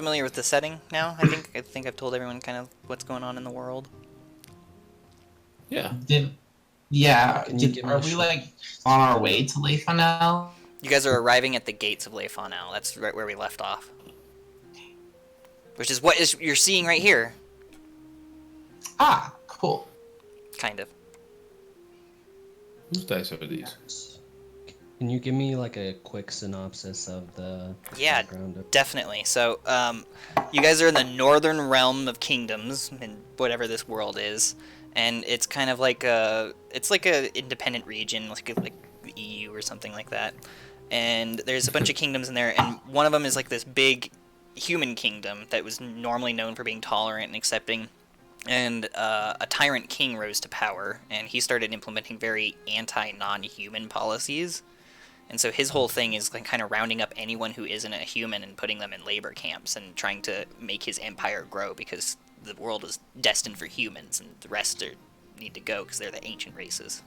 familiar with the setting now? I think I've told everyone kind of what's going on in the world. Yeah. Are we like on our way to Lefanel? You guys are arriving at the gates of Lefanel. That's right where we left off. Which is what you're seeing right here. Ah, cool. Kind of. Whose dice are these? Can you give me like a quick synopsis of the background? Definitely. So, you guys are in the northern realm of kingdoms, in whatever this world is, and it's kind of like it's like a independent region, like the EU or something like that. And there's a bunch of kingdoms in there, and one of them is like this big human kingdom that was normally known for being tolerant and accepting. And a tyrant king rose to power, and he started implementing very anti-non-human policies. And so his whole thing is like kind of rounding up anyone who isn't a human and putting them in labor camps and trying to make his empire grow, because the world is destined for humans and the rest need to go because they're the ancient races.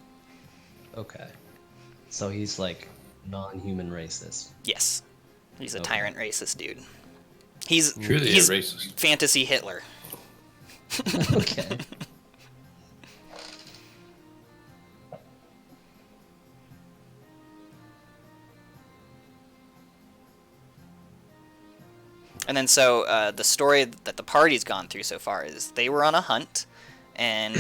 Okay. So he's like non-human racist. Yes. He's a Okay. tyrant racist dude. He's Truly he's a racist. fantasy Hitler. Okay. And then so the story that the party's gone through so far is they were on a hunt, and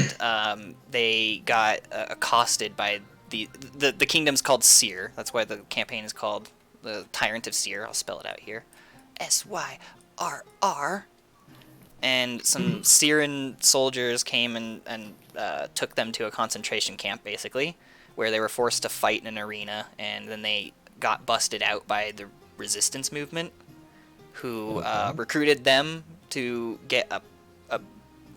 they got accosted by the kingdom's called Syrr. That's why the campaign is called the Tyrant of Syrr. I'll spell it out here. Syrr. And some Syrian soldiers came and took them to a concentration camp, basically, where they were forced to fight in an arena, and then they got busted out by the resistance movement, who recruited them to get a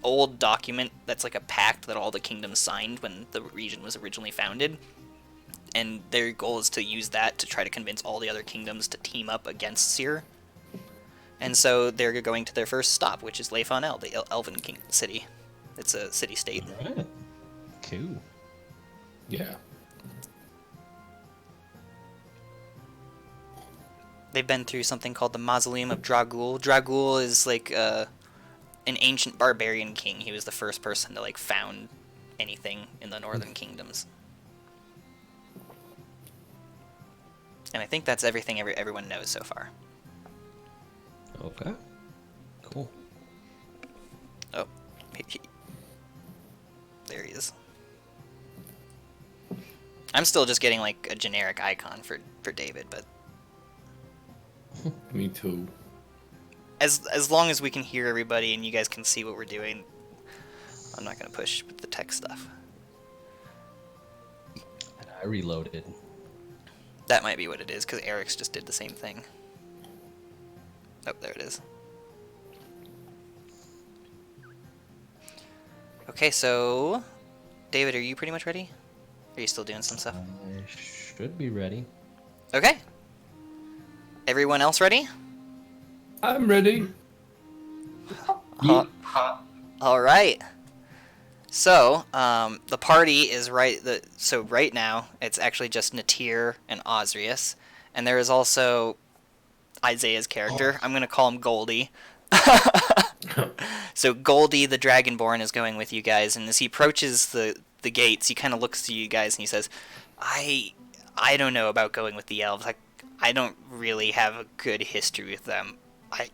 old document that's like a pact that all the kingdoms signed when the region was originally founded. And their goal is to use that to try to convince all the other kingdoms to team up against Syrr. And so they're going to their first stop, which is Lefanel, the Elven King city. It's a city-state. Alright. Cool. Yeah. They've been through something called the Mausoleum of Dragul. Dragul is like an ancient barbarian king. He was the first person to like found anything in the northern kingdoms. And I think that's everything everyone knows so far. Okay. Cool. Oh, there he is. I'm still just getting like a generic icon for David, but Me too. as long as we can hear everybody and you guys can see what we're doing, I'm not gonna push with the tech stuff. And I reloaded. That might be what it is, because Eric's just did the same thing. Oh, there it is. Okay, so David, are you pretty much ready? Are you still doing some stuff? I should be ready. Okay. Everyone else ready? I'm ready. All right. So, the party is so right now, it's actually just Natir and Osrius, and there is also Isaiah's character. I'm going to call him Goldie. So Goldie, the Dragonborn, is going with you guys, and as he approaches the gates, he kind of looks to you guys and he says, I don't know about going with the elves. I don't really have a good history with them. I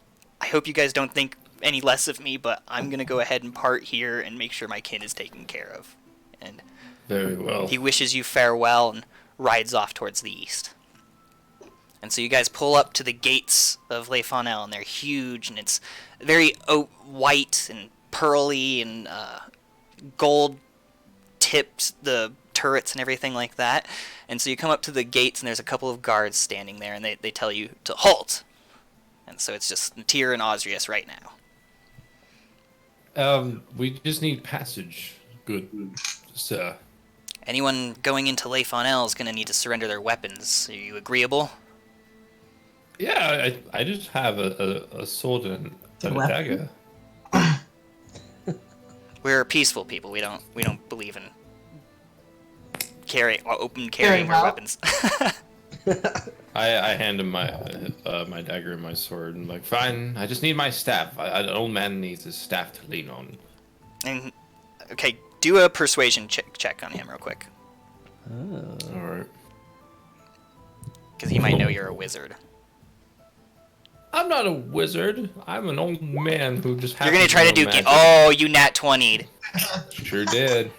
hope you guys don't think any less of me, but I'm going to go ahead and part here and make sure my kin is taken care of. And Very well. he wishes you farewell and rides off towards the east. And so you guys pull up to the gates of Lefanel, and they're huge, and it's very white and pearly and gold-tipped, the turrets and everything like that. And so you come up to the gates, and there's a couple of guards standing there, and they tell you to halt. And so it's just Natir and Osrius right now. We just need passage. Good, sir. Anyone going into Lefanel is going to need to surrender their weapons. Are you agreeable? Yeah, I just have a sword and a dagger. We're peaceful people. We don't believe in carrying our weapons. I hand him my my dagger and my sword, and I'm like, fine. I just need my staff. An old man needs his staff to lean on. And okay, do a persuasion check on him real quick, Oh. All right. because he might know you're a wizard. I'm not a wizard. I'm an old man who just. You're gonna try to do. magic. Oh, you nat 20'd. Sure did.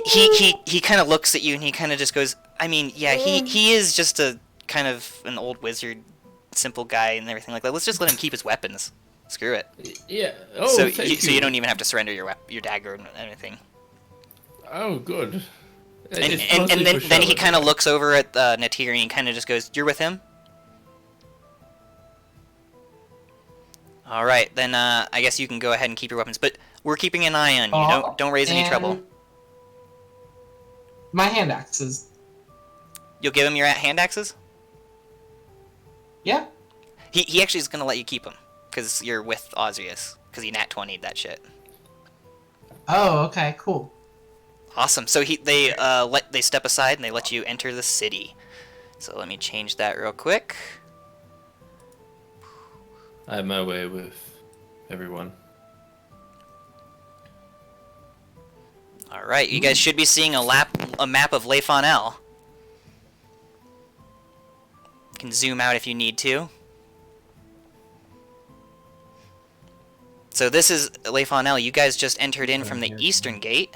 He kind of looks at you and he kind of just goes, I mean, yeah, he is just a kind of an old wizard, simple guy and everything like that. Let's just let him keep his weapons. Screw it. Yeah. Oh, So thank so you don't even have to surrender your dagger and anything. Oh, good. And then he kind of looks over at Natir and he kind of just goes, "You're with him." All right, then I guess you can go ahead and keep your weapons, but we're keeping an eye on you. Don't raise any trouble. My hand axes. You'll give him your hand axes? Yeah. He actually is gonna let you keep them because you're with Osrius because he nat 20'd that shit. Oh, okay, cool. Awesome. So they step aside and they let you enter the city. So let me change that real quick. I have my way with everyone. All right, you guys should be seeing a map of Le Fonel. You can zoom out if you need to. So this is Le Fonel. You guys just entered in from the eastern gate.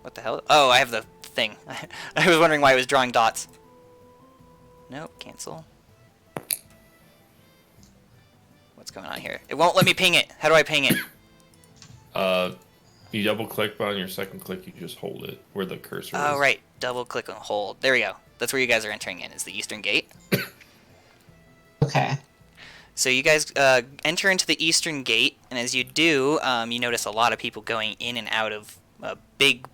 What the hell? Oh, I have the thing. I was wondering why it was drawing dots. Nope, cancel. What's going on here? It won't let me ping it. How do I ping it? You double click, but on your second click, you just hold it where the cursor is. Oh, right. Double click and hold. There we go. That's where you guys are entering in, is the eastern gate. Okay. So you guys enter into the eastern gate, and as you do, you notice a lot of people going in and out of a big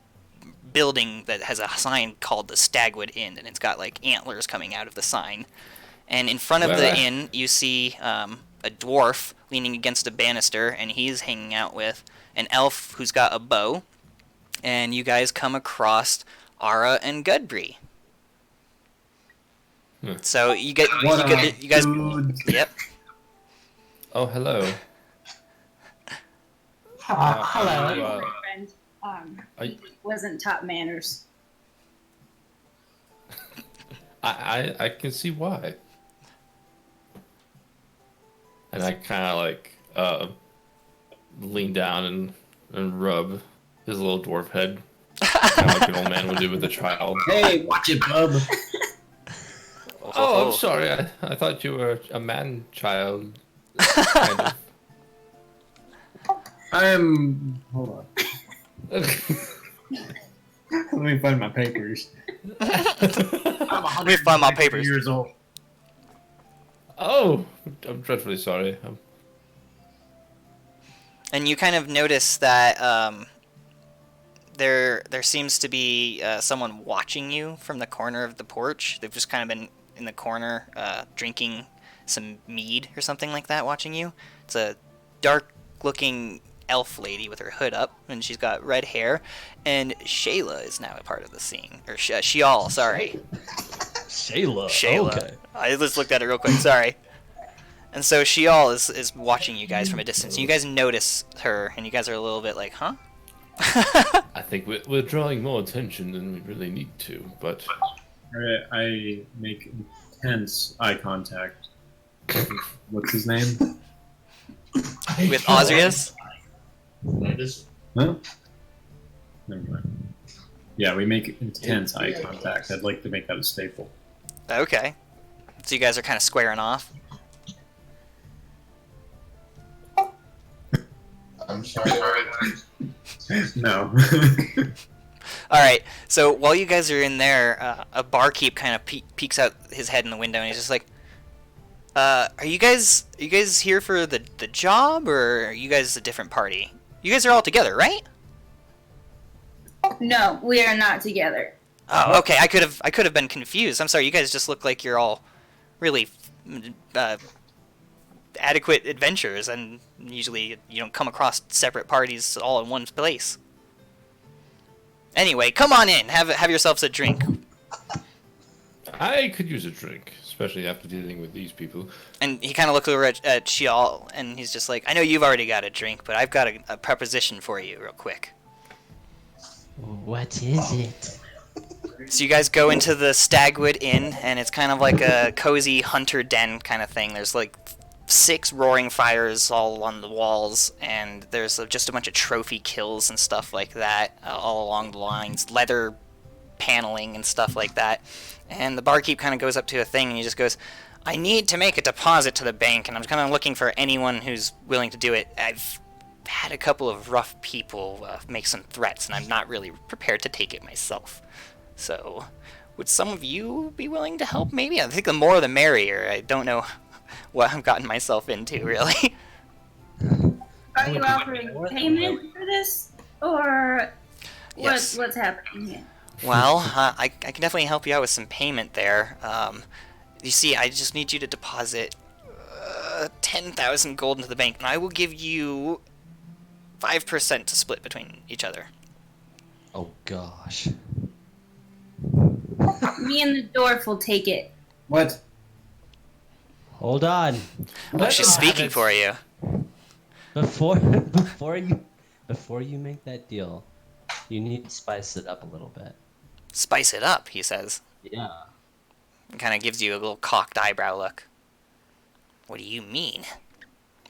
building that has a sign called the Stagwood Inn, and it's got like antlers coming out of the sign. And in front of the inn, you see a dwarf leaning against a banister, and he's hanging out with an elf who's got a bow. And you guys come across Ara and Gudbree. So you guys. Yep. Oh, hello. Hello. Friend, wasn't top manners. I can see why. And I kind of like lean down and rub his little dwarf head, kind of like an old man would do with a child. Hey, watch it, bub. Oh, I'm sorry. I thought you were a man child. Kind of. Hold on. Let me find my papers. I'm Let me find my papers. Years old. Oh, I'm dreadfully sorry. And you kind of notice that there seems to be someone watching you from the corner of the porch. They've just kind of been in the corner drinking some mead or something like that, watching you. It's a dark-looking elf lady with her hood up, and she's got red hair. And Shayla is now a part of the scene. Or Shial, sorry. Shayla. Okay. I just looked at it real quick, sorry. And so Shial is watching you guys from a distance. You guys notice her, and you guys are a little bit like, huh? I think we're drawing more attention than we really need to, but... Alright, I make intense eye contact. What's his name? With Osrius? Huh? Never mind. Yeah, we make intense eye contact. I'd like to make that a staple. Okay. So you guys are kind of squaring off. I'm sorry. No. Alright, so while you guys are in there, a barkeep kind of peeks out his head in the window, and he's just like, are you guys here for the job, or are you guys a different party? You guys are all together, right? No, we are not together. Oh, okay. I could have been confused. I'm sorry. You guys just look like you're all really adequate adventurers, and usually you don't come across separate parties all in one place. Anyway, come on in. Have yourselves a drink. I could use a drink, especially after dealing with these people. And he kind of looks over at Shial, and he's just like, I know you've already got a drink, but I've got a preposition for you real quick. What is it? So you guys go into the Stagwood Inn, and it's kind of like a cozy hunter den kind of thing. There's like 6 roaring fires all on the walls, and there's just a bunch of trophy kills and stuff like that all along the lines, leather paneling and stuff like that. And the barkeep kind of goes up to a thing, and he just goes, I need to make a deposit to the bank, and I'm kind of looking for anyone who's willing to do it. I've had a couple of rough people make some threats, and I'm not really prepared to take it myself. So, would some of you be willing to help, maybe? I think the more the merrier. I don't know what I've gotten myself into, really. Are you offering payment for this? Or Yes. what's happening here? Well, I can definitely help you out with some payment there. You see, I just need you to deposit 10,000 gold into the bank, and I will give you 5% to split between each other. Oh gosh. Me and the dwarf will take it. What? Hold on. Oh, she's speaking for you. Before you make that deal, you need to spice it up a little bit. Spice it up, he says. Yeah. Kind of gives you a little cocked eyebrow look. What do you mean?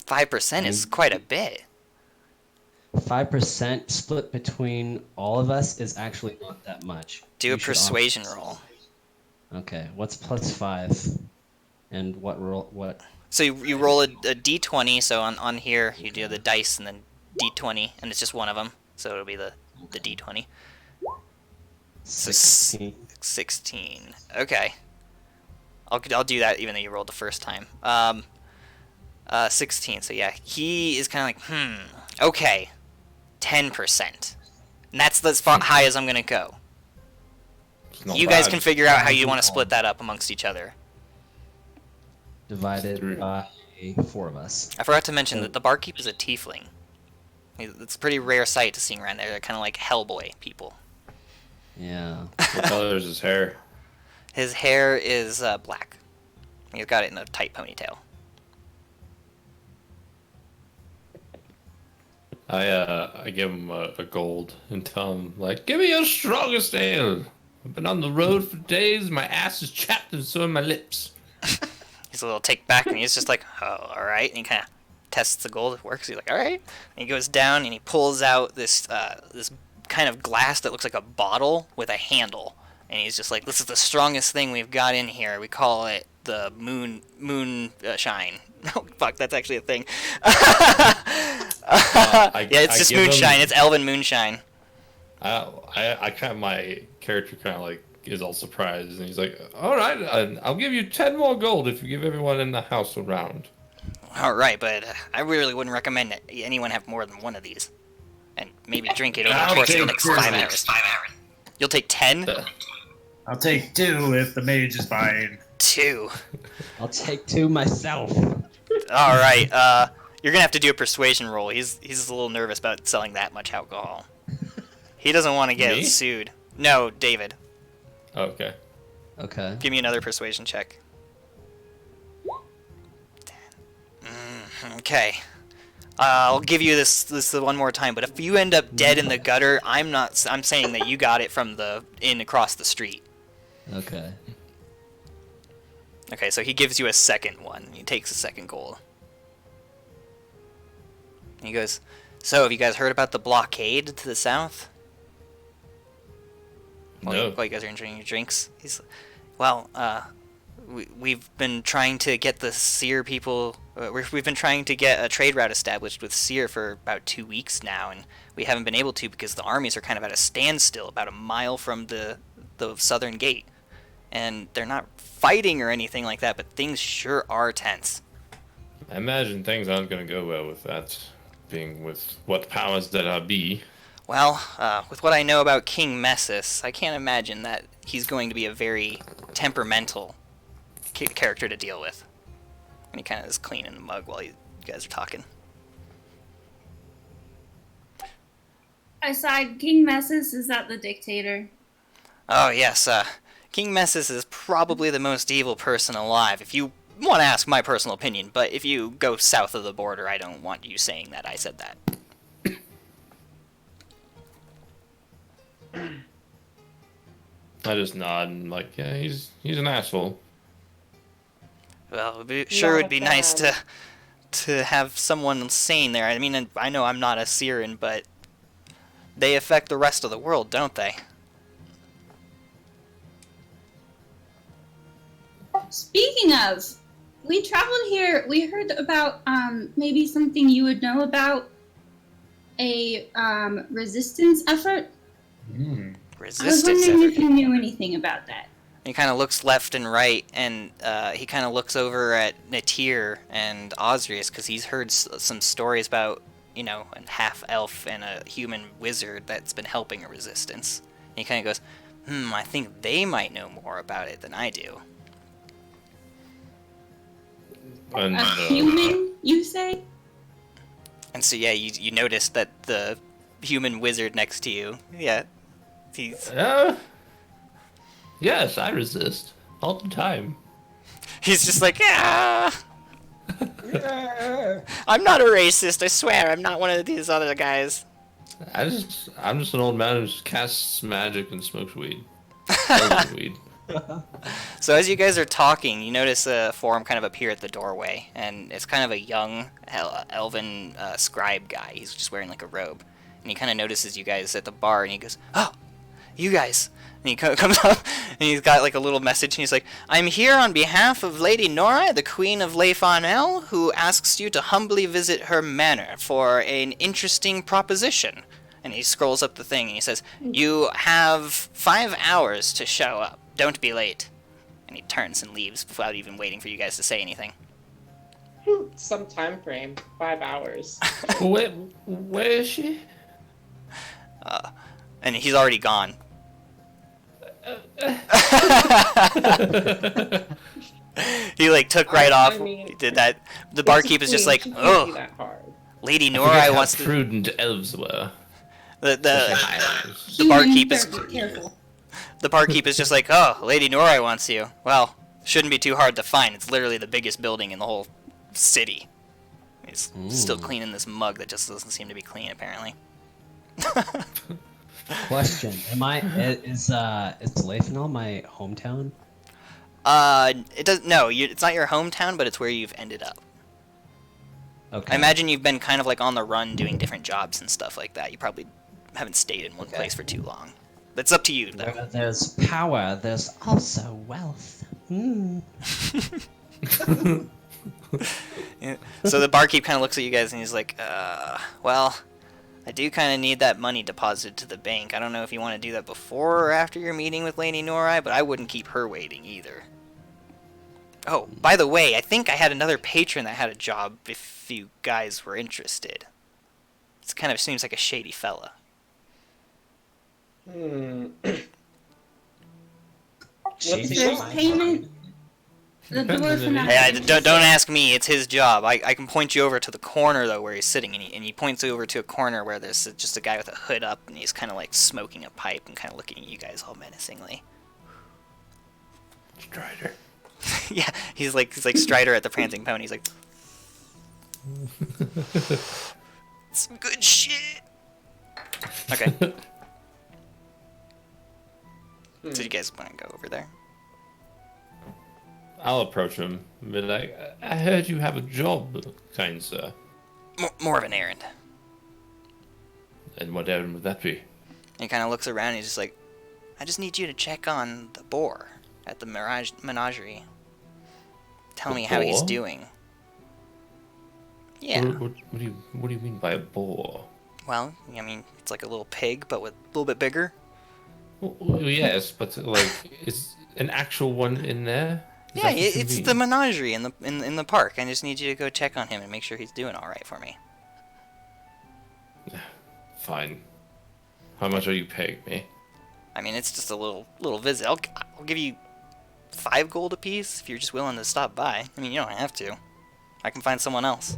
5% is quite a bit. 5% split between all of us is actually not that much. Do You a should persuasion roll. Okay, what's +5? And what roll? What? So you roll a d20, so on here you do the dice and then d20, and it's just one of them, so it'll be the d20. So 16. Okay. I'll do that even though you rolled the first time. 16, so yeah. He is kind of like, okay. 10%. And that's as far high as I'm going to go. You guys can figure out how you want to split that up amongst each other. Divided by 4 of us. I forgot to mention that the barkeep is a tiefling. It's a pretty rare sight to see around there. They're kind of like Hellboy people. Yeah. What color is his hair? His hair is black. He's got it in a tight ponytail. I give him a gold and tell him, like, give me your strongest ale. I've been on the road for days, my ass is chapped and so are my lips. He's a little take back, and he's just like, oh, alright. And he kind of tests the gold. It works. He's like, alright. And he goes down, and he pulls out this kind of glass that looks like a bottle with a handle. And he's just like, this is the strongest thing we've got in here. We call it the moon shine. Oh, fuck, that's actually a thing. Yeah, it's just moonshine. It's elven moonshine. I kind of, my character kind of like is all surprised, and he's like, all right, I'll give you 10 more gold if you give everyone in the house a round. All right, but I really wouldn't recommend that anyone have more than one of these. And maybe drink it over the course of the next 5 hours. You'll take 10? I'll take 2 if the mage is buying. 2. I'll take 2 myself. All right, you're gonna have to do a persuasion roll. He's a little nervous about selling that much alcohol. He doesn't want to get sued. No, David. Okay. Okay. Give me another persuasion check. Okay. I'll give you this one more time. But if you end up dead in the gutter, I'm saying that you got it from the inn across the street. Okay. Okay, so he gives you a second one. He takes a second gold. He goes, so have you guys heard about the blockade to the south? No. While you guys are enjoying your drinks, we've been trying to get the Syrr people. We've been trying to get a trade route established with Syrr for about 2 weeks now, and we haven't been able to because the armies are kind of at a standstill about a mile from the southern gate, and they're not fighting or anything like that, but things sure are tense. I imagine things aren't going to go well with that, being with what powers that be. Well, with what I know about King Messus, I can't imagine that he's going to be a very temperamental character to deal with. And he kind of is cleaning the mug while you guys are talking. Aside, King Messus, is that the dictator? Oh, yes. King Messus is probably the most evil person alive, if you want to ask my personal opinion, but if you go south of the border, I don't want you saying that I said that. I just nod and like, yeah, he's an asshole. Well, it would be nice to have someone sane there. I mean, I know I'm not a Syrran, but they affect the rest of the world, don't they? Speaking of, we traveled here. We heard about maybe something you would know about a resistance effort. Resistance I was wondering effort. if you knew anything about that. He kind of looks left and right, and he kind of looks over at Natir and Osrius, because he's heard some stories about, you know, a half-elf and a human wizard that's been helping a resistance. And he kind of goes, I think they might know more about it than I do. And, A human, you say? And so, yeah, you notice that the human wizard next to you, yeah, he's yes, I resist all the time. he's just like, I'm not a racist, I swear, I'm not one of these other guys. I'm just an old man who just casts magic and smokes weed. I love weed. So as you guys are talking, you notice a form kind of appear at the doorway, and it's kind of a young elven scribe guy. He's just wearing like a robe, and he kind of notices you guys at the bar, and he goes, "Oh, you guys!" And he comes up, and he's got like a little message, and he's like, "I'm here on behalf of Lady Nora, the Queen of Lefanel, who asks you to humbly visit her manor for an interesting proposition." And he scrolls up the thing, and he says, "You have 5 hours to show up. Don't be late." And he turns and leaves without even waiting for you guys to say anything. Some time frame. 5 hours. Where is she? And he's already gone. He like took right off. He did that. The barkeep is just like, "Oh, Lady Nora wants to." Prudent elves were. The barkeep is. Careful. The barkeep is just like, "Oh, Lady Nora wants you." Well, shouldn't be too hard to find. It's literally the biggest building in the whole city. He's still cleaning this mug that just doesn't seem to be clean, apparently. Question: is Lefanel my hometown? It does no. It's not your hometown, but it's where you've ended up. Okay. I imagine you've been kind of like on the run doing different jobs and stuff like that. You probably haven't stayed in one place for too long. It's up to you, though. Where there's power, there's also wealth. Yeah. So the barkeep kind of looks at you guys and he's like, well, I do kind of need that money deposited to the bank. I don't know if you want to do that before or after your meeting with Lady Norai, but I wouldn't keep her waiting either. Oh, by the way, I think I had another patron that had a job if you guys were interested. It kind of seems like a shady fella. There's payment. The dwarf and Hey, don't ask me. It's his job. I can point you over to the corner though where he's sitting, and he points over to a corner where there's just a guy with a hood up, and he's kind of like smoking a pipe and kind of looking at you guys all menacingly. Strider. Yeah, he's like Strider at the Prancing Pony. He's like, some good shit. Okay. So you guys want to go over there? I'll approach him. But I heard you have a job, kind sir. More of an errand. And what errand would that be? And he kind of looks around and he's just like, I just need you to check on the boar at the menagerie. Tell me how he's doing. Yeah. What do you mean by a boar? Well, I mean, it's like a little pig, but with a little bit bigger. Well, yes, but like, is an actual one in there? Yeah, it's the menagerie in the park. I just need you to go check on him and make sure he's doing all right for me. Fine. How much are you paying me? I mean, it's just a little visit. I'll give you 5 gold apiece if you're just willing to stop by. I mean, you don't have to. I can find someone else.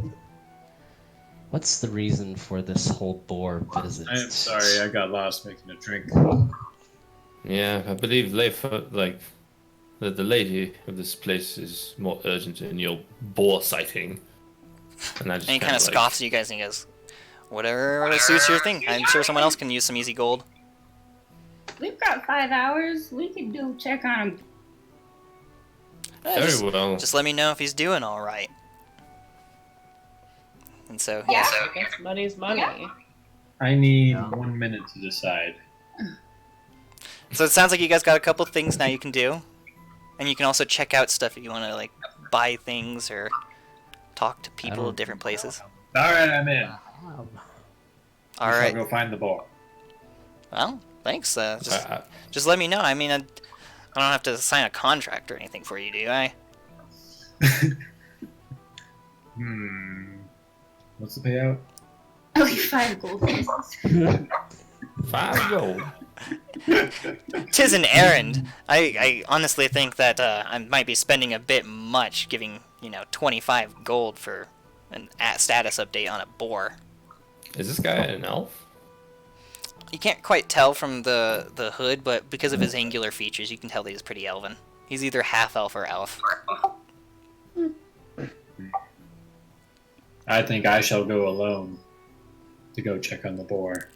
What's the reason for this whole boar visit? I am sorry, I got lost making a drink. Yeah, I believe the lady of this place is more urgent in your boar sighting. And I just And he kind kinda, of scoffs at you guys and he goes, whatever suits your thing. I'm sure someone else can use some easy gold. We've got 5 hours. We could go check on him. Very well. Just let me know if he's doing all right. And so, Yeah. I guess money's money. I need 1 minute to decide. So it sounds like you guys got a couple things now you can do, and you can also check out stuff if you want to like buy things or talk to people at different places. All right, I'm in. All We shall right. go find the boar. Well, thanks. Just let me know. I mean, I don't have to sign a contract or anything for you, do I? What's the payout? Only 5 gold pieces. 5 gold. 'Tis an errand. I honestly think that I might be spending a bit much giving 25 gold for a status update on a boar. Is this guy an elf? You can't quite tell from the hood, but because of his angular features, you can tell that he's pretty elven. He's either half elf or elf. I think I shall go alone to go check on the boar.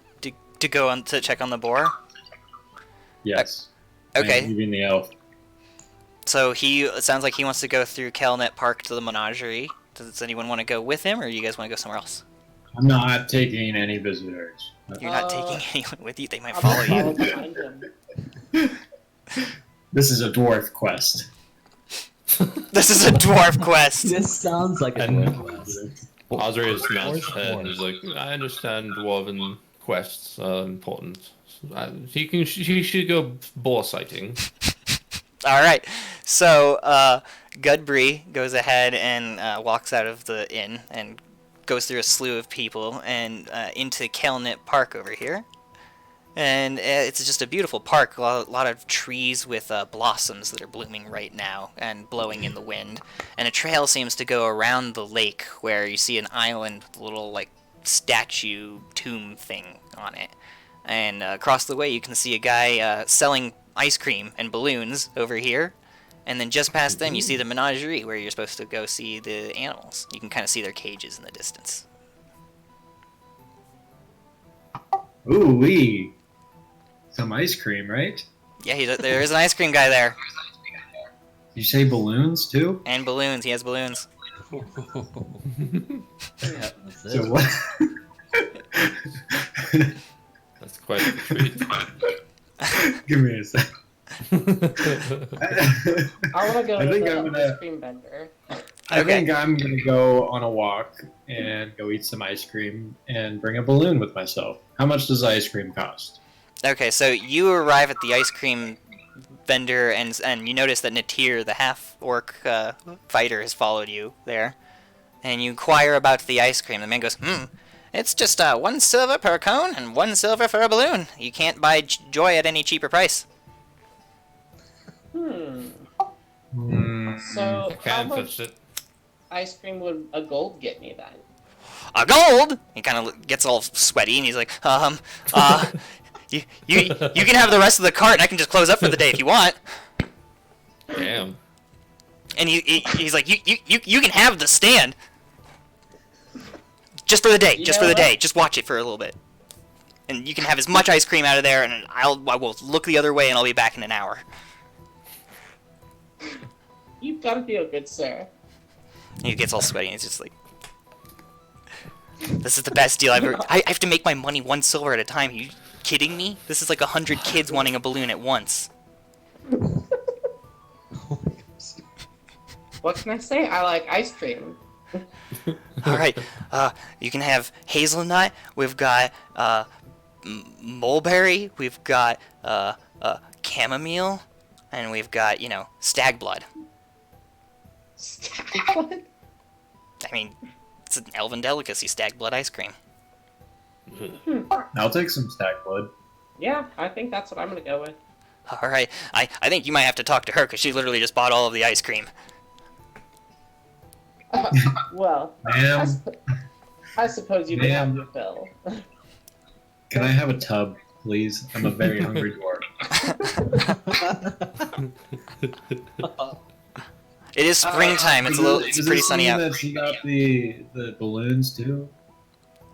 To go on to check on the boar. Yes. I am Okay. leaving the elf. So it sounds like he wants to go through Kelnet Park to the menagerie. Does anyone want to go with him, or you guys want to go somewhere else? I'm not taking any visitors. You're not taking anyone with you. They might I'll follow you. follow behind him. This is a dwarf quest. This is a dwarf quest. This sounds like a And- dwarf quest. Osrius nods his head and Dwarf. is like, I understand dwarven quests are important. He should go boar sighting. All right. So Gudbree goes ahead and walks out of the inn and goes through a slew of people and into Kelnet Park over here. And it's just a beautiful park, a lot of trees with blossoms that are blooming right now and blowing in the wind. And a trail seems to go around the lake where you see an island with a little like statue tomb thing on it. And across the way you can see a guy selling ice cream and balloons over here. And then just past them you see the menagerie where you're supposed to go see the animals. You can kind of see their cages in the distance. Ooh wee. Some ice cream, right? Yeah, there is an ice cream guy there. You say balloons too? And balloons. He has balloons. Yeah, that's So it. what? That's quite a treat. Give me a sec. I want to go I to think the I'm gonna- ice cream vendor. I Okay. think I'm gonna go on a walk and go eat some ice cream and bring a balloon with myself. How much does ice cream cost? Okay, so you arrive at the ice cream vendor, and you notice that Natir, the half-orc fighter, has followed you there. And you inquire about the ice cream. The man goes, it's just 1 silver per cone and 1 silver for a balloon. You can't buy joy at any cheaper price. Hmm. Mm, So, how Can't much touch it. ice cream would a gold get me then? A gold! He kind of gets all sweaty, and he's like, you can have the rest of the cart, and I can just close up for the day if you want. Damn. And he's like, you can have the stand. Just for the day, You just know for the what? day. Just watch it for a little bit. And you can have as much ice cream out of there, and I will look the other way, and I'll be back in an hour. You've got to feel good, sir. And he gets all sweaty, and he's just like, this is the best deal I've ever... I have to make my money 1 silver at a time. Are you kidding me? This is like 100 kids wanting a balloon at once. What can I say? I like ice cream. All right, you can have hazelnut. We've got mulberry. We've got chamomile, and we've got stag blood. What? I mean, it's an elven delicacy, stag blood ice cream. I'll take some stack blood. Yeah, I think that's what I'm gonna go with. All right, I think you might have to talk to her because she literally just bought all of the ice cream. Well, Ma'am, I suppose you can have Ma'am. your fill. can I have a tub, please? I'm a very hungry dwarf. It is springtime. It's a little. It's pretty sunny out. That she got the balloons too.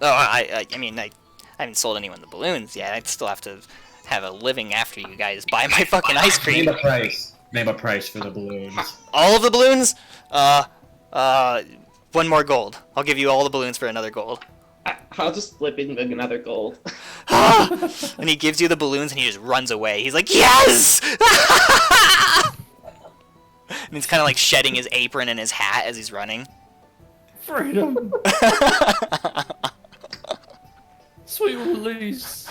Oh, I mean, I haven't sold anyone the balloons yet. I'd still have to have a living after you guys buy my fucking ice cream. Name a price. Name a price for the balloons. All of the balloons? 1 more gold. I'll give you all the balloons for another gold. I'll just flip it and make another gold. And he gives you the balloons and he just runs away. He's like, yes! And he's kind of like shedding his apron and his hat as he's running. Freedom! Sweet release!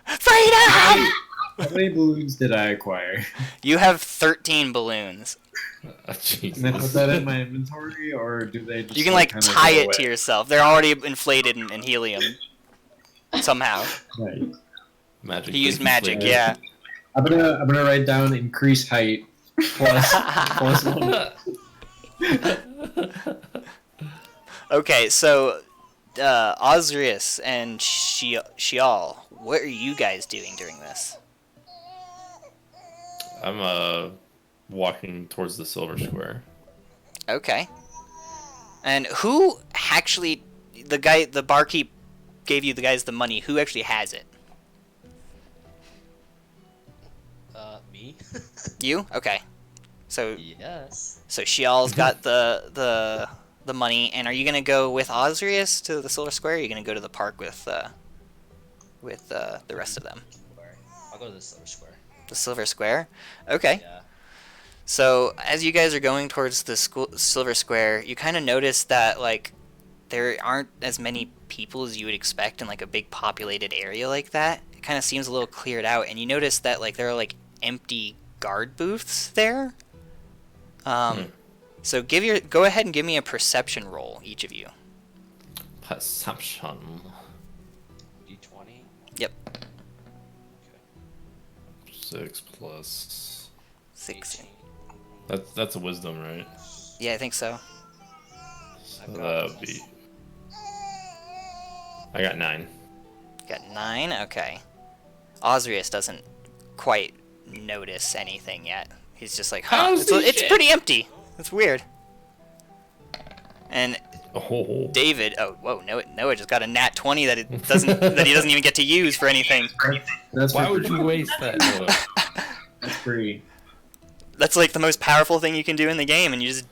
Freedom! How many balloons did I acquire? You have 13 balloons. Jesus. Can I put that in my inventory, or do they just You can like kinda tie go it to away? yourself. They're already inflated in helium. Somehow. Right. Magic. He used big magic, inflator. yeah. I'm gonna write down increase height plus 1. Okay, so Osrius and Shial, what are you guys doing during this? I'm walking towards the silver square. Okay. And who actually, the barkeep gave you the guys the money, who actually has it? Me? You? Okay. So Yes. Shial's got the money, and are you gonna go with Osrius to the silver square, or are you gonna go to the park with the rest of them? I'll go to the silver square. The silver square? Okay. Yeah. So as you guys are going towards the silver square, you kind of notice that like there aren't as many people as you would expect in like a big populated area like that. It kind of seems a little cleared out, and you notice that like there are like empty guard booths there. So go ahead and give me a perception roll, each of you. Perception. D20. Yep. 6 plus. 16. That's a wisdom, right? Yeah, I think so. So that would be. I got 9. Got 9. Okay. Osrius doesn't quite notice anything yet. He's just like, huh, it's pretty empty. It's weird. And Oh. David, oh whoa, Noah just got a nat 20 that he doesn't even get to use for anything. That's Why for would free. you waste that? That's free. That's like the most powerful thing you can do in the game, and you just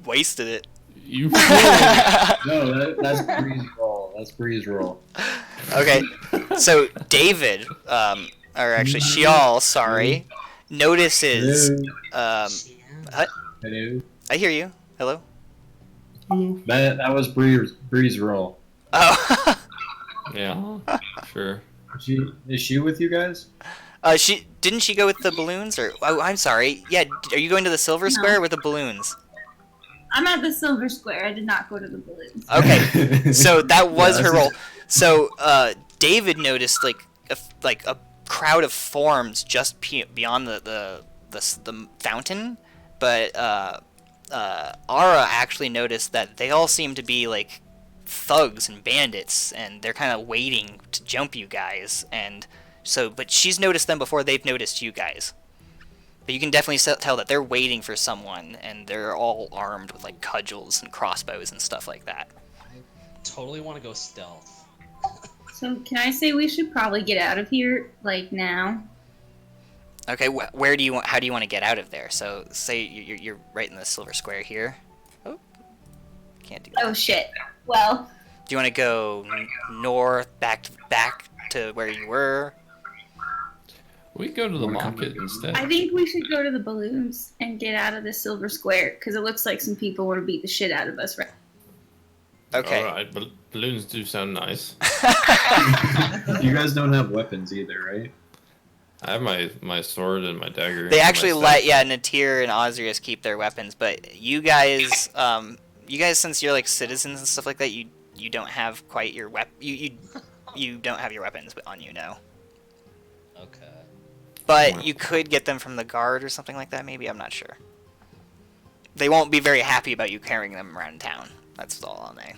wasted it. You. No, that's Bree's roll. That's Bree's roll. Okay, so David, or actually Shial, sorry, notices. What? Hello. I hear you. Hello. That was Bree's roll. Oh. Yeah. Sure. Is she with you guys? Didn't she go with the balloons, or I'm sorry. Yeah, are you going to the silver square with the balloons? I'm at the silver square. I did not go to the balloons. Okay, so that was her role. So David noticed like a crowd of forms just beyond the fountain, but Ara actually noticed that they all seem to be like thugs and bandits, and they're kind of waiting to jump you guys. And so, but she's noticed them before they've noticed you guys. But you can definitely tell that they're waiting for someone, and they're all armed with like cudgels and crossbows and stuff like that. Totally want to go stealth. So can I say we should probably get out of here, like, now? Okay, where do you want? How do you want to get out of there? So say you're right in the silver square here. Oh, can't do that. Oh shit. Well, Do you want to go north, back to where you were? We go to the market instead. I think we should go to the balloons and get out of the silver square, because it looks like some people want to beat the shit out of us, right? Okay. Alright, balloons do sound nice. You guys don't have weapons either, right? I have my sword and my dagger. They and actually my let staff. Natir and Osrius keep their weapons, but you guys, since you're like citizens and stuff like that, you don't have quite your you don't have your weapons on you, no. Okay. But you could get them from the guard or something like that, maybe. I'm not sure. They won't be very happy about you carrying them around town. That's all I'll say.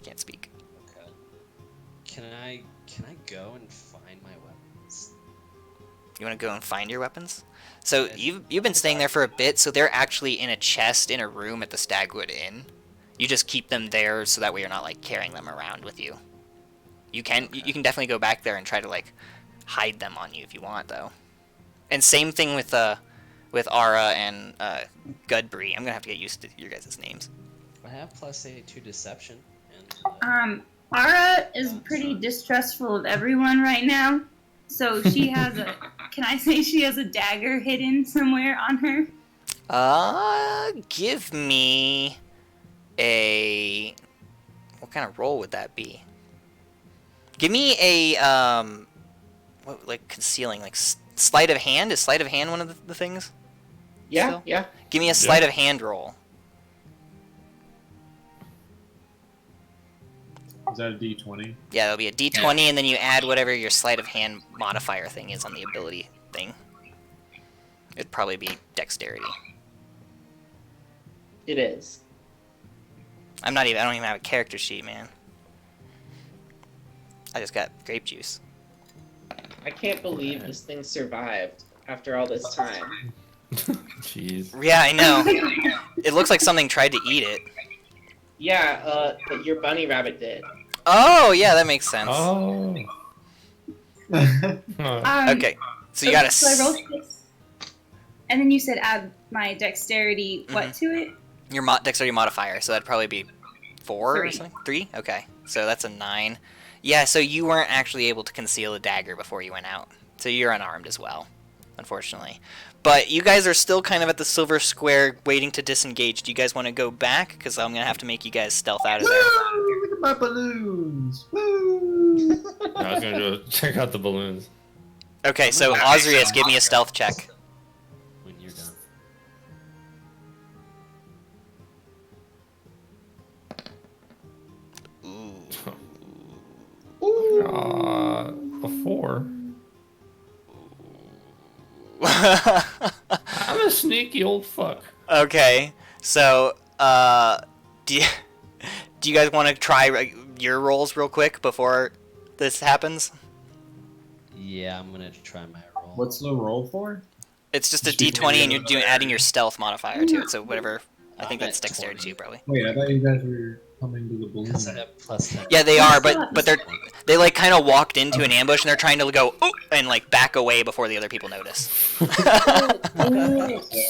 Can't speak. Okay. Can I go and find my weapons? You want to go and find your weapons? So you've been staying there for a bit, so they're actually in a chest in a room at the Stagwood Inn. You just keep them there so that way you're not like carrying them around with you. You can definitely go back there and try to like hide them on you if you want though. And same thing with Ara and Gudbree. I'm gonna have to get used to your guys' names. I have +8 to deception. And, Ara is pretty distrustful of everyone right now. So she has a, can I say she has a dagger hidden somewhere on her? Give me a, what kind of roll would that be? Give me a, what, like concealing, like sleight of hand? Is sleight of hand one of the things? Yeah, Still? yeah. Give me a sleight of hand roll. Is that a D20? Yeah, that'll be a D20, and then you add whatever your sleight of hand modifier thing is on the ability thing. It'd probably be dexterity. It is. I don't even have a character sheet, man. I just got grape juice. I can't believe this thing survived after all this time. Jeez. Yeah, I know. It looks like something tried to eat it. Yeah, but your bunny rabbit did. Oh, yeah, that makes sense. Oh. Okay, so you got So I rolled 6. And then you said add my dexterity, what to it? your dexterity modifier, so that'd probably be 4 or 3. something? 3? Okay, so that's a 9. Yeah, so you weren't actually able to conceal a dagger before you went out. So you're unarmed as well, unfortunately. But you guys are still kind of at the silver square waiting to disengage. Do you guys want to go back? Because I'm going to have to make you guys stealth out of there. Woo! Look at my balloons! Woo! I was gonna go check out the balloons. Okay, so Osrius, give me a stealth check. when you're done. A 4. I'm a sneaky old fuck. Okay, so, do you guys want to try your rolls real quick before this happens? Yeah, I'm gonna try my roll. What's the roll for? It's just a d20 and you're adding your stealth modifier to it, so whatever. I think I'm that's at dexterity 20. too, probably. Wait, I thought you guys were coming to the Because balloon. I have +10. Yeah, they are, but they like kind of walked into an ambush and they're trying to go oh, and like back away before the other people notice.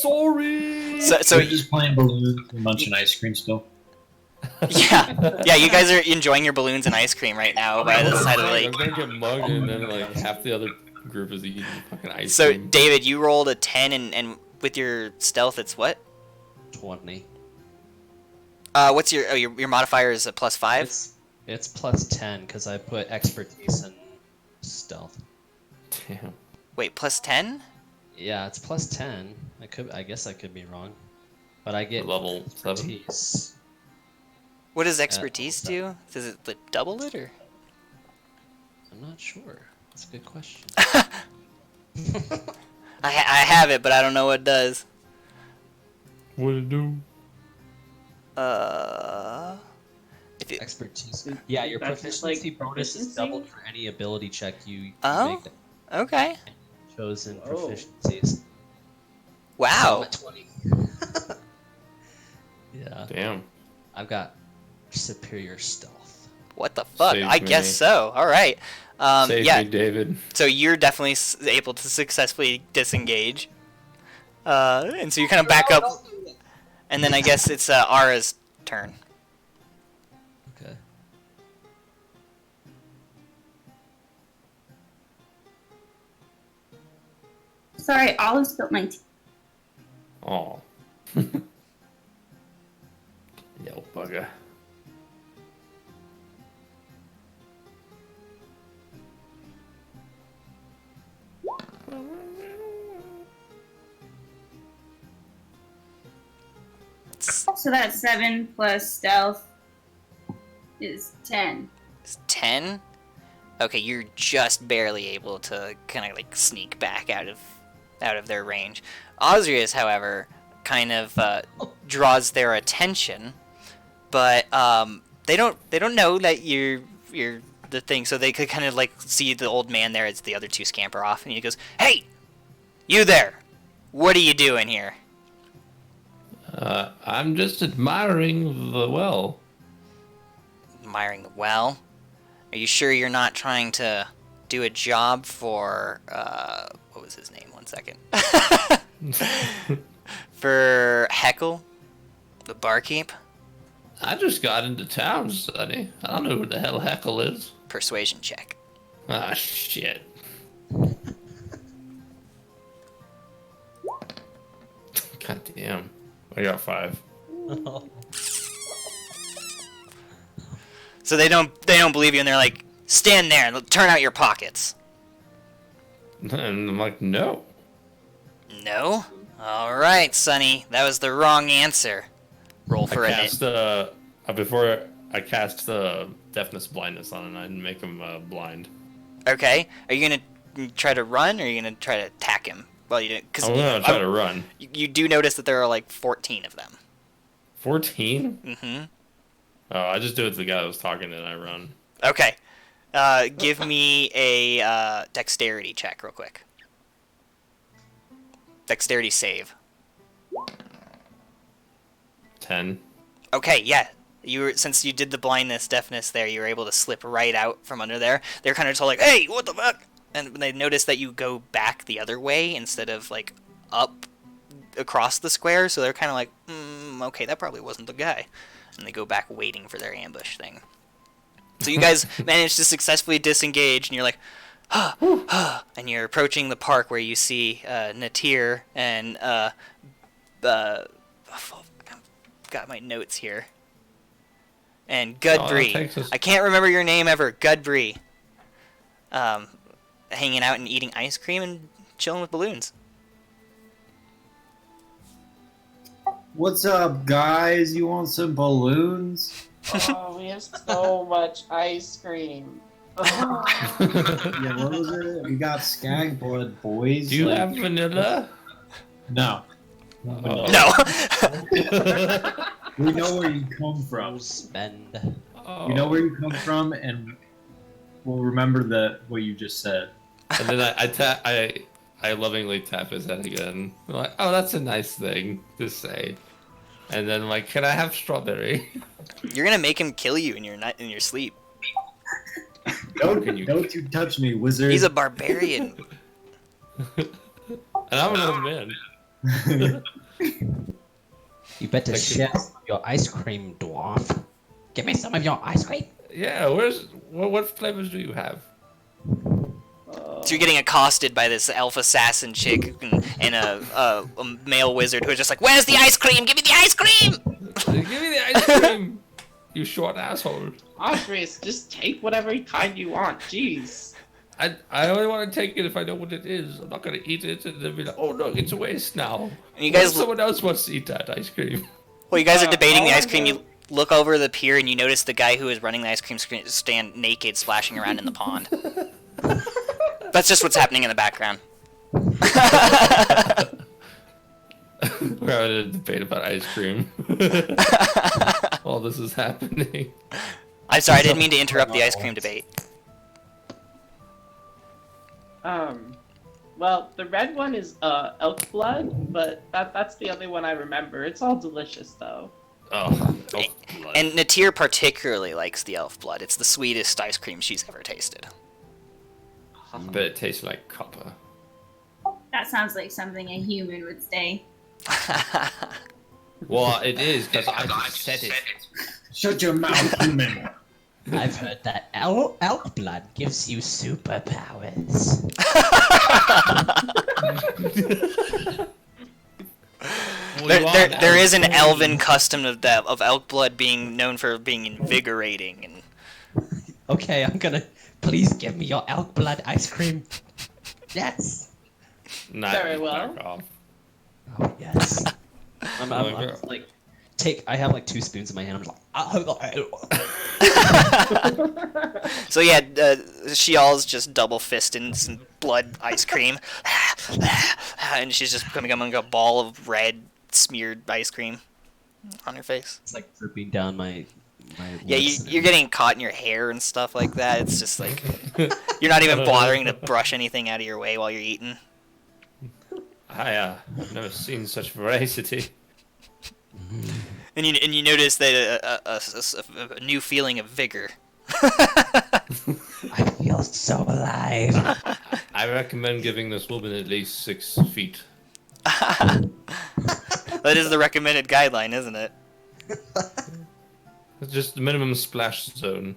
Sorry. So We're just playing balloons and munching ice cream still. yeah, you guys are enjoying your balloons and ice cream right now by the side of the I'm lake. gonna get mugged, and then like half the other group is eating fucking ice So cream. David, you rolled a 10 and with your stealth it's what? 20. What's your modifier is a +5? It's +10 because I put expertise and stealth. Damn. Wait, +10? Yeah, it's +10. I guess I could be wrong, but I get Level 7. expertise. What does expertise do? Does it like, double it or? I'm not sure. That's a good question. I have it, but I don't know what it does. What it do? If it, Expertise. Yeah, your That's just, proficiency like, bonus is proficiency? doubled for any ability check you Oh? make that okay. chosen Whoa. proficiencies. Wow. So I'm at 20. Yeah, Damn. I've got superior stealth. What the fuck? Save I me. guess so. All right. Save Yeah. me, David. So you're definitely able to successfully disengage. And so you kind of back up, and then I guess it's Ara's turn. Okay. Sorry, Olive spilled my tea. Aw. Yo, bugger. So that's 7 plus stealth is 10. It's 10. Okay, you're just barely able to kind of like sneak back out of their range. Osrius, however, kind of draws their attention, but they don't know that you're the thing, so they could kind of like see the old man there as the other two scamper off, and he goes, "Hey, You there! What are you doing here? I'm just admiring the well. Admiring the well? Are you sure you're not trying to do a job for, what was his name? 1 second. For Heckle? The barkeep? I just got into town, Sonny. I don't know who the hell Heckle is. Persuasion check. Ah, shit. God damn. I got 5. So they don't believe you, and they're like, stand there and turn out your pockets. And I'm like, no. No? Alright, Sonny. That was the wrong answer. Roll for Before I cast the deafness blindness on him, I didn't make him blind. Okay. Are you gonna try to run, or are you gonna try to attack him? Well, you didn't. I'm gonna try to run. You do notice that there are like 14 of them. 14? Mm-hmm. Oh, I just do it to the guy that was talking and I run. Okay. Give me a dexterity check real quick. Dexterity save. 10. Okay, yeah. Since you did the blindness, deafness there, you were able to slip right out from under there. They're kind of just all like, hey, what the fuck? And they notice that you go back the other way instead of, like, up across the square, so they're kind of like, okay, that probably wasn't the guy. And they go back waiting for their ambush thing. So you guys manage to successfully disengage, and you're like, and you're approaching the park where you see Natir and got my notes here. And Gudbree. I can't remember your name ever. Gudbree. Hanging out and eating ice cream and chilling with balloons. What's up, guys? You want some balloons? Oh, we have so much ice cream. Yeah, what was it? We got skag blood, boys. Do you have vanilla? No. No. We know where you come from. Spend. Oh. We know where you come from, and we'll remember what you just said. And then I lovingly tap his head again. I'm like, oh, that's a nice thing to say. And then I'm like, can I have strawberry? You're gonna make him kill you in your sleep. Don't you touch me, wizard. He's a barbarian. And I'm an old man. You better share your ice cream, dwarf. Give me some of your ice cream. Yeah, what flavors do you have? So you're getting accosted by this elf assassin chick and a male wizard who is just like, where's the ice cream? Give me the ice cream! Give me the ice cream, you short asshole. Andres, just take whatever kind you want. Jeez. I only want to take it if I know what it is. I'm not going to eat it and then be like, oh no, it's a waste now. And you guys, someone else wants to eat that ice cream. Well, you guys are debating the ice cream. You look over the pier and you notice the guy who is running the ice cream stand naked, splashing around in the pond. That's just what's happening in the background. We're having a debate about ice cream. While this is happening. I'm sorry, I didn't mean to interrupt the ice cream debate. Well, the red one is elk blood, but that's the only one I remember. It's all delicious though. Oh, and Natir particularly likes the elf blood. It's the sweetest ice cream she's ever tasted. But it tastes like copper. That sounds like something a human would say. Well, it is, because I just said it. Shut your mouth, human. I've heard that elk blood gives you superpowers. There is an elven custom of elk blood being known for being invigorating and. Okay, I'm gonna. Please give me your elk blood ice cream. Yes. Very well. Oh yes. I'm like, I have like 2 spoons in my hand. I'm like, So yeah, Shial's just double fisting some blood ice cream, and she's just becoming a ball of red smeared ice cream on her face. It's like dripping down my Yeah, lips you're getting caught in your hair and stuff like that. It's just like you're not even bothering to brush anything out of your way while you're eating. I've never seen such voracity. And you notice that a new feeling of vigor. I feel so alive. I recommend giving this woman at least 6 feet. That is the recommended guideline, isn't it? It's just the minimum splash zone.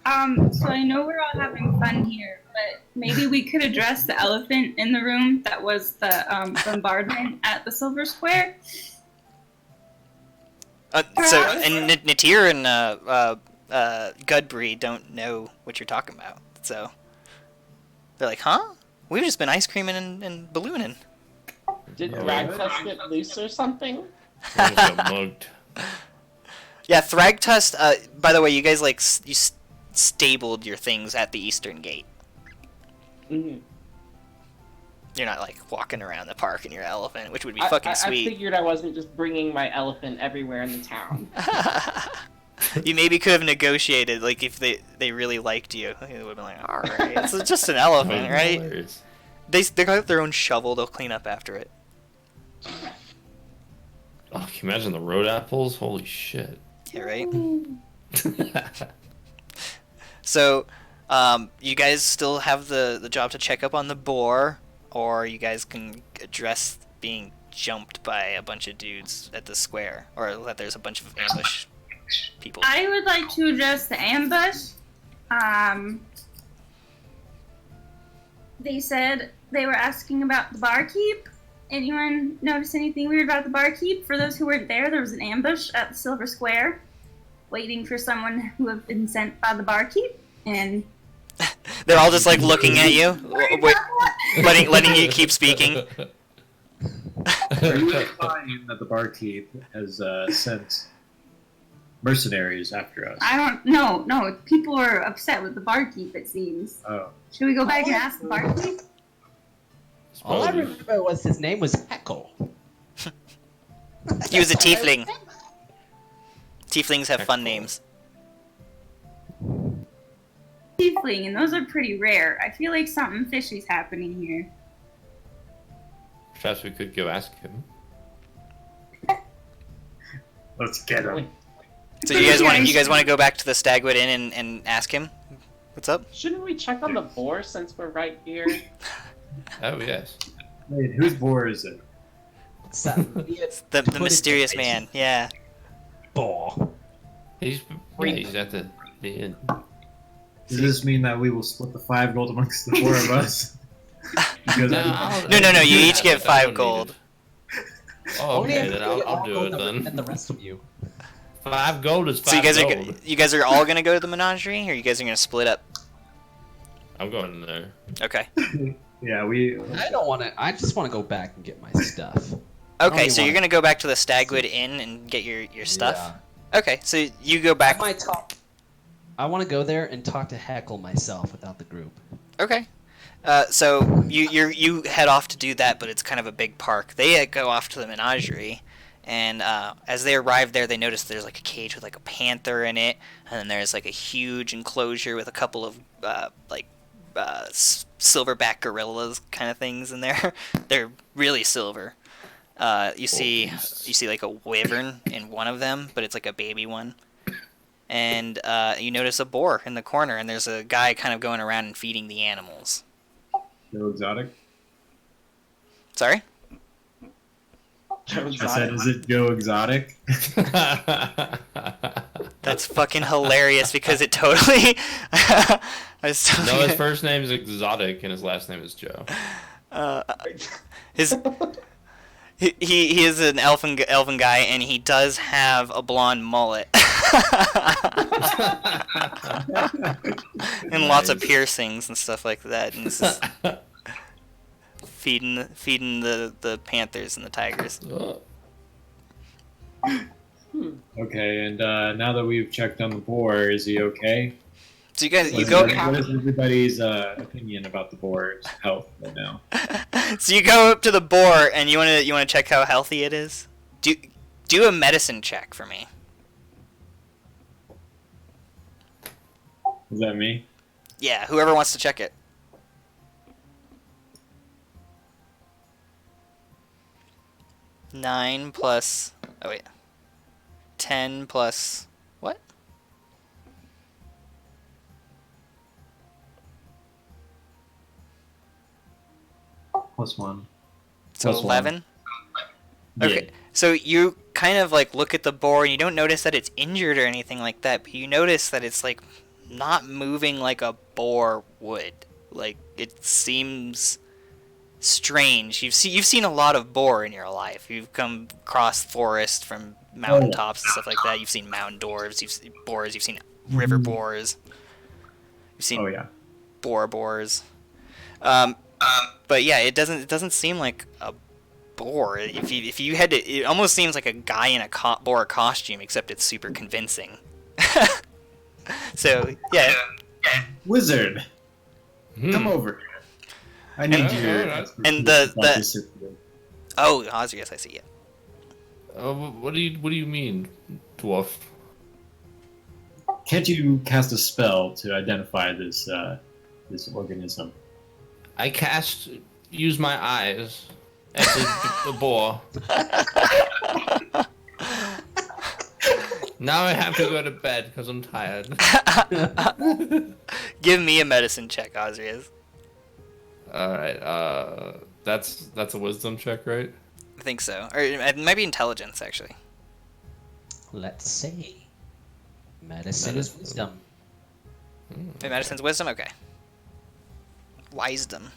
So I know we're all having fun here, but maybe we could address the elephant in the room that was the bombardment at the Silver Square. And Natir and Gudbree don't know what you're talking about, so they're like, "Huh? We've just been ice creaming and ballooning." Did Thragtusk get loose or something? Mugged. Yeah, Thragtusk. By the way, you guys you stabled your things at the eastern gate. Mm-hmm. You're not like walking around the park in your elephant, which would be fucking sweet. I figured I wasn't just bringing my elephant everywhere in the town. You maybe could have negotiated, like if they really liked you, they would have been like, all right, it's just an elephant, right? Hilarious. They got their own shovel; they'll clean up after it. Oh, can you imagine the road apples? Holy shit. Yeah, right. So, you guys still have the job to check up on the boar, or you guys can address being jumped by a bunch of dudes at the square, or that there's a bunch of ambush people. I would like to address the ambush. They said they were asking about the barkeep. Anyone notice anything weird about the barkeep? For those who weren't there was an ambush at the Silver Square, waiting for someone who had been sent by the barkeep, and They're all just like looking at you, letting you keep speaking. Are you implying that the barkeep has sent mercenaries after us? I don't know. No, people are upset with the barkeep, it seems. Oh. Should we go back and ask the barkeep? All I remember was his name was Heckle. He was a tiefling. Tieflings have fun names. Tiefling, and those are pretty rare. I feel like something fishy's happening here. Perhaps we could go ask him. Let's get him. So you guys want to go back to the Stagwood Inn and ask him what's up? Shouldn't we check on the boar since we're right here? Oh, yes. Wait, whose boar is it? The mysterious man. Yeah. Boar. He's at the inn. Does this mean that we will split the 5 gold amongst the 4 of us? Because No. You each get 5 gold. Oh, okay, then I'll do it then. And the rest of you. 5 gold is 5 So gold. you guys are all gonna go to the menagerie, or you guys are gonna split up? I'm going in there. Okay. yeah, I don't want to. I just want to go back and get my stuff. Okay, so you're gonna go back to the Stagwood Inn and get your stuff. Yeah. Okay, so you go back. I want to go there and talk to Heckle myself without the group. Okay. So you head off to do that, but it's kind of a big park. They go off to the menagerie, and as they arrive there, they notice there's like a cage with like a panther in it, and then there's like a huge enclosure with a couple of silverback gorillas kind of things in there. They're really silver. You see like a wyvern in one of them, but it's like a baby one. And you notice a boar in the corner, and there's a guy kind of going around and feeding the animals. Joe Exotic? Sorry? I said, is it Joe Exotic? That's fucking hilarious because it totally... No, his first name is Exotic and his last name is Joe. He is an elven guy, and he does have a blonde mullet. And lots of piercings and stuff like that. And this is feeding the panthers and the tigers. Okay, and now that we've checked on the boar, is he okay? So you guys, What is everybody's opinion about the boar's health right now? So you go up to the boar, and you wanna check how healthy it is. Do a medicine check for me. Is that me? Yeah, whoever wants to check it. 9 plus... Oh, wait. 10 plus... What? +1. So Plus 11? Yeah. Okay, so you kind of like look at the boar and you don't notice that it's injured or anything like that, but you notice that it's like not moving like a boar would. Like it seems strange. You've seen a lot of boar in your life. You've come across forest from mountaintops and stuff like that. You've seen mountain dwarves. You've seen boars. You've seen river boars. You've seen Oh yeah. boars. But yeah, it doesn't seem like a boar. If you had to, it almost seems like a guy in a boar costume, except it's super convincing. So yeah. Wizard, come over. I need you. And oh, Osrius, I see you. What do you mean, dwarf? Can't you cast a spell to identify this this organism? I use my eyes at the boar. Now I have to go to bed because I'm tired. Give me a medicine check, Osrius. Alright, that's a wisdom check, right? I think so. Or it might be intelligence, actually. Let's see. Medicine is wisdom. Wait, medicine's wisdom? Okay. Wisdom.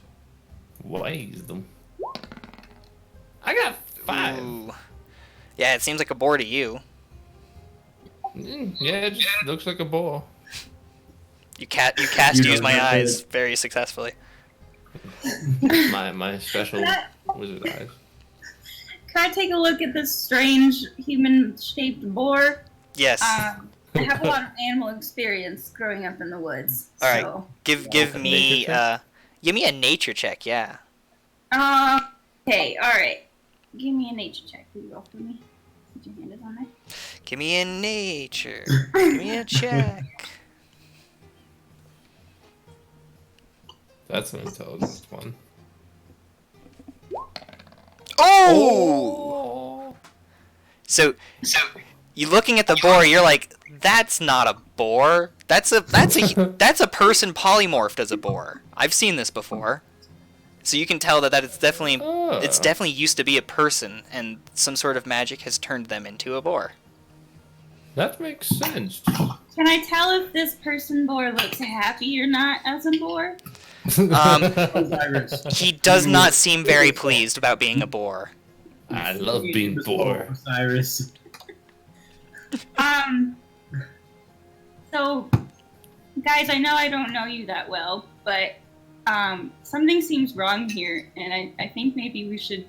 Wisdom. I got 5. Ooh. Yeah, it seems like a boar to you. Yeah, it just looks like a boar. You cast use my eyes very successfully. my special wizard eyes. Can I take a look at this strange human-shaped boar? Yes. I have a lot of animal experience growing up in the woods. All right. So. Give me give me a nature check. Yeah. Okay. All right. Give me a nature check. Will you roll for me? Put your hand is on there. Give me a nature. Give me a check. That's an intelligence one. Oh! So you looking at the boar, you're like, that's not a boar. That's a person polymorphed as a boar. I've seen this before. So you can tell that it's definitely used to be a person, and some sort of magic has turned them into a boar. That makes sense. Can I tell if this person boar looks happy or not as a boar? He does not seem very pleased about being a boar. I love being boar. Osiris. So, guys, I know I don't know you that well, but something seems wrong here, and I think maybe we should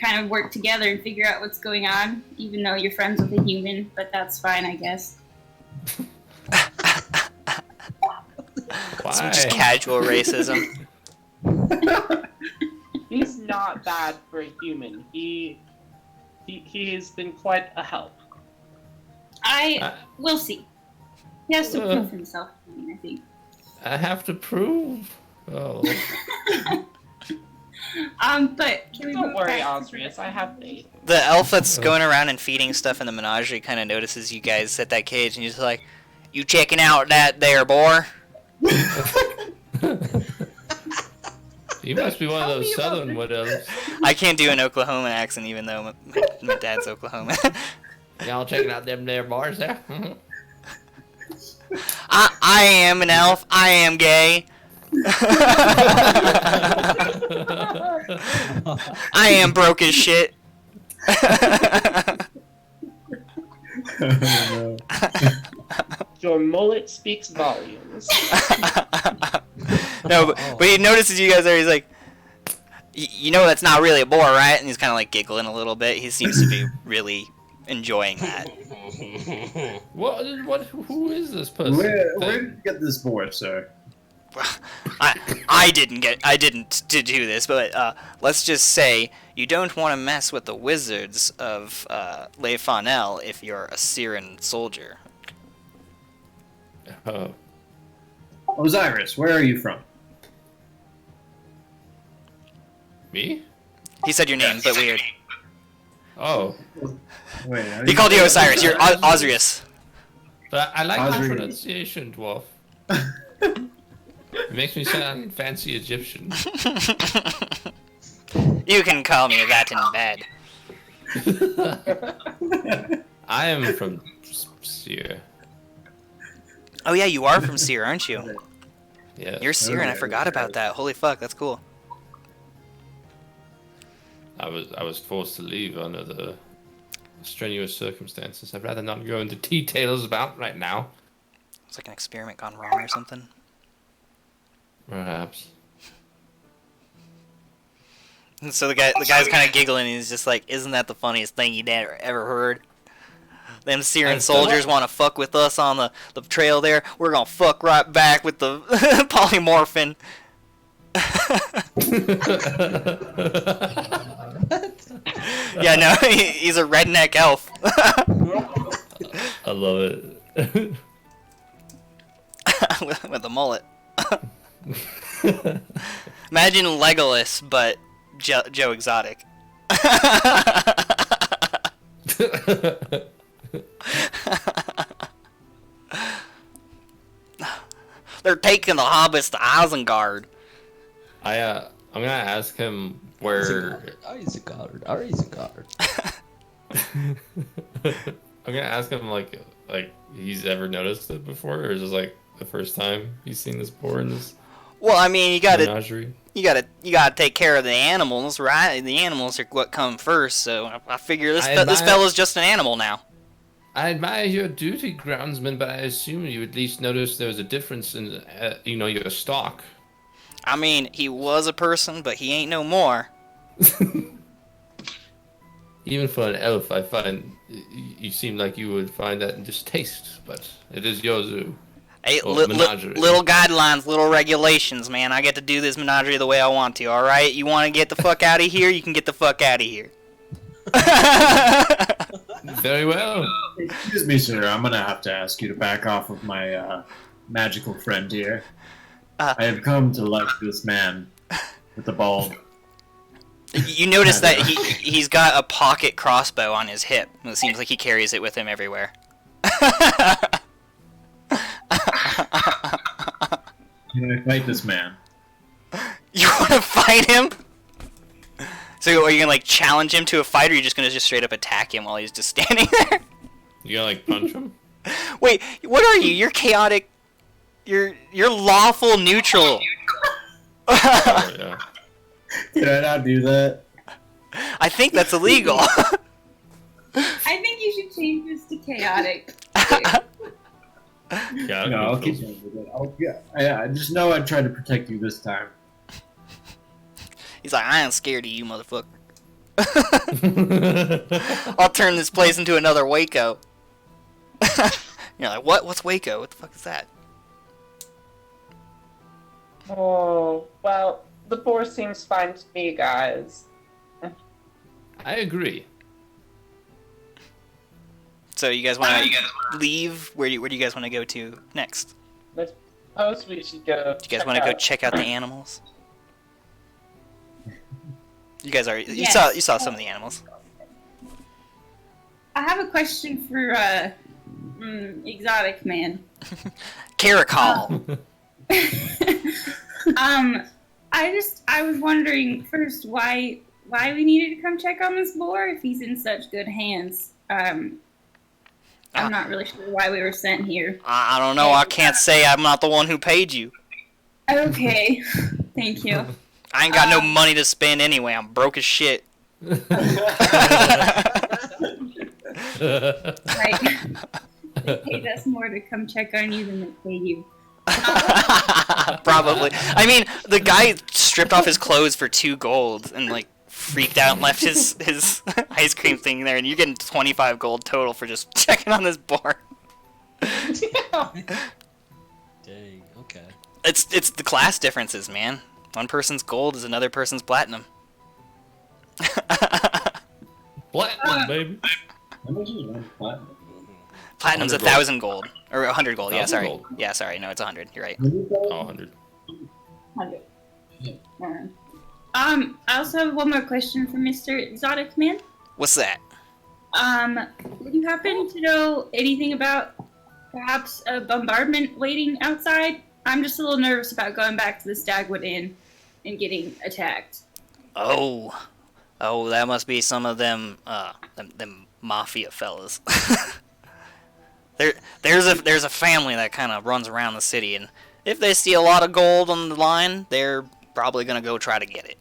kind of work together and figure out what's going on, even though you're friends with a human, but that's fine, I guess. Some just casual racism. He's not bad for a human. He has been quite a help. We'll see. He has to prove himself, I think. I have to prove. Oh. But can we Don't move worry, back to Osrius. I have faith. The elf that's going around and feeding stuff in the menagerie kind of notices you guys at that cage, and he's like, "You checking out that there boar?" You must be one of those southern widows. I can't do an Oklahoma accent, even though my dad's Oklahoma. Y'all checking out them there bars there? I am an elf. I am gay. I am broke as shit. Your mullet speaks volumes. No, but he notices you guys there. He's like, you know that's not really a boar, right? And he's kind of like giggling a little bit. He seems to be really enjoying that. What? Who is this person? Where did you get this boar, sir? I didn't do this, but let's just say you don't want to mess with the wizards of Le Fanel if you're a Syrran soldier. Osiris, where are you from? Me? He said your name, but weird. Oh. Wait, how do He you called you say Osiris. You're that? Osrius. But I like the Osrius. pronunciation, dwarf. It makes me sound fancy Egyptian. You can call me that in bed. I am from Syrr. Oh yeah, you are from Syrr, aren't you? Yeah. You're Syrr, and I forgot about that. Holy fuck, that's cool. I was forced to leave under the strenuous circumstances. I'd rather not go into details about right now. It's like an experiment gone wrong or something. Perhaps. And so the guy's kind of giggling, and he's just like, "Isn't that the funniest thing you ever heard? Them Syrian soldiers want to fuck with us on the trail there. We're gonna fuck right back with the polymorphin." Yeah, no, he's a redneck elf. I love it. with a mullet. Imagine Legolas, but Joe Exotic. They're taking the hobbits to Isengard. I'm gonna ask him where. Isengard. I'm gonna ask him like he's ever noticed it before, or is this like the first time he's seen this boar in this Well, I mean, you gotta menagerie? you gotta take care of the animals, right? The animals are what come first. So I figure this fella's just an animal now. I admire your duty, groundsman, but I assume you at least noticed there was a difference in your stock. I mean, he was a person, but he ain't no more. Even for an elf, I find you seem like you would find that in distaste, but it is your zoo. Hey, Or menagerie. little guidelines, little regulations, man. I get to do this menagerie the way I want to, alright? You want to get the fuck out of here? You can get the fuck out of here. Very well. Excuse me, sir. I'm gonna have to ask you to back off of my magical friend here. I have come to like this man with the bald. You notice that he's got a pocket crossbow on his hip. It seems like he carries it with him everywhere. Can I fight this man? You want to fight him? So are you gonna like challenge him to a fight, or are you just gonna straight up attack him while he's just standing there? You gonna like punch him? Wait, what are you? You're chaotic. You're lawful neutral. Oh, yeah. Can I not do that? I think that's illegal. I think you should change this to chaotic. Yeah, No, I'll keep going with it. I just know I tried to protect you this time. He's like, I ain't scared of you, motherfucker. I'll turn this place into another Waco. You're like, what? What's Waco? What the fuck is that? Oh, well, the boar seems fine to me, guys. I agree. So you guys want to leave? Where do you guys want to go to next? Let's suppose we should go. Do you guys want to go check out the animals? You guys already you Yes. saw some of the animals. I have a question for exotic man. Caracol. I was wondering first why we needed to come check on this boar if he's in such good hands. I'm not really sure why we were sent here. I don't know. I can't say I'm not the one who paid you. Okay, thank you. I ain't got no money to spend anyway. I'm broke as shit. Right. They paid us more to come check on you than they paid you. Probably. I mean, the guy stripped off his clothes for 2 gold and like freaked out and left his ice cream thing there, and you're getting 25 gold total for just checking on this board. Dang. Okay. It's the class differences, man. One person's gold is another person's platinum. Platinum, baby. How much is one platinum? Platinum's 100 1,000 gold. Or 100 gold, yeah, 1,000 sorry. gold. Yeah, sorry, no, it's 100, you're right. Oh, 100. I also have one more question for Mr. Exotic Man. What's that? Would you happen to know anything about perhaps a bombardment waiting outside? I'm just a little nervous about going back to the Stagwood Inn and getting attacked. Oh, that must be some of them mafia fellas. There's a family that kind of runs around the city, and if they see a lot of gold on the line, they're probably gonna go try to get it.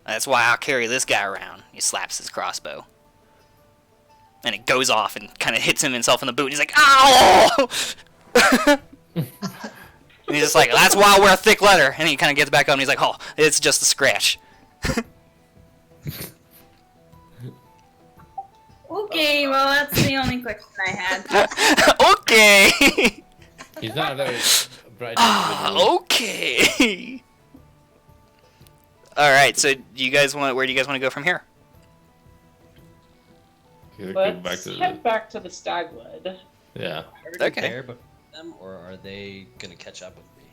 That's why I'll carry this guy around. He slaps his crossbow, and it goes off and kind of hits himself in the boot. And he's like, "Ow!" And he's just like, "That's why I wear thick leather." And he kind of gets back up and he's like, "Oh, it's just a scratch." Okay, well, that's the only question I had. Okay. He's not a very bright individual. Okay. All right. So, do you guys want? Where do you guys want to go from here? He's gonna go Let's head back to the Stagwood. Yeah. Okay. There before them, or are they gonna catch up with me?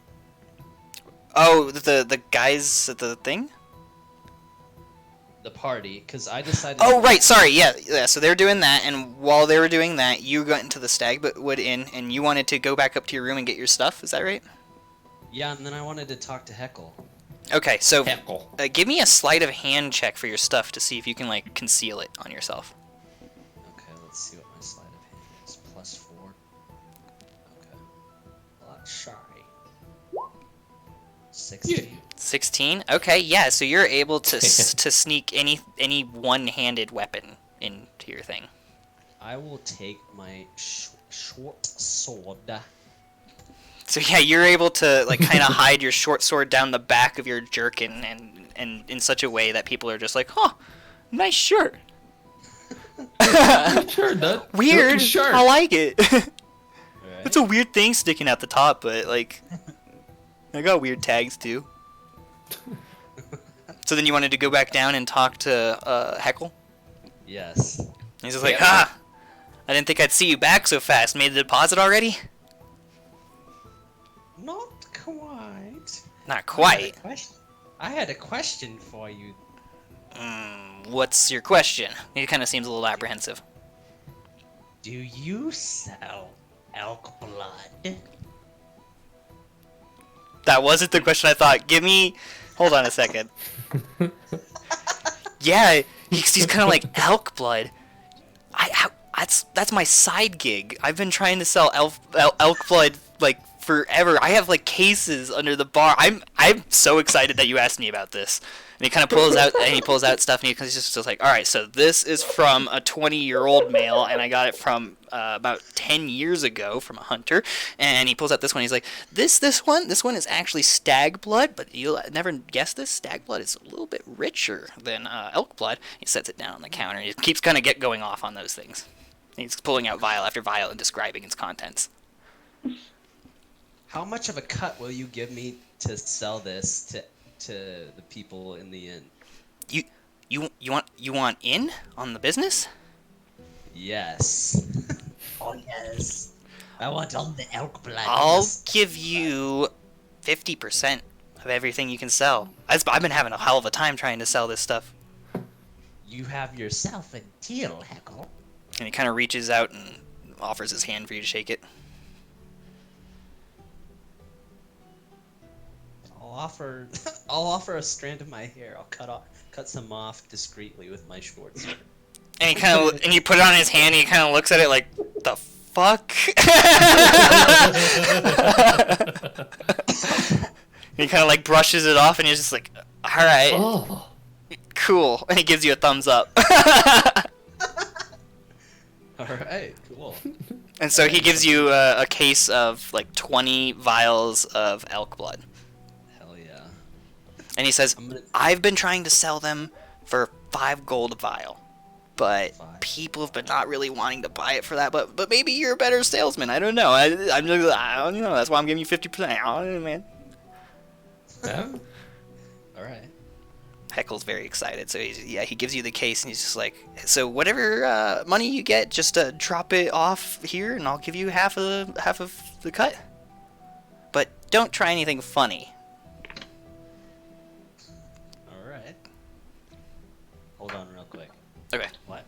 Oh, the guys at the thing. The party, because I decided. Oh, right. Sorry. Yeah. So they're doing that, and while they were doing that, you got into the Stagwood Inn, and you wanted to go back up to your room and get your stuff. Is that right? Yeah, and then I wanted to talk to Heckle. Okay. So, Heckle. give me a sleight of hand check for your stuff to see if you can like conceal it on yourself. Okay, let's see what my sleight of hand is. +4. Okay. Well, that's shy. 16. 16. Okay. Yeah. So you're able to to sneak any one-handed weapon into your thing. I will take my short sword. So yeah, you're able to like kind of hide your short sword down the back of your jerkin, and in such a way that people are just like, "Huh, nice shirt." Sure, Dad. Weird. Sure. I like it. Right? It's a weird thing sticking out the top, but like, I got weird tags too. So then you wanted to go back down and talk to Heckle? Yes. He's just like, "Ha! I didn't think I'd see you back so fast. Made the deposit already?" Not quite. Not quite. I had a question for you. What's your question? He kind of seems a little apprehensive. Do you sell elk blood? That wasn't the question I thought. Give me... Hold on a second. Yeah, he's kind of like, elk blood? That's my side gig. I've been trying to sell elk blood, like, forever. I have, like, cases under the bar. I'm so excited that you asked me about this. And he kind of pulls out stuff, and he's just like, all right, so this is from a 20-year-old male, and I got it from about 10 years ago from a hunter. And he pulls out this one. He's like, this one is actually stag blood, but you'll never guess this. Stag blood is a little bit richer than elk blood. He sets it down on the counter, and he keeps kind of going off on those things. He's pulling out vial after vial and describing its contents. How much of a cut will you give me to sell this to the people in the inn? You want in on the business? Yes. Oh yes. I want all the elk blood. I'll give you 50% of everything you can sell. I've been having a hell of a time trying to sell this stuff. You have yourself a deal, Heckle. And he kind of reaches out and offers his hand for you to shake it. I'll offer a strand of my hair. I'll cut some off discreetly with my short sword. And and you put it on his hand, and he kind of looks at it like, the fuck? And he kind of like brushes it off, and he's just like, all right, Oh. cool. And he gives you a thumbs up. All right, cool. And so he gives you a case of like 20 vials of elk blood. Hell yeah. And he says, I've been trying to sell them for 5 gold a vial. But people have been not really wanting to buy it for that. But maybe you're a better salesman. I don't know. I don't know. That's why I'm giving you 50%. I don't know, man. Yeah? All right. Heckle's very excited. So he gives you the case, and he's just like, so whatever money you get, just drop it off here, and I'll give you half of the cut. But don't try anything funny. All right. Hold on real quick. Okay. What?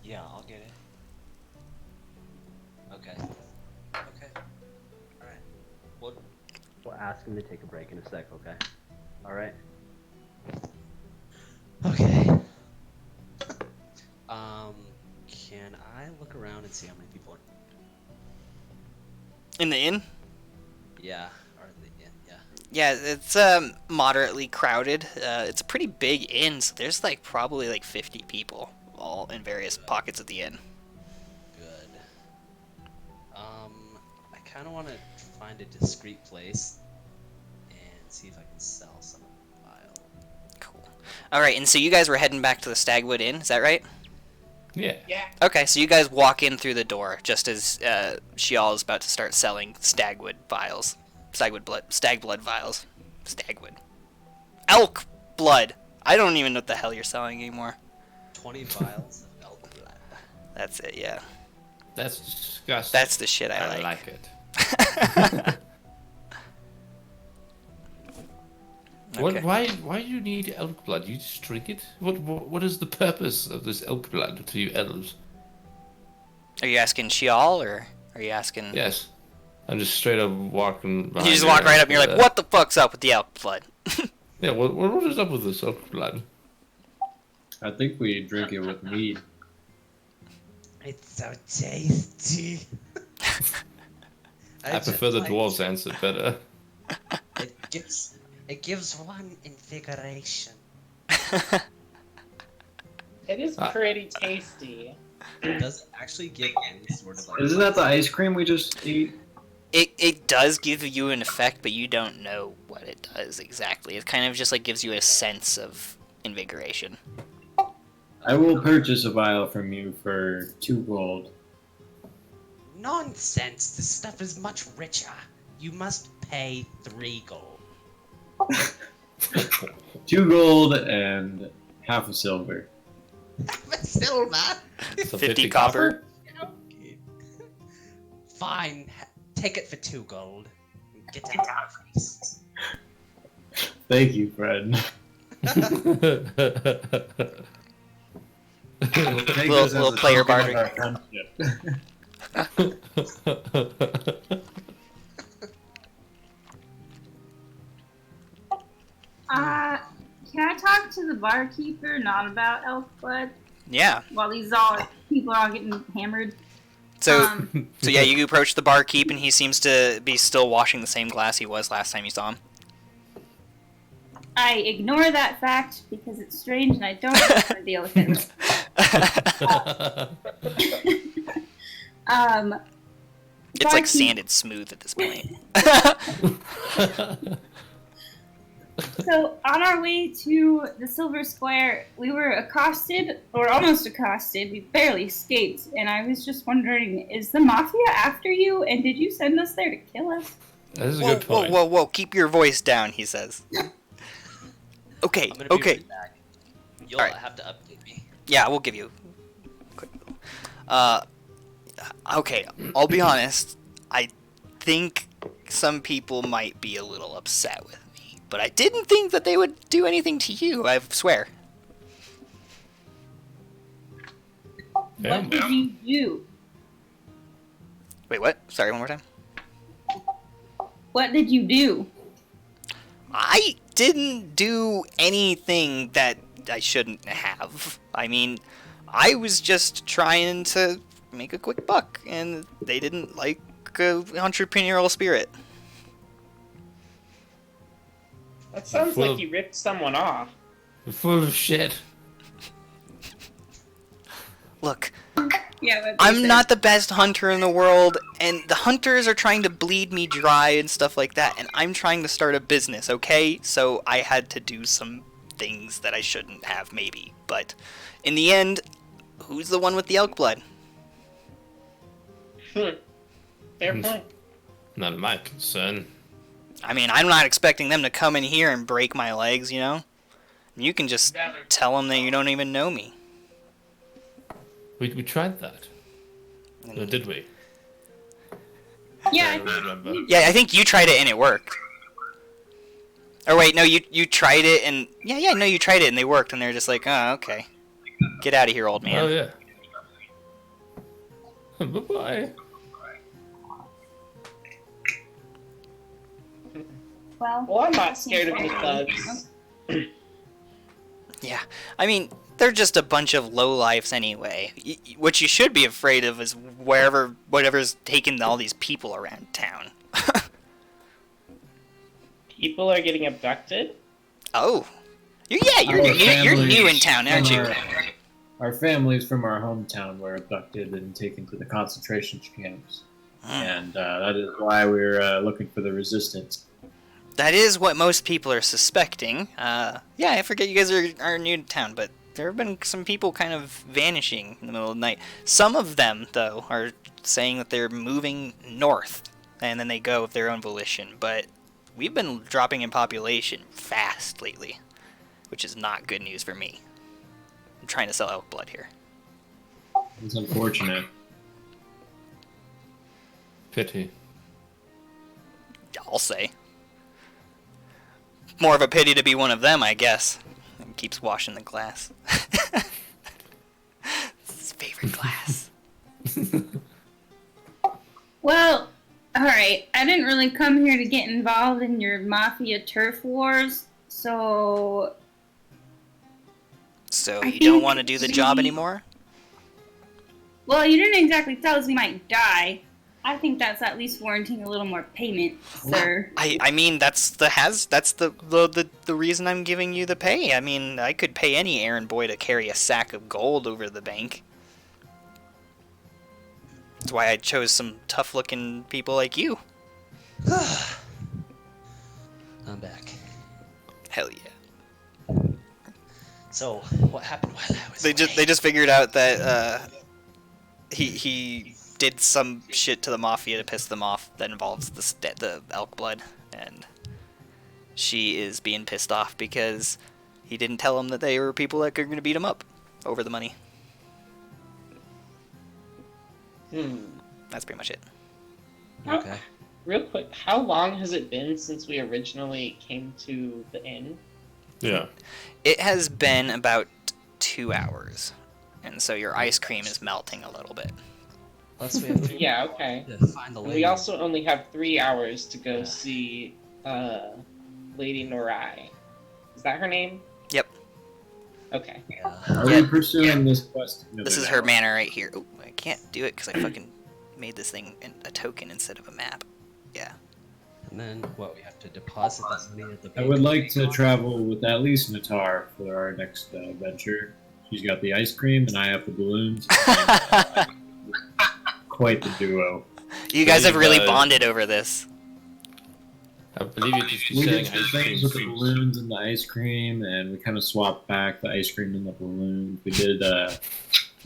Yeah, I'll get it. Okay. Okay. Alright. We'll ask him to take a break in a sec, okay? Alright. Okay. Can I look around and see how many people are... In the inn? Yeah, or in the inn, yeah. Yeah, it's moderately crowded. It's a pretty big inn, so there's like probably like 50 people, all in various pockets of the inn. Good. I kind of want to find a discreet place and see if I can sell some of the file. Cool. All right, and so you guys were heading back to the Stagwood Inn, is that right? Yeah. Okay, so you guys walk in through the door just as Shial is about to start selling Stagwood vials. Stag blood vials. Stagwood. Elk blood. I don't even know what the hell you're selling anymore. 20 vials of elk blood. That's it, yeah. That's disgusting. That's the shit I like it. Okay. Why do you need elk blood? You just drink it? What is the purpose of this elk blood to you elves? Are you asking Shial, or are you asking... Yes. I'm just straight up walking behind You just walk right up and you're like, what the fuck's up with the elk blood? Yeah, what is up with this elk blood? I think we drink it with mead. It's so tasty. I prefer the dwarves' answer better. It gives one invigoration. It is pretty tasty. It doesn't actually give any sort of like... Isn't that the ice cream we just ate? It does give you an effect, but you don't know what it does exactly. It kind of just like gives you a sense of invigoration. I will purchase a vial from you for 2 gold. Nonsense! This stuff is much richer. You must pay 3 gold. 2 gold and half a silver. Silver! So 50 copper? Fine. Take it for 2 gold. Get out of my face. Thank you, friend. Little player bartering. Can I talk to the barkeeper, not about elk blood? Yeah. While people are all getting hammered. So, so yeah, you approach the barkeep, and he seems to be still washing the same glass he was last time you saw him. I ignore that fact because it's strange and I don't want to deal with it. It's like sanded smooth at this point. So, on our way to the Silver Square, we were accosted, or almost accosted. We barely escaped, and I was just wondering, is the Mafia after you, and did you send us there to kill us? That is a Whoa, good point. whoa, keep your voice down, he says. Okay, I'm gonna be okay. right back. You'll Alright. have to update me. Yeah, we'll give you. Okay, I'll be honest. I think some people might be a little upset with me, but I didn't think that they would do anything to you, I swear. Yeah, What did you do? Wait, what? Sorry, one more time. What did you do? I didn't do anything that I shouldn't have. I mean, I was just trying to make a quick buck, and they didn't like entrepreneurial spirit. That sounds like you ripped someone off. You're full of shit. Look, Yeah, I'm not the best hunter in the world, and the hunters are trying to bleed me dry and stuff like that, and I'm trying to start a business, okay? So I had to do some things that I shouldn't have, maybe. But in the end, who's the one with the elk blood? Fair point. Not my concern. I mean, I'm not expecting them to come in here and break my legs, you know? You can just tell them that you don't even know me. We tried that. Or did we? Yeah, I don't remember. Yeah, I think you tried it and it worked. Or wait, no, you tried it and... Yeah, no, you tried it and they worked, and they're just like, oh, okay. Get out of here, old man. Oh, yeah. Bye-bye. Well, I'm not scared of the thugs. Yeah, I mean, they're just a bunch of lowlifes anyway. What you should be afraid of is whatever's taking all these people around town. People are getting abducted? Oh. You're new in town, aren't you? Our families from our hometown were abducted and taken to the concentration camps. And that is why we're looking for the resistance. That is what most people are suspecting. Yeah, I forget you guys are new to town, but there have been some people kind of vanishing in the middle of the night. Some of them, though, are saying that they're moving north, and then they go of their own volition. But we've been dropping in population fast lately, which is not good news for me. I'm trying to sell elk blood here. It's unfortunate. Pity. I'll say. More of a pity to be one of them, I guess. And keeps washing the glass. It's his favorite glass. well, alright. I didn't really come here to get involved in your mafia turf wars, so... So you don't want to do the job anymore? Well, you didn't exactly tell us we might die. I think that's at least warranting a little more payment, sir. I mean, that's the reason I'm giving you the pay. I mean, I could pay any errand boy to carry a sack of gold over the bank. That's why I chose some tough-looking people like you. I'm back. Hell yeah. So, what happened while I was They just figured out that he did some shit to the mafia to piss them off that involves the elk blood, and she is being pissed off because he didn't tell them that they were people that were going to beat him up over the money. That's pretty much it. Okay. Real quick, how long has it been since we originally came to the inn? Yeah. It has been about 2 hours, and so your ice cream is melting a little bit. Plus we have to Yeah, okay. find the And lady. we also only have 3 hours to go see Lady Norai. Is that her name? Yep. Okay. Are we pursuing this quest? This is her manor right here. Oh, I can't do it because I fucking made this thing a token instead of a map. Yeah. And then, what, we have to deposit that money at the I bank? would like to travel with at least Natar for our next venture. She's got the ice cream, and I have the balloons. Quite the duo. You guys have really bonded over this. I believe you just We selling did ice some cream things with the treats. balloons and the ice cream, and we kind of swapped back the ice cream and the balloons. We did,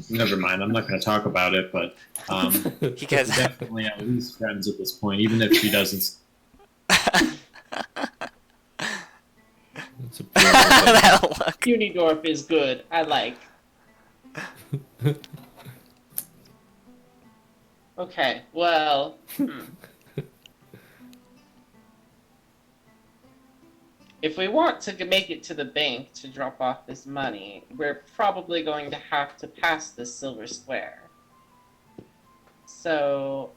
never mind, I'm not going to talk about it, but You guys we're definitely at least friends at this point, even if she doesn't. It's a beautiful that look. Unidorf is good. I like. Okay, well... If we want to make it to the bank to drop off this money, we're probably going to have to pass this silver square. So,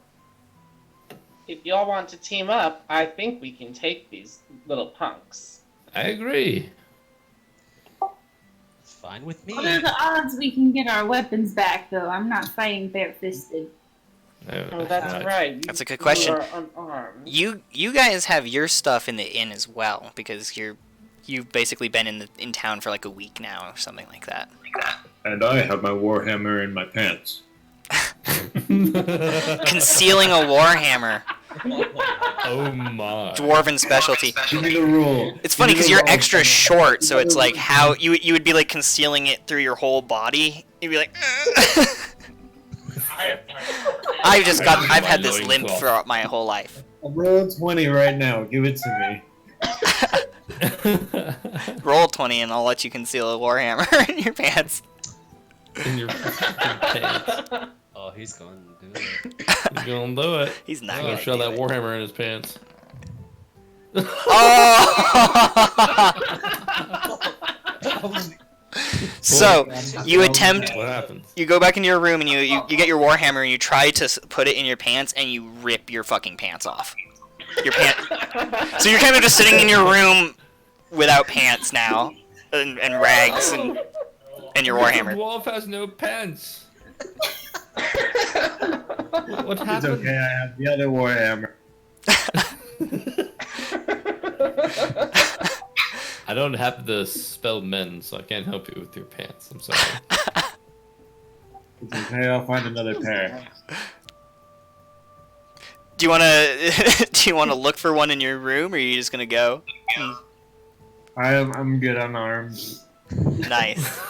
if y'all want to team up, I think we can take these little punks. I agree. It's fine with me. What are the odds we can get our weapons back, though? I'm not fighting bare-fisted. Oh, that's right. That's a good question. You are unarmed. You guys have your stuff in the inn as well because you've basically been in town for like a week now or something like that. And I have my warhammer in my pants. Concealing a warhammer, Oh my. dwarven specialty. Give me the rule. It's funny because Give me you're the extra rule. short, so it's like how you would be like concealing it through your whole body. You'd be like. I've had this limp for my whole life. I'll roll 20 right now. Give it to me. Roll 20 and I'll let you conceal a warhammer in your pants. In your pants. Oh, he's going to do it. He's gonna do it. He's not Oh, gonna show do that it. warhammer in his pants. Oh! So you attempt. What happens? You go back into your room and you get your warhammer and you try to put it in your pants and you rip your fucking pants off. Your pant. So you're kind of just sitting in your room without pants now, and rags and your warhammer. The wolf has no pants. What It's happened? okay, I have the other warhammer. I don't have the spell mend, so I can't help you with your pants. I'm sorry. It's okay, I'll find another pair. Do you wanna look for one in your room, or are you just gonna go? I'm good unarmed. Nice.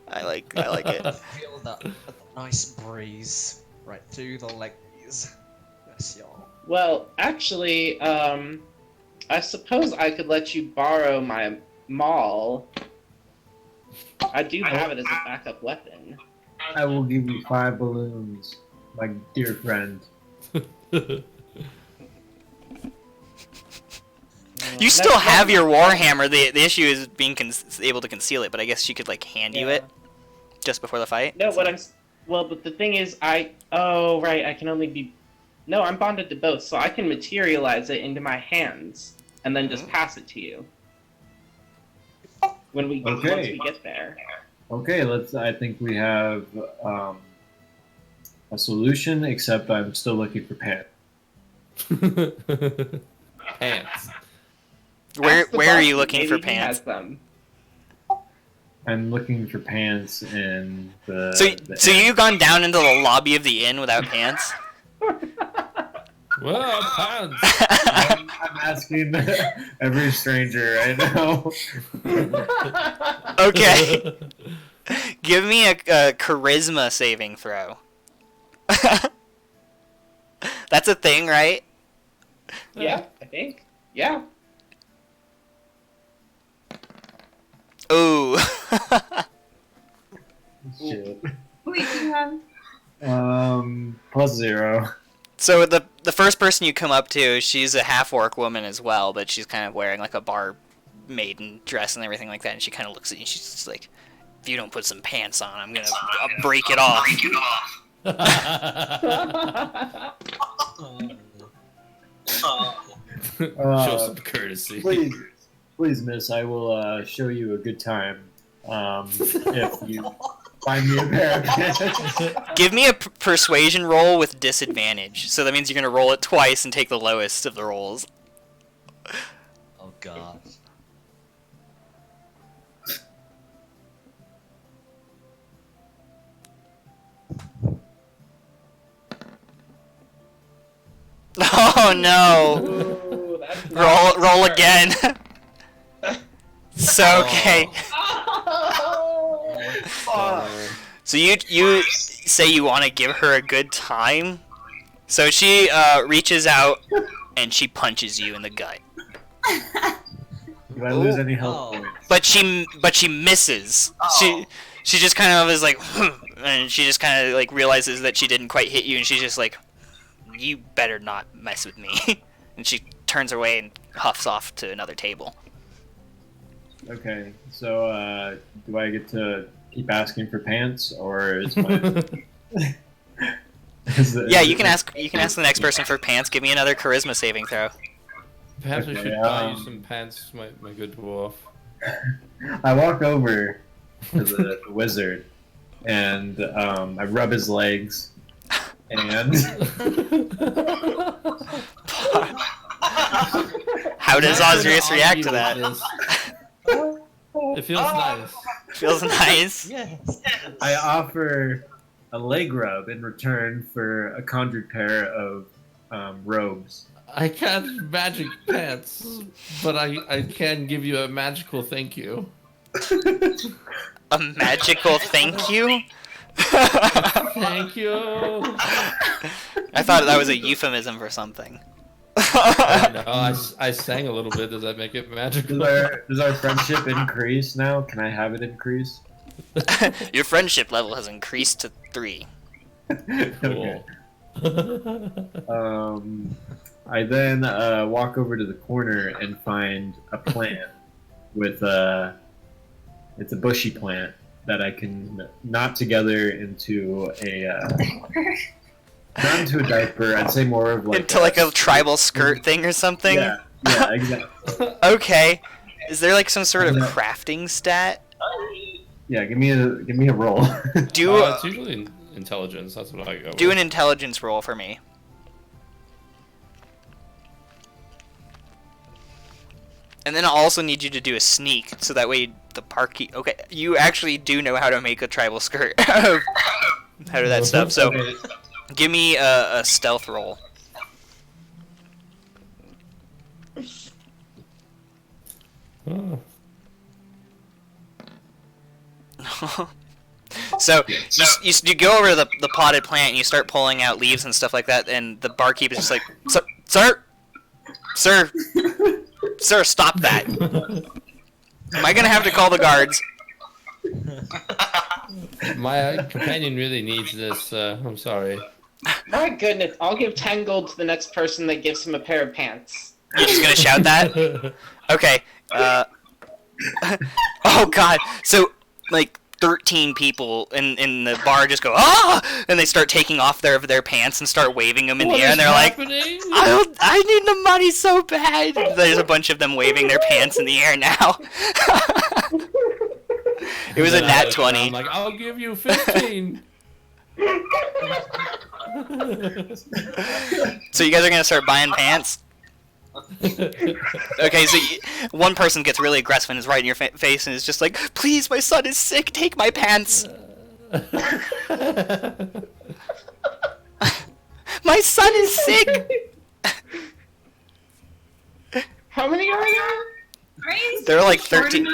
I like it. Feel the nice breeze right through the legs. Yes, y'all. Well, actually, I suppose I could let you borrow my maul. I do have it as a backup weapon. I will give you 5 balloons, my dear friend. You still have your warhammer. The issue is being able to conceal it, but I guess she could like hand you it just before the fight. No, but the thing is, oh right, I can only be. No, I'm bonded to both, so I can materialize it into my hands and then just pass it to you when once we get there. Okay, I think we have a solution, except I'm still looking for pants. Pants. Where are you looking for Maybe he pants? has them. I'm looking for pants in the. So you've gone down into the lobby of the inn without pants? Well, pants. I'm asking every stranger right now. Okay. Give me a charisma saving throw. That's a thing, right? Yeah, I think. Yeah. Ooh. Shit. Wait, you have. +0. So the first person you come up to, she's a half-orc woman as well, but she's kind of wearing like a bar maiden dress and everything like that, and she kind of looks at you and she's just like, if you don't put some pants on, I'll break it off. Show some courtesy. Please, miss, I will show you a good time if you find me a pair of pants. Give me a persuasion roll with disadvantage. So that means you're going to roll it twice and take the lowest of the rolls. Oh god. Oh no! Ooh, that's not Roll fair. again. So okay. So you say you want to give her a good time. So she reaches out and she punches you in the gut. Do I lose any health Oh. points? But she misses. She just kind of is like, and she just kind of like realizes that she didn't quite hit you, and she's just like, you better not mess with me. And she turns away and huffs off to another table. Okay, so do I get to keep asking for pants, or is my... Yeah, you can ask the next person for pants. Give me another charisma saving throw. Perhaps I Okay, should buy you some pants, my good dwarf. I walk over to the wizard, and I rub his legs, and How does Osrius react to that? It feels nice. Feels nice. Yes. I offer a leg rub in return for a conjured pair of robes. I can't magic pants, but I can give you a magical thank you. A magical thank you? Thank you. I thought that was a euphemism for something. No, I sang a little bit. Does that make it magical? Does our friendship increase now? Can I have it increase? Your friendship level has increased to 3. Cool. I then walk over to the corner and find a plant with It's a bushy plant that I can knot together into not into a diaper. I'd say more of like into like a tribal skirt thing or something. Yeah, exactly. Okay. Is there like some sort of crafting stat? Yeah, give me a roll. Do it's usually intelligence. That's what I go. do with. an intelligence roll for me. And then I'll also need you to do a sneak, so that way the barkeep. Okay, you actually do know how to make a tribal skirt out of that stuff. So, give me a stealth roll. Oh. So you go over to the potted plant and you start pulling out leaves and stuff like that, and the barkeep is just like, Sir, stop that. Am I gonna have to call the guards? My companion really needs this. I'm sorry. My goodness, I'll give 10 gold to the next person that gives him a pair of pants. You're just gonna shout that? Okay. Oh god. So like 13 people in the bar just go, ah, and they start taking off their pants and start waving them in the air, and they're like, I need the money so bad. There's a bunch of them waving their pants in the air now. It was a nat 20. I'm like, I'll give you 15. So you guys are gonna start buying pants? Okay, so one person gets really aggressive and is right in your face and is just like, please, my son is sick, take my pants. My son is sick. How many are there? There are like 13.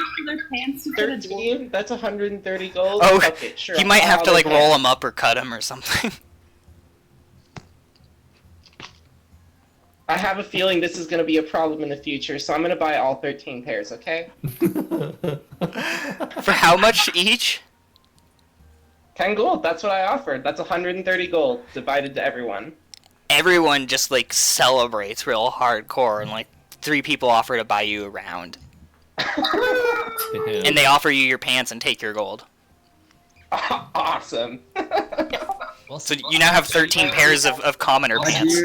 13? That's 130 gold? Oh, okay, sure. he might have to like I'll roll them up or cut them or something. I have a feeling this is going to be a problem in the future, so I'm going to buy all 13 pairs, okay? For how much each? 10 gold, that's what I offered. That's 130 gold divided to everyone. Everyone just like celebrates real hardcore, and like 3 people offer to buy you a round. And they offer you your pants and take your gold. Awesome. So you now have 13 pairs of commoner pants.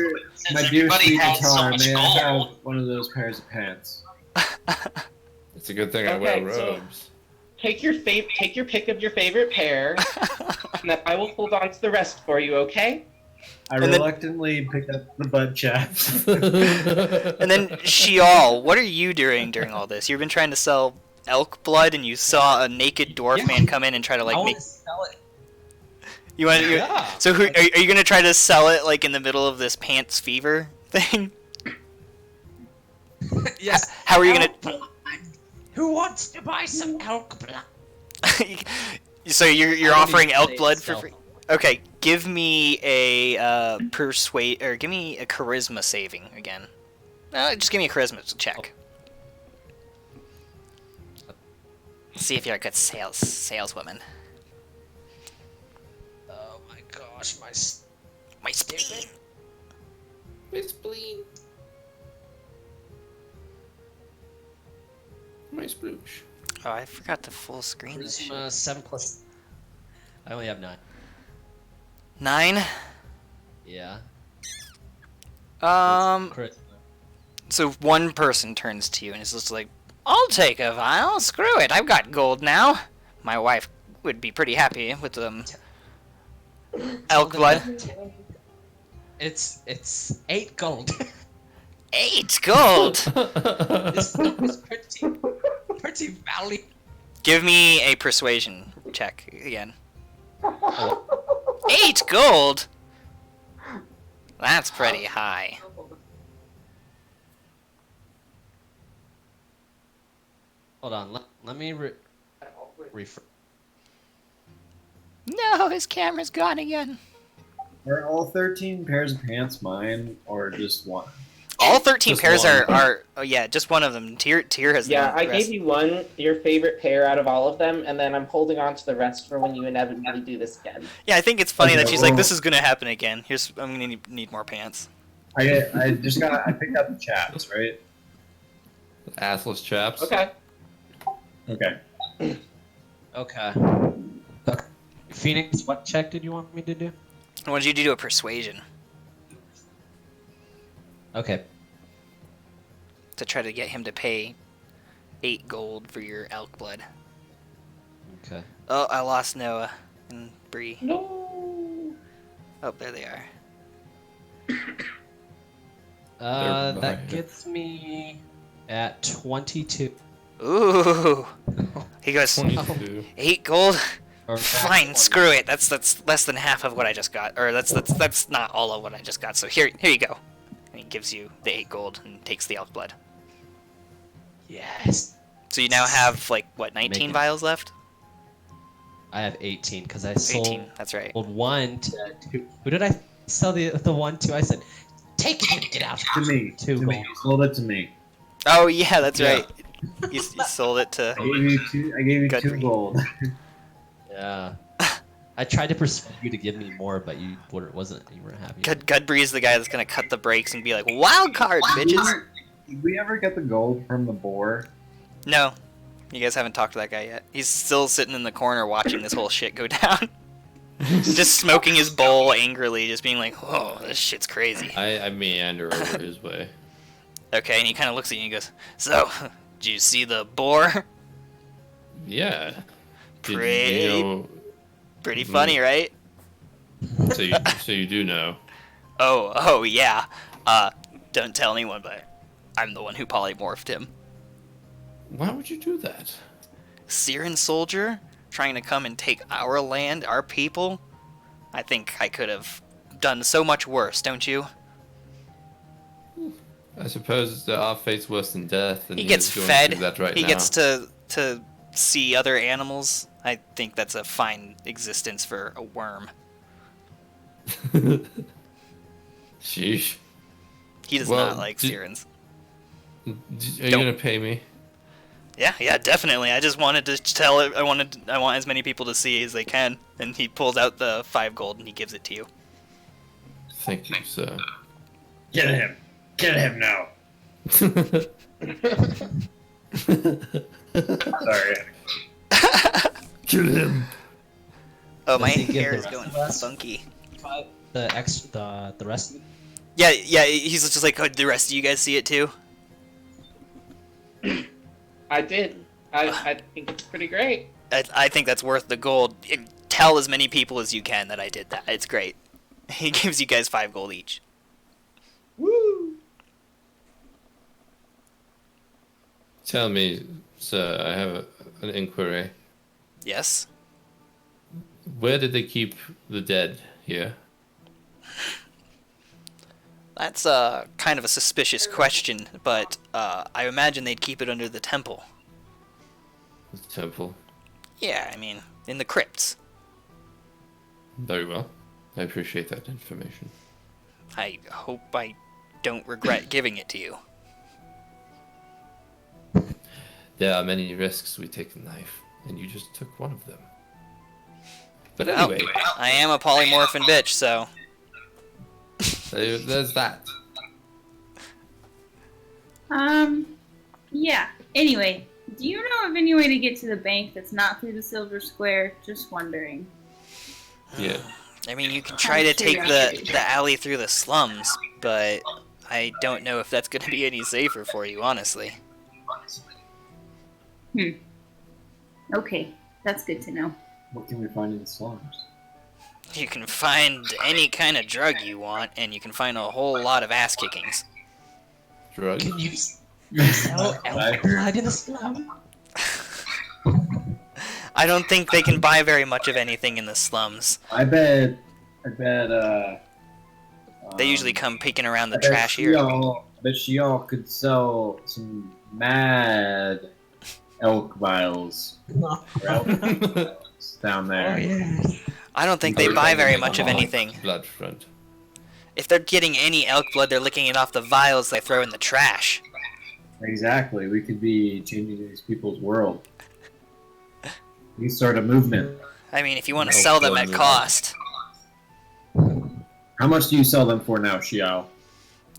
My dear sweet guitar, may I have one of those pairs of pants? It's a good thing I wear robes. Take your pick of your favorite pair, and then I will hold on to the rest for you, okay? I reluctantly pick up the butt chaps. And then Shial, what are you doing during all this? You've been trying to sell elk blood, and you saw a naked dwarf man come in and try to like make. Sell it. You want? Yeah. So are you gonna try to sell it like in the middle of this pants fever thing? Yes. How are you gonna? Who wants to buy some elk blood? So you're offering elk say blood for stealth. free? Okay, give me a persuade or give me a charisma saving again. Just give me a charisma check. See if you're a good saleswoman. Oh my gosh, my spleen. My spleen. My sploosh. Oh, I forgot to full screen this shit. 7+. I only have 9. 9. Yeah. Crit. So one person turns to you and is just like, I'll take a vial. Screw it. I've got gold now. My wife would be pretty happy with elk blood. It's 8 gold. 8 gold. This is pretty valuable. Give me a persuasion check again. 8 gold. That's pretty high. Hold on, let me refer. No, his camera's gone again. Are all 13 pairs of pants mine, or just one? All 13 Just pairs one. are oh yeah, just one of them. Tyr has Yeah, the I rest. gave you one, your favorite pair out of all of them, and then I'm holding on to the rest for when you inevitably do this again. Yeah, I think it's funny that Okay, she's like, well- this is gonna happen again. I'm gonna need more pants. I picked up the chaps, right? Assless chaps. Okay. Okay. Okay. Phoenix, what check did you want me to do? I wanted you to do a persuasion Okay. to try to get him to pay 8 gold for your elk blood. Okay. Oh, I lost Noah and Bree. No. Oh, there they are. That gets me at 22. Ooh. He goes, 22. 8 gold? Or Fine, screw it. That's less than half of what I just got. Or that's not all of what I just got. So here you go. And he gives you the 8 gold and takes the elk blood. Yes. So you now have, like, what, 19 Make it. vials left? I have 18 because I sold 18, that's right. one to two. Who did I sell the one to? I said, take it and get out. To me. Two To me. gold. You sold it to me. Oh, yeah, that's Yeah. right. You sold it to... I gave you Good 2 for you. gold. Yeah. I tried to persuade you to give me more, but you weren't happy. Gudbree is the guy that's gonna cut the brakes and be like, wild card, bitches! Did we ever get the gold from the boar? No. You guys haven't talked to that guy yet. He's still sitting in the corner watching this whole shit go down. Just smoking his bowl angrily, just being like, oh, this shit's crazy. I meander over his way. Okay, and he kind of looks at you and he goes, so, did you see the boar? Yeah. Did Pretty- you know? Pretty funny, right? So you do know. Oh, yeah. Don't tell anyone, but I'm the one who polymorphed him. Why would you do that? Syrr soldier trying to come and take our land, our people? I think I could have done so much worse, don't you? I suppose our fate's worse than death. And He gets is going fed. through that right He now. gets to see other animals. I think that's a fine existence for a worm. Sheesh. He does Well, not like Syrrans. Are you Don't- gonna pay me? Yeah, definitely. I just wanted to tell it. I want as many people to see as they can. And he pulls out the 5 gold and he gives it to you. Thank you, sir. Get him! Get him now! Sorry. Kill him. Oh, my Does he give hair the is rest going of us? funky. The rest of it? Yeah. He's just like, oh, the rest of you guys see it too. I did. I think it's pretty great. I think that's worth the gold. Tell as many people as you can that I did that. It's great. He gives you guys 5 gold each. Woo! Tell me, sir, I have an inquiry. Yes. Where did they keep the dead here? That's kind of a suspicious question, but I imagine they'd keep it under the temple. The temple. Yeah, I mean, in the crypts. Very well. I appreciate that information. I hope I don't regret giving it to you. There are many risks we take in life, and you just took one of them. But Well, anyway, I am a polymorphin bitch, so... there's that. Yeah. Anyway, do you know of any way to get to the bank that's not through the Silver Square? Just wondering. Yeah. I mean, you can try to take the alley through the slums, but I don't know if that's going to be any safer for you, honestly. Okay, that's good to know. What can we find in the slums? You can find any kind of drug you want, and you can find a whole lot of ass kickings. Drug? Can you sell elk blood in the slum? I don't think they can buy very much of anything in the slums. I bet, They usually come peeking around the I bet trash here. I bet y'all could sell some mad elk vials. Or elk vials down there. Oh, yeah. I don't think they buy very much of anything. Blood front. If they're getting any elk blood, they're licking it off the vials they throw in the trash. Exactly. We could be changing these people's world. We start a movement. I mean, if you want to Elk sell them blood at movement. cost. How much do you sell them for now, Xiao?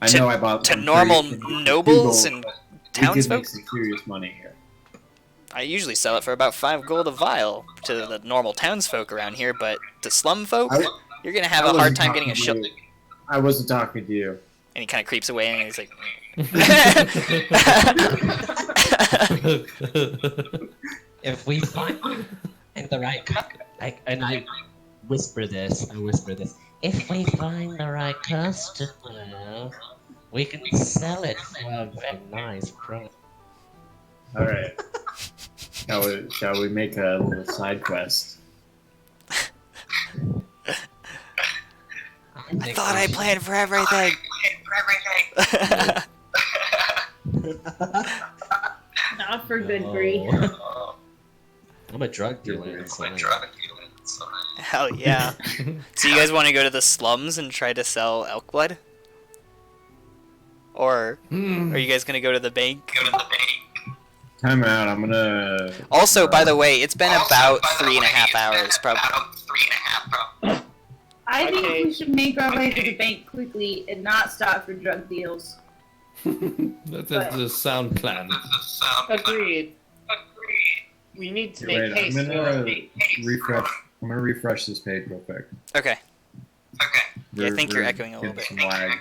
I To- know I bought to them for normal you. nobles Two and gold, but we could townsfolk? make some serious money here. I usually sell it for about 5 gold a vial to the normal townsfolk around here, but to slum folk, you're gonna have a hard time getting a ship. I wasn't talking to you. And he kind of creeps away, and he's like, If we find the right, I whisper this. If we find the right customer, we can sell it for a very nice price. All right. Shall we make a little side quest? I thought I planned for everything. Not for good greed. I'm a drug dealer. Hell yeah. So you guys want to go to the slums and try to sell elk blood? Or are you guys going to go to the bank? Time out. I'm gonna. Also, by the way, it's been about 3.5 hours, probably. I think we should make our way to the bank quickly and not stop for drug deals. That's a sound plan. Agreed. We need to make haste. I'm gonna refresh this page real quick. Okay. Yeah, I think you're echoing a little bit. Some lag.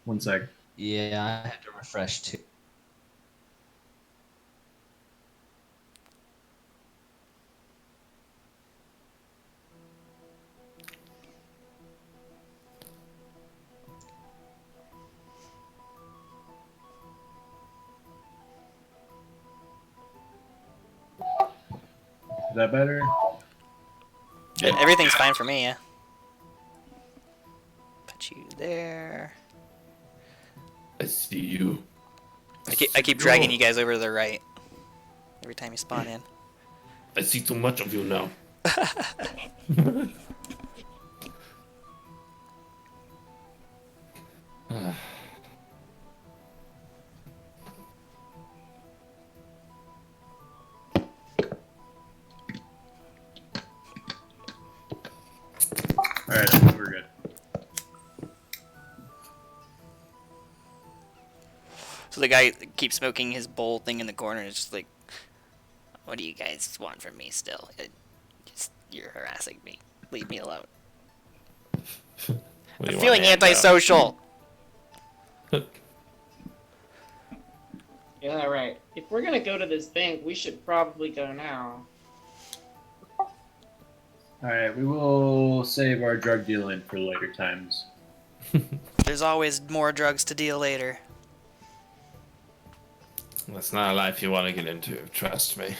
1 sec. Yeah, I have to refresh too. Is that better? Yeah, everything's fine for me, yeah. Put you there. I see you. I keep dragging you guys over to the right. Every time you spawn in. I see too much of you now. Alright, I think we're good. So the guy keeps smoking his bowl thing in the corner and is just like, what do you guys want from me still? You're harassing me. Leave me alone. I'm feeling antisocial. Yeah, right. If we're gonna go to this bank, we should probably go now. Alright, we will save our drug dealing for later times. There's always more drugs to deal later. That's not a life you want to get into, trust me.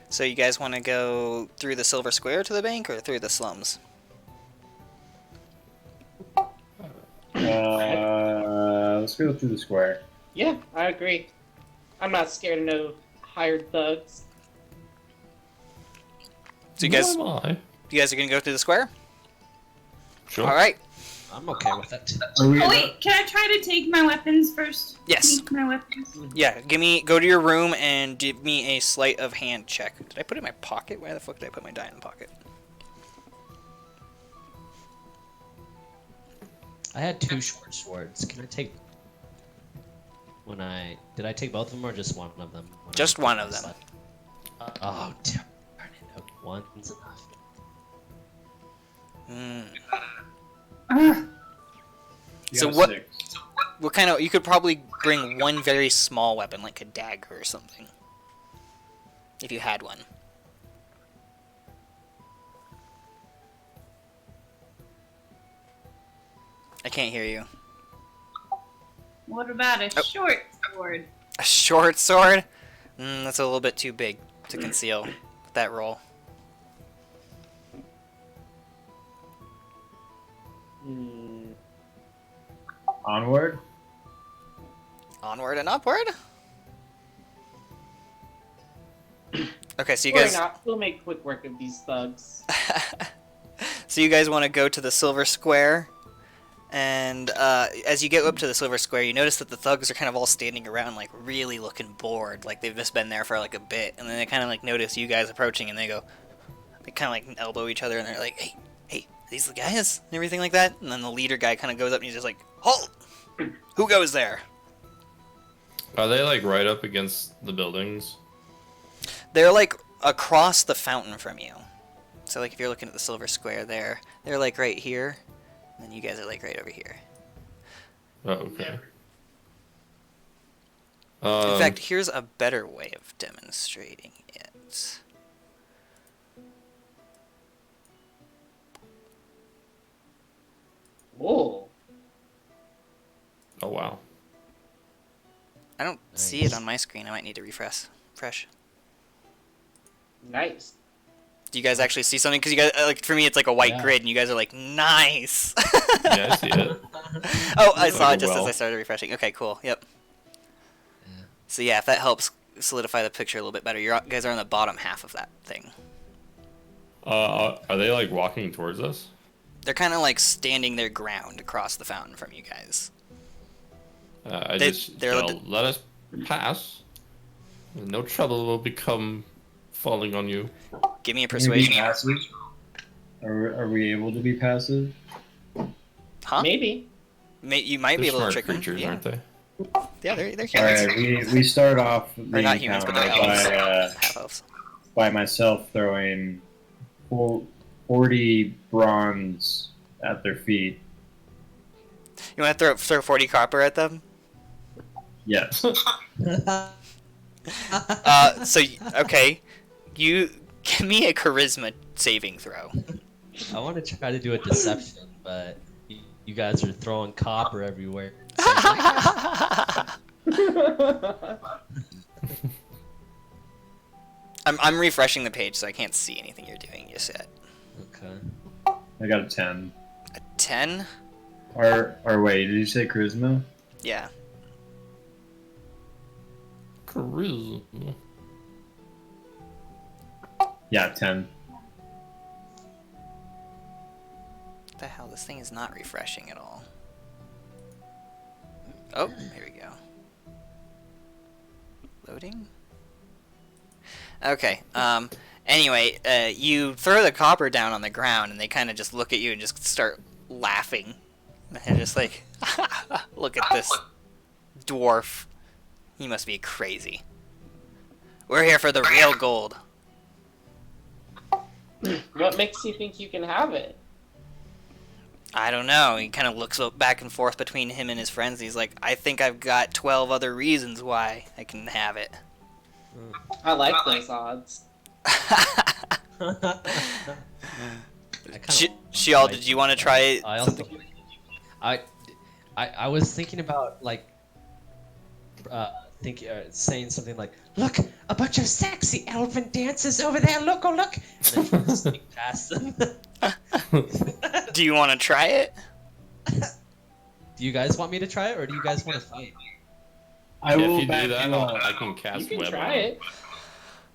So you guys want to go through the Silver Square to the bank or through the slums? Let's go through the square. Yeah, I agree. I'm not scared of no hired thugs. So you guys are gonna go through the square? Sure. All right. I'm okay with it. Oh wait, can I try to take my weapons first? Yes. Take my weapons. Yeah. Go to your room and give me a sleight of hand check. Did I put it in my pocket? Where the fuck did I put my die in the pocket? I had 2 short swords. Can I take? Did I take both of them or just one of them? Just one of them. Oh, darn it! One's enough. So what kind of? You could probably bring one very small weapon, like a dagger or something, if you had one. I can't hear you. What about a short sword? A short sword? That's a little bit too big to conceal with that roll. Onward? Onward and upward? Okay, so you guys... We'll make quick work of these thugs. So you guys want to go to the Silver Square, and as you get up to the Silver Square, you notice that the thugs are kind of all standing around, like, really looking bored, like they've just been there for, like, a bit, and then they kind of, like, notice you guys approaching, and they go... They kind of, like, elbow each other, and they're like, hey, are these the guys? And everything like that, and then the leader guy kind of goes up, and he's just like, halt! Who goes there? Are they like right up against the buildings? They're like across the fountain from you. So like if you're looking at the silver square there, they're like right here, and then you guys are like right over here. Oh, okay. In fact, here's a better way of demonstrating it. Whoa. Oh wow. I don't see it on my screen. I might need to refresh. Nice. Do you guys actually see something? Because you guys, like, for me, it's like a white Yeah. grid, and you guys are like, nice. Yeah, I see it. Oh, I saw Like it just as well. I started refreshing. Okay, cool. Yep. Yeah. So yeah, if that helps solidify the picture a little bit better, you guys are on the bottom half of that thing. Are they like walking towards us? They're kind of like standing their ground across the fountain from you guys. I They- just they're yell, the- let us pass. No trouble will become falling on you. Give me a Can we be persuasion. passive? Are we able to be passive? Huh? Maybe. You might be They're able to smart trick them. creatures, Yeah, aren't they? yeah, they're All humans. right, we start off the Or not humans, but encounter they're elves. by, Half elves. by myself throwing 40 bronze at their feet. You want to throw 40 copper at them? Yes. Okay. You give me a charisma saving throw. I want to try to do a deception, but you guys are throwing copper everywhere. I'm refreshing the page, so I can't see anything you're doing just yet. Okay. I got a 10. A 10? Or wait, did you say charisma? Yeah. Charisma. Yeah, 10. What the hell? This thing is not refreshing at all. Oh, here we go. Loading? Okay, anyway, you throw the copper down on the ground, and they kind of just look at you and just start laughing. And just like, look at this dwarf. He must be crazy. We're here for the real gold. What makes you think you can have it? I don't know. He kind of looks back and forth between him and his friends. He's like, I think I've got 12 other reasons why I can have it. I like those odds. Shial, did you want to try it? I also, I was thinking about like, saying something like, "Look, a bunch of sexy elven dancers over there. Look, oh look!" And then just sneak past them. Do you want to try it? Do you guys want me to try it, or do you guys want to fight? I If will you back do that, you up. I can cast You can web try on it.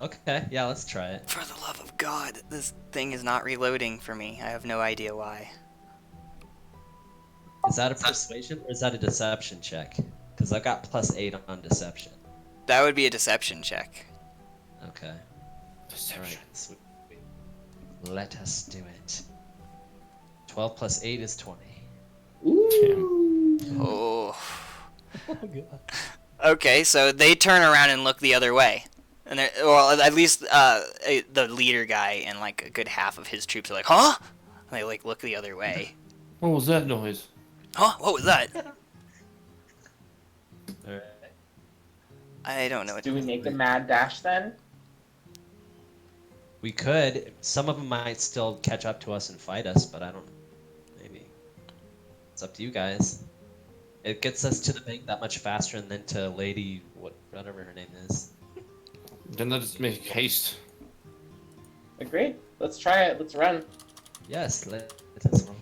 Okay, yeah, let's try it. For the love of God, this thing is not reloading for me. I have no idea why. Is that a persuasion or is that a deception check? Because I got +8 on deception. That would be a deception check. Okay. Deception. Alright, sweet. Let us do it. 12 plus 8 is 20. Ooh. Oh. Oh god. Okay, so they turn around and look the other way. And well, at least the leader guy and like a good half of his troops are like, huh? And they like look the other way. What was that noise? Huh? What was that? Alright. I don't know. Do we make a mad dash then? We could. Some of them might still catch up to us and fight us, but I don't. Maybe. It's up to you guys. It gets us to the bank that much faster, and then to Lady, whatever her name is. Then let's make haste. Agreed. Let's try it. Let's run. Yes, let us run.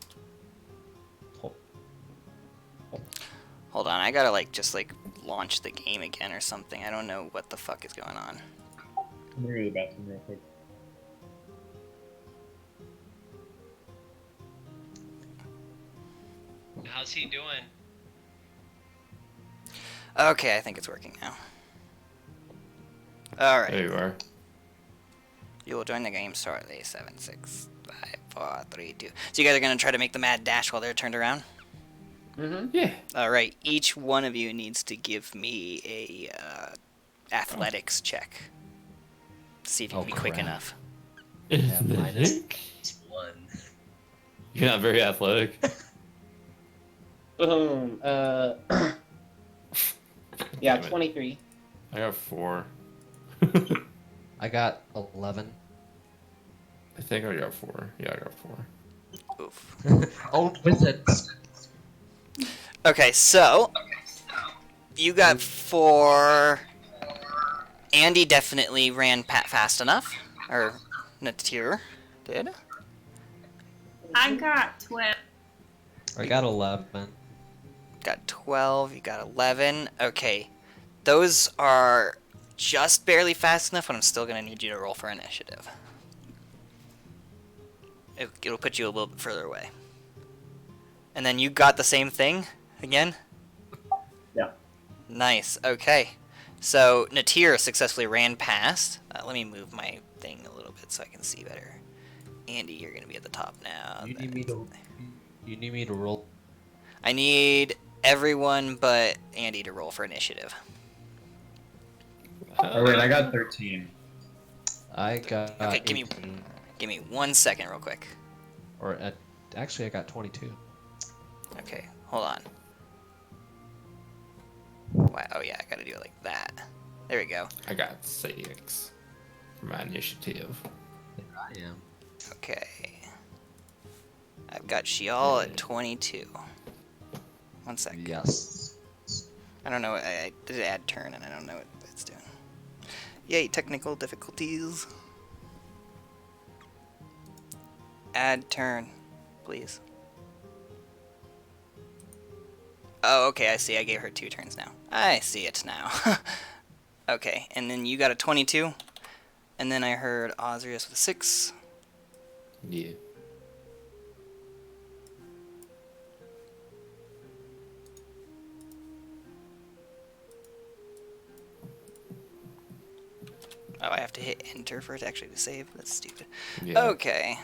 Hold on, I gotta like just like launch the game again or something. I don't know what the fuck is going on. I'm gonna go to the bathroom real quick. How's he doing? Okay, I think it's working now. Alright. There you are. You will join the game shortly. 7, 6, 5, 4, 3, 2. So you guys are gonna try to make the mad dash while they're turned around? Mm-hmm. Yeah. All right, each one of you needs to give me a athletics check. See if you Oh, can be quick crap. enough. Yeah, minus 1. You're not very athletic. Boom. Yeah, Damn it. 23. I got 4. I got 11. I think I got 4. Yeah, I got 4. Oof. Oh, wizards. Okay, so you got 4. Andy definitely ran fast enough, or Natir did. I got 12. I got 11. Got 12. You got 11. Okay, those are just barely fast enough, but I'm still gonna need you to roll for initiative. It'll put you a little bit further away. And then you got the same thing again? Yeah. Nice. Okay. So Natir successfully ran past. Let me move my thing a little bit so I can see better. Andy, you're gonna be at the top now. You need me to roll. I need everyone but Andy to roll for initiative. Oh wait, I got 13. I got. Okay, give me 18. Give me 1 second, real quick. Actually, I got 22. Okay, hold on. Wow. Oh yeah, I gotta do it like that. There we go. I got 6 for my initiative. There I am. Okay. I've got Shial at 22. 1 sec. Yes. I don't know. I did add turn, and I don't know what it's doing. Yay, technical difficulties. Add turn, please. Oh, okay, I see. I gave her 2 turns now. I see it now. Okay, and then you got a 22. And then I heard Osrius with a 6. Yeah. Oh, I have to hit enter for it actually to save. That's stupid. Yeah. Okay.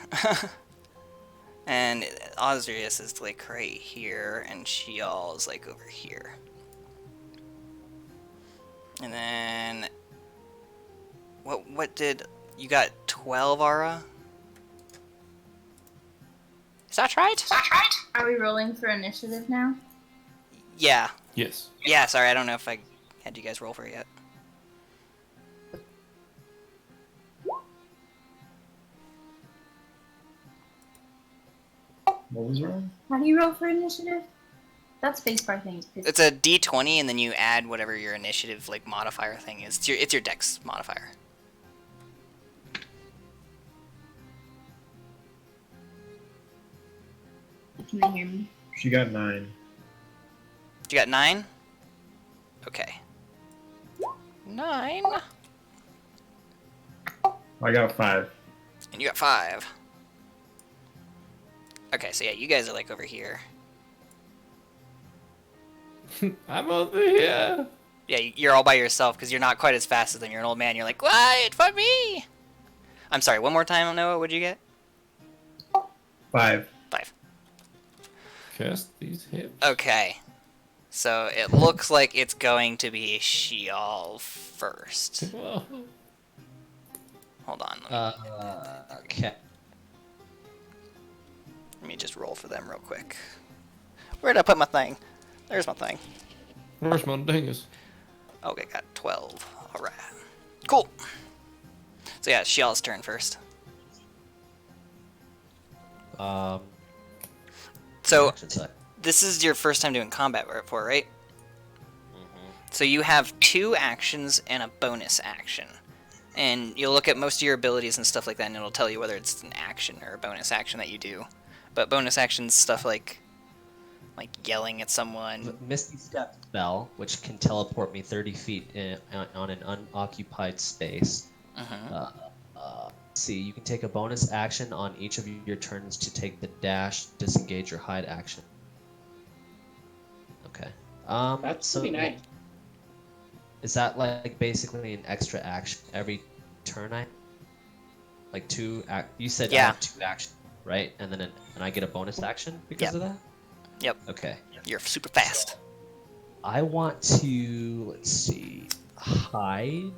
And Osrius is like right here, and Shial is like over here. And then what did you got 12, Ara? Is that right? Are we rolling for initiative now? Yeah. Yes. Yeah, sorry, I don't know if I had you guys roll for it yet. What was wrong? How do you roll for initiative? That spacebar thing is pissed. It's a D20, and then you add whatever your initiative like modifier thing is. It's your Dex modifier. Can they hear me? She got 9. You got 9? Okay. 9. I got 5. And you got 5. Okay, so yeah, you guys are like over here. I'm over here. Yeah, you're all by yourself because you're not quite as fast as them. You're an old man. You're like, wait for me. I'm sorry. One more time, Noah. What'd you get? 5. 5. Cast these hips. Okay. So it looks like it's going to be Shial first. Whoa. Hold on. Okay. Let me just roll for them real quick. Where'd I put my thing? There's my thing. Where's my dingus? Okay, got 12. All right. Cool. So yeah, Shial's turn first. So action side. this is your first time doing combat before, right? So you have 2 actions and a bonus action. And you'll look at most of your abilities and stuff like that, and it'll tell you whether it's an action or a bonus action that you do. But bonus actions, stuff like yelling at someone. Misty Step spell, which can teleport me 30 feet on an unoccupied space. See, you can take a bonus action on each of your turns to take the dash, disengage, or hide action. Okay. That's pretty nice. Is that like basically an extra action every turn? Like 2 you said I Yeah. have 2 actions, right? And then and I get a bonus action because Yep. of that. Yep. Okay. You're super fast. I want to, let's see, hide,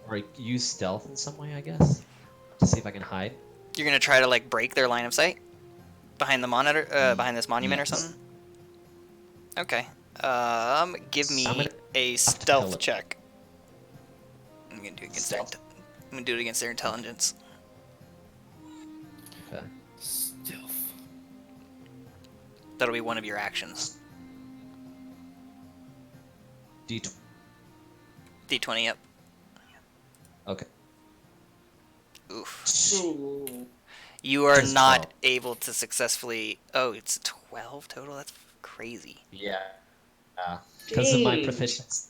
or use stealth in some way, I guess, to see if I can hide. You're gonna try to like break their line of sight behind the monitor, behind this monument or Yes. something. Okay. Give me gonna a have to stealth kill it. check. I'm gonna do it against their. Stealth. I'm gonna do it against their intelligence. Okay. Stealth. That'll be one of your actions. D20. D20 up. Okay. Oof. Ooh. You are Just not 12. able to successfully. Oh, it's 12 total. That's crazy. Yeah. Because of my Dang. proficiency.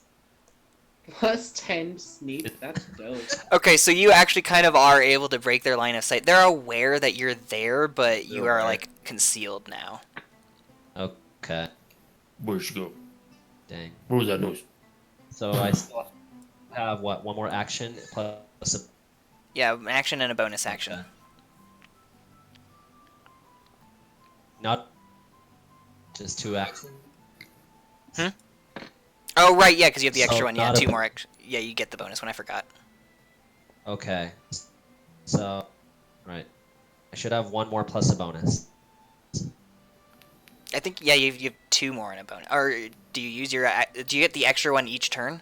Plus 10 sneak. That's dope. Okay, so you actually kind of are able to break their line of sight. They're aware that you're there, but you They're are aware. like concealed now. Okay. Where'd she go? Dang. What was that noise? So I still have, what, one more action plus a... Yeah, an action and a bonus action. Okay. Not just 2 actions? Oh right, yeah, because you have the So extra one. Yeah, not a 2 bo- more. Yeah, you get the bonus one. I forgot. Okay. So, right. I should have 1 more plus a bonus. I think yeah, you have 2 more in a bonus. Or do you use your? Do you get the extra one each turn?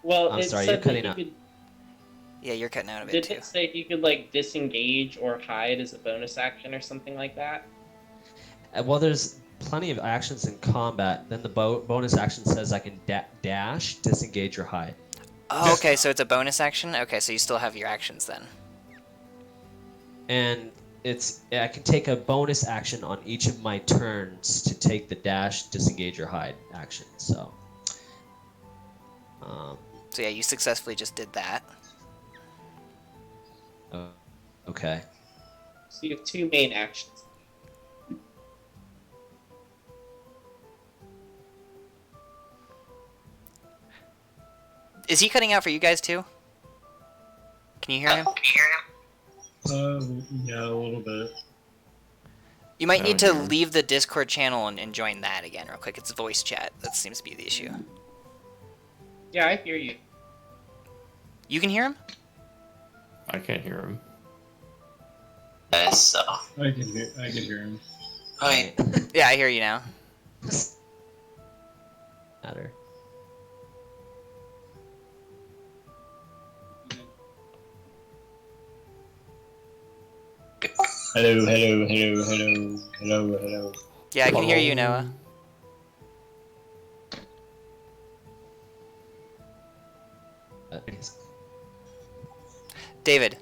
Well, I'm it sorry, said you're cutting that out. you could. Yeah, you're cutting out a bit Did too. it say you could like disengage or hide as a bonus action or something like that? Well, there's plenty of actions in combat. Then the bonus action says I can dash, disengage, or hide. Oh, okay, so it's a bonus action. Okay, so you still have your actions then. And I can take a bonus action on each of my turns to take the dash, disengage, or hide action. So, So yeah, you successfully just did that. okay. So you have 2 main actions. Is he cutting out for you guys too? Can you hear him? Yeah, a little bit. You might I need don't to hear him. leave the Discord channel and join that again real quick. It's voice chat. That seems to be the issue. Yeah, I hear you. You can hear him? I can't hear him. So, I can hear him. wait. Yeah, I hear you now. Matter. Hello. Yeah, I can hear you, Noah. David,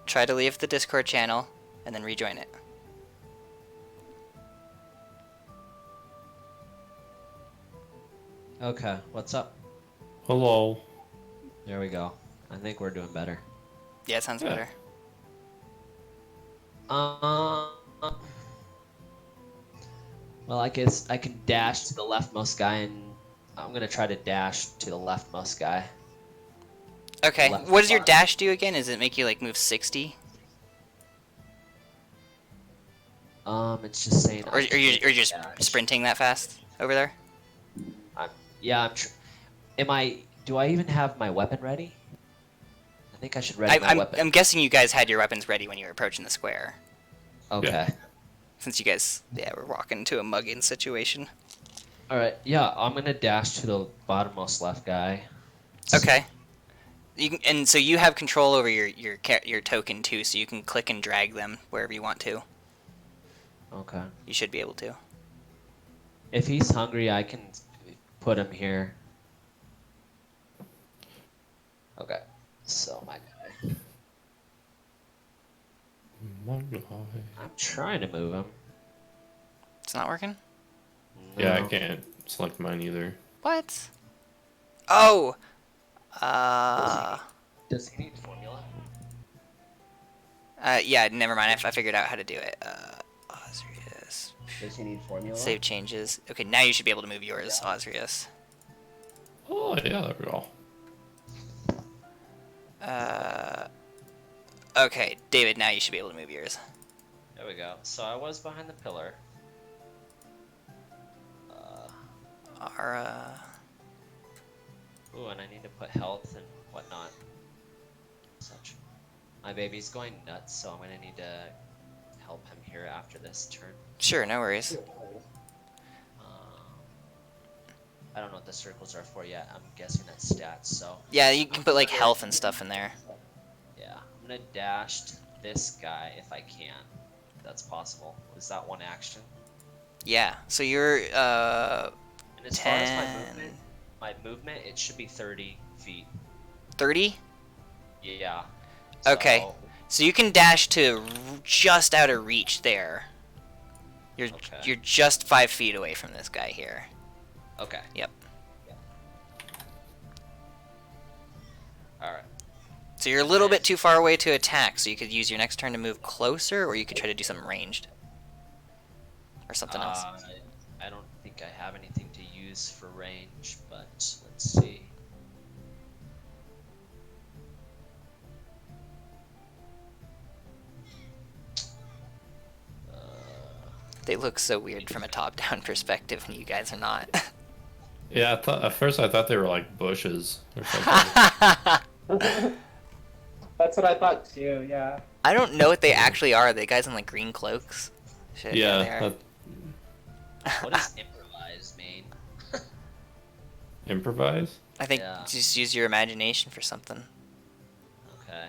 try to leave the Discord channel and then rejoin it. Okay, what's up? Hello. There we go. I think we're doing better. Yeah, it sounds Yeah. better. Well, I guess I can dash to the leftmost guy, and I'm gonna try to dash to the leftmost guy. Okay, Left what does your bar. dash do again? Does it make you like move 60? It's just saying. Or are you just dash. sprinting that fast over there? Yeah, do I even have my weapon ready? I think I should ready my weapon. I'm guessing you guys had your weapons ready when you were approaching the square. Okay. Since you guys, were walking into a mugging situation. Alright, yeah, I'm gonna dash to the bottommost left guy. Okay. And so you have control over your token too, so you can click and drag them wherever you want to. Okay. You should be able to. If he's hungry, I can put him here. Okay. So, my guy. I'm trying to move him. It's not working? Yeah, I No. can't select mine either. What? Oh! Does he need formula? Yeah, never mind. I figured out how to do it. Osrius. Does he need formula? Save changes. Okay, now you should be able to move yours, Osrius. Oh, yeah, there we go. Okay, David, now you should be able to move yours. There we go. So I was behind the pillar. Ooh, and I need to put health and whatnot. Such. My baby's going nuts, so I'm gonna need to help him here after this turn. Sure, no worries. I don't know what the circles are for yet. I'm guessing that's stats, so... Yeah, you can put like health and stuff in there. Yeah, I'm gonna dash to this guy if I can. If that's possible. Is that one action? Yeah, so you're, And as far as 10... my movement, it should be 30 feet. 30? Yeah. Okay. So you can dash to just out of reach there. You're just 5 feet away from this guy here. Okay. Yep. Alright. So you're a little bit too far away to attack, so you could use your next turn to move closer, or you could try to do something ranged. Or something else. I don't think I have anything to use for range, but let's see. They look so weird from a top-down perspective, and you guys are not. Yeah, at first I thought they were like bushes or something. That's what I thought too. Yeah. I don't know what they actually are. Are they guys in like green cloaks? Shit, Yeah. What does improvise mean? Improvise? I think just use your imagination for something. Okay.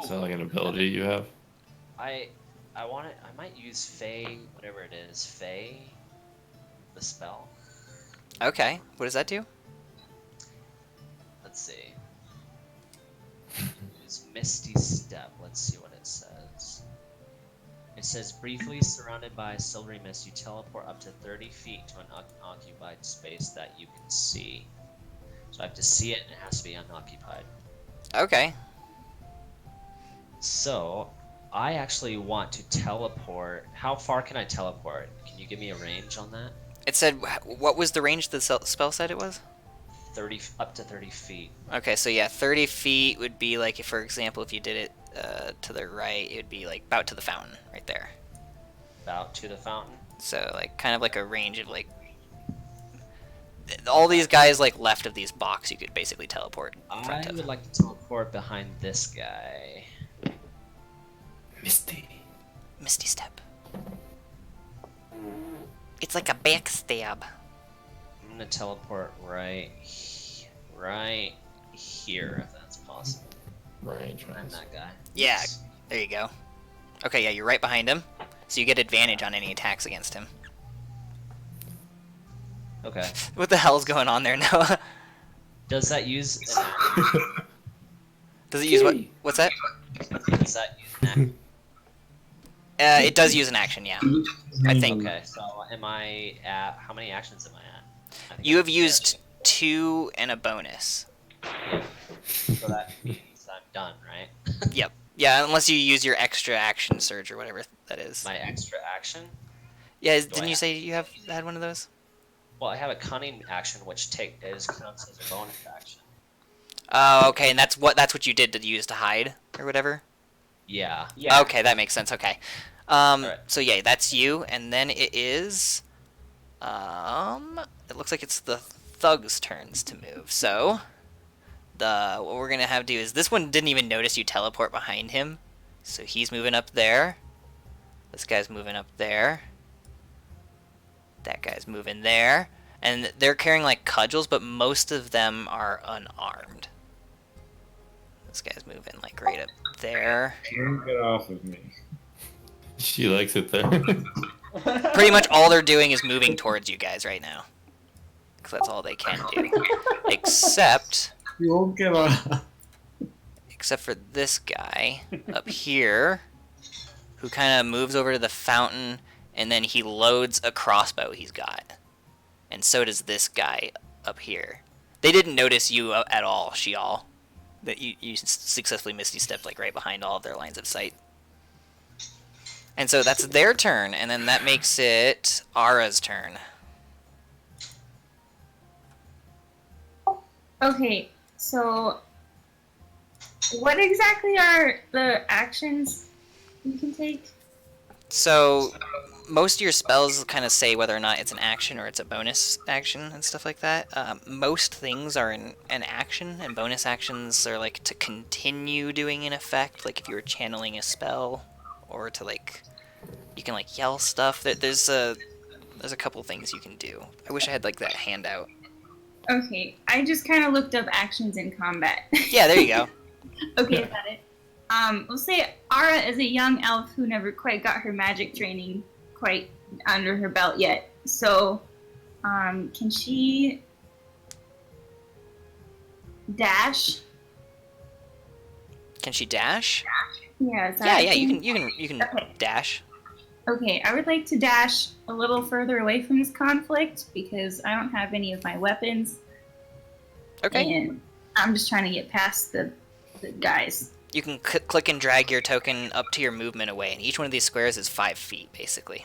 Is that like an ability you have? I might use Fey, whatever it is. Fey? The spell? Okay, what does that do? Let's see. Use Misty Step. Let's see what it says. It says, briefly surrounded by a silvery mist, you teleport up to 30 feet to an unoccupied space that you can see. So I have to see it, and it has to be unoccupied. Okay. So, I actually want to teleport. How far can I teleport? Can you give me a range on that? It said, what was the range the spell said it was? 30, up to 30 feet. Okay, so yeah, 30 feet would be like, if, for example, if you did it to the right, it would be like about to the fountain, right there. About to the fountain? So, like, kind of like a range of, like, all these guys, like, left of these blocks, you could basically teleport in front I of. would like to teleport behind this guy. Misty step. It's like a backstab. I'm gonna teleport right here, if that's possible. Range. Behind that guy. Yeah, there you go. Okay, yeah, you're right behind him, so you get advantage on any attacks against him. Okay. What the hell's going on there, Noah? Does that use Does it use what? What's that? Does that use an action? It does use an action, yeah. I think. Okay, so am I at... How many actions am I at? I think You I'm have used 2 and a bonus. So that means I'm done, right? Yep. Yeah, unless you use your extra action surge or whatever that is. My extra action? Yeah, Do I didn't you have- say you had one of those? Well, I have a cunning action, which counts as a bonus action. Oh, okay, and that's what you did to use to hide or whatever. Yeah. Okay, that makes sense. Okay. Alright. So yeah, that's you, and then it is. It looks like it's the thug's turns to move. So, what we're gonna have to do is this one didn't even notice you teleport behind him, so he's moving up there. This guy's moving up there. That guy's moving there, and they're carrying like cudgels, but most of them are unarmed. This guy's moving like right up there. Don't get off of me. She likes it there. Pretty much all they're doing is moving towards you guys right now. Because that's all they can do. Except You won't get off. except for this guy up here, who kind of moves over to the fountain, and then he loads a crossbow he's got. And so does this guy up here. They didn't notice you at all, Shial. That you successfully misty stepped like right behind all of their lines of sight. And so that's their turn, and then that makes it Ara's turn. Okay, so what exactly are the actions you can take? So most of your spells kind of say whether or not it's an action or it's a bonus action and stuff like that. Most things are an action, and bonus actions are like to continue doing an effect, like if you were channeling a spell, or to like you can like yell stuff. There's a couple things you can do. I wish I had like that handout. Okay, I just kind of looked up actions in combat. Yeah, there you go. Okay, got it. We'll say Ara is a young elf who never quite got her magic training quite under her belt yet. So, can she dash? Can she dash? Yeah, is that Yeah, a you thing? can Okay. dash. Okay, I would like to dash a little further away from this conflict because I don't have any of my weapons. Okay. And I'm just trying to get past the guys. You can click and drag your token up to your movement away, and each one of these squares is 5 feet, basically.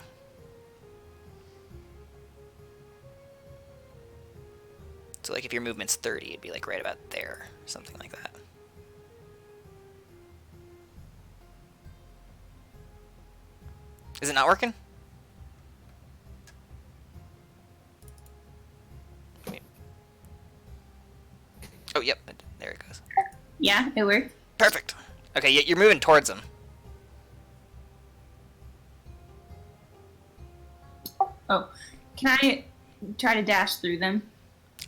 So, like, if your movement's 30, it'd be, like, right about there, something like that. Is it not working? Wait. Oh, yep, there it goes. Yeah, it worked. Perfect. Okay, you're moving towards them. Oh, can I try to dash through them?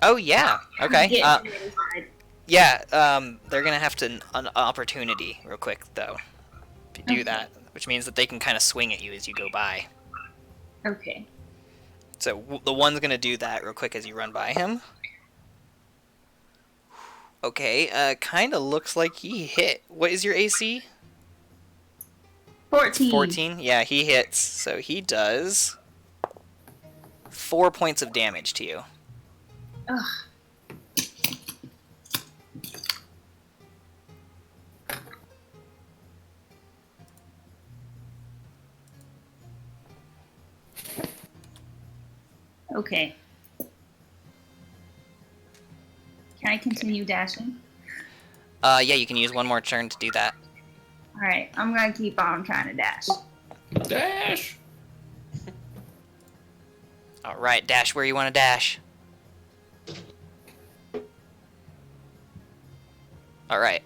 Oh, yeah. Okay. Get to the other side. Yeah, they're gonna have to an opportunity real quick though to do that, which means that they can kind of swing at you as you go by. Okay. So the one's gonna do that real quick as you run by him. Okay, kind of looks like he hit. What is your AC? 14. 14. Yeah, he hits. So he does 4 points of damage to you. Ugh. Okay. Can I continue dashing? Yeah, you can use one more turn to do that. Alright, I'm gonna keep on trying to dash. Dash. All right, dash where you want to dash. All right.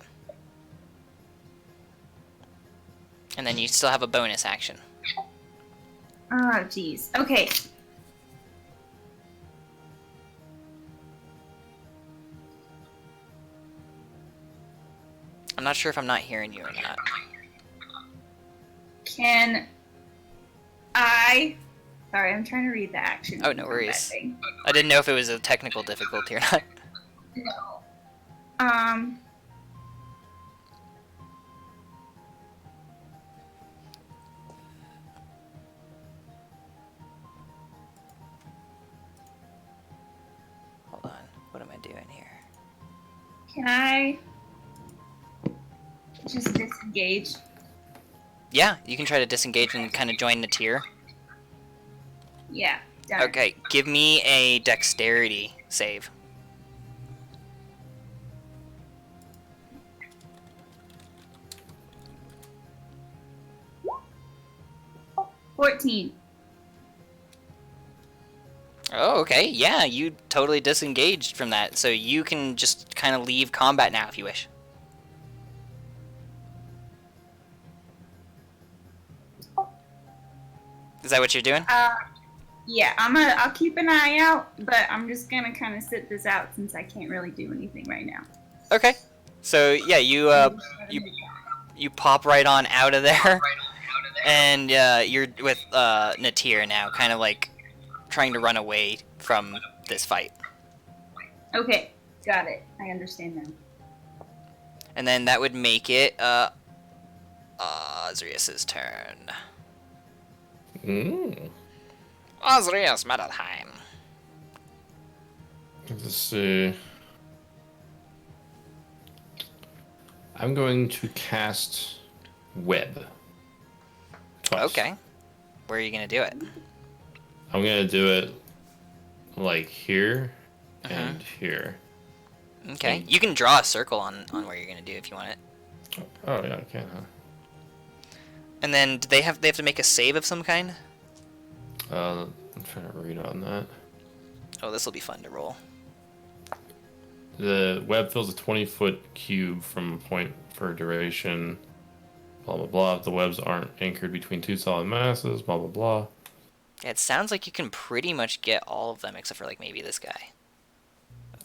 And then you still have a bonus action. Oh, jeez. Okay. I'm not sure if I'm not hearing you or not. Can I... Sorry, I'm trying to read the action. Oh, no worries. I didn't know if it was a technical difficulty or not. No. Hold on. What am I doing here? Can I just disengage? Yeah, you can try to disengage and kind of join the tier. Yeah, done. Okay, give me a dexterity save. Okay. 14. Oh, okay. Yeah, you totally disengaged from that, so you can just kind of leave combat now if you wish. Is that what you're doing? Yeah, I'll keep an eye out, but I'm just gonna kind of sit this out since I can't really do anything right now. Okay. So yeah, you pop right on out of there, and you're with Natir now, kind of like trying to run away from this fight. Okay, got it. I understand now. And then that would make it Azrius's turn. Azrius Medelheim. Let's see. I'm going to cast Web. Twice. Okay. Where are you gonna do it? I'm gonna do it like here and here. Okay. You can draw a circle on where you're gonna do it if you want it. Oh yeah, I can, huh? And then do they have to make a save of some kind? I'm trying to read on that. Oh, this will be fun to roll. The web fills a 20-foot cube from a point for duration. Blah blah blah. If the webs aren't anchored between two solid masses. Blah blah blah. Yeah, it sounds like you can pretty much get all of them except for like maybe this guy.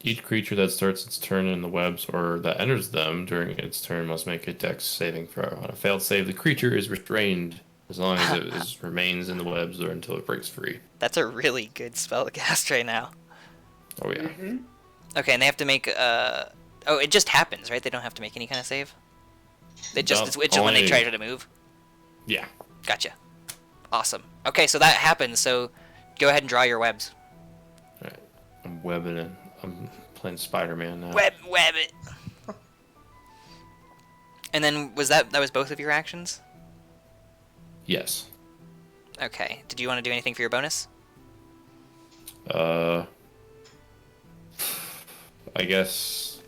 Each creature that starts its turn in the webs or that enters them during its turn must make a dex saving throw. On a failed save, the creature is restrained as long as it remains in the webs or until it breaks free. That's a really good spell to cast right now. Oh yeah. Mm-hmm. Okay, and they have to make oh, it just happens, right? They don't have to make any kind of save. It's just when they try to move. Yeah. Gotcha. Awesome. Okay, so that happens. So go ahead and draw your webs. All right. I'm webbing it. I'm playing Spider-Man now. Web it. And then that was both of your actions? Yes. Okay. Did you want to do anything for your bonus? I guess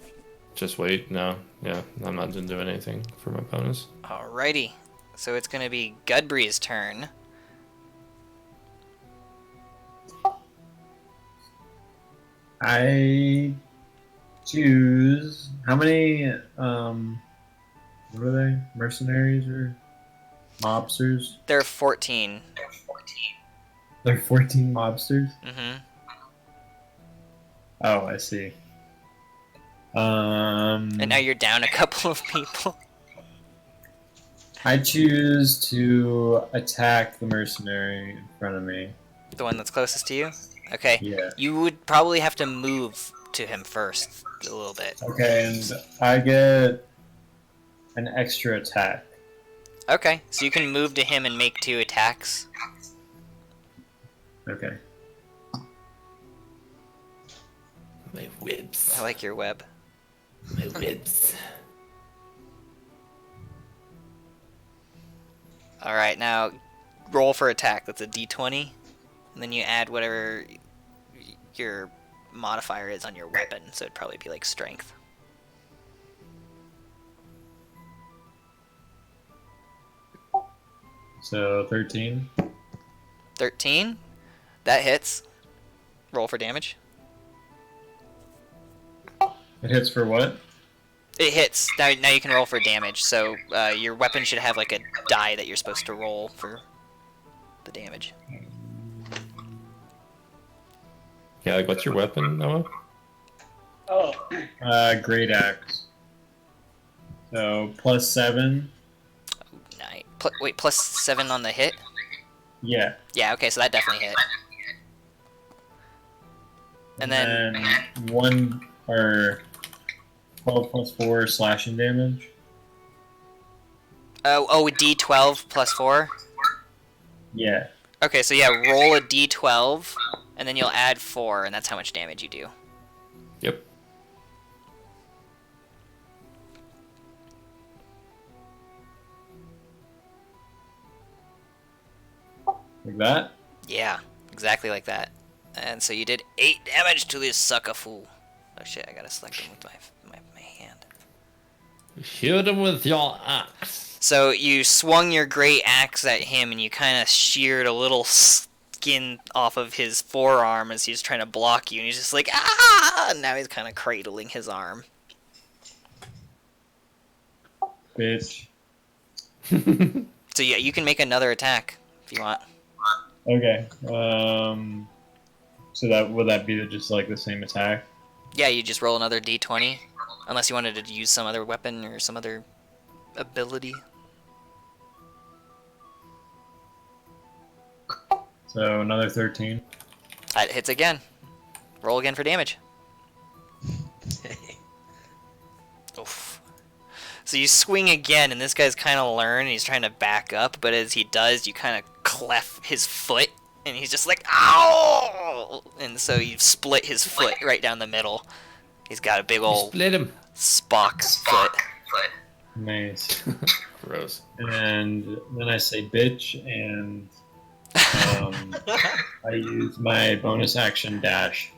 just wait. No. Yeah, I'm not doing anything for my bonus. Alrighty. So it's going to be Gudbree's turn. I choose how many what are they? Mercenaries or mobsters? There are 14. There are 14 mobsters? Mm-hmm. Oh, I see. And now you're down a couple of people. I choose to attack the mercenary in front of me. The one that's closest to you? Okay. Yeah. You would probably have to move to him first a little bit. Okay, and I get an extra attack. Okay, so you can move to him and make 2 attacks. Okay. My whips. I like your web. My whips. Alright, now roll for attack. That's a d20. And then you add whatever your modifier is on your weapon. So it'd probably be like strength. So 13. 13. That hits. Roll for damage. It hits for what? It hits. Now you can roll for damage. So your weapon should have like a die that you're supposed to roll for the damage. Yeah, like what's your weapon, Noah? Oh. Great axe. So +7. Nice. Wait, +7 on the hit? Yeah. Yeah, okay, so that definitely hit. And then 1 or 12 +4 slashing damage. Oh, a d12 +4? Yeah. Okay, so yeah, roll a d12, and then you'll add 4, and that's how much damage you do. Yep. Like that? Yeah, exactly like that. And so you did 8 damage to this sucker fool. Oh shit, I gotta select him with my hand. Shoot him with your axe. So you swung your great axe at him, and you kind of sheared a little skin off of his forearm as he's trying to block you, and he's just like, ah! And now he's kind of cradling his arm. Bitch. So yeah, you can make another attack if you want. Okay. So that would that be just like the same attack? Yeah, you just roll another d20, unless you wanted to use some other weapon or some other ability. So another 13. That hits again. Roll again for damage. Oof. So you swing again, and this guy's kind of learned, and he's trying to back up, but as he does, you kind of cleft his foot, and he's just like, ow! And so you split his foot right down the middle. He's got a big old Split him. Spock foot. Nice. Gross. And then I say bitch, and I use my bonus action dash.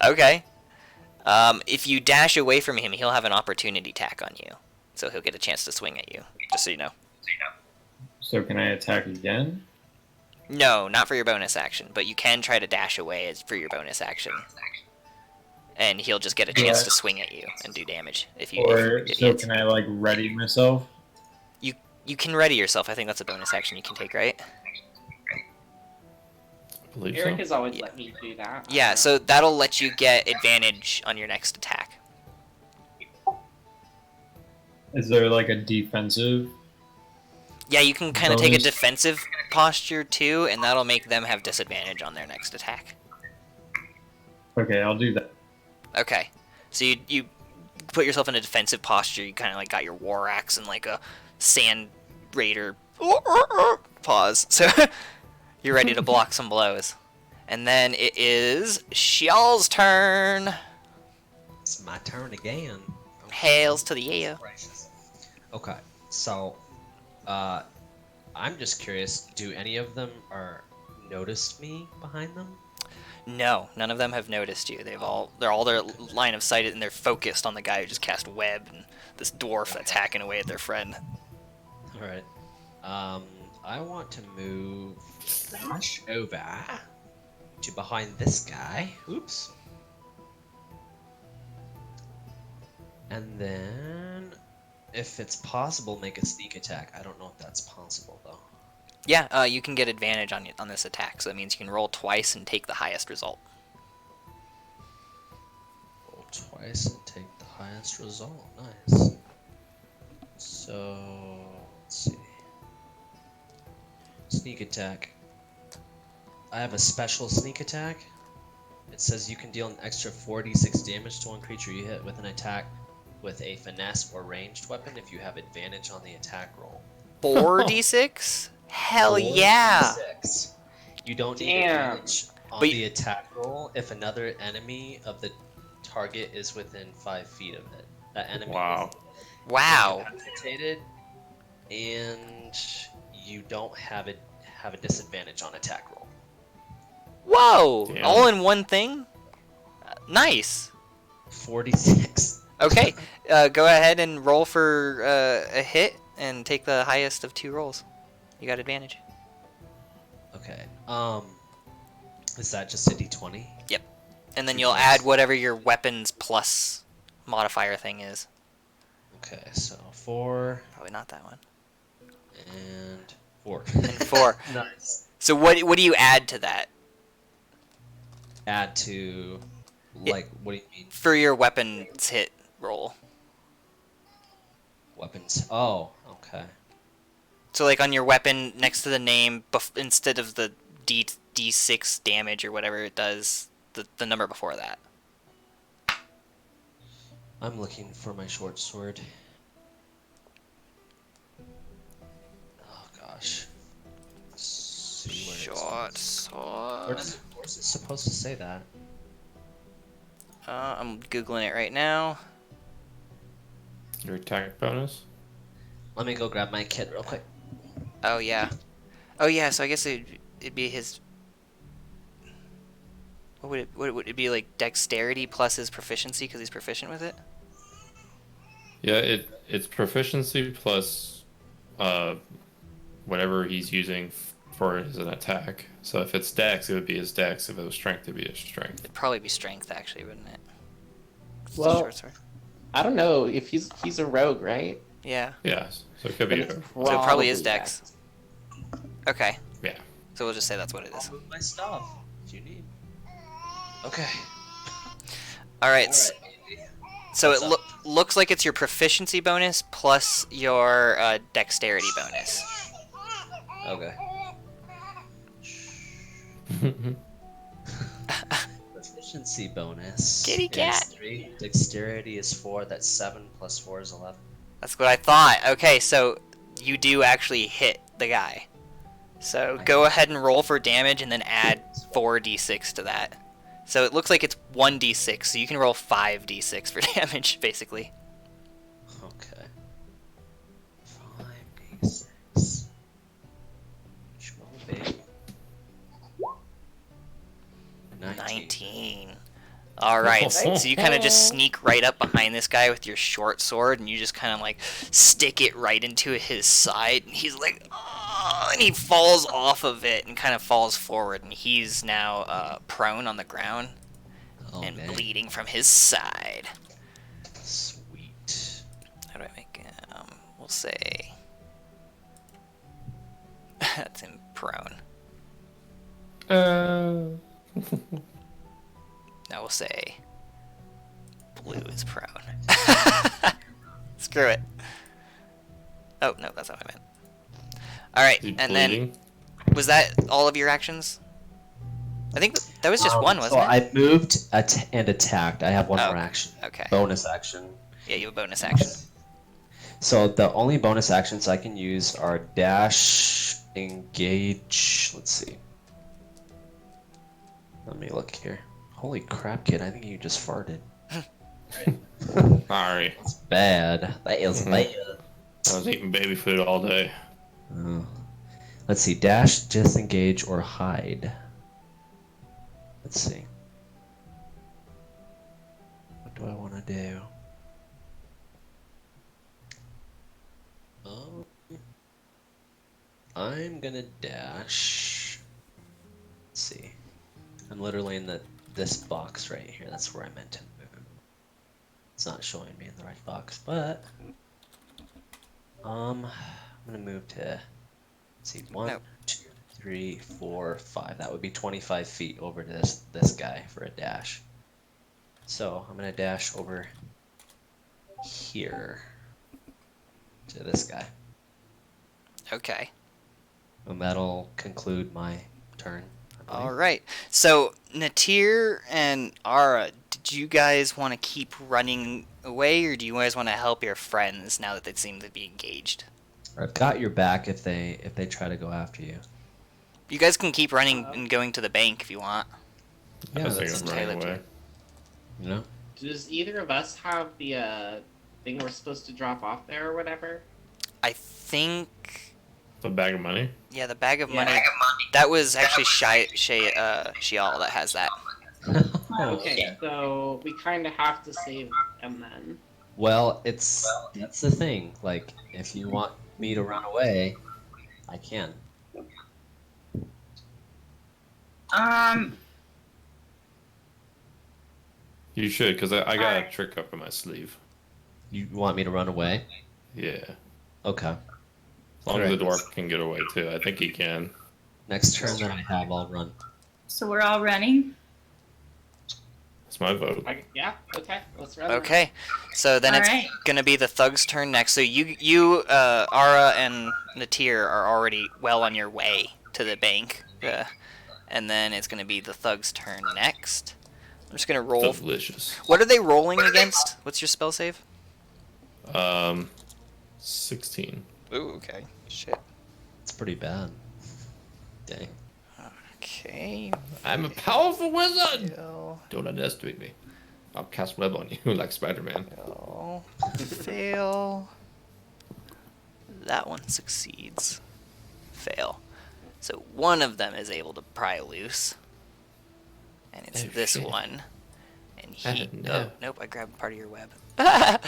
Okay. If you dash away from him, he'll have an opportunity attack on you. So he'll get a chance to swing at you, just so you know. So can I attack again? No, not for your bonus action, but you can try to dash away for your bonus action. And he'll just get a chance to swing at you and do damage if you. Can I like ready myself? You can ready yourself. I think that's a bonus action you can take, right? I believe Eric so. has always let me do that. Yeah, so that'll let you get advantage on your next attack. Is there like a defensive? Yeah, you can kind of take a bonus? defensive posture too, and that'll make them have disadvantage on their next attack. Okay, I'll do that. Okay, so you put yourself in a defensive posture. You kind of like got your war axe and like a sand raider pause. So you're ready to block some blows. And then it is Shial's turn. It's my turn again. Hails to the air. Okay, so I'm just curious. Do any of them noticed me behind them? No, none of them have noticed you. They're all their line of sight, and they're focused on the guy who just cast web and this dwarf that's hacking away at their friend. All right. I want to move dash over to behind this guy. Oops. And then, if it's possible, make a sneak attack. I don't know if that's possible though. Yeah, you can get advantage on this attack, so that means you can roll twice and take the highest result. Roll twice and take the highest result. Nice. So, let's see. Sneak attack. I have a special sneak attack. It says you can deal an extra 4d6 damage to one creature you hit with an attack with a finesse or ranged weapon if you have advantage on the attack roll. 4d6? Hell yeah! 4d6. You don't need advantage on the attack roll if another enemy of the target is within 5 feet of it. That enemy Wow. Wow. is incapacitated, and you don't have a disadvantage on attack roll. Whoa! Damn. All in one thing? Nice. 46. Okay, go ahead and roll for a hit and take the highest of 2 rolls. You got advantage. Okay. Is that just a d20? Yep. And then you'll add whatever your weapons plus modifier thing is. Okay, so 4 Probably not that one. and 4. And 4. Nice. So what do you add to that? Add to, like, what do you mean? For your weapons hit roll. Weapons. Oh, okay. So like on your weapon next to the name, instead of the D6 damage or whatever it does, the number before that. I'm looking for my short sword. Oh gosh. Let's see where Short it's sword. where is it supposed to say that? I'm googling it right now. Your attack bonus? Let me go grab my kit real quick. Oh yeah. Oh yeah. So I guess it'd be his. What would it be like? Dexterity plus his proficiency because he's proficient with it. Yeah, it's proficiency plus whatever he's using for his attack. So if it's dex, it would be his dex. If it was strength, it'd be his strength. It'd probably be strength actually, wouldn't it? Well, Short sword. I don't know if he's a rogue, right? Yeah. Yeah, so it could be. Then it's So it probably is probably dex. Okay. Yeah. So we'll just say that's what it is. I'll move my stuff if you need. Okay. All right. Alright. So What's it up? looks like it's your proficiency bonus plus your dexterity bonus. Okay. Proficiency bonus. Kitty cat. Is 3. Dexterity is 4. That's 7 plus 4 is 11. That's what I thought. Okay, so you do actually hit the guy. So go ahead and roll for damage and then add 4d6 to that. So it looks like it's 1d6, so you can roll 5d6 for damage, basically. Okay. 5d6. Roll big. 19. Alright, so you kind of just sneak right up behind this guy with your short sword, and you just kind of like stick it right into his side, and he's like, "Ah!" and he falls off of it and kind of falls forward, and he's now prone on the ground and man. bleeding from his side. Sweet. How do I make we'll say that's him prone. Now we'll say blue is prone. Screw it. Oh no, that's not what I meant. Alright, and then was that all of your actions? I think that was just one, wasn't it? I moved and attacked. I have one more action. Okay. Bonus action. Yeah, you have a bonus action. So the only bonus actions I can use are dash, engage. Let's see. Let me look here. Holy crap, kid! I think you just farted. Sorry. That's bad. That is bad. I was eating baby food all day. Oh. Let's see. Dash, disengage, or hide. Let's see. What do I want to do? I'm gonna dash. Let's see. I'm literally in this box right here. That's where I meant to move. It's not showing me in the right box, but I'm gonna move to. Let's see, 1, 2, 3, 4, 5. That would be 25 feet over to this guy for a dash. So I'm gonna dash over here to this guy. Okay. And that'll conclude my turn. Alright. So, Natir and Ara, did you guys want to keep running away, or do you guys want to help your friends now that they seem to be engaged? I've got your back if they try to go after you. You guys can keep running and going to the bank if you want. Yeah, that's running away. You know? Does either of us have the thing we're supposed to drop off there or whatever? I think... The bag of money? Yeah, the bag of money. That was actually Shial that has that. Okay, so we kind of have to save them then. Well, that's the thing. Like, if you want me to run away, I can. You should, because I got a trick up in my sleeve. You want me to run away? Yeah. Okay. As long as the dwarf can get away too. I think he can. Next turn that I have, I'll run. So we're all running? That's my vote. Yeah, okay, let's run. Okay, so then it's gonna be the thug's turn next. So you, Ara and Natir are already well on your way to the bank, and then it's gonna be the thug's turn next. I'm just gonna roll. Delicious. What are they rolling against? What's your spell save? 16. Ooh, okay. Shit. It's pretty bad. Dang. Okay. I'm a powerful wizard! Fail. Don't underestimate me. I'll cast web on you like Spider-Man. Fail. Fail. That one succeeds. Fail. So one of them is able to pry loose. And it's this one. And he... Oh, nope, I grabbed part of your web. And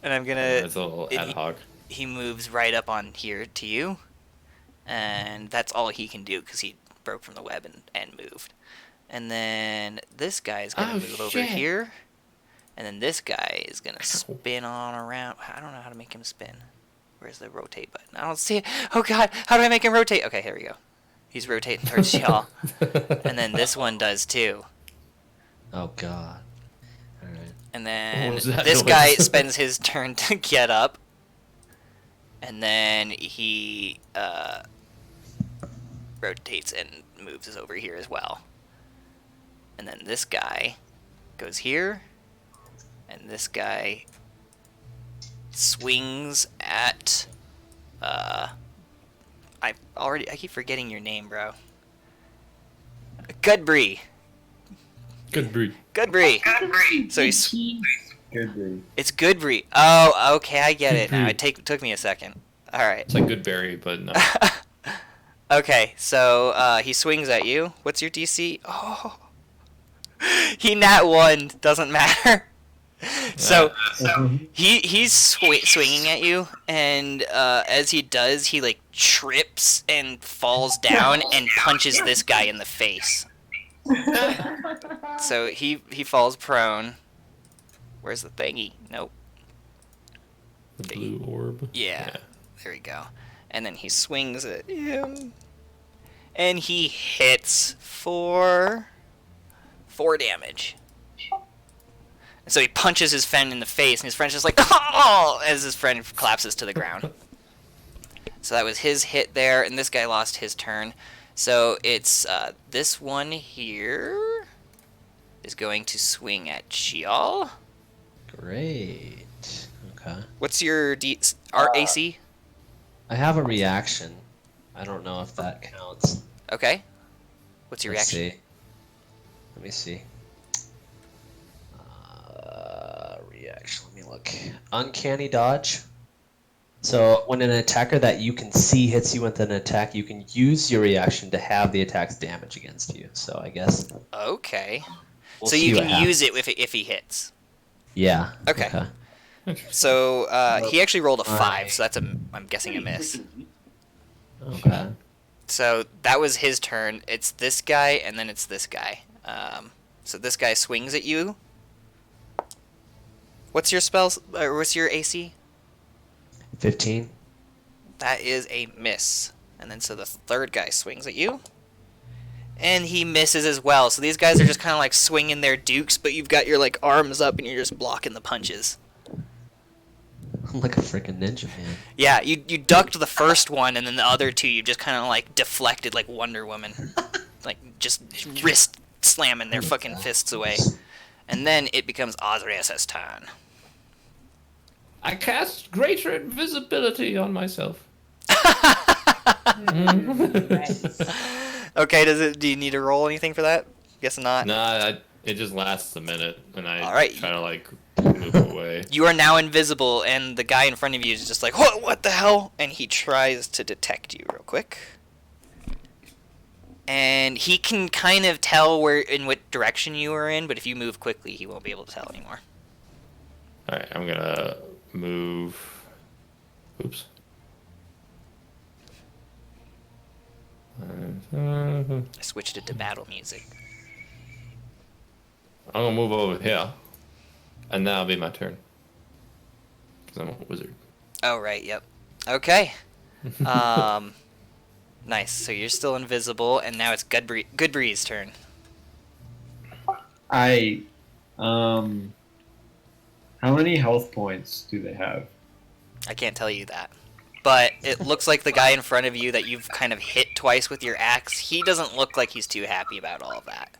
I'm gonna... That's a little ad hoc. He moves right up on here to you. And that's all he can do, because he broke from the web and moved. And then this guy is going to move over here. And then this guy is going to spin on around. I don't know how to make him spin. Where's the rotate button? I don't see it. Oh, God. How do I make him rotate? Okay, here we go. He's rotating towards y'all. And then this one does, too. Oh, God. All right. And then this guy spends his turn to get up. And then he rotates and moves us over here as well. And then this guy goes here. And this guy swings at... I keep forgetting your name, bro. Goodbree. Goodbree. So he's... Goodbree. It's Goodbree. Oh, okay, I get it now. It took me a second. Alright. It's like Goodberry, but no. Okay, so he swings at you. What's your DC? Oh. He nat 1. Doesn't matter. So he's swinging at you, and as he does, he like trips and falls down and punches this guy in the face. So he falls prone. Where's the thingy? Nope. The blue orb. Yeah, there we go. And then he swings at him, and he hits for 4 damage. And so he punches his friend in the face, and his friend's just like, oh, as his friend collapses to the ground. So that was his hit there, and this guy lost his turn. So it's this one here is going to swing at Chial. Great. Okay. What's your AC? I have a reaction. I don't know if that counts. Okay. What's your Let's reaction? see. Let me see. Reaction. Let me look. Uncanny dodge. So when an attacker that you can see hits you with an attack, you can use your reaction to have the attack's damage against you. So I guess. Okay. We'll So see you what can use happens. it if he hits. Yeah. Okay. So he actually rolled a 5, so that's I'm guessing a miss. Okay. So that was his turn. It's this guy, and then it's this guy. So this guy swings at you. What's your what's your AC? 15. That is a miss. And then so the third guy swings at you. And he misses as well. So these guys are just kind of like swinging their dukes, but you've got your like arms up and you're just blocking the punches. I'm like a freaking ninja, man. Yeah, you ducked the first one, and then the other two you just kind of like deflected like Wonder Woman. Like just wrist slamming their fucking fists away. And then it becomes Ozrias' turn. I cast greater invisibility on myself. Okay, do you need to roll anything for that? Guess not. Nah, it just lasts a minute, and I Alright. try to like move away. You are now invisible, and the guy in front of you is just like, what the hell? And he tries to detect you real quick. And he can kind of tell in what direction you are in, but if you move quickly, he won't be able to tell anymore. Alright, I'm gonna move. Oops. I switched it to battle music. I'm gonna move over here, and now it'll be my turn. Because I'm a wizard. Oh, right, yep. Okay. Nice, so you're still invisible, and now it's Goodbree's turn. How many health points do they have? I can't tell you that. But it looks like the guy in front of you that you've kind of hit twice with your axe, he doesn't look like he's too happy about all of that.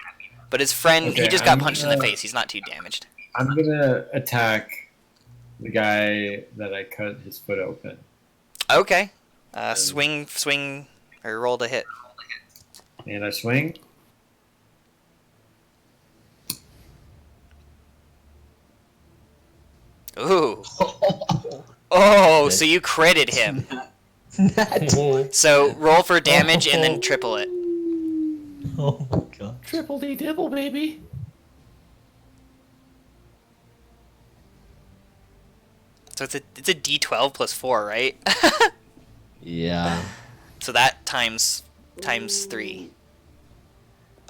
But his friend, he just got punched in the face. He's not too damaged. I'm gonna attack the guy that I cut his foot open. Okay. Swing, or roll to hit. And I swing. Ooh. Oh, so you critted him. So roll for damage and then triple it. Oh my god. Triple D dibble, baby. So it's a D12 plus 4, right? Yeah. So that times 3.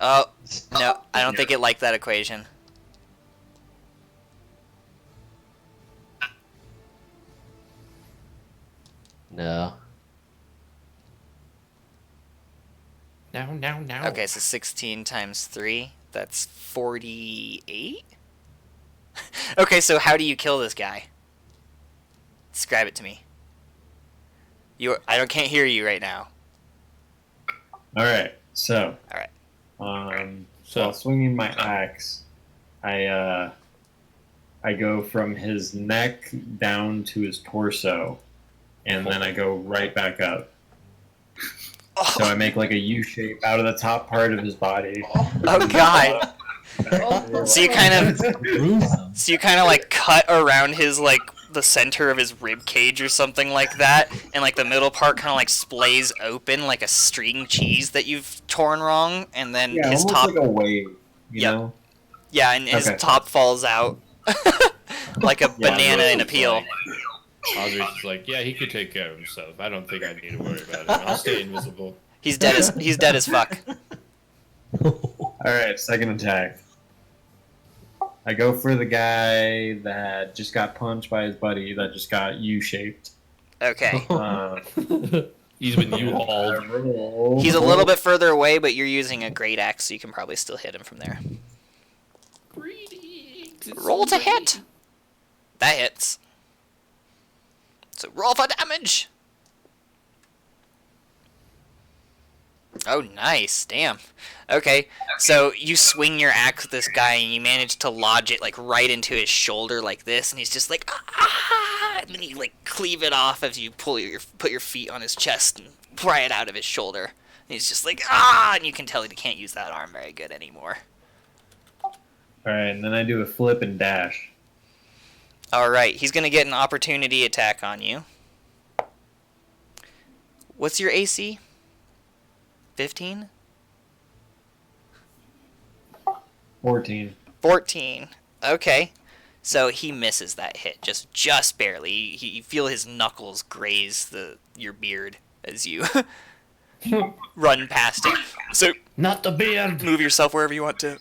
Oh, no, I don't think it liked that equation. No. No. Okay, so 16 times 3, that's 48? Okay, so how do you kill this guy? Describe it to me. Can't hear you right now. Alright, so. Alright. While swinging my axe, I go from his neck down to his torso, and then I go right back up. So I make like a U shape out of the top part of his body. Oh god. So you kind of like cut around his like the center of his rib cage or something like that, and like the middle part kind of like splays open like a string cheese that you've torn wrong, and then his almost top like a wave, you know? Yeah, and his Okay. top falls out. like a banana in a Osric is peel. Osric's is like, yeah, he could take care of himself. I don't think I need to worry about him. I'll stay invisible. He's dead as fuck. Alright, second attack. I go for the guy that just got punched by his buddy that just got U-shaped. Okay. He's been U-hauled. He's a little bit further away, but you're using a great axe, so you can probably still hit him from there. Roll to hit. That hits. So roll for damage. Oh, nice. Damn. Okay, so you swing your axe at this guy, and you manage to lodge it, like, right into his shoulder like this, and he's just like, ah! And then you, like, cleave it off as you put your feet on his chest and pry it out of his shoulder. And he's just like, ah! And you can tell he can't use that arm very good anymore. Alright, and then I do a flip and dash. Alright, he's going to get an opportunity attack on you. What's your AC? 15? 14. 14. Okay. So he misses that hit, just barely. You feel his knuckles graze your beard as you run past it. So Not the beard. move yourself wherever you want to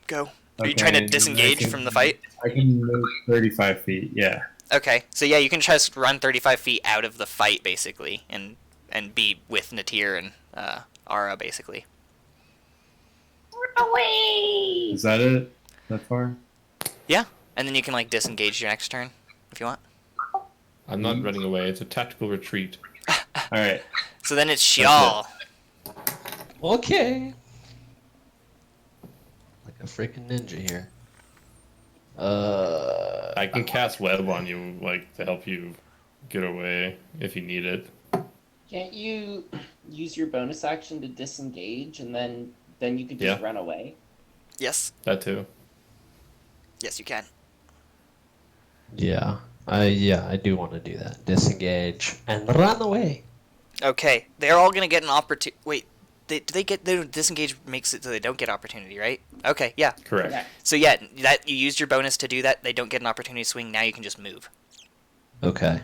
go. Are you trying to disengage from the fight? I can move 35 feet, yeah. Okay. So yeah, you can just run 35 feet out of the fight, basically, and be with Natir and Ara, basically. Away! Is that it? That far? Yeah. And then you can, like, disengage your next turn, if you want. I'm not running away. It's a tactical retreat. Alright. So then it's Shial. Okay. Like a freaking ninja here. I can cast web on you, like, to help you get away if you need it. Can't you use your bonus action to disengage and then you can just run away? Yes. That too. Yes, you can. Yeah. I do want to do that. Disengage and run away. Okay, they're all gonna get an opportunity. Wait, they disengage makes it so they don't get opportunity, right? Okay, yeah. Correct. Yeah. So yeah, that you used your bonus to do that. They don't get an opportunity to swing. Now you can just move. Okay.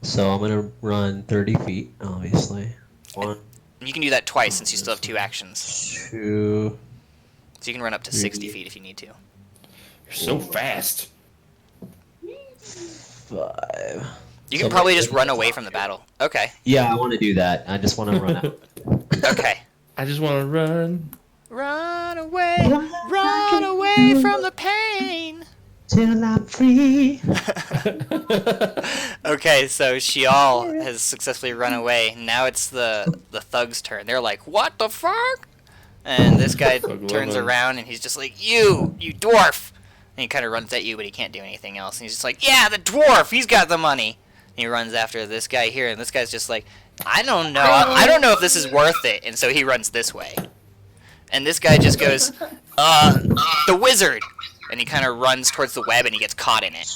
So I'm gonna run 30 feet, obviously. One, And you can do that twice since you still have 2 actions. 2, So you can run up to 60 feet if you need to. You're so fast. 5. You can probably just run away from the battle. Okay. Yeah, I want to do that. I just want to run out. Okay. I just want to run. Run away, run away from the pain. Till I'm free. Okay, so Shial has successfully run away. Now it's the thug's turn. They're like, what the fuck? And this guy turns around and he's just like, you dwarf. And he kind of runs at you, but he can't do anything else. And he's just like, yeah, the dwarf, he's got the money. And he runs after this guy here, and this guy's just like, I don't know. I don't know if this is worth it. And so he runs this way. And this guy just goes, the wizard. And he kind of runs towards the web, and he gets caught in it.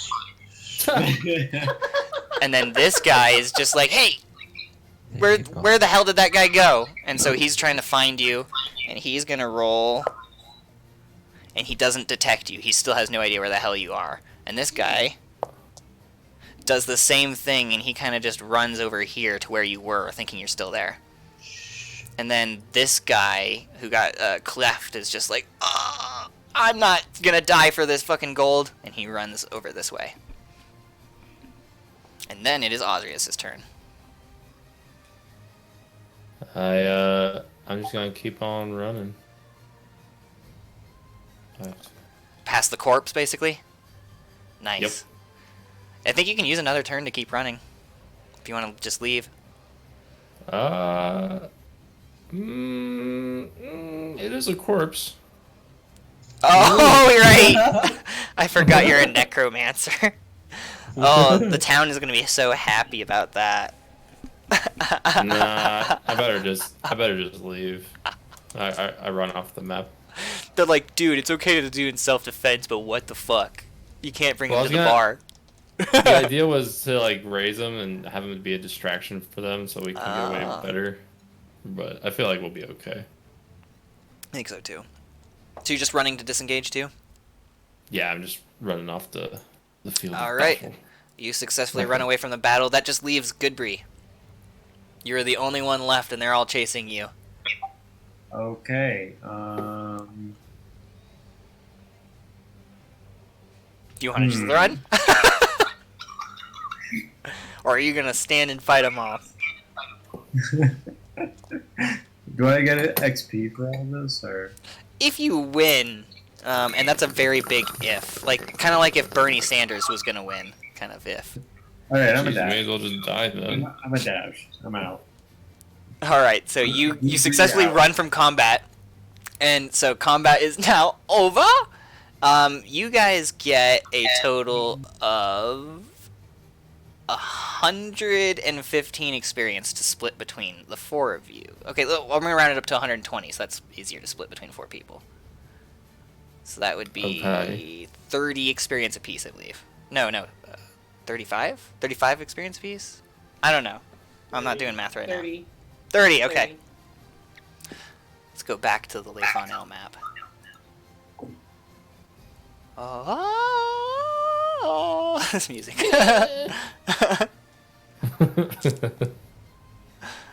And then this guy is just like, hey, where the hell did that guy go? And so he's trying to find you, and he's going to roll. And he doesn't detect you. He still has no idea where the hell you are. And this guy does the same thing, and he kind of just runs over here to where you were, thinking you're still there. And then this guy who got cleft is just like, I'm not gonna die for this fucking gold. And he runs over this way. And then it is Osrius' turn. I'm just gonna keep on running. Past the corpse, basically? Nice. Yep. I think you can use another turn to keep running. If you want to just leave. It is a corpse. Oh, right! I forgot you're a necromancer. Oh, the town is going to be so happy about that. Nah, I better just leave. I run off the map. They're like, dude, it's okay to do in self-defense, but what the fuck? You can't bring him to the gonna- bar. The idea was to like raise them and have them be a distraction for them, so we can get away better. But I feel like we'll be okay. I think so, too. So you're just running to disengage, too? Yeah, I'm just running off the the field. All of right. battle. You successfully run away from the battle. That just leaves Goodbree. You're the only one left, and they're all chasing you. Okay. Do you want to just run? Or are you going to stand and fight them off? Do I get an XP for all this, or? If you win, and that's a very big if. Like, kind of like if Bernie Sanders was going to win. Kind of if. Alright, I'm a Jeez, you dash. may as well just die then. I'm a dash. I'm out. Alright, so you successfully run from combat. And so combat is now over. You guys get a total of 115 experience to split between the 4 of you. Okay, I'm going to round it up to 120, so that's easier to split between 4 people. So that would be 30 experience apiece, I believe. No, 35? 35 experience apiece? I don't know. I'm not doing math right 30. now. 30, okay. Let's go back to the Lefonel map. Oh, this music.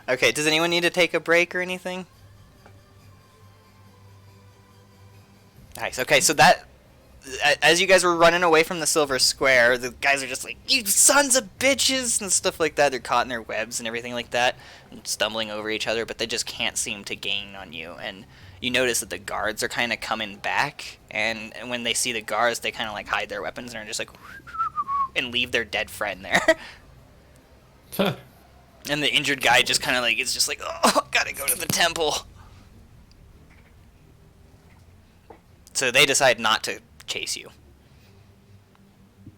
Okay, does anyone need to take a break or anything? Nice. Okay, so that, as you guys were running away from the Silver Square, the guys are just like, "You sons of bitches!" and stuff like that. They're caught in their webs and everything like that, and stumbling over each other, but they just can't seem to gain on you. And you notice that the guards are kind of coming back, and when they see the guards, they kind of like hide their weapons and are just like, and leave their dead friend there. And the injured guy just kind of like is just like, "Oh, gotta go to the temple." So they decide not to chase you.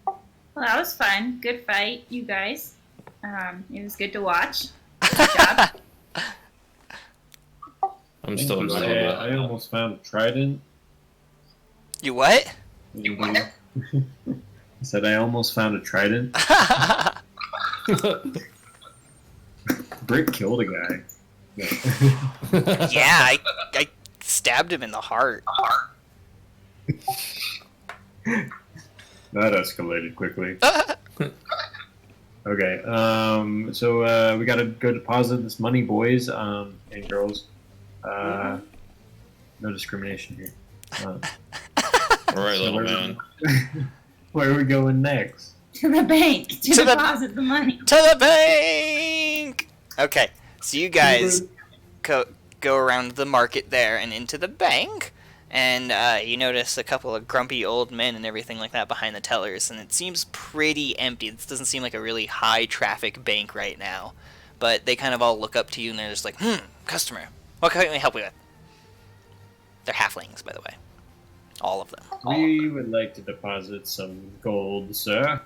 Well, that was fun. Good fight, you guys. It was good to watch. Good job. I'm still in I almost found a trident. You what? I said I almost found a trident. Brick killed a guy. Yeah, I stabbed him in the heart. That escalated quickly. Okay, so we gotta go deposit this money, boys and girls. No discrimination here. Alright, little man. Where are we going next? To the bank to To the- deposit the money. To the bank! Okay, so you guys go around the market there and into the bank, and you notice a couple of grumpy old men and everything like that behind the tellers, and it seems pretty empty. This doesn't seem like a really high-traffic bank right now, but they kind of all look up to you, and they're just like, customer, what can we help you with? They're halflings, by the way. All of them. We would like to deposit some gold, sir.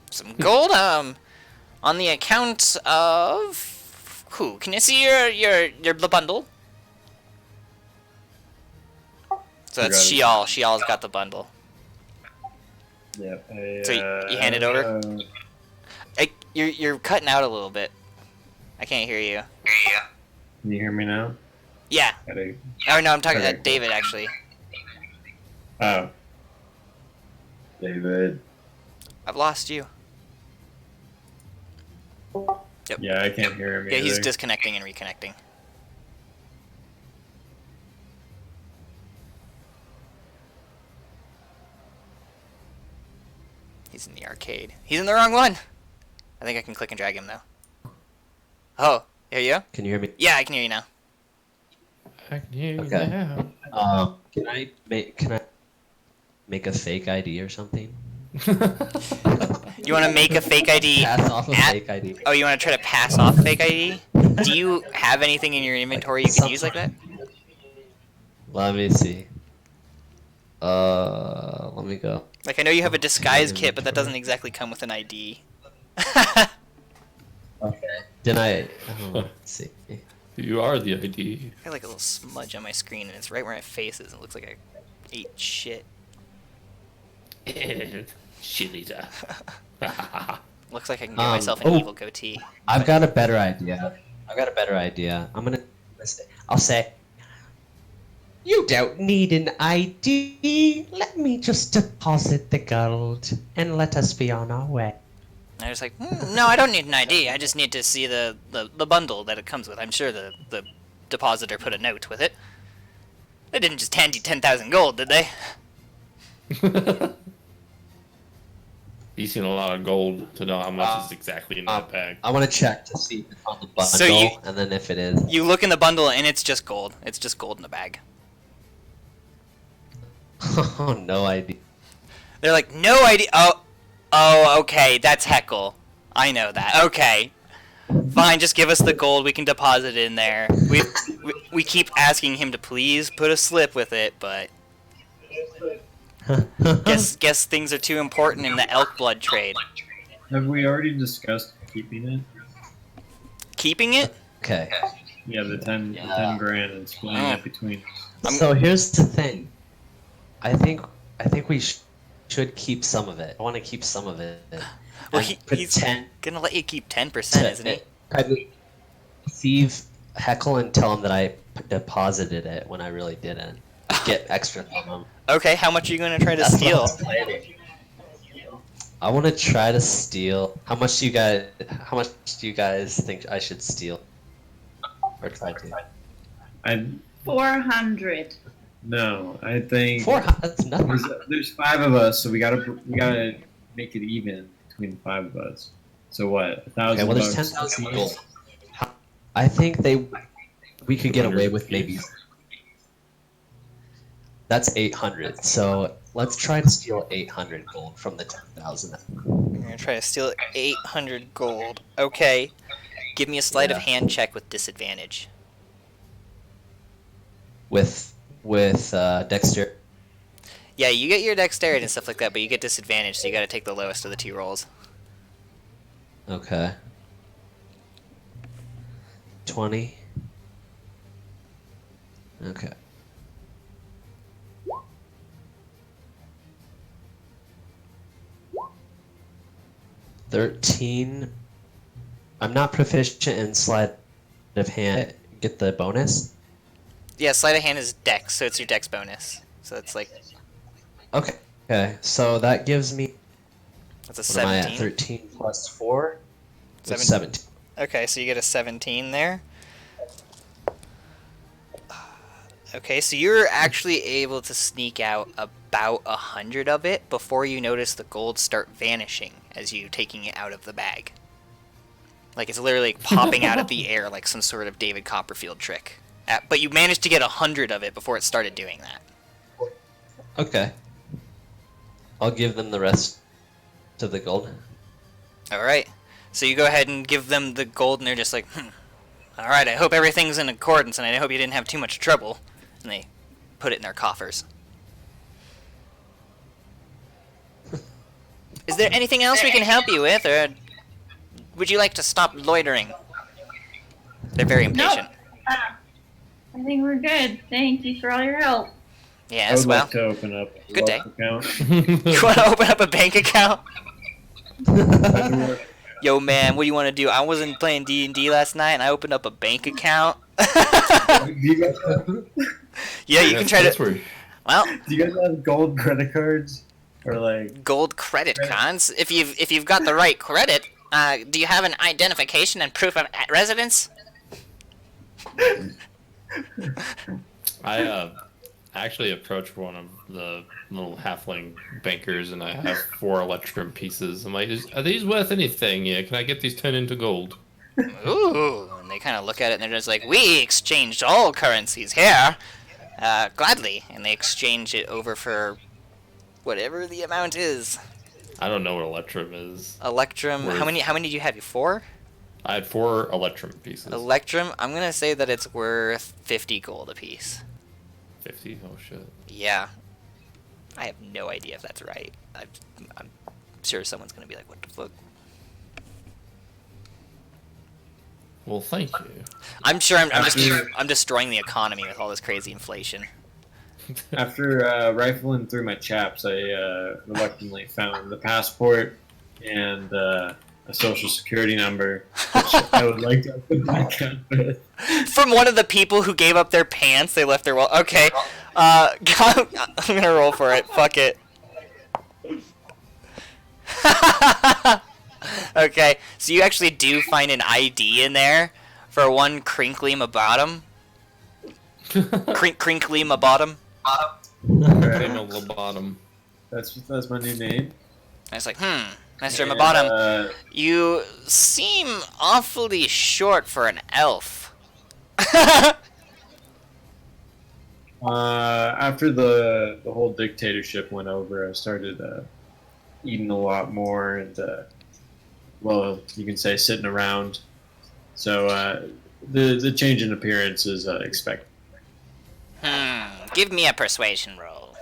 Some gold, on the account of... Who? Can you see the bundle? So that's Shial. Shial's got the bundle. Yeah. So you hand it over? You're cutting out a little bit. I can't hear you. Can you hear me now? Yeah. Gotta- Oh no, I'm talking Okay. to David actually. Oh. David. I've lost you. Yeah, I can't hear him Yeah, he's either. disconnecting and reconnecting. He's in the arcade. He's in the wrong one! I think I can click and drag him though. Oh, there you go? Can you hear me? Yeah, I can hear you now. I can hear you Okay. now. Can I make a fake ID or something? You want to make a fake ID? Pass off a fake ID. Oh, you want to try to pass off fake ID? Do you have anything in your inventory you can use like that? Let me see. Let me go. Like, I know you have a disguise kit, but that doesn't exactly come with an ID. Okay. Then let's see. You are the ID. I got like a little smudge on my screen, and it's right where my face is. It looks like I ate shit. Shillita. Looks like I can give myself an evil goatee. I've got a better idea. I'm gonna. I'll say. You don't need an ID. Let me just deposit the gold and let us be on our way. And I was like, no, I don't need an ID. I just need to see the bundle that it comes with. I'm sure the depositor put a note with it. They didn't just hand you 10,000 gold, did they? You've seen a lot of gold to know how much is exactly in that bag. I want to check to see if it's on the bundle, So and then if it is. You look in the bundle and it's just gold. It's just gold in the bag. Oh, no ID. They're like, no ID. Oh, okay, that's Heckle. I know that. Okay. Fine, just give us the gold. We can deposit it in there. We keep asking him to please put a slip with it, but guess things are too important in the elk blood trade. Have we already discussed keeping it? Keeping it? Okay. Yeah, the 10 grand and splitting it between us. So here's the thing. I think we should keep some of it. I want to keep some of it. Well, he's gonna let you keep 10%, isn't he? I deceive Heckle and tell him that I deposited it when I really didn't. Get extra from him. Okay, how much are you gonna try to steal? I want to try to steal. How much do you guys think I should steal? Or try to? 400. No, I think 400. That's nothing. there's 5 of us, so we gotta make it even between the 5 of us. So what? 1,000. Okay, well, there's 10,000 gold. I think we could get away with maybe. That's 800. So let's try to steal 800 gold from the 10,000. You're gonna try to steal 800 gold. Okay. Give me a sleight of hand check with disadvantage. With Dexter. Yeah, you get your dexterity and stuff like that, but you get disadvantage, so you gotta take the lowest of the 2 rolls. Okay. 20. Okay. 13. I'm not proficient in sleight of hand. Get the bonus? Yeah, sleight of hand is dex, so it's your dex bonus. So it's like... Okay. Okay, so that gives me... That's a What am I 17. at? 13 plus 4? It's 17. 17. Okay, so you get a 17 there. Okay, so you're actually able to sneak out about 100 of it before you notice the gold start vanishing as you taking it out of the bag. Like it's literally popping out of the air like some sort of David Copperfield trick. But you managed to get 100 of it before it started doing that. Okay. I'll give them the rest of the gold. Alright, so you go ahead and give them the gold and they're just like, alright, I hope everything's in accordance and I hope you didn't have too much trouble. And they put it in their coffers. Is there anything else we can help you with, or would you like to stop loitering? They're very impatient. Nope. I think we're good. Thank you for all your help. Yes, I would well, like to open up a good day. wealth account. You want to open up a bank account? Yo, man, what do you want to do? I wasn't playing D&D last night, and I opened up a bank account. Yeah, you can try to... Well, do you guys have gold credit cards? Or like gold credit cards? If you've got the right credit, do you have an identification and proof of residence? I actually approached one of the little halfling bankers, and I have 4 electrum pieces. I'm like, are these worth anything? Yeah, can I get these turned into gold? Ooh, and they kind of look at it and they're just like, we exchanged all currencies here. Gladly. And they exchange it over for whatever the amount is. I don't know what electrum is. Electrum, Worth. how many do you have? 4? I had 4 electrum pieces. Electrum, I'm going to say that it's worth 50 gold apiece. 50? Oh shit. Yeah. I have no idea if that's right. I'm sure someone's going to be like, what the fuck? Well, thank you. I'm sure I'm destroying the economy with all this crazy inflation. After rifling through my chaps, I reluctantly found the passport and a social security number, which I would like to open my account with. From one of the people who gave up their pants, they left their wallet. Okay, I'm gonna roll for it. Fuck it. Okay, so you actually do find an ID in there for one Crinkly Mabottom. Crinkly Mabottom. The bottom. That's my new name. And it's like, Mr. Mabottom, you seem awfully short for an elf. After the whole dictatorship went over, I started eating a lot more and, well, you can say sitting around. So the change in appearance is expected. Give me a persuasion roll.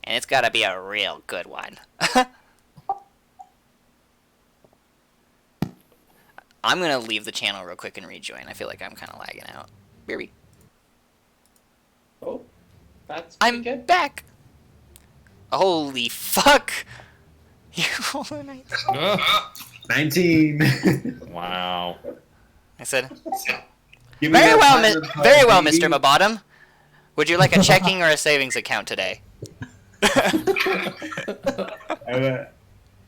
And it's gotta be a real good one. I'm gonna leave the channel real quick and rejoin. I feel like I'm kind of lagging out. Here Oh, that's I'm good. back. Holy fuck! You rolled a 19. 19. Wow. I said, Give me very that well, platinum card, very well, baby. Mr. Mabottom. Would you like a checking or a savings account today? I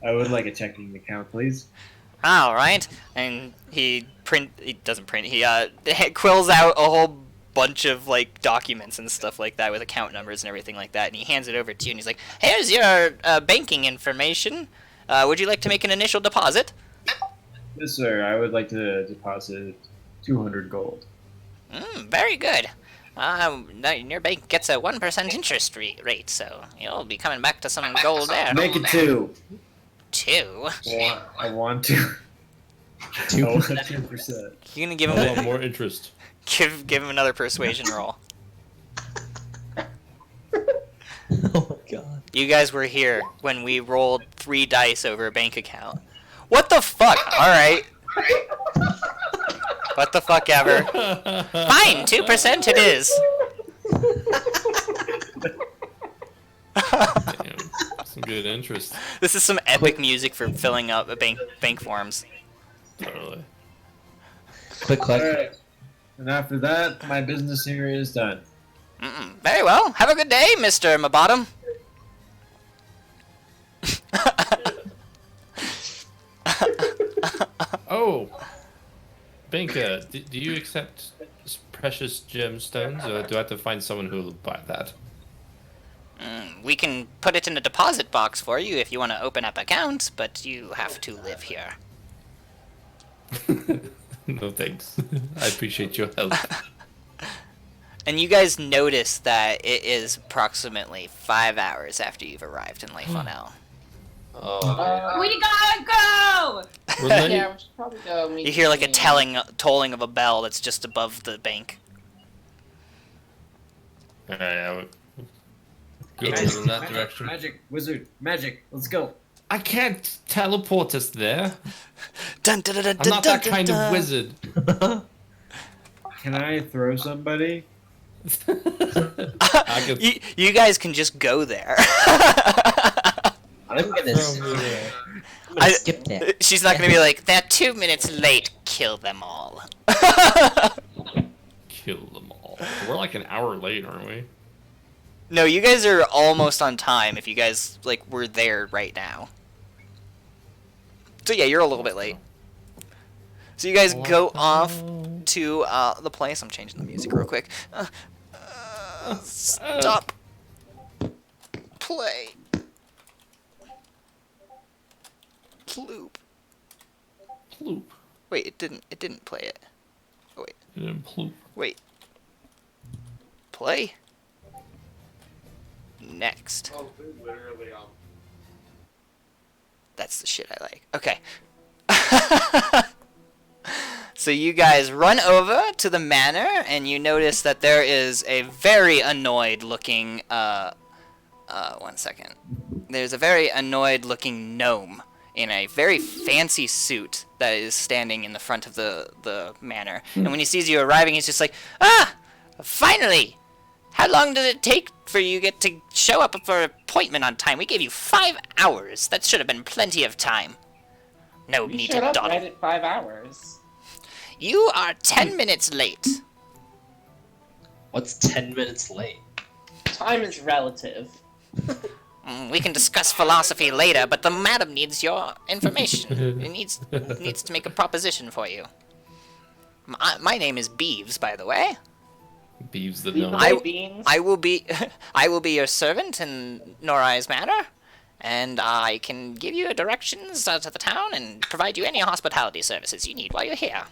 would like a checking account, please. All right. And he doesn't print. He quills out a whole bunch of like documents and stuff like that with account numbers and everything like that, and he hands it over to you, and he's like, "Here's your banking information. Would you like to make an initial deposit?" Yes, sir. I would like to deposit 200 gold. Very good. Your bank gets a 1% interest rate, so you'll be coming back to some gold there. Make it 2. 2? I want to. 2%. You're gonna give I him want more interest. give him another persuasion roll. Oh my god. You guys were here when we rolled 3 dice over a bank account. What the fuck? Alright. What the fuck ever. Fine, 2% it is. Damn, some good interest. This is some epic music for filling up bank forms. Totally. Quick question. Alright. And after that, my business here is done. Very well. Have a good day, Mr. Mabottom. Oh, Binka, do you accept precious gemstones, or do I have to find someone who will buy that? We can put it in a deposit box for you if you want to open up accounts, but you have to live here. No thanks. I appreciate your help. And you guys notice that it is approximately 5 hours after you've arrived in Lake Fonel. We gotta go! We're late. Yeah, we should probably go meet You hear like a the- tolling of a bell that's just above the bank. Alright, I would go It's in that direction. Magic, wizard, magic. Let's go. I can't teleport us there. Dun, dun, dun, dun, I'm not dun, that dun, kind dun. of wizard. Can I throw somebody? I could You guys can just go there. I'm gonna I- skip that. She's not gonna be like, they're 2 minutes late, kill them all. kill them all. We're like an hour late, aren't we? No, you guys are almost on time if you guys, like, were there right now. So yeah, you're a little bit late. So you guys go off to the place. I'm changing the music real quick. Stop. Play. Ploop. Ploop. Wait, it didn't play it. Oh, wait. And then ploop. Wait. Play. Next. That's the shit I like. Okay. So you guys run over to the manor, and you notice that there is a very annoyed looking, one second. There's a very annoyed looking gnome in a very fancy suit that is standing in the front of the manor. And when he sees you arriving, he's just like, "Ah! Finally! How long does it take for you to get to show up for an appointment on time? We gave you 5 hours. That should have been plenty of time." No You need showed to up dawdle. right at 5 hours. You are 10 minutes late. What's 10 minutes late? Time is relative. We can discuss philosophy later, but the madam needs your information. It needs to make a proposition for you. My name is Beeves, by the way. Beeves the Leave gnome. the beans. I will be your servant in Norai's manor, and I can give you directions to the town and provide you any hospitality services you need while you're here.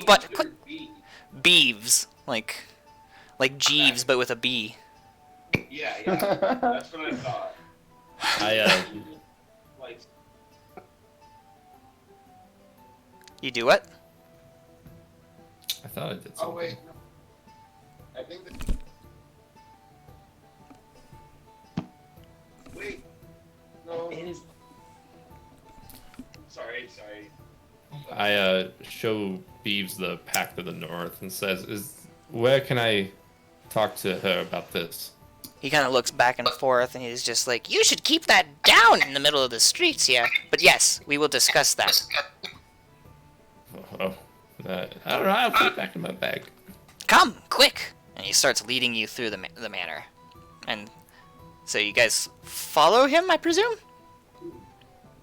But Beeves, like Jeeves, but with a B. Yeah, that's what I thought. Like, You do what? I thought I did something. oh wait, no. I think that. Wait, no. It is. Sorry. I show Beeves the Pact of the North and says, where can I talk to her about this? He kind of looks back and forth, and he's just like, you should keep that down in the middle of the streets here. But yes, we will discuss that. Oh, I don't know. I'll put it back in my bag. Come, quick! And he starts leading you through the manor. And so you guys follow him, I presume?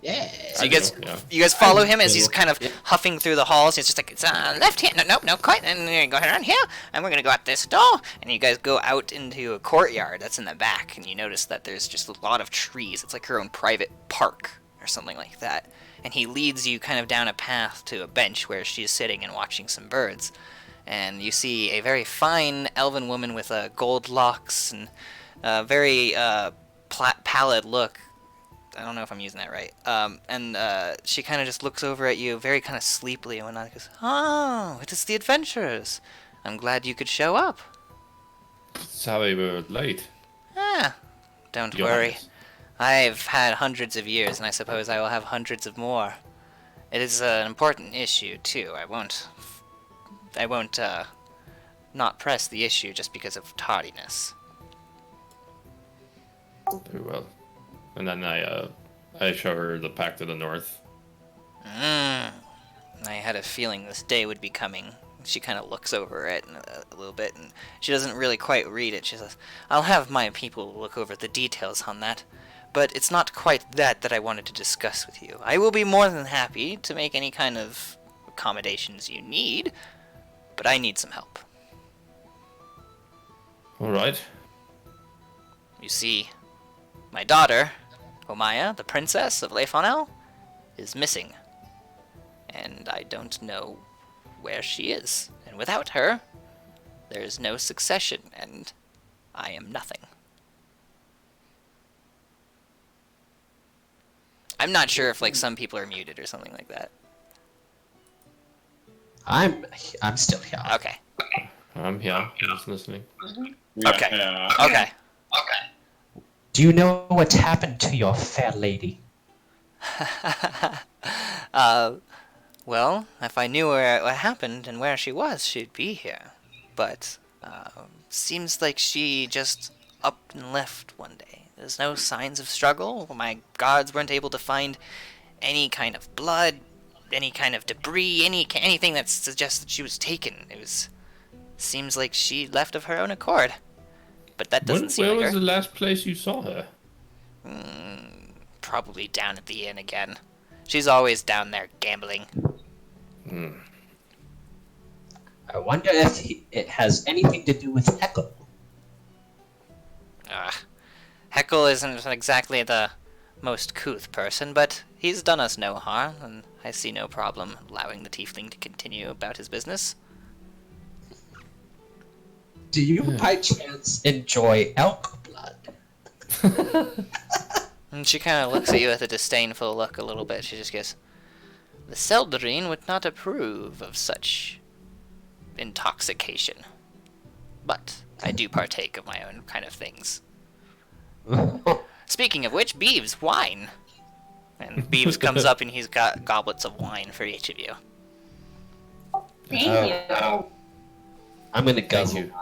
Yeah. So you I guys, do, yeah. you guys follow him as he's kind of huffing through the halls. He's just like, it's left here. No, quite. And we're gonna go around here, and we're gonna go out this door. And you guys go out into a courtyard that's in the back, and you notice that there's just a lot of trees. It's like your own private park or something like that. And he leads you kind of down a path to a bench where she's sitting and watching some birds. And you see a very fine elven woman with gold locks and a very pallid look. I don't know if I'm using that right. And she kind of just looks over at you very kind of sleepily and whatnot. Goes, oh, it is the adventurers. I'm glad you could show up. Sorry we're late. Don't Your worry. Highness. I've had hundreds of years, and I suppose I will have hundreds of more. It is an important issue, too. I won't not press the issue just because of tardiness. Very well. And then I show her the Pact of the North. I had a feeling this day would be coming. She kind of looks over it a little bit, and she doesn't really quite read it. She says, I'll have my people look over the details on that, but it's not quite that I wanted to discuss with you. I will be more than happy to make any kind of accommodations you need, but I need some help. All right. You see, my daughter, Omaya, the princess of Leifonel, is missing, and I don't know where she is. And without her, there is no succession, and I am nothing. I'm not sure if some people are muted or something like that. I'm still here. Okay. I'm here. I'm just listening. Okay. Yeah. Okay. Do you know what happened to your fair lady? Well, if I knew what happened and where she was, she'd be here. But, seems like she just up and left one day. There's no signs of struggle. My guards weren't able to find any kind of blood, any kind of debris, anything that suggests that she was taken. Seems like she left of her own accord. But that doesn't seem Where like was her. the last place you saw her? Probably down at the inn again. She's always down there gambling. I wonder if it has anything to do with Heckle. Heckle isn't exactly the most couth person, but he's done us no harm, and I see no problem allowing the tiefling to continue about his business. Do you by chance enjoy elk blood? And she kind of looks at you with a disdainful look a little bit. She just goes, the Seldarine would not approve of such intoxication. But I do partake of my own kind of things. Speaking of which, Beeves, wine! And Beeves comes up and he's got goblets of wine for each of you. Thank you. I'm gonna guzzle. Thank you.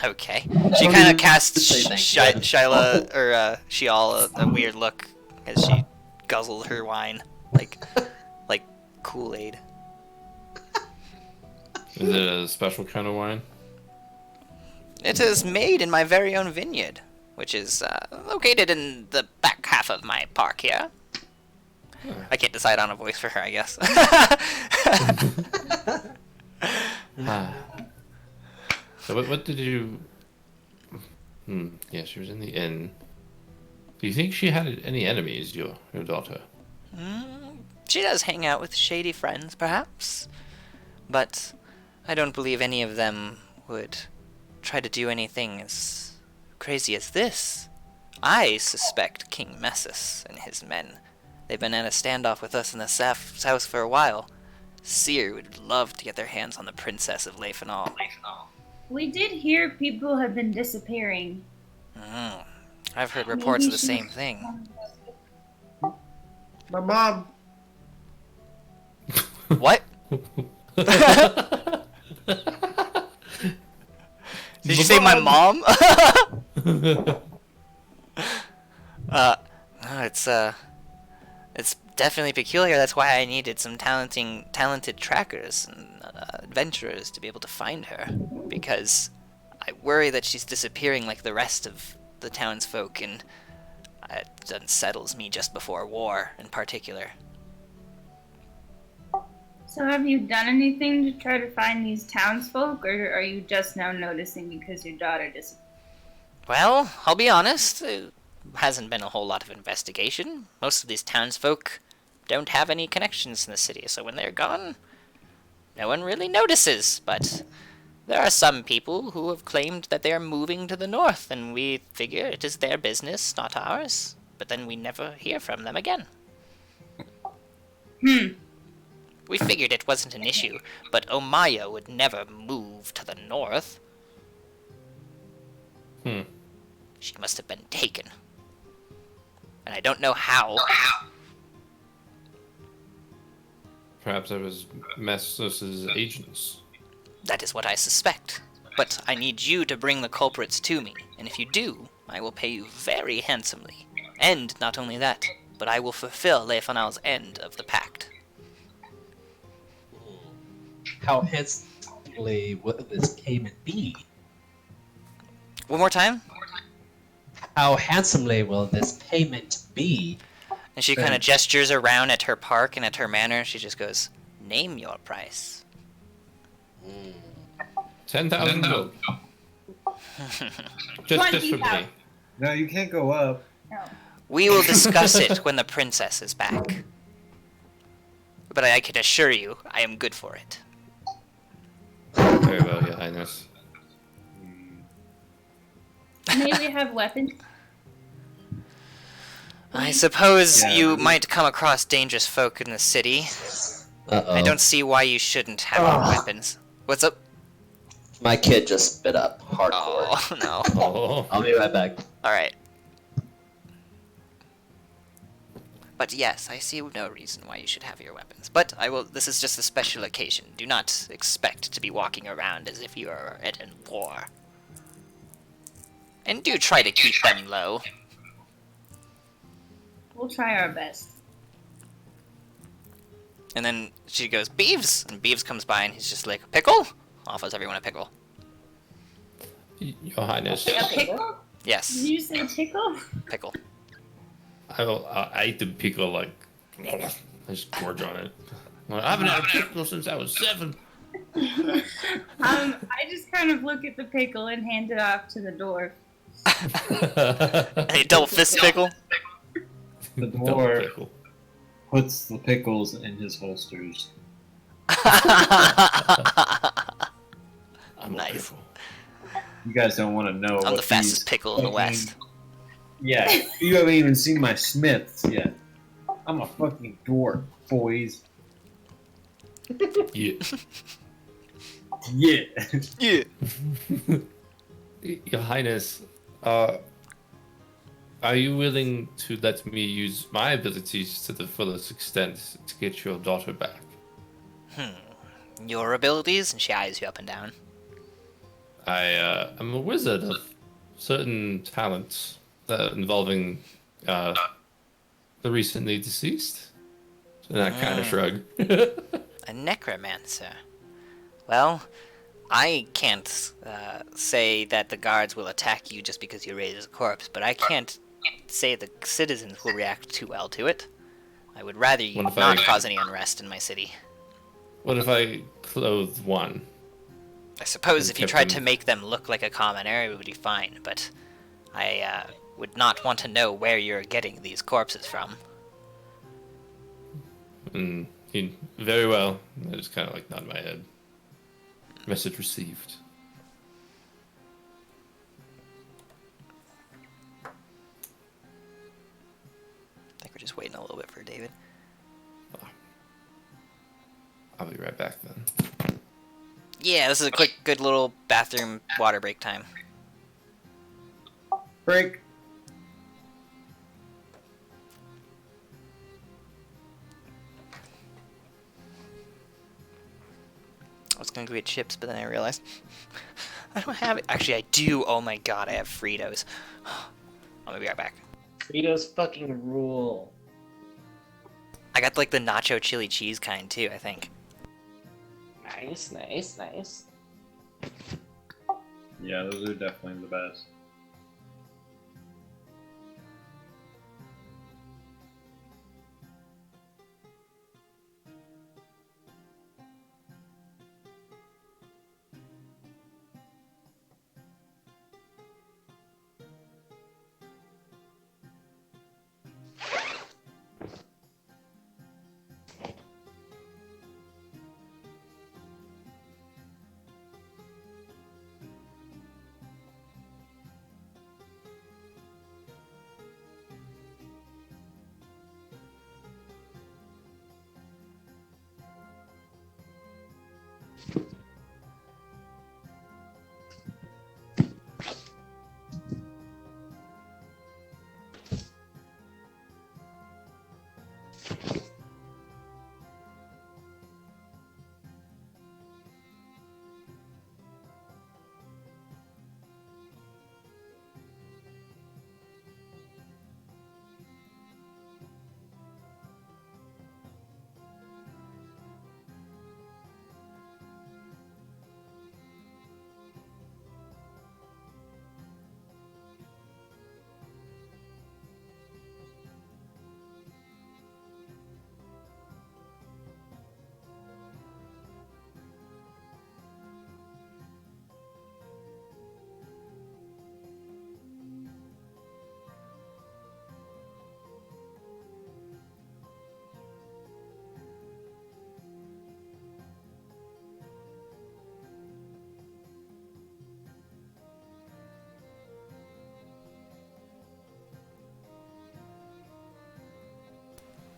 Okay. She kind of casts Say thank you. Shyla, or Shial a weird look as she guzzle her wine like Kool-Aid. Is it a special kind of wine? It is made in my very own vineyard, which is located in the back half of my park here. I can't decide on a voice for her, I guess. So what did you... Yeah, she was in the inn. Do you think she had any enemies, your daughter? She does hang out with shady friends, perhaps. But I don't believe any of them would try to do anything as crazy as this. I suspect King Messus and his men. They've been in a standoff with us in the south for a while. Syrr would love to get their hands on the Princess of Leithanol. We did hear people have been disappearing. I've heard reports of the same thing. My mom. What? Did you say my mom? It's definitely peculiar. That's why I needed some talented trackers and adventurers to be able to find her, because I worry that she's disappearing like the rest of the townsfolk, and it unsettles me just before war, in particular. So have you done anything to try to find these townsfolk, or are you just now noticing because your daughter disappeared? Well, I'll be honest, there hasn't been a whole lot of investigation. Most of these townsfolk don't have any connections in the city, so when they're gone, no one really notices. But there are some people who have claimed that they are moving to the north, and we figure it is their business, not ours. But then we never hear from them again. We figured it wasn't an issue, but Omaya would never move to the north. She must have been taken. And I don't know how. Perhaps it was Messus's agents. That is what I suspect. But I need you to bring the culprits to me, and if you do, I will pay you very handsomely. And not only that, but I will fulfill Leithanol's end of the pact. How handsomely will this payment be? One more time? How handsomely will this payment be? And she kind of gestures around at her park and at her manor. She just goes, "Name your price." 10,000 gold. just for me. No, you can't go up. No. We will discuss it when the princess is back. But I can assure you, I am good for it. Very well, Your Highness. May we have weapons? I suppose Yeah. you might come across dangerous folk in the city. Uh-oh. I don't see why you shouldn't have your weapons. What's up? My kid just spit up hardcore. Oh, no. Oh. I'll be right back. Alright. But yes, I see no reason why you should have your weapons. But this is just a special occasion. Do not expect to be walking around as if you are at a war. And do try to keep them low. We'll try our best. And then she goes, "Beeves!" And Beeves comes by and he's just like, "Pickle?" Offers everyone a pickle. Your Highness. A pickle? Yes, Did you say pickle? pickle. I ate the pickle like... I just gorge on it. I haven't had a pickle since I was 7. I just kind of look at the pickle and hand it off to the dwarf. A double fist pickle? The Double dwarf pickle. puts the pickles in his holsters. I'm a Nice. pickle. You guys don't want to know. I'm what the fastest these pickle in the fucking- West. Yeah, you haven't even seen my smiths yet. I'm a fucking dwarf, boys. Yeah. Yeah. Yeah. Your Highness, are you willing to let me use my abilities to the fullest extent to get your daughter back? Your abilities? And she eyes you up and down. I'm a wizard of certain talents involving the recently deceased. And I kind of shrug. A necromancer. Well, I can't say that the guards will attack you just because you raise a corpse, but I can't say the citizens will react too well to it. I would rather you not cause any unrest in my city. What if I clothed one? I suppose if you tried to make them look like a commoner, it would be fine, but I would not want to know where you're getting these corpses from. Very well. I just kind of like nod my head. Message received. I think we're just waiting a little bit for David. I'll be right back then. Yeah, this is a quick, good little bathroom water break time. Break. I was gonna go get chips, but then I realized I don't have it. Actually, I do. Oh my god, I have Fritos. I'll be right back. Fritos fucking rule. I got like the nacho chili cheese kind too, I think. Nice, nice, nice. Yeah, those are definitely the best.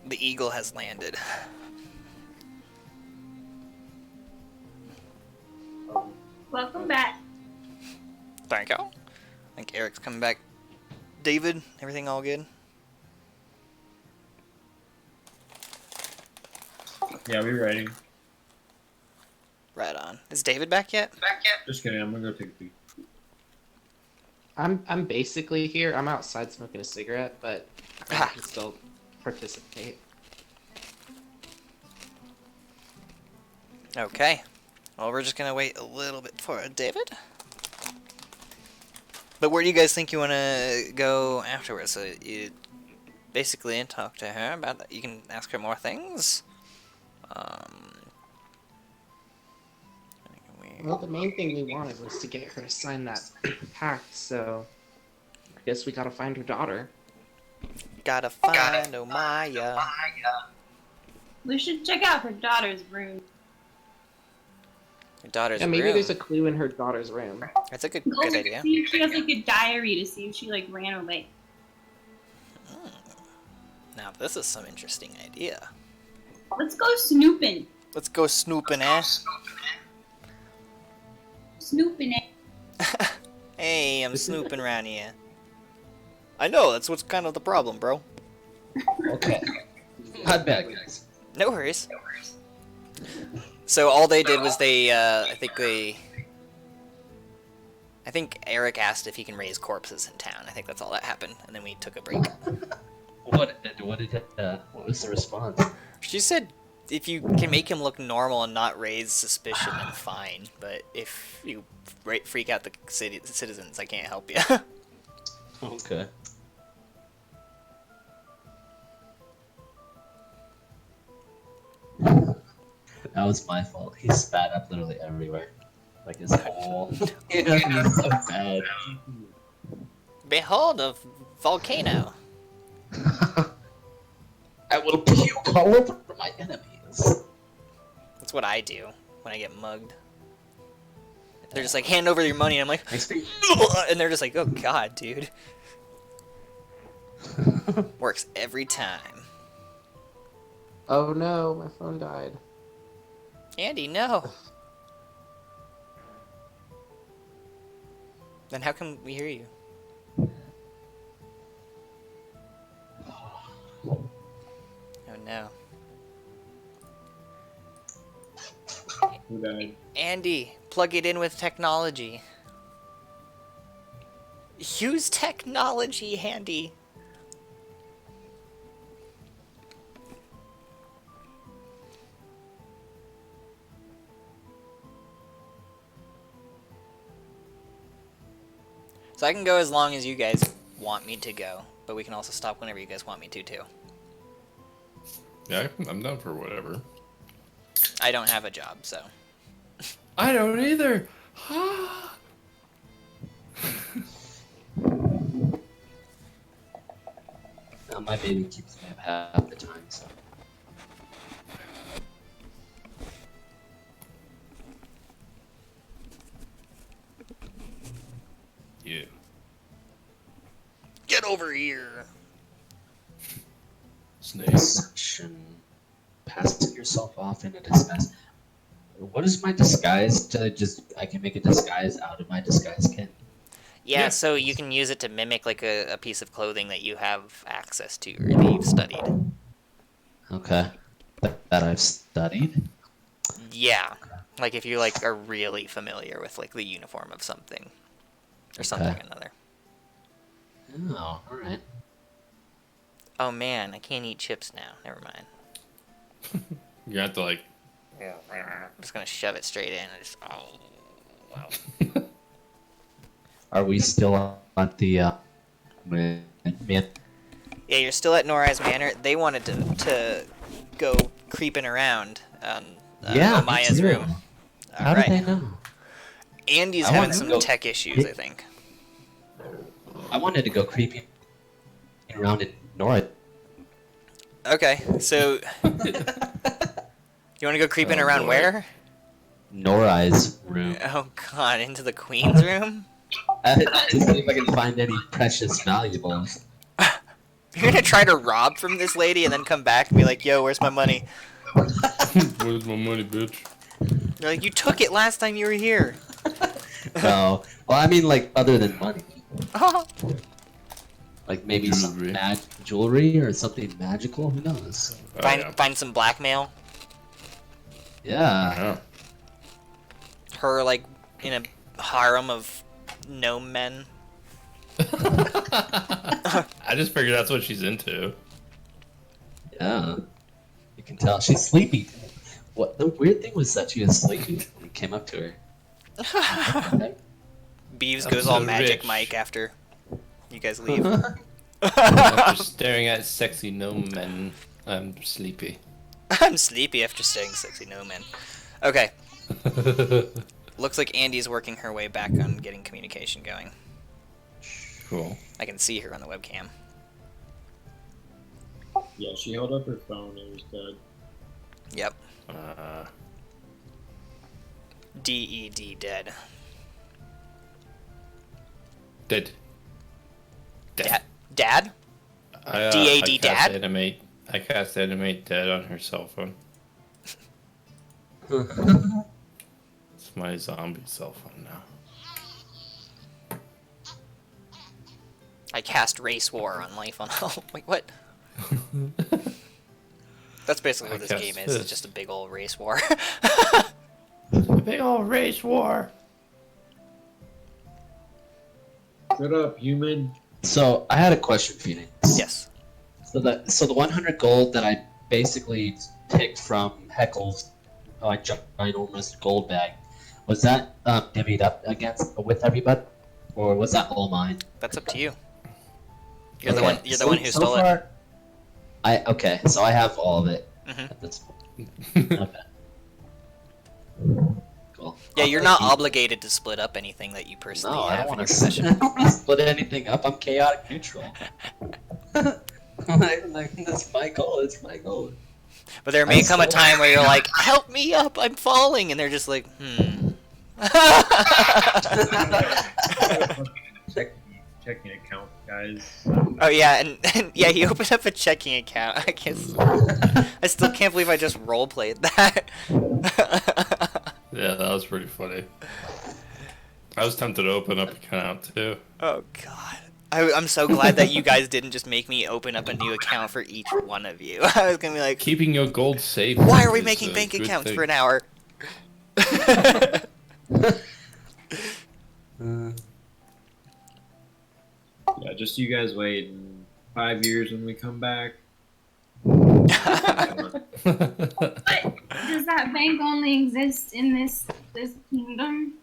The eagle has landed. Welcome back. Thank you. I think Eric's coming back. David, everything all good? Yeah, we ready. Right on. Is David back yet? Just kidding, I'm gonna go take a peek. I'm basically here. I'm outside smoking a cigarette, but I can still participate. Okay. Well, we're just gonna wait a little bit for David. But where do you guys think you want to go afterwards? So you basically talk to her about that. You can ask her more things. Well, the main thing we wanted was to get her to sign that pact, so I guess we gotta find her daughter. Gotta find Omaya. We should check out her daughter's room. Her daughter's Yeah, maybe room. there's a clue in her daughter's room. That's a good Go idea. see if she has like a diary to see if she like ran away. Now this is some interesting idea. Let's go snooping. Let's go snooping, eh? Snooping it. Hey, I'm snooping around here. I know, that's what's kind of the problem, bro. Okay. Not bad, guys. No worries. So all they did was I think Eric asked if he can raise corpses in town. I think that's all that happened, and then we took a break. What was the response? She said if you can make him look normal and not raise suspicion, then fine. But if you freak out the citizens, I can't help you. Okay. That was my fault. He spat up literally everywhere. Like his whole... Yeah, he's so bad. Behold a volcano. I will puke all over my enemies. That's what I do when I get mugged. They're just like, hand over your money, and I'm like, and they're just like, oh god, dude. Works every time. Oh no, my phone died. Andy, no. Then how come we hear you? Oh no. Who died? Andy, plug it in with technology. Use technology, Andy. So I can go as long as you guys want me to go, but we can also stop whenever you guys want me to, too. Yeah, I'm down for whatever. I don't have a job, so. I don't either. My baby keeps me up half the time, so. Yeah. Get over here! Snake. Section. Passing yourself off in a disguise. What is my disguise? I can make a disguise out of my disguise kit. Yeah, so you can use it to mimic like a piece of clothing that you have access to or that you've studied. Okay. That I've studied? Yeah. Like if you like are really familiar with like the uniform of something. Or something or another. Oh, alright. Oh man, I can't eat chips now. Never mind. You have to like. I'm just gonna shove it straight in. I just, oh, wow. Are we still at the man? Yeah, you're still at Norai's Manor. They wanted to go creeping around on Maya's too. room. How did they know? Andy's I having wanted to some go- tech issues, I think. I wanted to go creeping around in Nora. Okay, so you want to go creeping around boy. where? Norai's room. Oh god, into the queen's room? To see if I can find any precious valuables. You're gonna try to rob from this lady and then come back and be like, yo, where's my money? Where's my money, bitch? You're like, you took it last time you were here. No. Well, I mean, like, other than money. Oh. Like, maybe some Jewelry. jewelry or something magical? Who knows? Oh, Find some blackmail. Yeah. yeah. Her, like, in a harem of gnome men. I just figured that's what she's into. Yeah. You can tell she's sleepy. What the weird thing was that she was sleepy when we came up to her. Beeves I'm goes all so Magic rich. Mike after you guys leave. After staring at sexy gnome men, I'm sleepy. I'm sleepy after staying sexy gnome men. Okay, looks like Andy's working her way back on getting communication going. Cool. I can see her on the webcam. Yeah, she held up her phone. It was dead. Yep. DED dead. Dead. Dad? DAD I dad? I cast animate dead on her cell phone. It's my zombie cell phone now. I cast Race War on Life on Hell. Wait, what? That's basically what this cast game is. It's Fist. just a big old race war. A big old race war. Shut up, human. So, I had a question, Phoenix. Yes. So the 100 gold that I basically picked from Heckle's ginormous gold bag, was that divvied up with everybody, or was that all mine? That's up to you. You're Okay, the one who stole it. far, okay, so I have all of it Mhm. at this point. Okay. Cool. Yeah, you're not obligated to split up anything that you personally No, I have don't in want your to possession. split anything up. I'm chaotic neutral. That's my goal. It's my goal. But there may come a time where you're like, "Help me up! I'm falling," and they're just like, Checking account, guys. Oh yeah, and yeah, he opened up a checking account. I guess I still can't believe I just roleplayed that. Yeah, that was pretty funny. I was tempted to open up an account too. Oh god. I'm so glad that you guys didn't just make me open up a new account for each one of you. I was gonna be like, Keeping your gold safe. why are we is making a bank good accounts thing. for an hour? Yeah, just you guys wait. In 5 years when we come back. But does that bank only exist in this kingdom?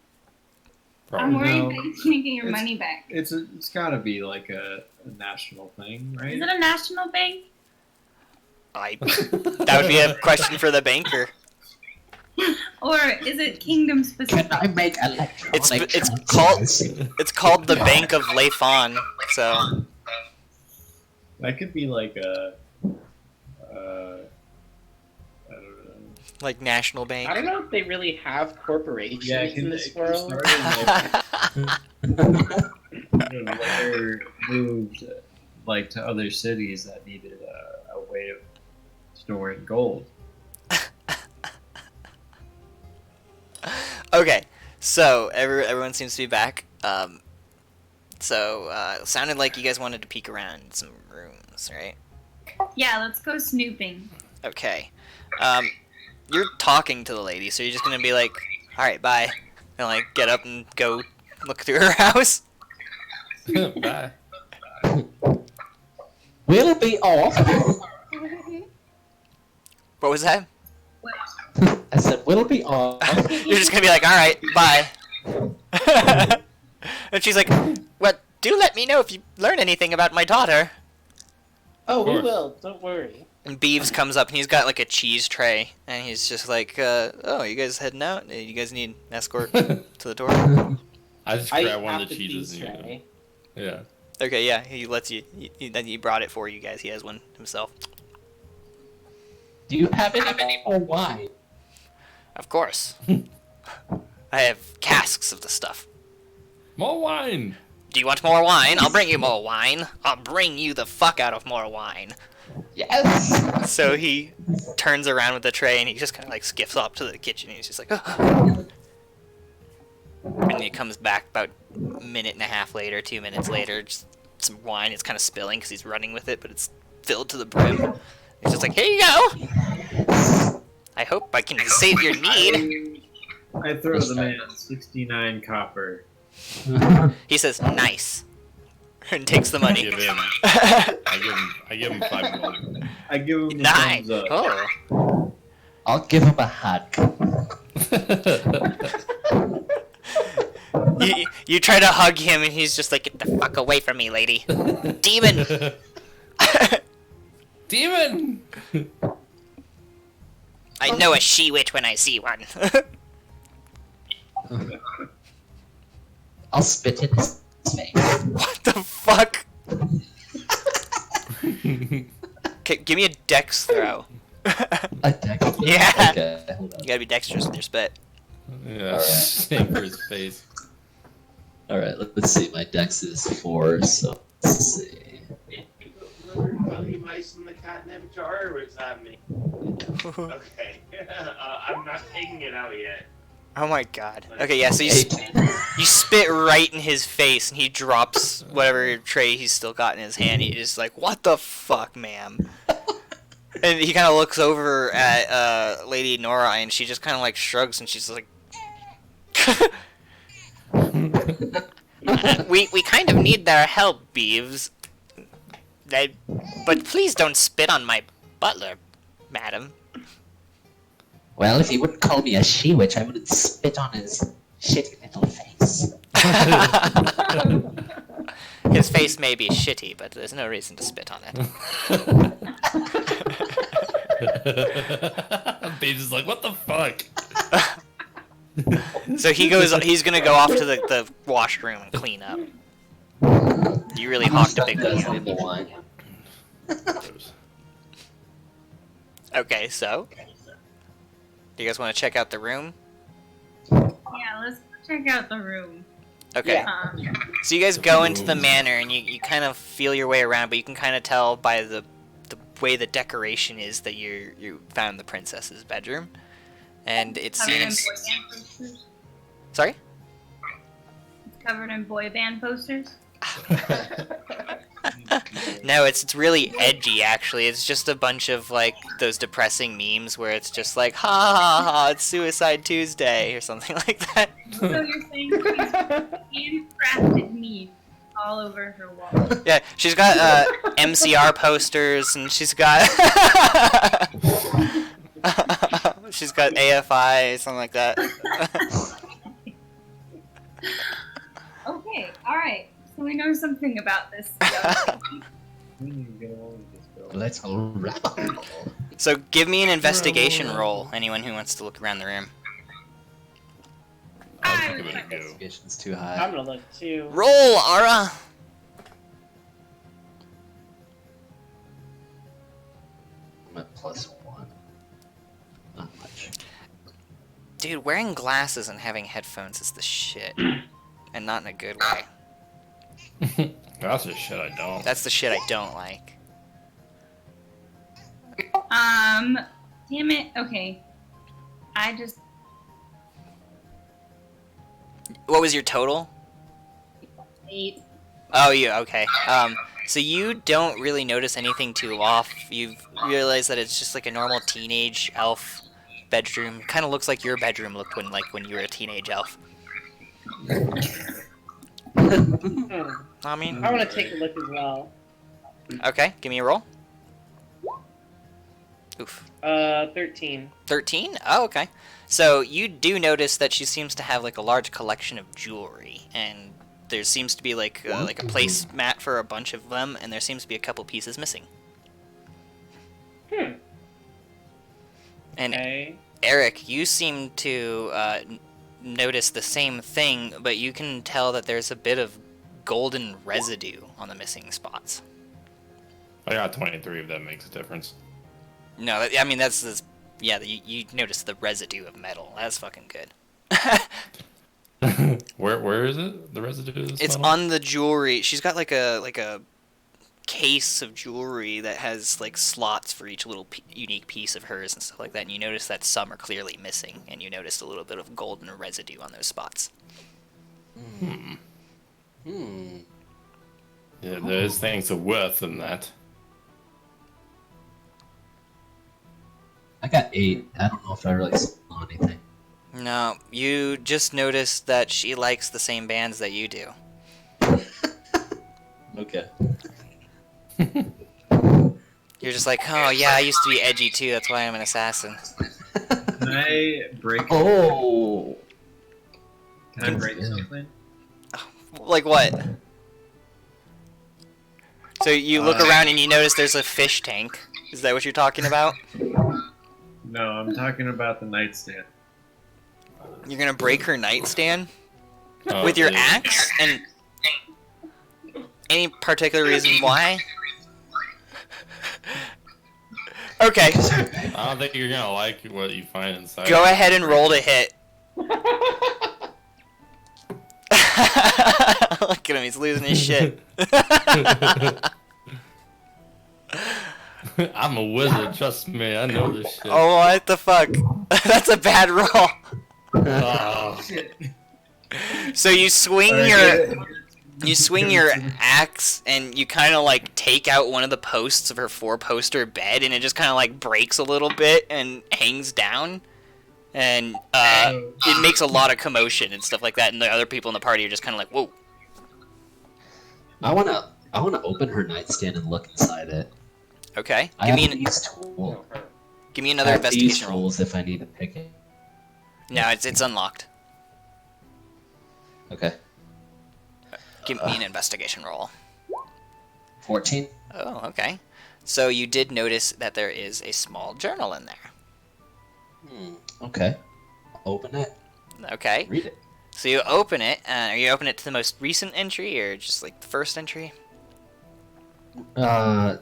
I'm worried No. that you can't get your It's- money back. It's got to be like a national thing, right? Is it a national bank? That would be a question for the banker. Or is it kingdom specific? Can I make electronic It's called the Bank of Leifon. So That could be like a, I don't know. like National Bank. I don't know if they really have corporations Yeah, it can, in this it can world. start in like, later moved like to other cities that needed a way of storing gold. Okay, so everyone seems to be back. Sounded like you guys wanted to peek around in some rooms, right? Yeah, let's go snooping. Okay. You're talking to the lady, so you're just gonna be like, all right, bye, and like get up and go look through her house. Bye. We'll be off. What was that? I said we'll be off. You're just gonna be like, all right, bye. And she's like, well, do let me know if you learn anything about my daughter. Oh, we course. will. Don't worry. And Beeves comes up and he's got like a cheese tray, and he's just like, oh, you guys heading out? You guys need an escort to the door? I just I grabbed one have of the the cheeses cheese and you tray. Yeah. Okay, yeah, he lets you. Then he brought it for you guys. He has one himself. Do you have any more wine? Of course. I have casks of the stuff. More wine. Do you want more wine? I'll bring you more wine. I'll bring you the fuck out of more wine. Yes. So he turns around with the tray and he just kind of like skips up to the kitchen and he's just like, oh. And he comes back about a minute and a half later, 2 minutes later, just some wine. It's kind of spilling because he's running with it, but it's filled to the brim. He's just like, here you go. I hope I can save your need. I throw the man 69 copper. He says, nice. And takes the money. Give him. I give him 5 gold. I give him a Nice. thumbs up. Oh. I'll give him a hug. You try to hug him and he's just like, get the fuck away from me, lady. Demon. Demon. I know a she-witch when I see one. I'll spit in his face. What the fuck? Okay, give me a dex throw. A deck. Yeah. Okay, hold on. You gotta be dexterous with your spit. Yeah. Same for his face. Alright, let's see. My dex is 4, so let's see. Honey, mice in the catnip jar, or is that me? Okay. I'm not taking it out yet. Oh my god. Okay, yeah, so you, 18. you spit right in his face and he drops whatever tray he's still got in his hand. He's just like, what the fuck, ma'am? And he kind of looks over at Lady Nora and she just kind of like shrugs and she's like, we kind of need their help, Beeves. But please don't spit on my butler, madam. Well, if he wouldn't call me a she-witch, I wouldn't spit on his shitty little face. His face may be shitty, but there's no reason to spit on it. Babes is like, what the fuck? So he's gonna go off to the washroom and clean up. You really hawked a big one. Okay, so do you guys want to check out the room? Yeah, let's check out the room. Okay. So you guys go into the manor and you kind of feel your way around, but you can kind of tell by the way the decoration is that you found the princess's bedroom, and it seems. Sorry. It's covered in boy band posters. No, it's really edgy actually. It's just a bunch of like those depressing memes where it's just like ha ha ha, it's Suicide Tuesday or something like that. So you're saying she's handcrafted memes all over her wall. Yeah, she's got MCR posters and she's got she's got AFI, something like that. Okay, alright. So we know something about this. Let's unravel. So give me an investigation roll, anyone who wants to look around the room. Investigation's too high. I'm gonna look too. Roll, Ara! I'm at +1. Not much. Dude, wearing glasses and having headphones is the shit. And not in a good way. That's the shit I don't. That's the shit I don't like. Damn it. Okay. What was your total? 8. Oh, yeah, okay. So you don't really notice anything too off. You realize that it's just like a normal teenage elf bedroom. Kind of looks like your bedroom looked when you were a teenage elf. I mean, I want to take a look as well. Okay, give me a roll. Oof. 13. 13? Oh, okay. So you do notice that she seems to have like a large collection of jewelry, and there seems to be like a place mat for a bunch of them, and there seems to be a couple pieces missing. And Okay. Eric, you seem to notice the same thing, but you can tell that there's a bit of golden residue on the missing spots. I got 23 if that makes a difference. No, I mean that's yeah. You notice the residue of metal. That's fucking good. Where is it? The residue of this It's metal? on the jewelry. She's got like a case of jewelry that has like slots for each little unique piece of hers and stuff like that. And you notice that some are clearly missing, and you noticed a little bit of golden residue on those spots. Yeah, there's things of worth in that. I got 8. I don't know if I really saw anything. No, you just noticed that she likes the same bands that you do. Okay. You're just like, oh yeah, I used to be edgy too. That's why I'm an assassin. Can I break? Oh. Can I break something? Like what? So you look around and you notice there's a fish tank. Is that what you're talking about? No, I'm talking about the nightstand. You're gonna break her nightstand Oh, with your dude. axe? And any particular reason why? Okay. I don't think you're gonna like what you find inside. Go ahead and roll to hit. Look at him, he's losing his shit. I'm a wizard, trust me, I know this shit. Oh, what the fuck? That's a bad roll. Oh. So you swing your axe and you kind of like take out one of the posts of her 4-poster bed, and it just kind of like breaks a little bit and hangs down, and it makes a lot of commotion and stuff like that, and the other people in the party are just kind of like, whoa. I wanna I want to open her nightstand and look inside it. Okay. I have these tools. Give me another investigation roll. Tools if I need to pick it. No, it's unlocked. Okay. Give me an investigation roll. 14. Oh, okay. So you did notice that there is a small journal in there. Okay. Open it. Okay. Read it. So you open it. Are you open it to the most recent entry or just like the first entry? I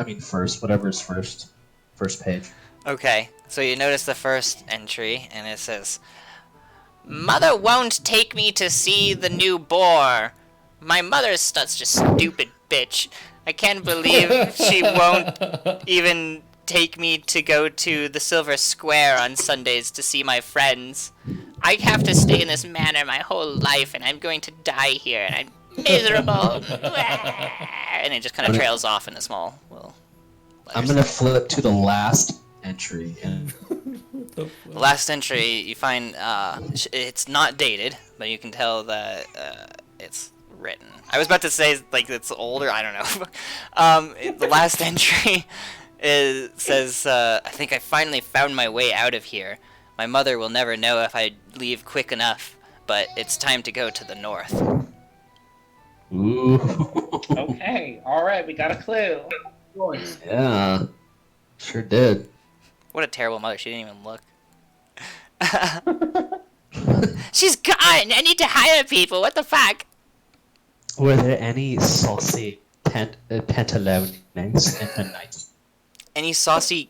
mean first, whatever's first. First page. Okay. So you notice the first entry, and it says, "Mother won't take me to see the new boar. My mother's such a stupid bitch. I can't believe she won't even take me to go to the Silver Square on Sundays to see my friends. I have to stay in this manor my whole life, and I'm going to die here, and I'm miserable." And it just kind of trails off in a small little letters. I'm gonna flip to the last entry. And... The last entry, you find it's not dated, but you can tell that it's written. I was about to say like it's older. I don't know. The last entry says, "I think I finally found my way out of here. My mother will never know if I leave quick enough, but it's time to go to the north." Ooh. Okay, alright, we got a clue. Yeah. Sure did. What a terrible mother. She didn't even look. She's gone. I need to hire people. What the fuck? Were there any saucy pantalones in the night? Any saucy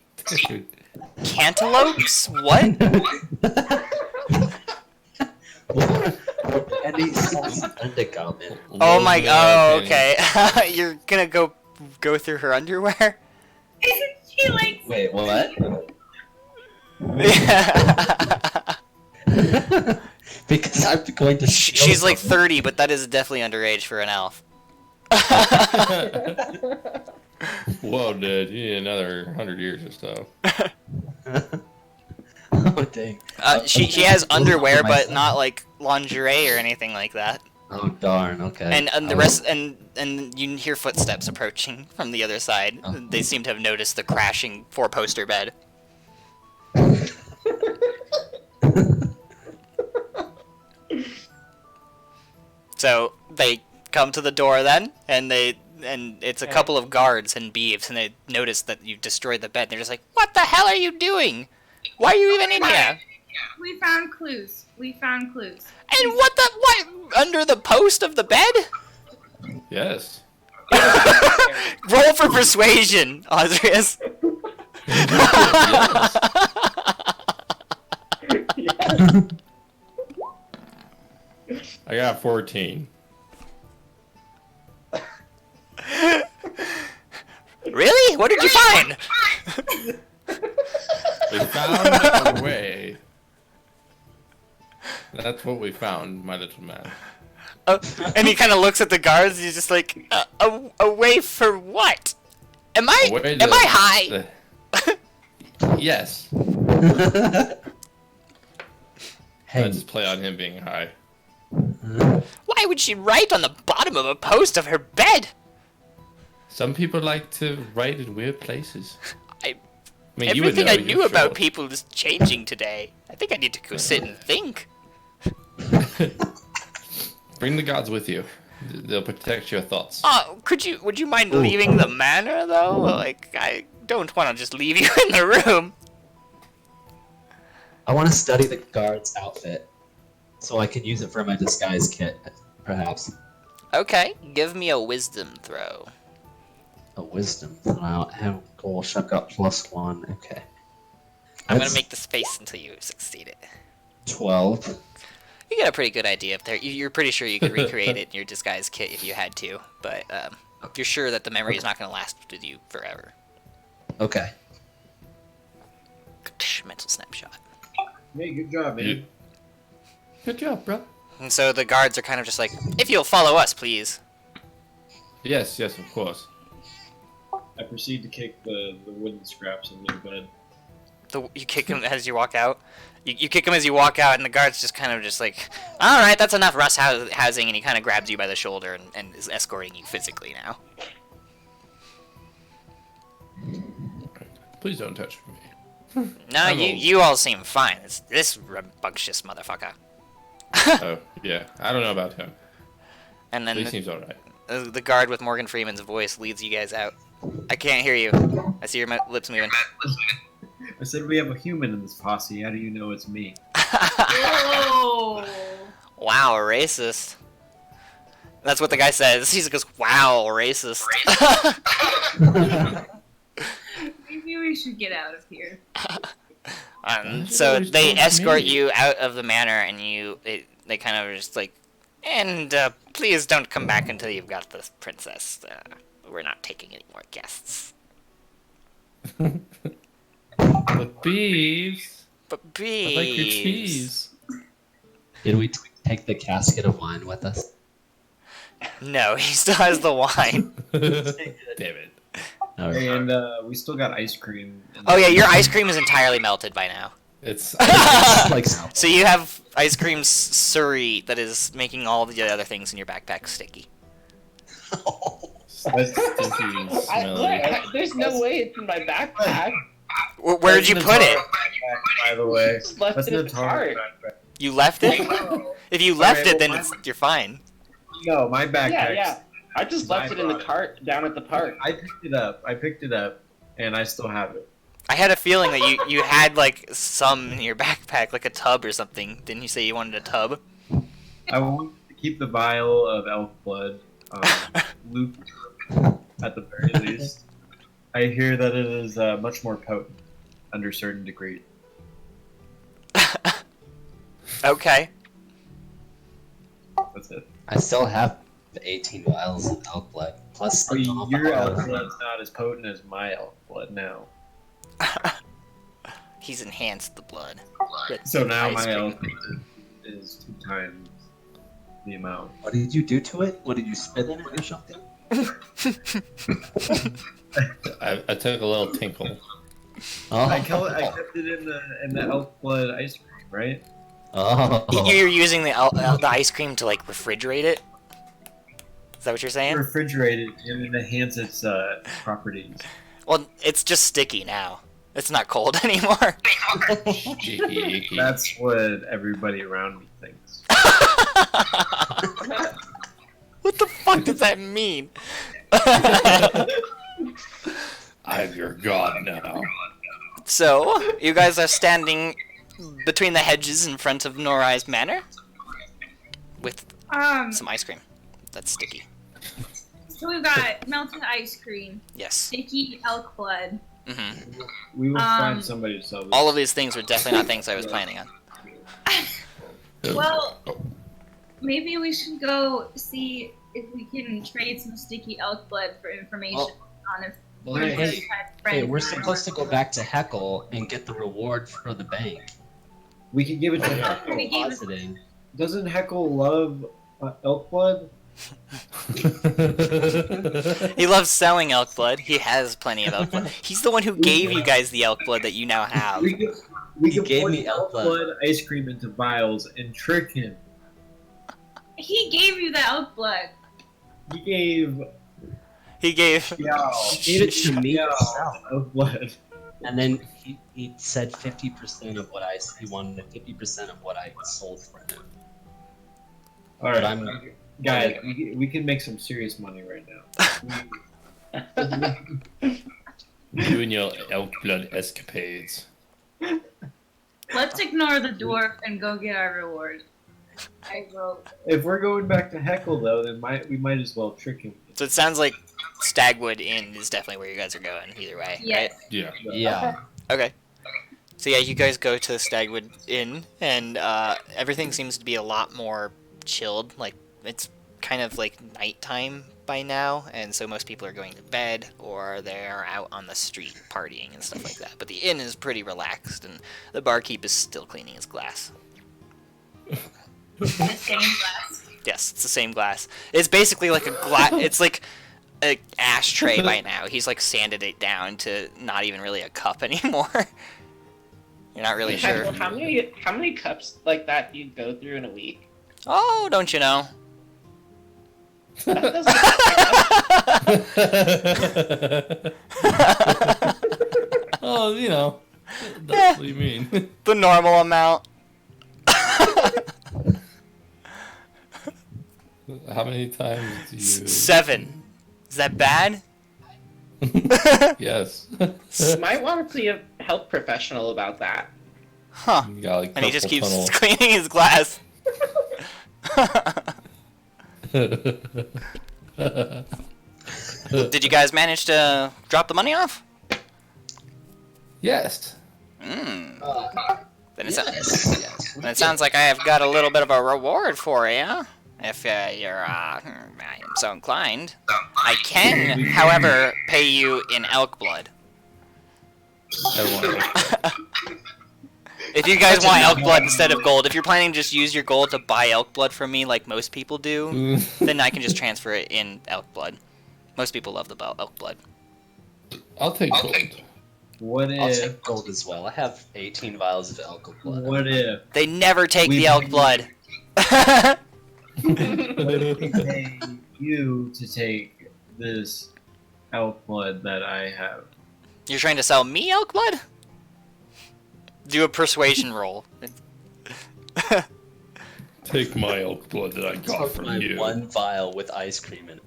cantaloupes? What? Any saucy undergarment? Oh my. Oh, okay. You're gonna go through her underwear? Isn't she like? Wait, what? Because I'm going to. She's like 30, but that is definitely underage for an elf. Whoa, dude, you need another 100 years or so. Oh dang. She has underwear, but not like lingerie or anything like that. Oh darn. Okay. And the rest and you hear footsteps approaching from the other side. Oh. They seem to have noticed the crashing four-poster bed. So they come to the door then, and it's a couple of guards and beeves, and they notice that you've destroyed the bed. They're just like, "What the hell are you doing? Why are you even in here?" We found clues. And what under the post of the bed? Yes. Roll for persuasion, Osrius. I got 14. Really? What did you find? We found a way. That's what we found, my little man. And he kind of looks at the guards. And he's just like, "A way for what? Am I high?" Yes. Hey. Let's play on him being high. Why would she write on the bottom of a post of her bed? Some people like to write in weird places. I mean, you would everything know, I you're knew about short. people is changing today. I think I need to go sit and think. Bring the gods with you. They'll protect your thoughts. Oh, would you mind leaving the manor though? Like, I don't want to just leave you in the room. I want to study the guard's outfit, so I can use it for my disguise kit, perhaps. Okay, give me a wisdom throw. A wisdom. Wow, gosh, I've got +1. Okay. I'm gonna make this face until you succeed it. 12. You get a pretty good idea up there. You're pretty sure you could recreate it in your disguise kit if you had to, but you're sure that the memory is not gonna last with you forever. Okay. Mental snapshot. Hey, good job, man. Good job, bro. And so the guards are kind of just like, "If you'll follow us, please." Yes, of course. I proceed to kick the wooden scraps in the bed. You kick him as you walk out, You kick him as you walk out, and the guard's just kind of just like, all right, that's enough Russ housing, and he kind of grabs you by the shoulder and is escorting you physically now. Please don't touch me. No, you all seem fine. It's this rambunctious motherfucker. Oh, yeah. I don't know about him. And then He seems alright. the guard with Morgan Freeman's voice leads you guys out. I can't hear you. I see your lips moving. I said we have a human in this posse. How do you know it's me? Whoa! Wow, racist. That's what the guy says. He goes, wow, racist. Maybe we should get out of here. So they escort you out of the manor, and they kind of just like, and please don't come back until you've got the princess. We're not taking any more guests. But beeves. But bees. I like your cheese. Did we take the casket of wine with us? No, he still has the wine. Damn it. Hey, and we still got ice cream. Oh yeah, your ice cream is entirely melted by now. It's like So you have ice cream Syrr that is making all the other things in your backpack sticky. That's stinky, smelly. There's no way it's in my backpack. Where'd you put it? By the way, Just left that's it in an the cart. backpack. You left it? If you left Alright, it, then well, you're fine. No, my backpack. Yeah. I just left it in the cart down at the park. I picked it up, and I still have it. I had a feeling that you had like some in your backpack, like a tub or something. Didn't you say you wanted a tub? I want to keep the vial of elf blood looped at the very least. I hear that it is much more potent under certain degrees. Okay. That's it. I still have 18 vials of elk blood. Plus, Your elf blood's not as potent as my elf blood now. He's enhanced the blood. So now Ice my cream. elf blood is 2 times the amount. What did you do to it? What did you spit in it or something? I took a little tinkle. I kept it in the elf blood ice cream, right? Oh. You're using the ice cream to like refrigerate it? Is that what you're saying? Refrigerate it and enhance its properties. Well, it's just sticky now. It's not cold anymore. That's what everybody around me thinks. What the fuck does that mean? I'm your god now. So, you guys are standing between the hedges in front of Norai's manor with some ice cream that's sticky. So we've got melted ice cream, Yes. sticky elk blood. Mm-hmm. We will find somebody to sell this. All of these things were definitely not things I was planning on. Well, maybe we should go see if we can trade some sticky elk blood for information on if Hey, we're supposed to go back to Heckle and get the reward for the bank. We can give it to Heckle. Doesn't Heckle love elk blood? He loves selling elk blood. He has plenty of elk blood. He's the one who gave you guys the elk blood that you now have. We can gave pour me elk blood ice cream into vials and trick him. He gave you the elk blood. He gave He gave it to me elk blood. And then he said 50% of what he wanted 50% of what I sold for him. All right, But guys, we can make some serious money right now. You and your elk blood escapades. Let's ignore the dwarf and go get our reward. I will. If we're going back to Heckle, though, then we might as well trick him. So it sounds like Stagwood Inn is definitely where you guys are going, either way, Yes. right? Yeah. Yeah. Okay. So yeah, you guys go to Stagwood Inn, and everything seems to be a lot more chilled. Like, it's kind of like nighttime by now, and so most people are going to bed, or they're out on the street partying and stuff like that. But the inn is pretty relaxed, and the barkeep is still cleaning his glass. The same glass. Yes, it's the same glass. It's basically like a glass. It's like an ashtray by now. He's like sanded it down to not even really a cup anymore. You're not really sure. How many cups like that do you go through in a week? Oh, don't you know? That doesn't Oh, you know, that's what you mean. The normal amount. How many times do you... 7. Is that bad? Yes. Might want to see a health professional about that. Huh. You got, like, And he just carpal keeps tunnel. cleaning his glass. Did you guys manage to drop the money off? Yes. Then Yes. then it sounds like I have got a little bit of a reward for you. If you're I am so inclined. I can, however, pay you in elk blood. If you guys want elk blood instead of gold, if you're planning to just use your gold to buy elk blood from me like most people do, then I can just transfer it in elk blood. Most people love the elk blood. I'll take gold. What I'll if? take gold as well. I have 18 vials of elk blood. What if? They never take the elk blood. We pay you to take this elk blood that I have. You're trying to sell me elk blood? Do a persuasion roll. Take my elk blood that I got from my you. 1 vial with ice cream in it.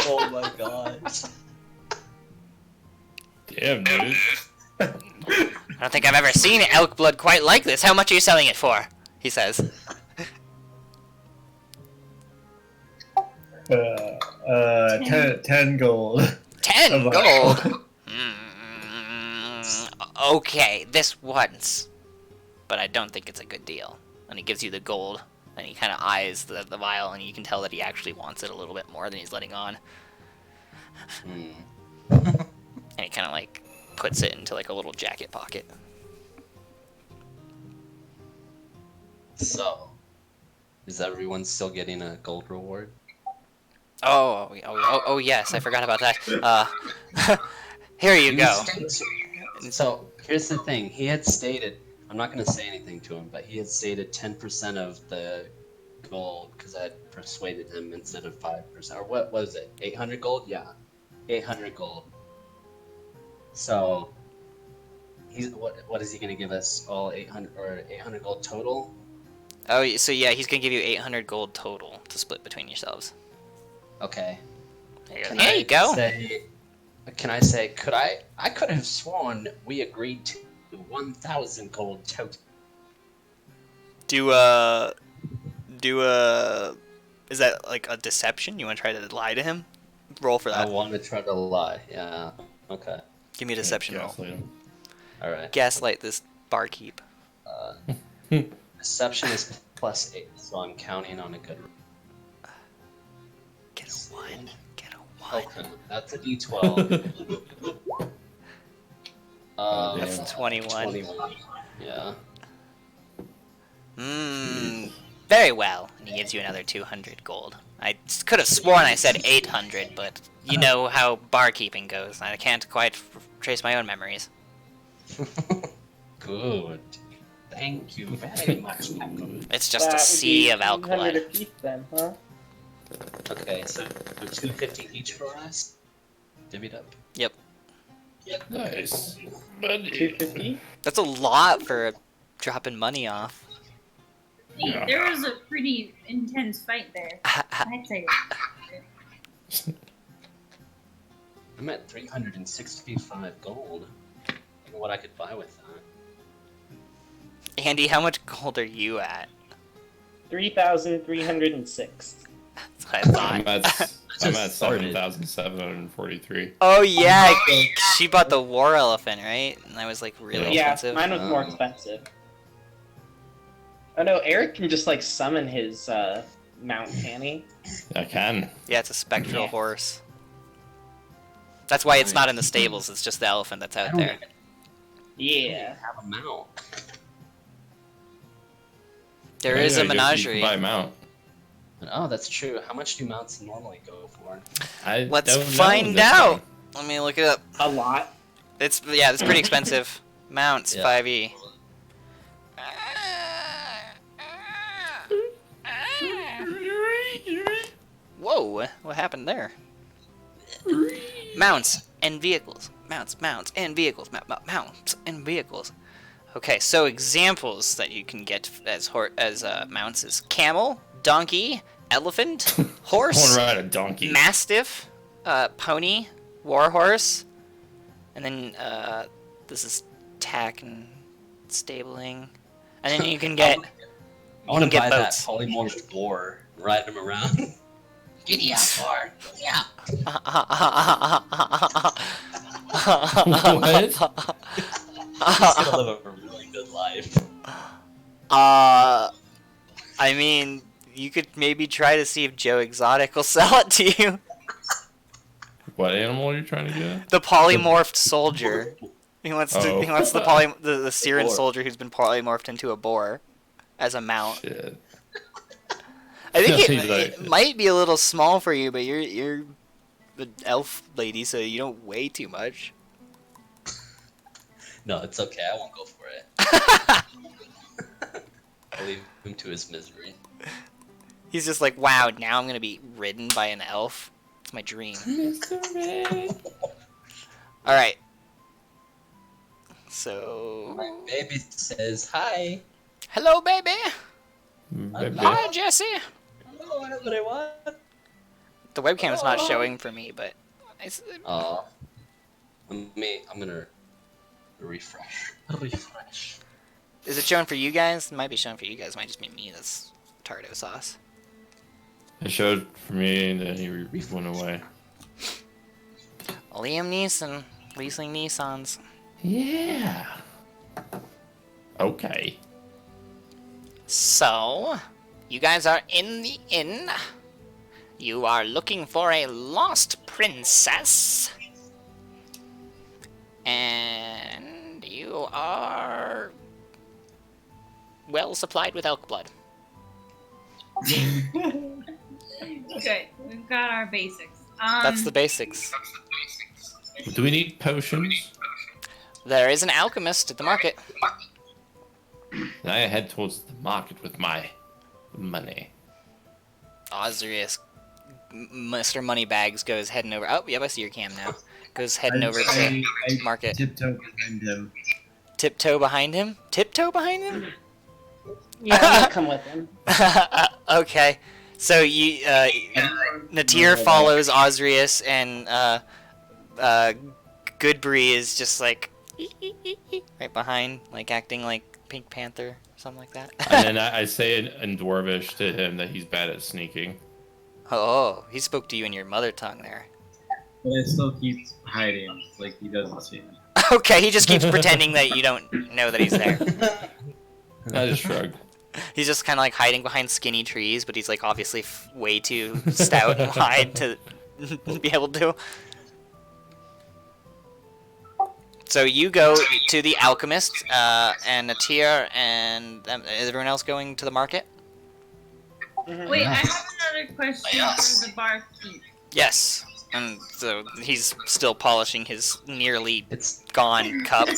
Oh my god. Damn, dude. I don't think I've ever seen elk blood quite like this. How much are you selling it for? He says. 10 gold. 10 Of gold? Okay, this once. But I don't think it's a good deal. And he gives you the gold, and he kind of eyes the vial, and you can tell that he actually wants it a little bit more than he's letting on. And he kind of like puts it into like a little jacket pocket. So, is everyone still getting a gold reward? Oh yes, I forgot about that. Here you go. So, here's the thing. He had stated, I'm not going to say anything to him, but he had stated 10% of the gold, because I had persuaded him instead of 5%. Or what was it? 800 gold? Yeah. 800 gold. So, what is he going to give us? All 800 gold total? Oh, so yeah, he's gonna give you 800 gold total to split between yourselves. Okay. There you go. Can I say, I could have sworn we agreed to 1,000 gold total. Is that like a deception? You want to try to lie to him? Roll for that. I want to try to lie, yeah. Okay. Give me a deception roll. Alright. Gaslight this barkeep. Deception is +8, so I'm counting on a good roll. Get a 1. Get a 1. Okay, that's a D12. That's 21. 21. Yeah. Very well. And he gives you another 200 gold. I could have sworn I said 800, but you know how barkeeping goes. I can't quite trace my own memories. Good. Thank you very much. It's just a sea of elk 200 blood. apiece then, huh? Okay, so 250 each for us? Divvied up. Yep. Nice. 250? That's a lot for dropping money off. Hey, there was a pretty intense fight there. I'd say. I'm at 365 gold. I don't know what I could buy with that. Andy, how much gold are you at? 3,306. That's what I thought. I'm at 7,743. Oh yeah, she bought the war elephant, right? And that was like really Yeah, expensive. mine was more expensive. Oh no, Eric can just like summon his mount, can he? I can. Yeah, it's a spectral horse. That's why it's not in the stables. It's just the elephant that's out there. Yeah. Have a mount. There is a You menagerie. can buy a mount. Oh, that's true. How much do mounts normally go for? Let's don't know find this out. one. Let me look it up. A lot. It's pretty expensive. Mounts Yeah. 5e. Whoa! What happened there? Mounts and vehicles. Mounts and vehicles. Mounts and vehicles. Okay, so examples that you can get as mounts is camel, donkey, elephant, I horse, want to ride a donkey. mastiff, pony, warhorse, and then this is tack and stabling, and then you can get I want to buy that boats. polymorphed boar, ride him around. Giddy up, boar. Yeah. What? He's gonna live a really good life. I mean, you could maybe try to see if Joe Exotic will sell it to you. What animal are you trying to get? The polymorphed soldier. He wants Oh. the Syrran Boar. soldier who's been polymorphed into a boar as a mount. Shit. I think He's it might be a little small for you, but you're the elf lady, so you don't weigh too much. No, it's okay. I won't go for it. I'll leave him to his misery. He's just like, wow, now I'm gonna be ridden by an elf. It's my dream. All right. So. My baby says hi. Hello, baby. Baby. Hi, Jesse. Hello, everyone. The webcam's not showing for me, but Oh. I'm gonna refresh. Refresh. is it showing for you guys? It might be showing for you guys. It might just be me that's tardo sauce. It showed for me, and then he went away. Liam Neeson, leasing Nissans. Yeah. Okay. So, you guys are in the inn. You are looking for a lost princess. And you are well supplied with elk blood. Good. We've got our basics. That's the basics. Do we need potions? There is an alchemist at the market. And I head towards the market with my money. Osrius, Mr. Moneybags goes heading over. Oh, yep, I see your cam now. Goes heading over to I market. tiptoe behind him. Tiptoe behind him? Tiptoe behind him? Yeah, I'm gonna come with him. Okay. So you, Natir follows Osrius, and Goodbree is just like right behind, like acting like Pink Panther, or something like that. And then I say in Dwarvish to him that he's bad at sneaking. Oh, he spoke to you in your mother tongue there. But I still keep hiding, like he doesn't see me. Okay, he just keeps pretending that you don't know that he's there. I just shrugged. He's just kind of like hiding behind skinny trees, but he's like obviously way too stout and wide to be able to. So you go to the alchemist, and Natir, and is everyone else going to the market? Wait, I have another question for the barkeep. Yes. And so he's still polishing his nearly It's gone cup.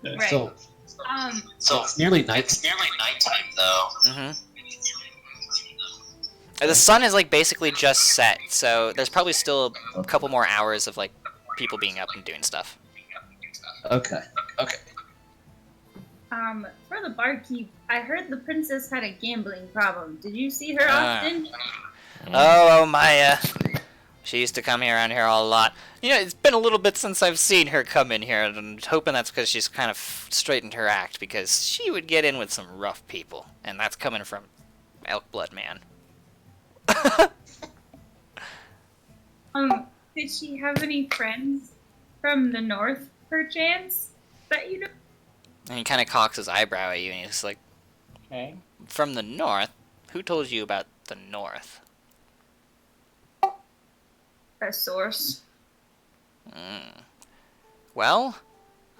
Right. so it's nearly nighttime though. hmm The sun is like basically just set, so there's probably still a couple more hours of like people being up and doing stuff. Okay. Okay. For the barkeep, I heard the princess had a gambling problem. Did you see her Ah. often? Oh, Maya. She used to come here around here a lot. You know, it's been a little bit since I've seen her come in here, and I'm hoping that's because she's kind of straightened her act, because she would get in with some rough people, and that's coming from Elk Blood Man. Did she have any friends from the north, perchance, that you know? And he kind of cocks his eyebrow at you, and he's like, Okay. from the north? Who told you about the north? A source. Well,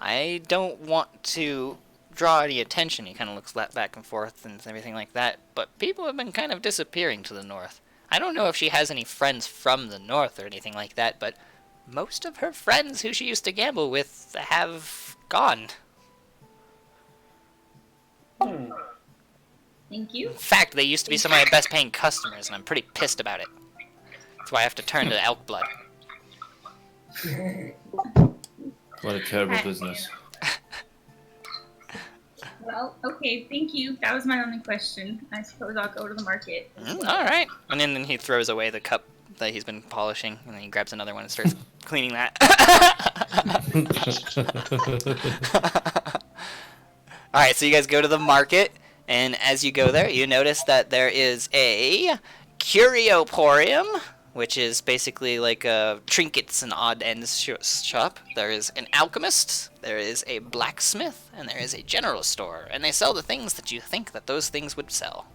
I don't want to draw any attention. He kind of looks back and forth and everything like that. But people have been kind of disappearing to the north. I don't know if she has any friends from the north or anything like that, but most of her friends who she used to gamble with have gone. Thank you. In fact, they used to be some of my best paying customers, and I'm pretty pissed about it. That's why I have to turn to elk blood. What a terrible business. Well, okay, thank you. That was my only question. I suppose I'll go to the market. Alright. And then he throws away the cup that he's been polishing, and then he grabs another one and starts cleaning that. Alright, so you guys go to the market, and as you go there, you notice that there is a Curioporium, which is basically like a trinkets and odd ends shop. There is an alchemist, there is a blacksmith, and there is a general store, and they sell the things that you think that those things would sell.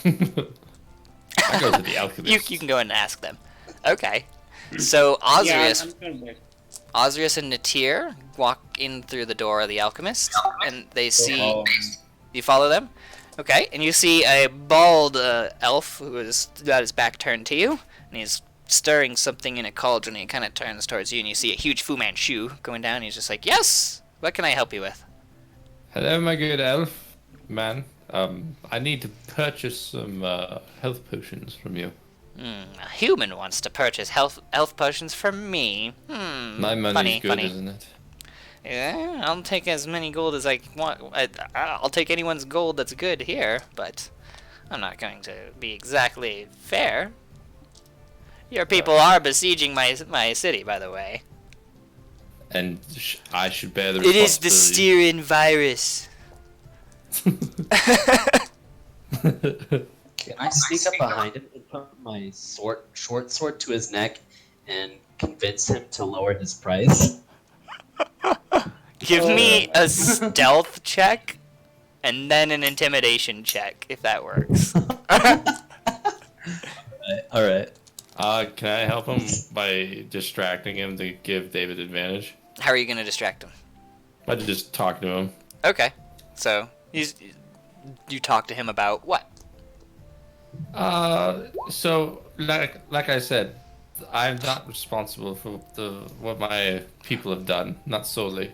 I go to the alchemist. You can go and ask them. Okay. So Osrius, Yeah, I'm good. Osrius and Natir walk in through the door of the alchemist, and they see. You follow them? Okay, and you see a bald elf who has got his back turned to you, and he's stirring something in a cauldron, and he kind of turns towards you, and you see a huge Fu Manchu going down, and he's just like, "Yes, what can I help you with?" Hello, my good elf man. I need to purchase some health potions from you. A human wants to purchase health potions from me. My money's funny, good, funny. isn't it? Yeah, I'll take as many gold as I want. I'll take anyone's gold that's good here, but I'm not going to be exactly fair. Your people are besieging my city, by the way. And I should bear the It is the responsibility. Styrian virus. Can I sneak up behind him and put my short sword to his neck and convince him to lower his price? Give me a stealth check, and then an intimidation check, if that works. Alright. Can I help him by distracting him to give David advantage? How are you going to distract him? I just talk to him. Okay, so you talk to him about what? So like I said, I'm not responsible for what my people have done, not solely.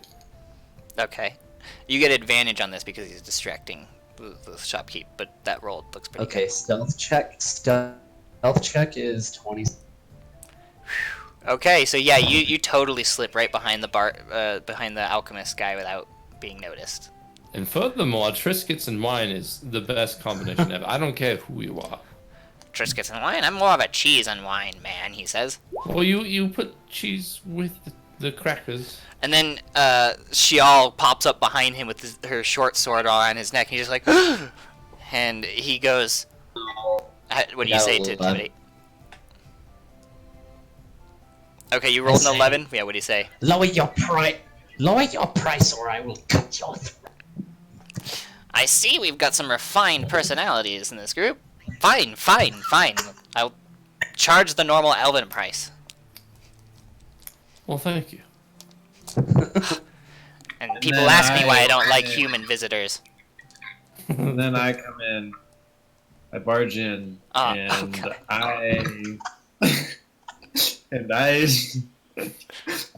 Okay. You get advantage on this because he's distracting the shopkeep, but that roll looks pretty Okay, stealth check is 20. Okay, so yeah, you totally slip right behind behind the alchemist guy without being noticed. And furthermore, Triscuits and wine is the best combination ever. I don't care who you are. Triscuits and wine? I'm more of a cheese and wine man, he says. Well, you put cheese with the crackers. And then Shial pops up behind him with her short sword on his neck, and he's just like, and he goes, what do you say to intimidate? Okay, you rolled an 11? Yeah, what do you say? Lower your price or I will cut your throat. I see we've got some refined personalities in this group. Fine. I'll charge the normal elven price. Well, thank you. And people ask me why I don't like human visitors. And then I come in, I barge in, and okay.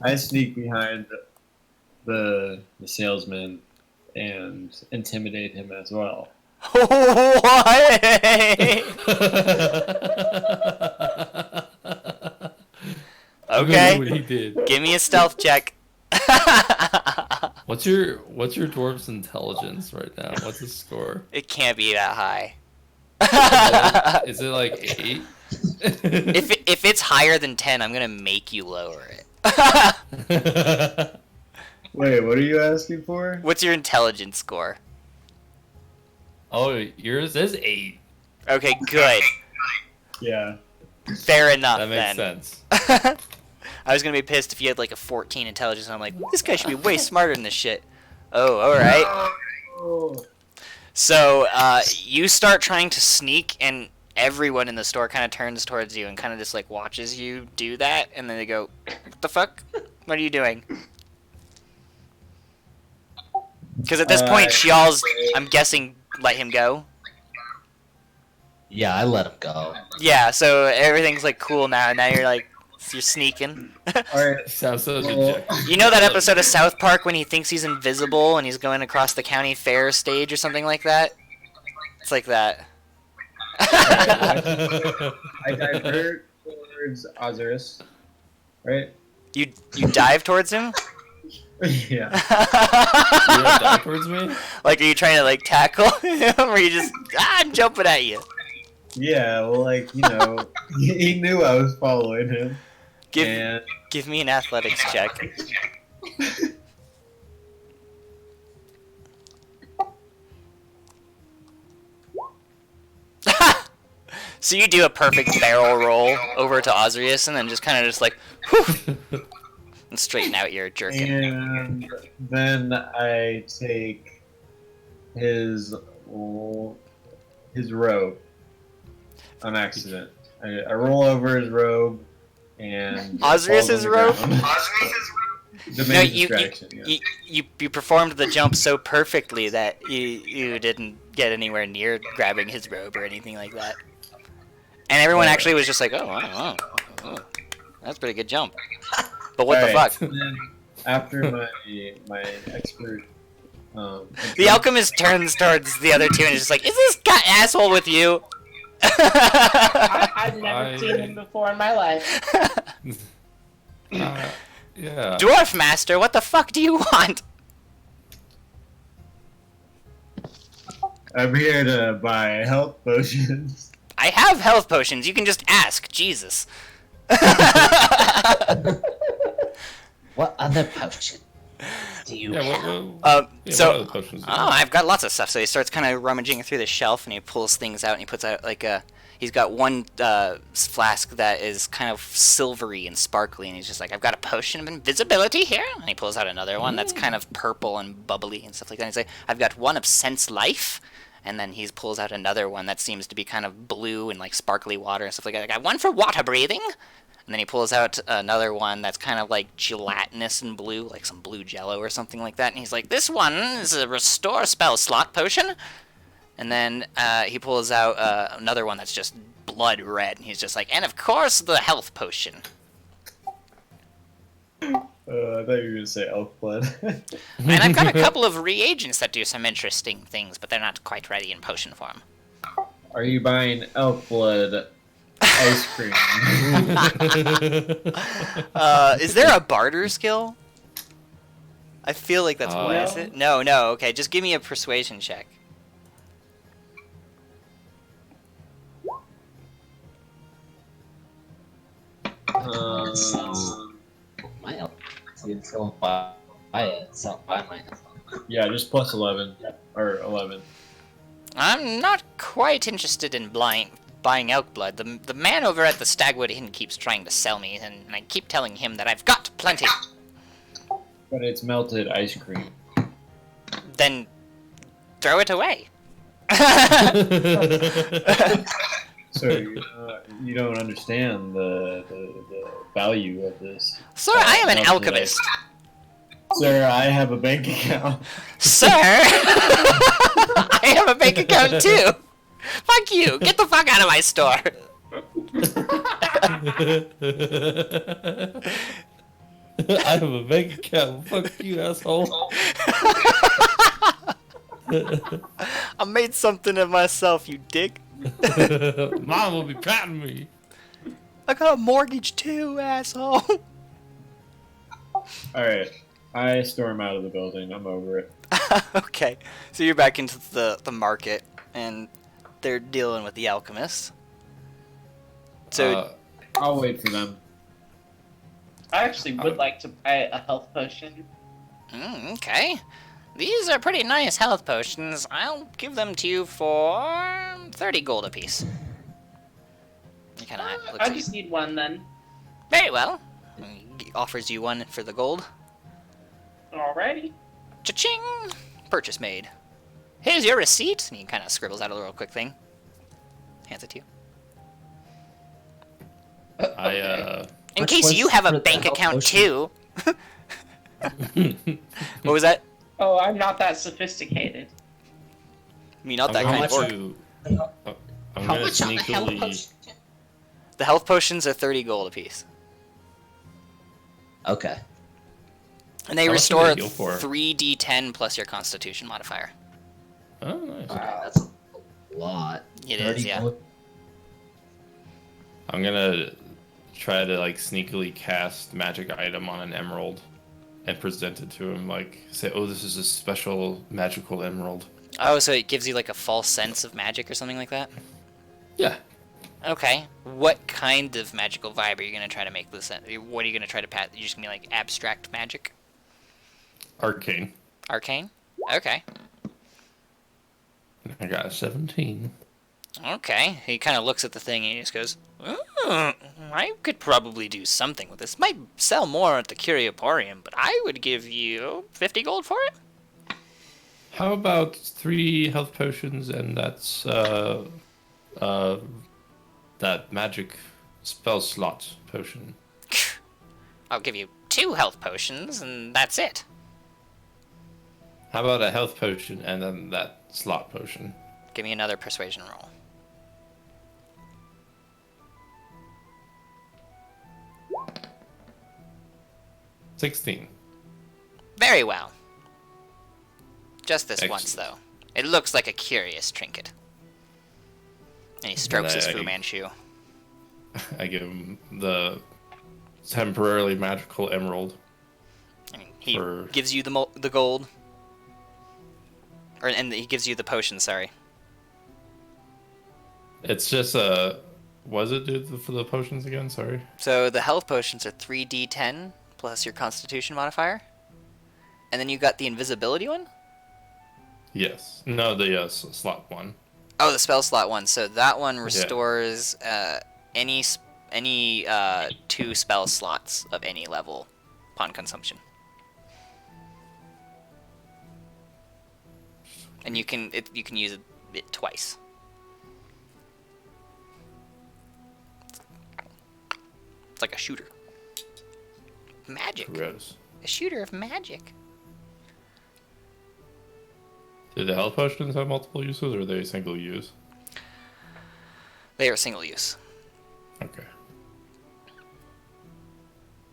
I sneak behind the salesman and intimidate him as well. What? Okay. What he did. Give me a stealth check. What's your dwarf's intelligence right now? What's his score? It can't be that high. Is it like 8? If it's higher than 10, I'm gonna make you lower it. Wait, what are you asking for? What's your intelligence score? Oh, yours is 8. Okay, good. Yeah. Fair enough. That makes then. sense. I was gonna be pissed if you had like a 14 intelligence, and I'm like, this guy should be way smarter than this shit. Oh, alright. Oh. So, you start trying to sneak, and everyone in the store kind of turns towards you and kind of just like watches you do that, and then they go, what the fuck? What are you doing? Because at this point, Shial's, I'm guessing, let him go. Yeah, I let him go. Yeah, so everything's like cool now. Now you're sneaking. Alright. Sounds so dejected. You know that episode of South Park when he thinks he's invisible and he's going across the county fair stage or something like that? It's like that. I divert towards Osiris. Right? You dive towards him? Yeah. You want to dive towards me? Like, are you trying to like tackle him, or you just I'm jumping at you? Yeah, well, like, you know, he knew I was following him. Give me an athletics check. So you do a perfect barrel roll over to Osiris, and then just kind of just like, whew, and straighten out your jerkin. And then I take his robe on accident. I roll over his robe and Osiris's robe? The No, main distraction, yeah. you performed the jump so perfectly that you didn't get anywhere near grabbing his robe or anything like that. And everyone actually was just like, oh, that's a pretty good jump. But what the fuck? Then after my expert, The alchemist turns towards the other two and is just like, is this guy asshole with you? I've never seen him before in my life. Yeah. Dwarf master, what the fuck do you want? I'm here to buy health potions. I have health potions. You can just ask. Jesus. What other potion do you have? What other potions do you have? I've got lots of stuff. So he starts kind of rummaging through the shelf, and he pulls things out, and he puts out like a. He's got one flask that is kind of silvery and sparkly, and he's just like, I've got a potion of invisibility here. And he pulls out another one that's kind of purple and bubbly and stuff like that. And he's like, I've got one of sense life. And then he pulls out another one that seems to be kind of blue and like sparkly water and stuff like that. I got one for water breathing. And then he pulls out another one that's kind of like gelatinous and blue, like some blue jello or something like that. And he's like, this one is a restore spell slot potion. And then he pulls out another one that's just blood red. And he's just like, and of course the health potion. I thought you were going to say elf blood. And I've got a couple of reagents that do some interesting things, but they're not quite ready in potion form. Are you buying elf blood ice cream? Is there a barter skill? I feel like that's what is it? No, okay, just give me a persuasion check. My elf. So buy it. So buy my. Yeah, just plus 11 or 11. I'm not quite interested in buying elk blood. The man over at the Stagwood Inn keeps trying to sell me, and I keep telling him that I've got plenty. But it's melted ice cream. Then throw it away. So you don't understand the value of this. Sir, I am an alchemist. Sir, I have a bank account. Sir, I have a bank account too. Fuck you. Get the fuck out of my store. I have a bank account. Fuck you, asshole. I made something of myself, you dick. Mom will be proud of me. I got a mortgage too, asshole. Alright, I storm out of the building. I'm over it. Okay, so you're back into the market, and they're dealing with the alchemist. So I'll wait for them. I actually would like to buy a health potion. Okay. These are pretty nice health potions. I'll give them to you for 30 gold apiece. I just need one then. Very well. He offers you one for the gold. Alrighty. Cha-ching! Purchase made. Here's your receipt. And he kind of scribbles out a little quick thing. Hands it to you. In case you have a bank account too. What was that? Oh, I'm not that sophisticated. I mean, not that kind of orc. I'm How gonna much on the health sneakily. potion? The health potions are 30 gold apiece. Okay. And they How much do restore they heal for? 3d10 plus your constitution modifier. Oh, nice. Wow, that's a lot. It is, yeah. gold. I'm gonna try to like sneakily cast magic item on an emerald and present it to him. Like say, "Oh, this is a special magical emerald." Oh, so it gives you like a false sense of magic or something like that? Yeah. Okay. What kind of magical vibe are you going to try to make this? What are you going to try to pat? You're just going to be like abstract magic? Arcane. Arcane? Okay. I got a 17. Okay. He kind of looks at the thing and he just goes, I could probably do something with this. Might sell more at the Curioporium, but I would give you 50 gold for it. How about 3 health potions and that's that magic spell slot potion? I'll give you 2 health potions and that's it. How about a health potion and then that slot potion? Give me another persuasion roll. $16. Very well. Just this Excellent. once, though. It looks like a curious trinket. And he strokes his I- Fu Manchu. I give him the temporarily magical emerald. And he For- gives you the gold. And he gives you the potion, sorry. It's just a. What does it do for the potions again? Sorry. So the health potions are 3d10 plus your constitution modifier. And then you got the invisibility one? Yes. No, the slot one. Oh, the spell slot one. So that one restores any 2 spell slots of any level upon consumption. And you can use it twice. It's like a shooter. Magic. Gross. A shooter of magic. Do the health potions have multiple uses, or are they single use? They are single use. Okay.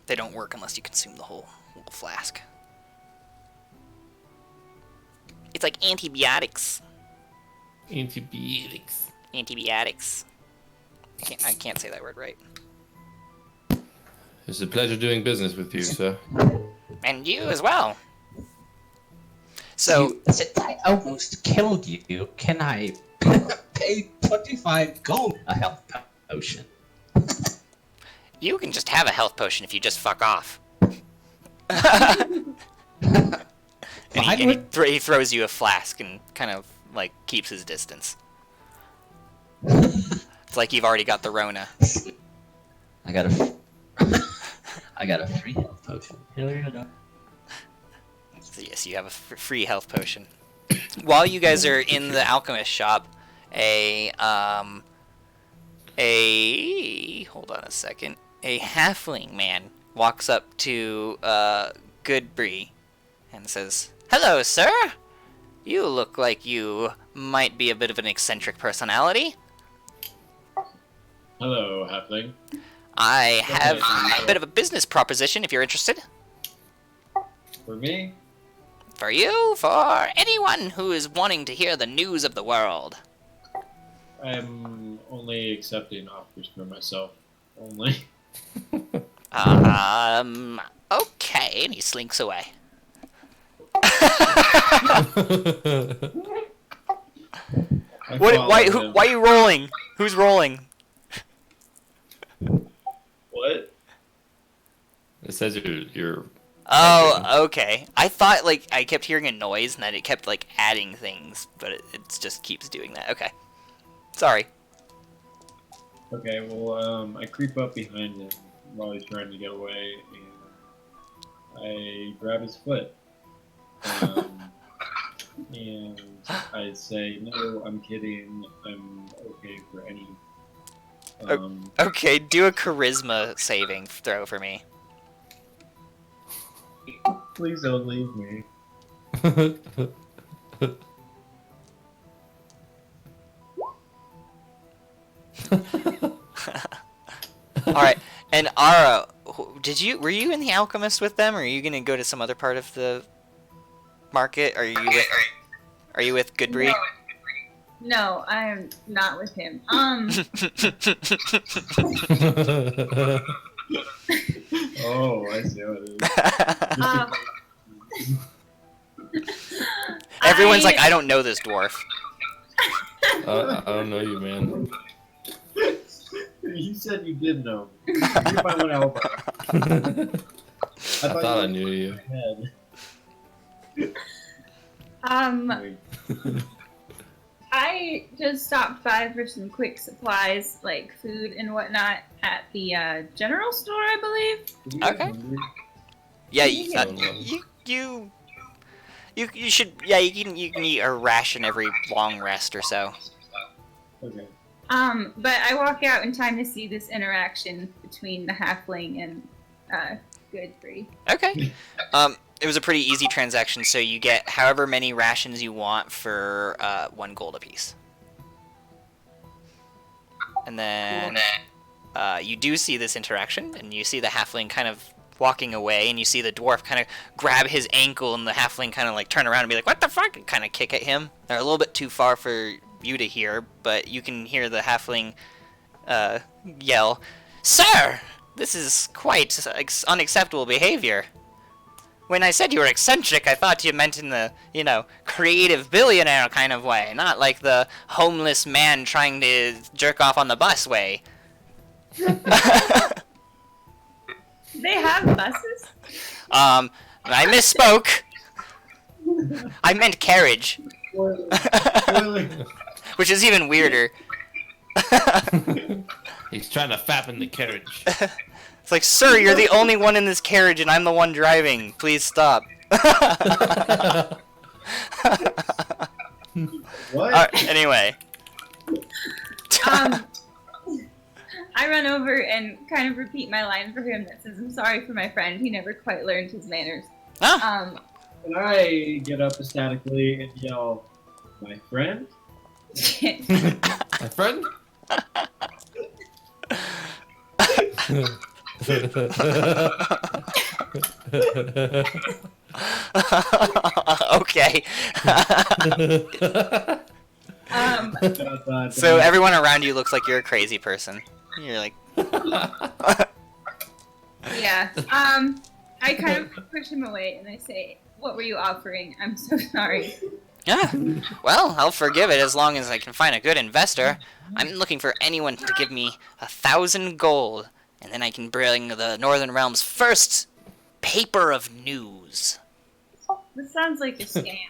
They don't work unless you consume the whole flask. It's like antibiotics. Antibiotics. Antibiotics. I can't say that word right. It's a pleasure doing business with you, sir. And you as well. So, Since I almost killed you, can I pay 25 gold a health potion? you can just have a health potion if you just fuck off. He throws you a flask and kind of like keeps his distance. It's like you've already got the Rona. I got a free health potion. So yes, you have a free health potion. While you guys are in the alchemist shop, hold on a second. A halfling man walks up to Goodbree and says, "Hello, sir. You look like you might be a bit of an eccentric personality. Hello, halfling. I have a bit of a business proposition if you're interested. For me? For you, for anyone who is wanting to hear the news of the world." I'm only accepting offers for myself. Only. Okay, and he slinks away. Why are you rolling? Who's rolling? What? It says you're. Oh, okay. I thought like I kept hearing a noise and that it kept like adding things, but it just keeps doing that. Okay. Sorry. Okay, well, I creep up behind him while he's trying to get away, and I grab his foot. And I say, "No, I'm kidding. I'm okay for any." Okay, do a charisma saving throw for me. Please don't leave me. All right. And Ara, were you in the Alchemist with them, or are you gonna go to some other part of the market? Are you with Goodbree? No, I'm not with him. Oh, I see what it is. Everyone's like, I don't know this dwarf. I don't know you, man. You said you did know. You're my one alibi. I thought I knew you. I just stopped by for some quick supplies, like food and whatnot, at the general store, I believe. Okay. Yeah, you should. Yeah, you can eat a ration every long rest or so. Okay. But I walk out in time to see this interaction between the halfling and Goodbree. Okay. It was a pretty easy transaction, so you get however many rations you want for 1 gold apiece. And then you do see this interaction, and you see the halfling kind of walking away, and you see the dwarf kind of grab his ankle, and the halfling kind of like turn around and be like, "What the fuck?" and kind of kick at him. They're a little bit too far for you to hear, but you can hear the halfling yell, "Sir, this is quite unacceptable behavior. When I said you were eccentric, I thought you meant in the, creative billionaire kind of way, not like the homeless man trying to jerk off on the bus way." They have buses? I misspoke. I meant carriage. Which is even weirder. He's trying to fap in the carriage. It's like, "Sir, you're the only one in this carriage and I'm the one driving. Please stop." What? Anyway. I run over and kind of repeat my line for him that says, "I'm sorry for my friend. He never quite learned his manners." Ah. And I get up ecstatically and yell, "My friend?" My friend? Okay. So everyone around you looks like you're a crazy person. You're like... Yeah. I kind of push him away and I say, "What were you offering? I'm so sorry." Yeah. Well, I'll forgive it as long as I can find a good investor. I'm looking for anyone to give me 1,000 gold, and then I can bring the Northern Realm's first paper of news. This sounds like a scam.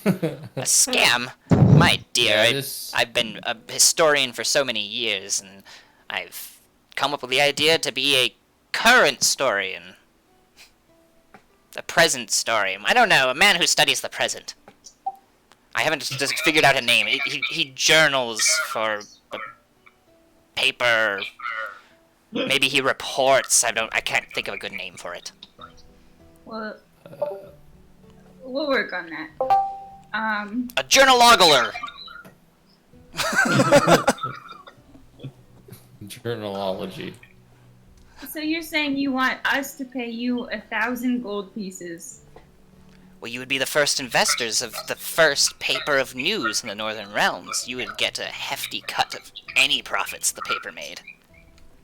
A scam? My dear, I've been a historian for so many years, and I've come up with the idea to be a current historian. The present story. I don't know, a man who studies the present. I haven't just figured out a name. He journals for the paper. Maybe he reports. I can't think of a good name for it. Well, we'll work on that. A journalogler. Journalology. So you're saying you want us to pay you 1,000 gold pieces? Well, you would be the first investors of the first paper of news in the Northern Realms. You would get a hefty cut of any profits the paper made.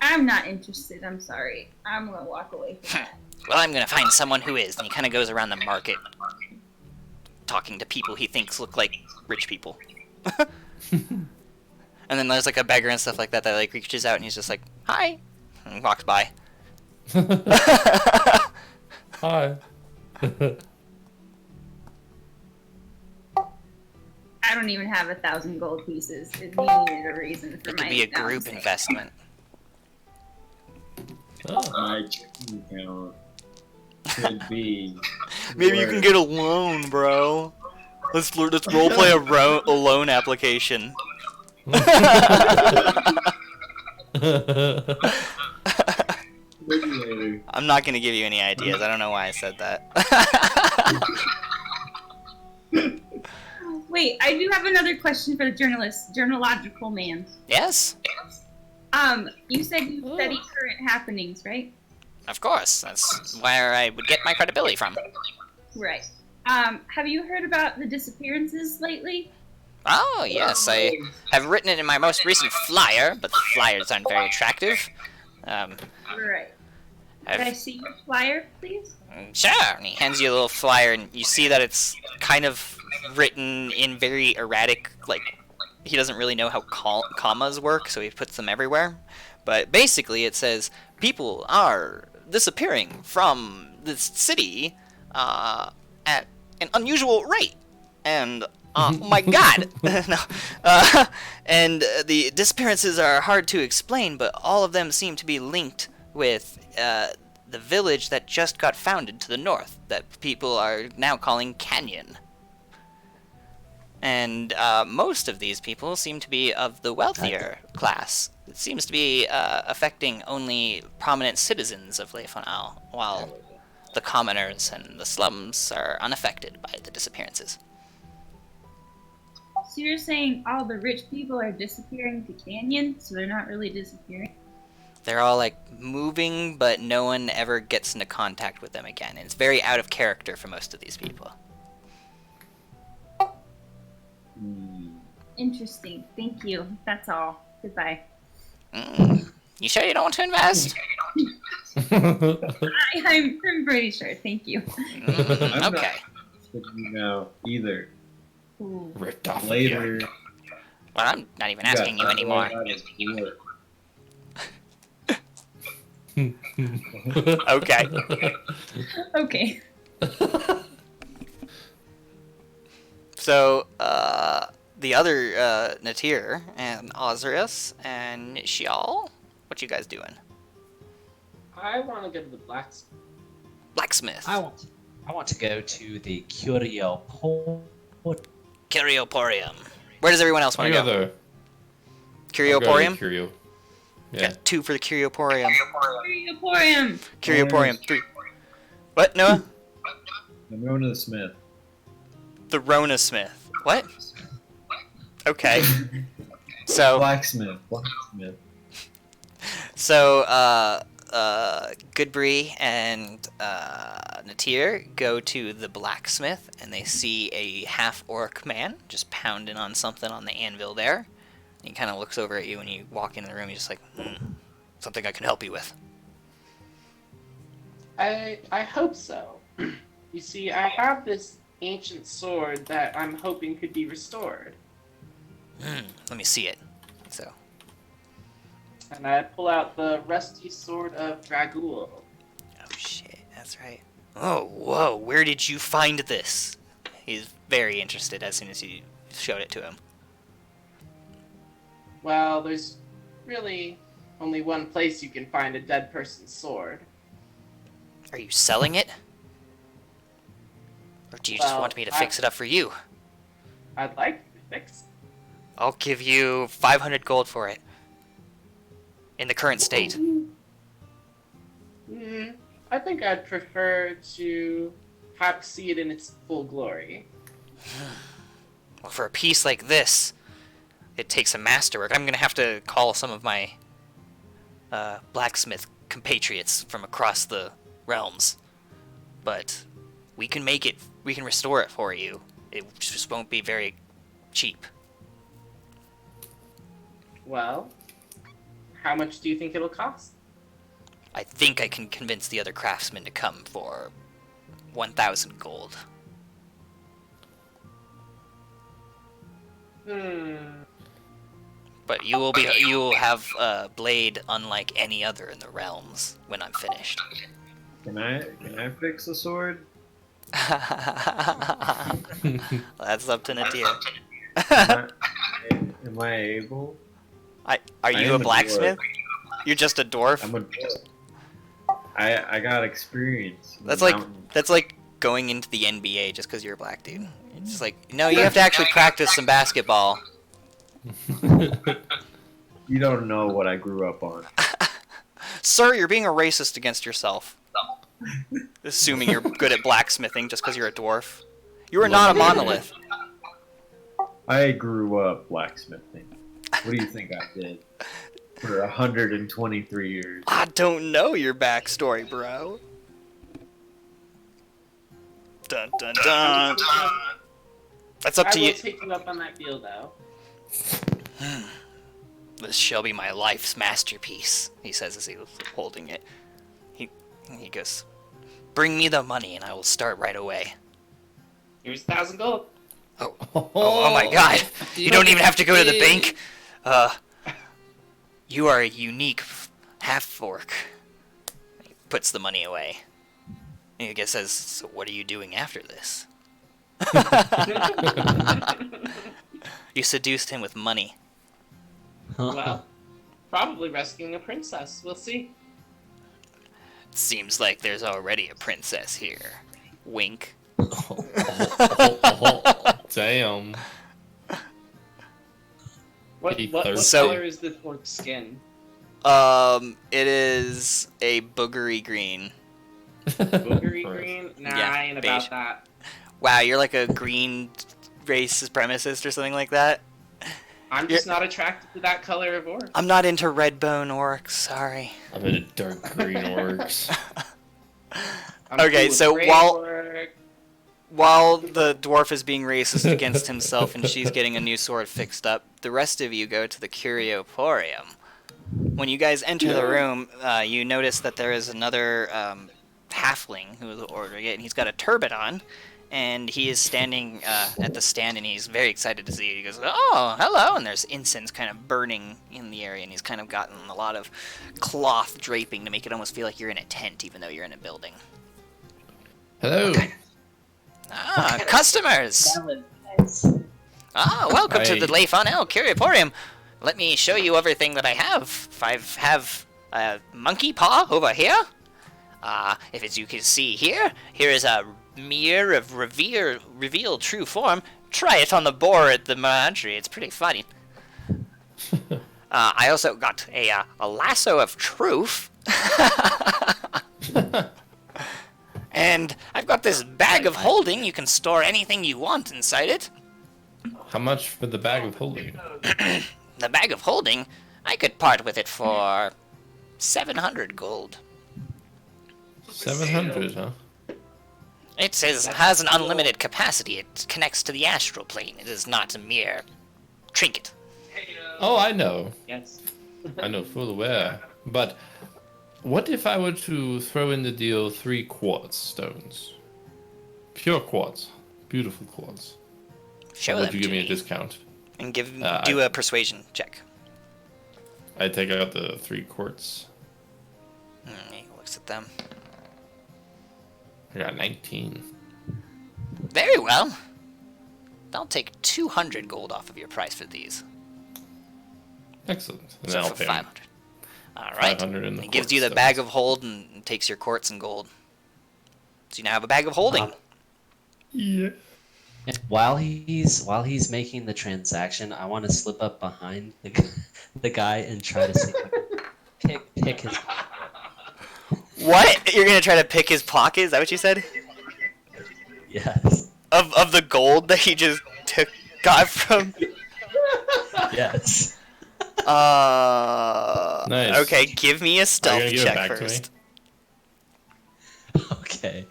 I'm not interested, I'm sorry. I'm gonna walk away from that. Well, I'm gonna find someone who is. And he kind of goes around the market talking to people he thinks look like rich people. And then there's like a beggar and stuff like that that like reaches out and he's just like, "Hi," and walks by. Hi. I don't even have 1,000 gold pieces. If you needed a reason for It my could be a group downside. investment. My checking account could be. Maybe you can get a loan, bro. Let's roleplay a loan application. Later. I'm not gonna give you any ideas. I don't know why I said that. Wait, I do have another question for the journalogical man. Yes? You said you study current happenings, right? Of course. That's where I would get my credibility from. Right. Have you heard about the disappearances lately? Oh, yes. I have written it in my most recent flyer, but the flyers aren't very attractive. Right. Can I see your flyer, please? Sure. And he hands you a little flyer, and you see that it's kind of written in very erratic, like, he doesn't really know how commas work, so he puts them everywhere. But basically it says, people are disappearing from this city at an unusual rate. And, oh my god! No. And the disappearances are hard to explain, but all of them seem to be linked with the village that just got founded to the north, that people are now calling Canyon. And most of these people seem to be of the wealthier class. It seems to be affecting only prominent citizens of Le Fonal, while the commoners and the slums are unaffected by the disappearances. So you're saying all the rich people are disappearing to Canyon, so they're not really disappearing? They're all, like, moving, but no one ever gets into contact with them again. And it's very out of character for most of these people. Interesting. Thank you. That's all. Goodbye. You sure you don't want to invest? I'm pretty sure. Thank you. I'm Okay. not either. Ooh. Ripped off Later. Well, I'm not even asking you anymore. Okay. Okay. So, the other Natir and Ozrius and Shial, what you guys doing? I want to go to the blacksmith. Blacksmith. I want to go to the Curio Port. Curioporium. Where does everyone else want to go? I'll Curioporium? Curio. Yeah. Got 2 for the Curioporium. Curioporium. Curioporium 3. What, Noah? I'm going to the smith. The Rona Smith. What? Okay. So, Blacksmith. Goodbree and Natir go to the blacksmith, and they see a half-orc man just pounding on something on the anvil there. He kind of looks over at you when you walk into the room. He's just like, something I can help you with. I hope so. You see, I have this ancient sword that I'm hoping could be restored. Let me see it. So, And I pull out the rusty sword of Dragul. oh shit, that's right. Oh, whoa, where did you find this? He's very interested as soon as you showed it to him. Well, there's really only one place you can find a dead person's sword. Are you selling it? Or do you just want me to fix it up for you? I'd like to fix. I'll give you 500 gold for it. In the current state. I think I'd prefer to have see it in its full glory. Well, for a piece like this, it takes a masterwork. I'm gonna have to call some of my blacksmith compatriots from across the realms. But we can make it, we can restore it for you. It just won't be very cheap. Well, how much do you think it'll cost? I think I can convince the other craftsmen to come for 1,000 gold. But you will have a blade unlike any other in the realms when I'm finished. Can I fix the sword? That's up to Nadir. Am I able? Are you a blacksmith? You're just a dwarf? I'm a dwarf. I got experience. That's like going into the NBA just because you're a black dude. It's just like, no, you have to actually practice some basketball. You don't know what I grew up on. Sir, you're being a racist against yourself. Assuming you're good at blacksmithing just because you're a dwarf. You are not a monolith. I grew up blacksmithing. What do you think I did for 123 years? I don't know your backstory, bro. Dun dun dun. That's up to I will you. take you up on that deal, though. This shall be my life's masterpiece, he says as he was holding it. He goes, bring me the money and I will start right away. Here's 1,000 gold. Oh my god. You don't even have to go to the bank. You are a unique half-orc. He puts the money away. And he says, so what are you doing after this? You seduced him with money. Well, probably rescuing a princess. We'll see. Seems like there's already a princess here. Wink. Damn. What So- color is this orc's skin? It is a boogery green. Boogery green? Nah, Yeah, I ain't beige. about that. Wow, you're like a green race supremacist or something like that? I'm just not attracted to that color of orc. I'm not into red bone orcs, sorry. I'm in a dark green orcs. I'm Okay, cool with so gray while- orc. While the dwarf is being racist against himself and she's getting a new sword fixed up, the rest of you go to the Curioporium. When you guys enter the room, you notice that there is another halfling who is ordering it, and he's got a turban on, and he is standing at the stand, and he's very excited to see you. He goes, oh, hello, and there's incense kind of burning in the area, and he's kind of gotten a lot of cloth draping to make it almost feel like you're in a tent, even though you're in a building. Hello. Ah, customers! Ah, welcome to the Hi. Leifonel Curioporium. Let me show you everything that I have. I have a monkey paw over here. If as you can see here, here is a mirror of reveal true form. Try it on the boar at the menagerie. It's pretty funny. I also got a lasso of truth. And I've got this bag of holding. You can store anything you want inside it. How much for the bag of holding? The bag of holding, I could part with it for 700 gold. 700, huh? It has an unlimited capacity. It connects to the astral plane. It is not a mere trinket. Oh, I know. Yes. I know full well. But what if I were to throw in the deal 3 quartz stones? Pure quartz. Beautiful quartz. Show Would them you to give me a me. discount? And do a persuasion check. I take out the 3 quartz. He looks at them. I got 19. Very well. I'll take 200 gold off of your price for these. Excellent. And So then I'll for pay 500. All right. 500 in the He gives quartz you the stones. bag of hold and takes your quartz and gold. So you now have a bag of holding. Yeah. While he's making the transaction, I want to slip up behind the guy and try to see pick his. What? You're gonna try to pick his pocket? Is that what you said? Yes. Of the gold that he just got from. Yes. Nice. Okay, give me a stealth give it check back to me? first. Okay.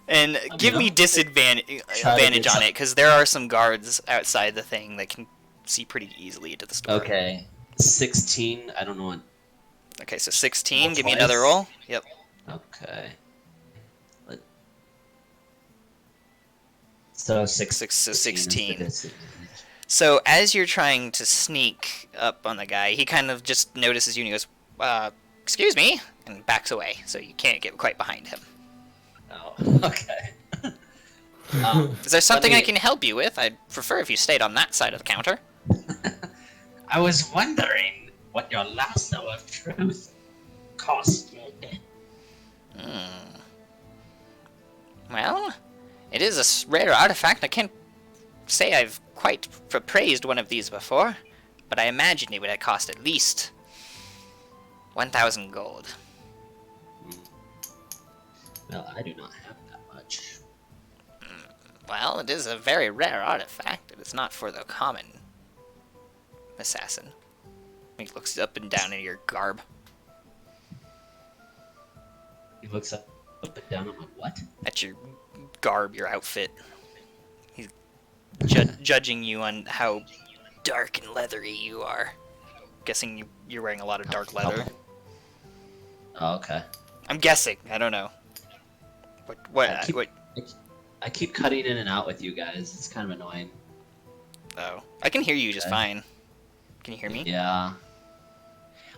And give me disadvantage Try to advantage get on it, because there are some guards outside the thing that can see pretty easily into the store. Okay. 16. I don't know what. Okay, so 16. Roll Give me twice. another roll. Yep. Okay. So 16. is the So as you're trying to sneak up on the guy, he kind of just notices you and he goes, excuse me, and backs away, so you can't get quite behind him. Oh, okay. Is there something me- I can help you with? I'd prefer if you stayed on that side of the counter. I was wondering what your lasso of truth costed. Well, it is a rare artifact. I can't say I've quite appraised one of these before, but I imagine it would have cost at least 1,000 gold. Well, I do not have that much. Well, it is a very rare artifact. It it's not for the common assassin. He looks up and down at your garb. He looks up and down on my what? At your garb, your outfit. He's judging you on how dark and leathery you are. Guessing you're wearing a lot of dark leather. Oh, okay. I'm guessing. I don't know. I keep cutting in and out with you guys. It's kind of annoying. Oh, I can hear you just fine. Can you hear me? Yeah.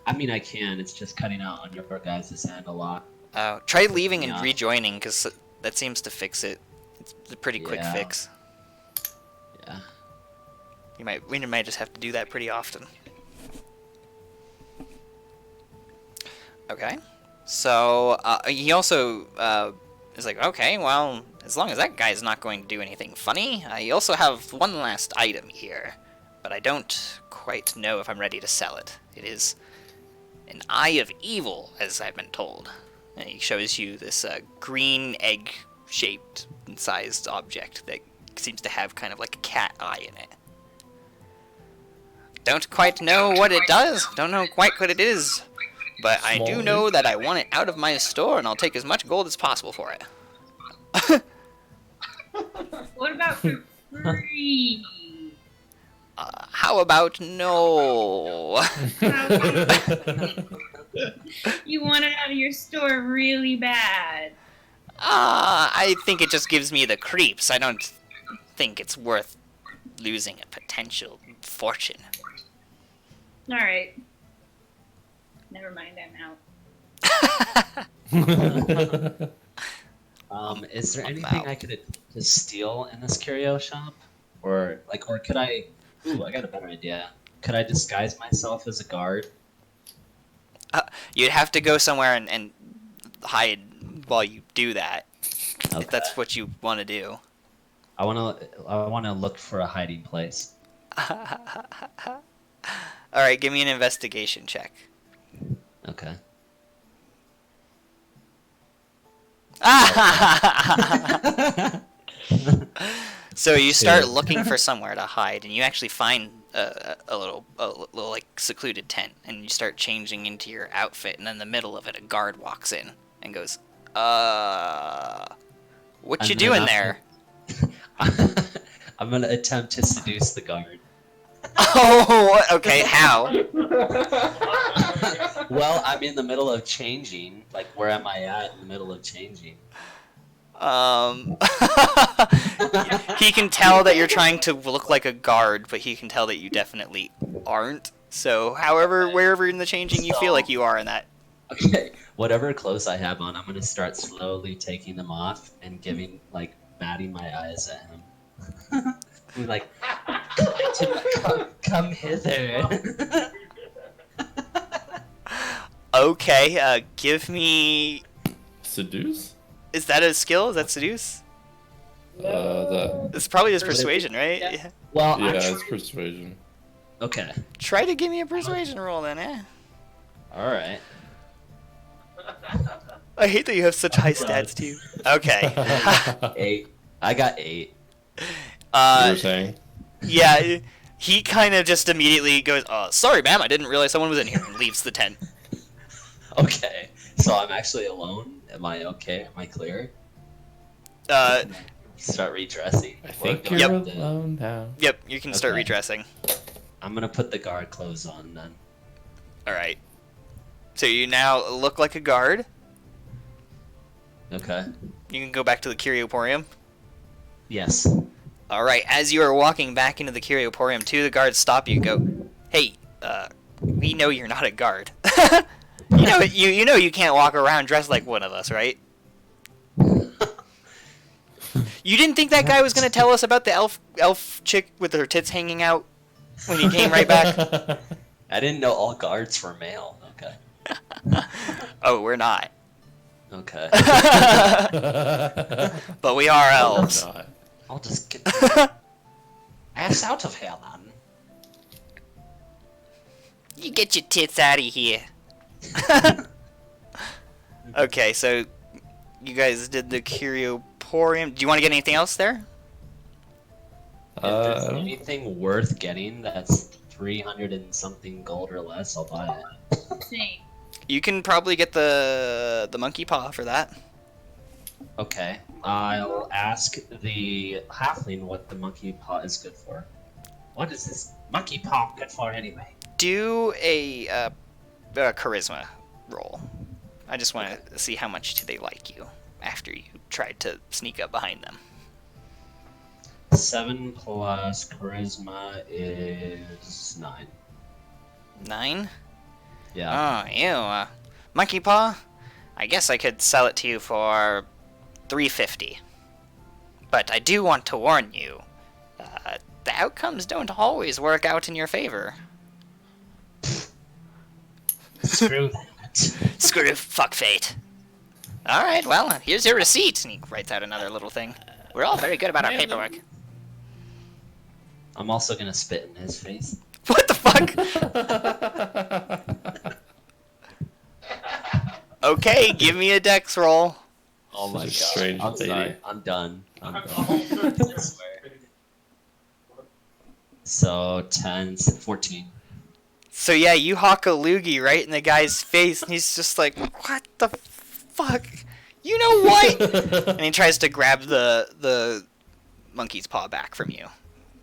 I mean, I can. It's just cutting out on your guys' end a lot. Oh, try leaving and rejoining, because that seems to fix it. It's a pretty quick fix. Yeah. We might just have to do that pretty often. Okay. So, he also is like, okay, well, as long as that guy's not going to do anything funny, I also have one last item here, but I don't quite know if I'm ready to sell it. It is an Eye of Evil, as I've been told. And he shows you this green egg-shaped and sized object that seems to have kind of like a cat eye in it. Don't quite know what it does, don't know quite what it is, but I do know that I want it out of my store, and I'll take as much gold as possible for it. What about for free? How about no? You want it out of your store really bad. I think it just gives me the creeps. I don't think it's worth losing a potential fortune. Alright. Never mind, I'm out. Is there anything I could just steal in this curio shop? Or could I... Ooh, I got a better idea. Could I disguise myself as a guard? You'd have to go somewhere and hide while you do that. Okay. If that's what you want to do. I wanna look for a hiding place. Alright, give me an investigation check. Okay. So you start looking for somewhere to hide, and you actually find a little like secluded tent, and you start changing into your outfit, and in the middle of it, a guard walks in and goes, what you doing there? I'm gonna attempt to seduce the guard. Oh, okay, how? Well, I'm in the middle of changing. Like, where am I at in the middle of changing? He can tell that you're trying to look like a guard, but he can tell that you definitely aren't. So, wherever in the changing you feel like you are in that. Okay, whatever clothes I have on, I'm gonna start slowly taking them off and batting my eyes at him. I'm like, come hither. Okay, give me... Seduce? Is that a skill? Is that seduce? It's probably just persuasion, right? Yeah. Well, yeah, it's persuasion. Okay. Try to give me a persuasion roll then, eh? Alright. I hate that you have such high stats, too. Okay. 8. I got 8. You were saying? Yeah, he kind of just immediately goes, sorry, ma'am, I didn't realize someone was in here, and leaves the tent. Okay, so I'm actually alone. Am I okay? Am I clear? Start redressing. I think you're alone now. Yep, you can start redressing. I'm gonna put the guard clothes on then. Alright. So you now look like a guard. Okay. You can go back to the Curioporium. Yes. Alright, as you are walking back into the Curioporium, two of the guards stop you and go, hey, we know you're not a guard. you know you can't walk around dressed like one of us, right? You didn't think that guy was going to tell us about the elf chick with her tits hanging out when he came right back? I didn't know all guards were male. Okay. Oh, we're not. Okay. But we are elves. I'll just get ass out of here, man. You get your tits out of here. Okay, so you guys did the Curioporium. Do you want to get anything else there? If there's anything worth getting that's 300 and something gold or less, I'll buy it. Same. You can probably get the monkey paw for that. Okay, I'll ask the halfling what the monkey paw is good for. What is this monkey paw good for anyway? Do a charisma roll. I just want to see how much do they like you after you tried to sneak up behind them. 7 plus charisma is 9. 9? Yeah. Oh, ew. Monkey paw? I guess I could sell it to you for 350. But I do want to warn you, the outcomes don't always work out in your favor. Screw that. Screw fuck fate. Alright, well, here's your receipt. And he writes out another little thing. We're all very good about our paperwork. I'm also gonna spit in his face. What the fuck? Okay, give me a dex roll. Oh my god. Strange I'm lady. sorry. I'm done. I swear. So 10, 14. So yeah, you hawk a loogie right in the guy's face, and he's just like, what the fuck? You know what? And he tries to grab the monkey's paw back from you.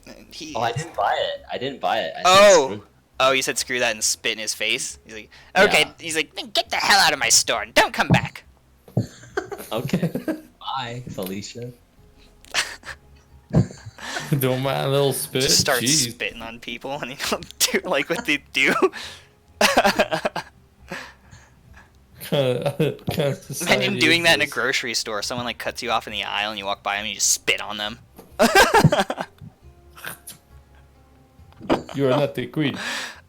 And he... Oh, I didn't buy it. I didn't buy it. Oh, you said screw that and spit in his face? He's like, okay. Yeah. He's like, get the hell out of my store and don't come back. Okay. Bye, Felicia. Don't mind a little spit. Just start Jeez. spitting on people and you don't do like what they do. Imagine doing that in a grocery store. Someone like cuts you off in the aisle and you walk by them and you just spit on them. You are not the queen.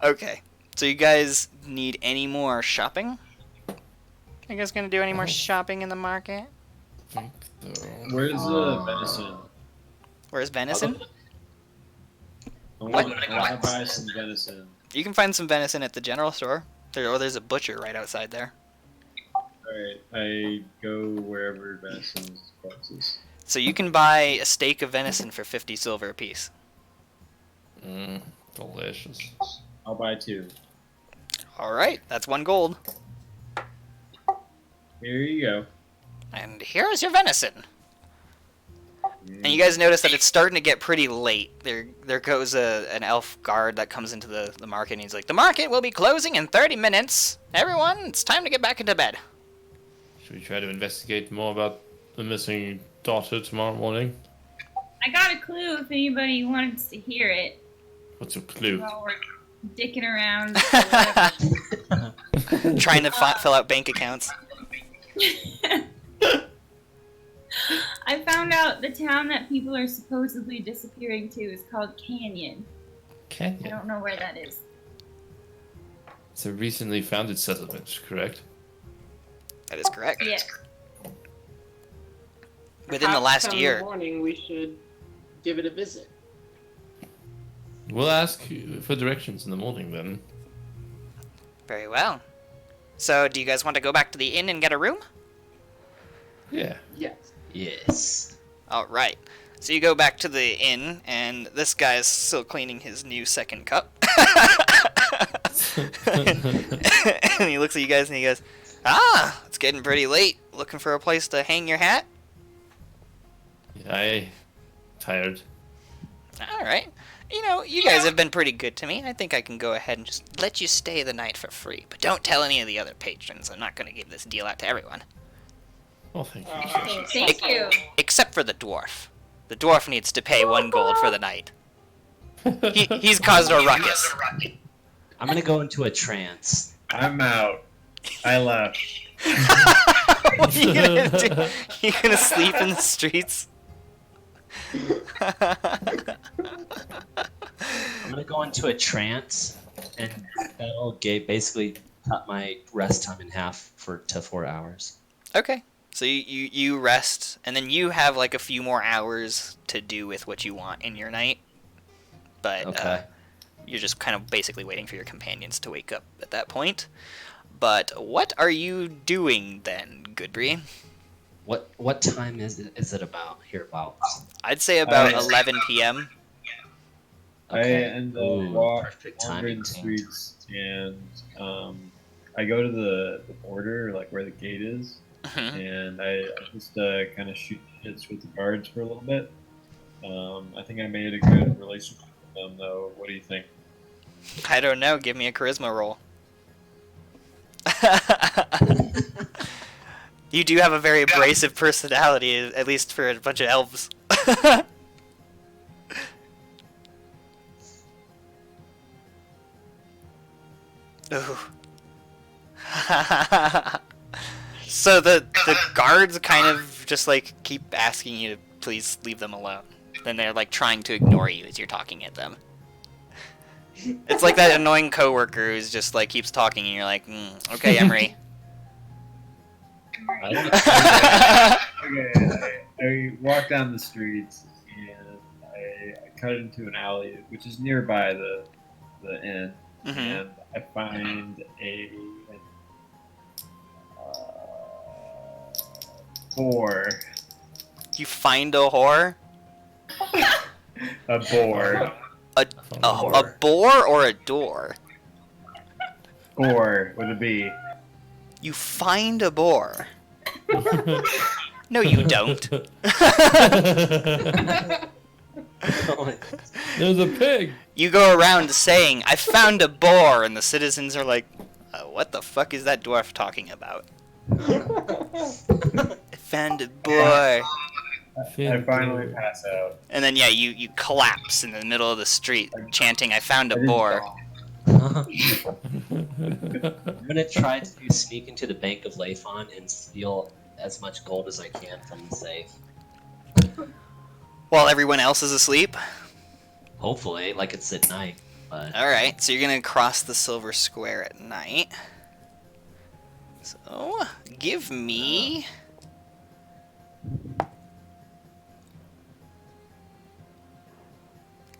Okay. So you guys need any more shopping? You guys gonna do any more shopping in the market? I think so. Where's the venison? Where's venison? I want to buy some venison. You can find some venison at the general store. There's a butcher right outside there. Alright, I go wherever venison is closest. So you can buy a steak of venison for 50 silver apiece. Delicious. I'll buy 2. Alright, that's 1 gold. Here you go. And here's your venison. And you guys notice that it's starting to get pretty late. There goes an elf guard that comes into the market, and he's like, the market will be closing in 30 minutes. Everyone, it's time to get back into bed. Should we try to investigate more about the missing daughter tomorrow morning? I got a clue if anybody wants to hear it. What's a clue? While we're dicking around. Trying to fill out bank accounts. I found out the town that people are supposedly disappearing to is called Canyon. I Canyon? don't know where that is. It's a recently founded settlement, correct? That is correct. Yeah. Within the last In year. the morning, we should give it a visit. We'll ask for directions in the morning then. Very well. So, do you guys want to go back to the inn and get a room? Yeah. Yes. Yes. Alright. So you go back to the inn, and this guy's still cleaning his new second cup. And he looks at you guys and he goes, ah, it's getting pretty late. Looking for a place to hang your hat? Yeah, tired. Alright. You know, you guys have been pretty good to me. I think I can go ahead and just let you stay the night for free. But don't tell any of the other patrons. I'm not going to give this deal out to everyone. Well, thank you. Thank you. Except for the dwarf. The dwarf needs to pay 1 gold for the night. He's caused a ruckus. I'm gonna go into a trance. I'm out. I left. What are you gonna do? You gonna sleep in the streets? I'm gonna go into a trance, and that'll basically cut my rest time in half to 4 hours. Okay. So you rest, and then you have like a few more hours to do with what you want in your night. But Okay. you're just kind of basically waiting for your companions to wake up at that point. But what are you doing then, Goodbree? What time is it about hereabouts? I'd say about 11 p.m. I end up perfect wandering timing the too. streets, and I go to the border, like where the gate is, and I just kind of shoot shits with the guards for a little bit. I think I made a good relationship with them, though. What do you think? I don't know. Give me a charisma roll. You do have a very abrasive personality, at least for a bunch of elves. Ooh. So the guards kind of just like keep asking you to please leave them alone. Then they're like trying to ignore you as you're talking at them. It's like that annoying coworker who's just like keeps talking and you're like, okay, Emery. Okay, I walk down the streets and I cut into an alley, which is nearby the inn, and I find a boar. You find a whore? A boar. A boar or a door? Boar with a B. You find a boar. No, you don't. There's a pig. You go around saying, I found a boar, and the citizens are like, what the fuck is that dwarf talking about? I found a boar. I finally pass out. And then, yeah, you collapse in the middle of the street, chanting, I found a boar. I'm gonna try to sneak into the Bank of Lafon and steal as much gold as I can from the safe. While everyone else is asleep? Hopefully, like it's at night. But Alright, so you're gonna cross the silver square at night. So, give me...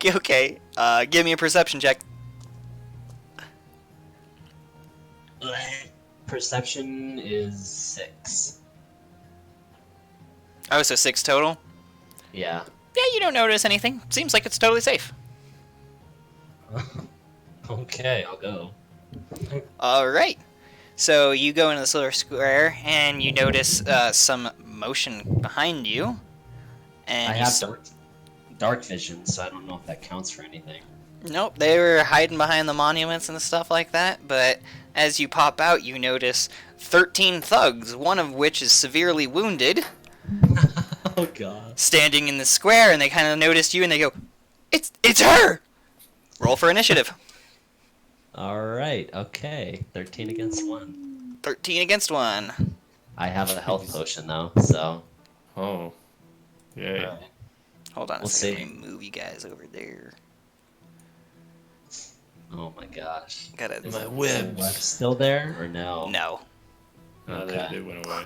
Okay, give me a perception check. Perception is 6. Oh, so 6 total? Yeah. Yeah, you don't notice anything. Seems like it's totally safe. Okay, I'll go. Alright. So you go into the silver square, and you notice some motion behind you. And I have dark vision, so I don't know if that counts for anything. Nope, they were hiding behind the monuments and stuff like that, but as you pop out, you notice 13 thugs, one of which is severely wounded. Oh god. Standing in the square, and they kind of notice you, and they go, It's her! Roll for initiative. Alright, okay. 13 against 1. 13 against 1. I have a health potion, though, so... Oh. Yay. Right. Hold on a We'll second, see. let me move you guys over there. Oh my gosh. Gotta... Is My the webs. web still there, or no? No. No, Okay. they went away.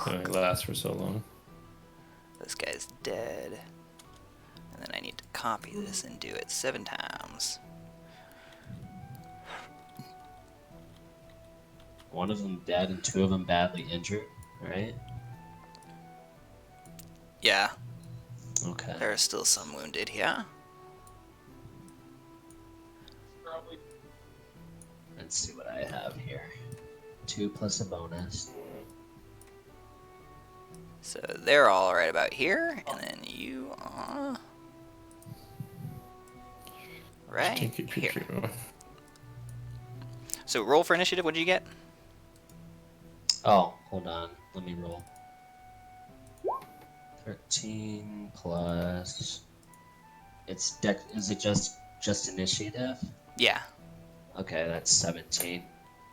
It lasts for so long. This guy's dead. And then I need to copy this and do it 7 times. One of them dead and 2 of them badly injured, right? Yeah, Okay. there are still some wounded, yeah? Let's see what I have here. 2 plus a bonus. So they're all right about here, and then you are right Kinky here. Pikachu. So roll for initiative. What did you get? Oh, hold on. Let me roll. 13 plus... It's is it just initiative? Yeah, Okay, that's 17.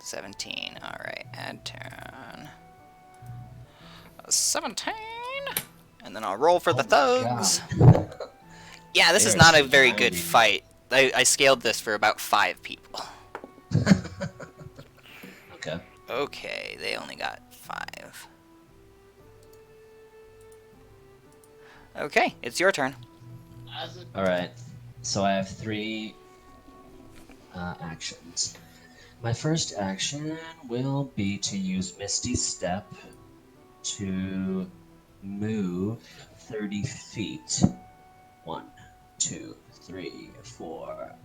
17. All right, add turn. 17, and then I'll roll for the thugs. Yeah, this is not a very good fight. I scaled this for about 5 people. Okay. Okay, they only got 5. Okay, it's your turn. Alright, so I have 3 actions. My first action will be to use Misty Step to move 30 feet. 1, 2, 3, 4,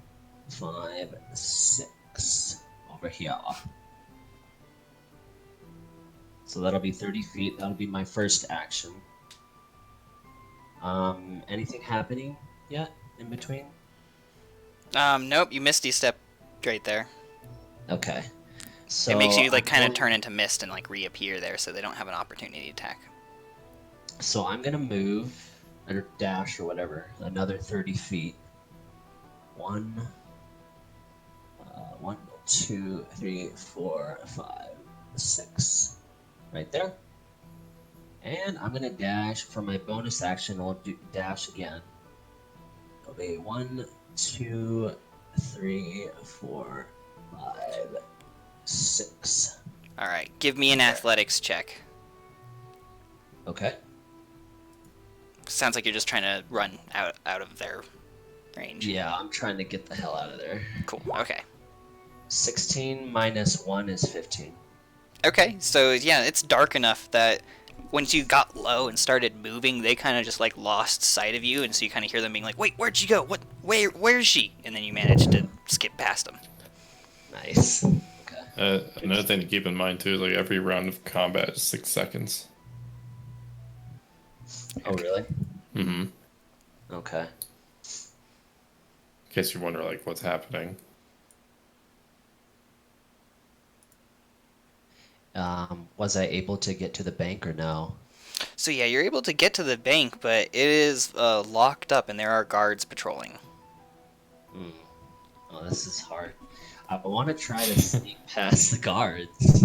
5, 6 over here. So that'll be 30 feet. That'll be my first action. Anything happening yet in between? Nope, you misty step right there. Okay. So it makes you like kind of going- turn into mist and like reappear there, so they don't have an opportunity to attack. So I'm gonna move or dash or whatever another 30 feet. 1, 2, 3, 4, 5, 6, right there. And I'm gonna dash for my bonus action. I'll do dash again. It'll be 1, 2, 3, 4, 5, 6. All right, give me an athletics check. Okay. Sounds like you're just trying to run out of their range. Yeah, I'm trying to get the hell out of there. Cool. Okay. 16 minus 1 is 15. Okay, so yeah, it's dark enough that once you got low and started moving, they kind of just like lost sight of you, and so you kind of hear them being like, "Wait, where'd she go? What? Where is she?" And then you manage to skip past them. Nice. Okay. Another thing to keep in mind too is like every round of combat is 6 seconds. Oh, really? Mm-hmm. Okay. In case you wonder like what's happening. Was I able to get to the bank or no? So yeah, you're able to get to the bank, but it is locked up, and there are guards patrolling. Oh, this is hard. I want to try to sneak past the guards.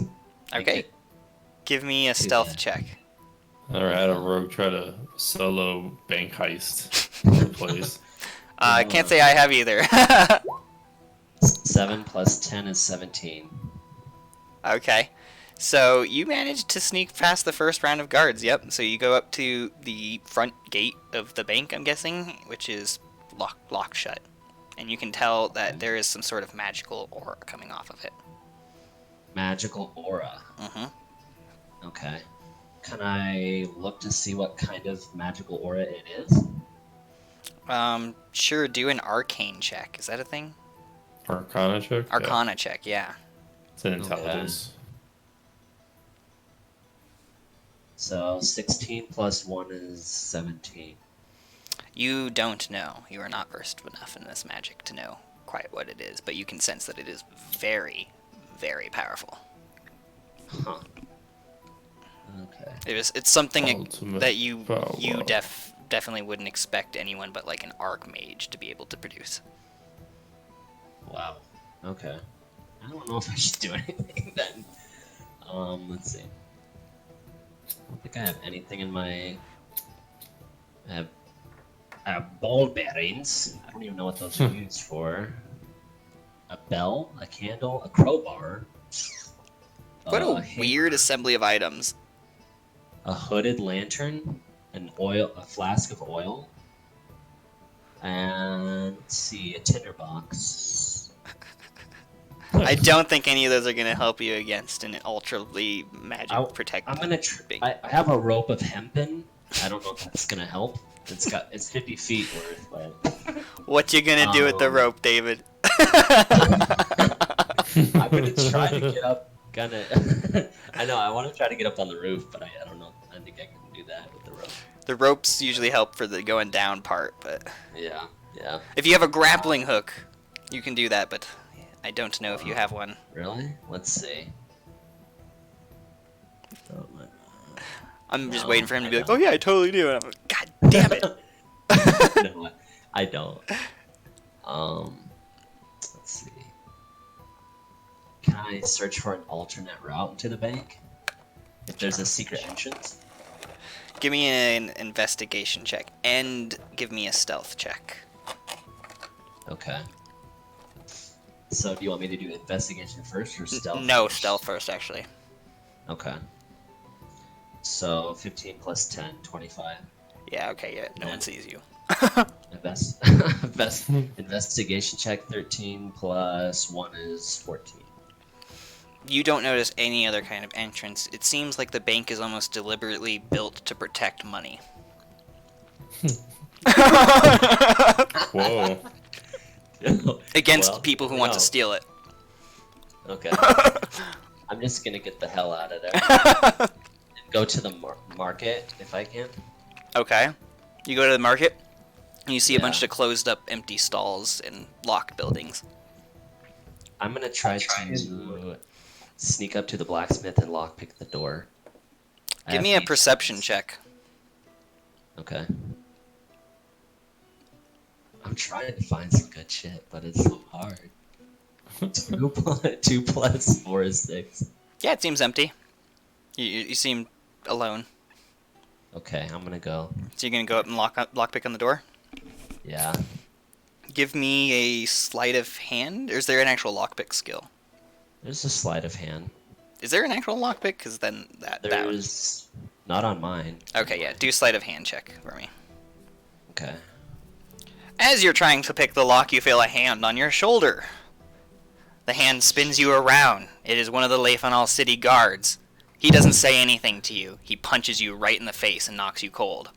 Okay. Give me a stealth check. Never had a rogue try to solo bank heist in your place. I can't say I have either. 7 plus 10 is 17. Okay. So you managed to sneak past the first round of guards, yep. So you go up to the front gate of the bank, I'm guessing, which is locked shut. And you can tell that there is some sort of magical aura coming off of it. Magical aura. Mm-hmm. Okay. Can I look to see what kind of magical aura it is? Sure, do an arcane check. Is that a thing? Arcana check? Arcana check, yeah. It's an intelligence. So 16 plus 1 is 17. You don't know. You are not versed enough in this magic to know quite what it is, but you can sense that it is very, very powerful. Huh. Okay. It's something Ultimate that you power. definitely wouldn't expect anyone but like an archmage to be able to produce. Wow. Okay. I don't know if I should do anything then. Let's see. I don't think I have anything in my... I have ball bearings. I don't even know what those are used for. A bell, a candle, a crowbar. What a weird assembly of items. A hooded lantern, a flask of oil, and let's see, a tinderbox. I don't think any of those are going to help you against an ultra-ly magic protect. I'm gonna. I have a rope of hempen. I don't know if that's gonna help. It's 50 feet worth, but. What you gonna do with the rope, David? I'm gonna try to get up. I know. I want to try to get up on the roof, but I don't know. I think I can do that with the rope. The ropes usually help for the going down part, but. Yeah. Yeah. If you have a grappling hook, you can do that, but I don't know if you have one. Really? Let's see. I'm just waiting for him to be like, "Oh yeah, I totally do." And I'm like, "God damn it!" No, I don't. Let's see. Can I search for an alternate route to the bank? If there's a secret entrance? Give me an investigation check and give me a stealth check. Okay. So do you want me to do investigation first or stealth? No, first? stealth first, actually. Okay. So 15 plus 10, 25. Yeah, okay, yeah, no one sees you. Best investigation check 13 plus 1 is 14. You don't notice any other kind of entrance. It seems like the bank is almost deliberately built to protect money. Whoa. Against Well, people who want to no. steal it. Okay. I'm just gonna get the hell out of there. And go to the market if I can. Okay. You go to the market, and you see a Yeah. bunch of closed up empty stalls and locked buildings. I'm gonna try to sneak up to the blacksmith and lockpick the door. I Give have me a 8 perception seconds. check. Okay. I'm trying to find some good shit, but it's so hard. 2 plus 4 is 6. Yeah, it seems empty. You seem alone. Okay, I'm gonna go. So you're gonna go up and lockpick on the door? Yeah. Give me a sleight of hand, or is there an actual lockpick skill? There's a sleight of hand. Is there an actual lockpick? Because then that would... There's not on mine. Okay, yeah, do sleight of hand check for me. Okay. As you're trying to pick the lock, you feel a hand on your shoulder. The hand spins you around. It is one of the Lefanal city guards. He doesn't say anything to you. He punches you right in the face and knocks you cold.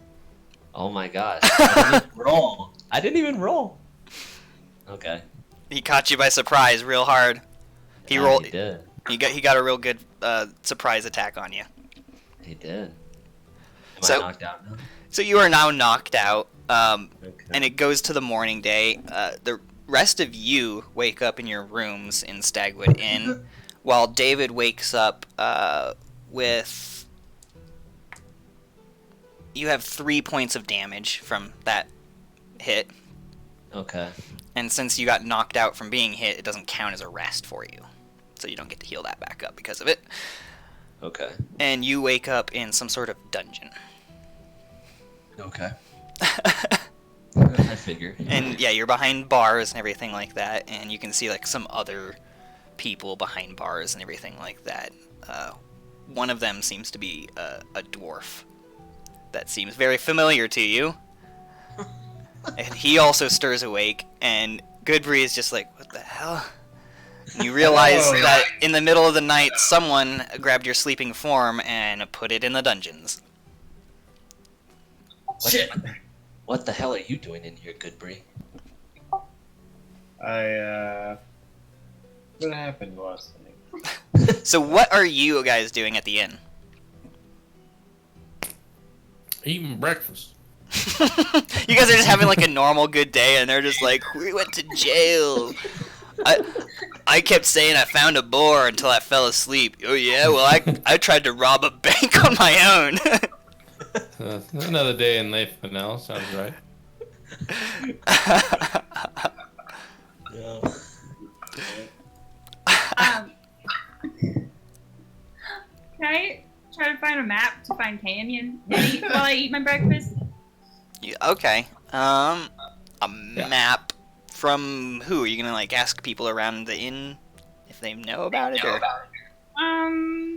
Oh my gosh. I didn't even roll. I didn't even roll. Okay. He caught you by surprise real hard. He Yeah, rolled. He did. He got a real good surprise attack on you. He did. Am So- I knocked out now? So you are now knocked out, Okay. and it goes to the morning day. The rest of you wake up in your rooms in Stagwood Inn, while David wakes up with... You have 3 points of damage from that hit, Okay. and since you got knocked out from being hit, it doesn't count as a rest for you. So you don't get to heal that back up because of it. Okay. And you wake up in some sort of dungeon. Okay. I figure. And yeah, you're behind bars and everything like that, and you can see like some other people behind bars and everything like that. One of them seems to be a dwarf that seems very familiar to you. And he also stirs awake, and Goodbree is just like, what the hell? And you realize that in the middle of the night, someone grabbed your sleeping form and put it in the dungeons. What the hell are you doing in here, Goodbree? What happened last night? So what are you guys doing at the inn? Eating breakfast. You guys are just having like a normal good day, and they're just like, we went to jail. I kept saying I found a boar until I fell asleep. Oh yeah, well I tried to rob a bank on my own. Another day in life, now sounds right. Can I try to find a map to find Canyon while I eat my breakfast? Yeah, okay. A map from who? Are you gonna like ask people around the inn if they know about it, or?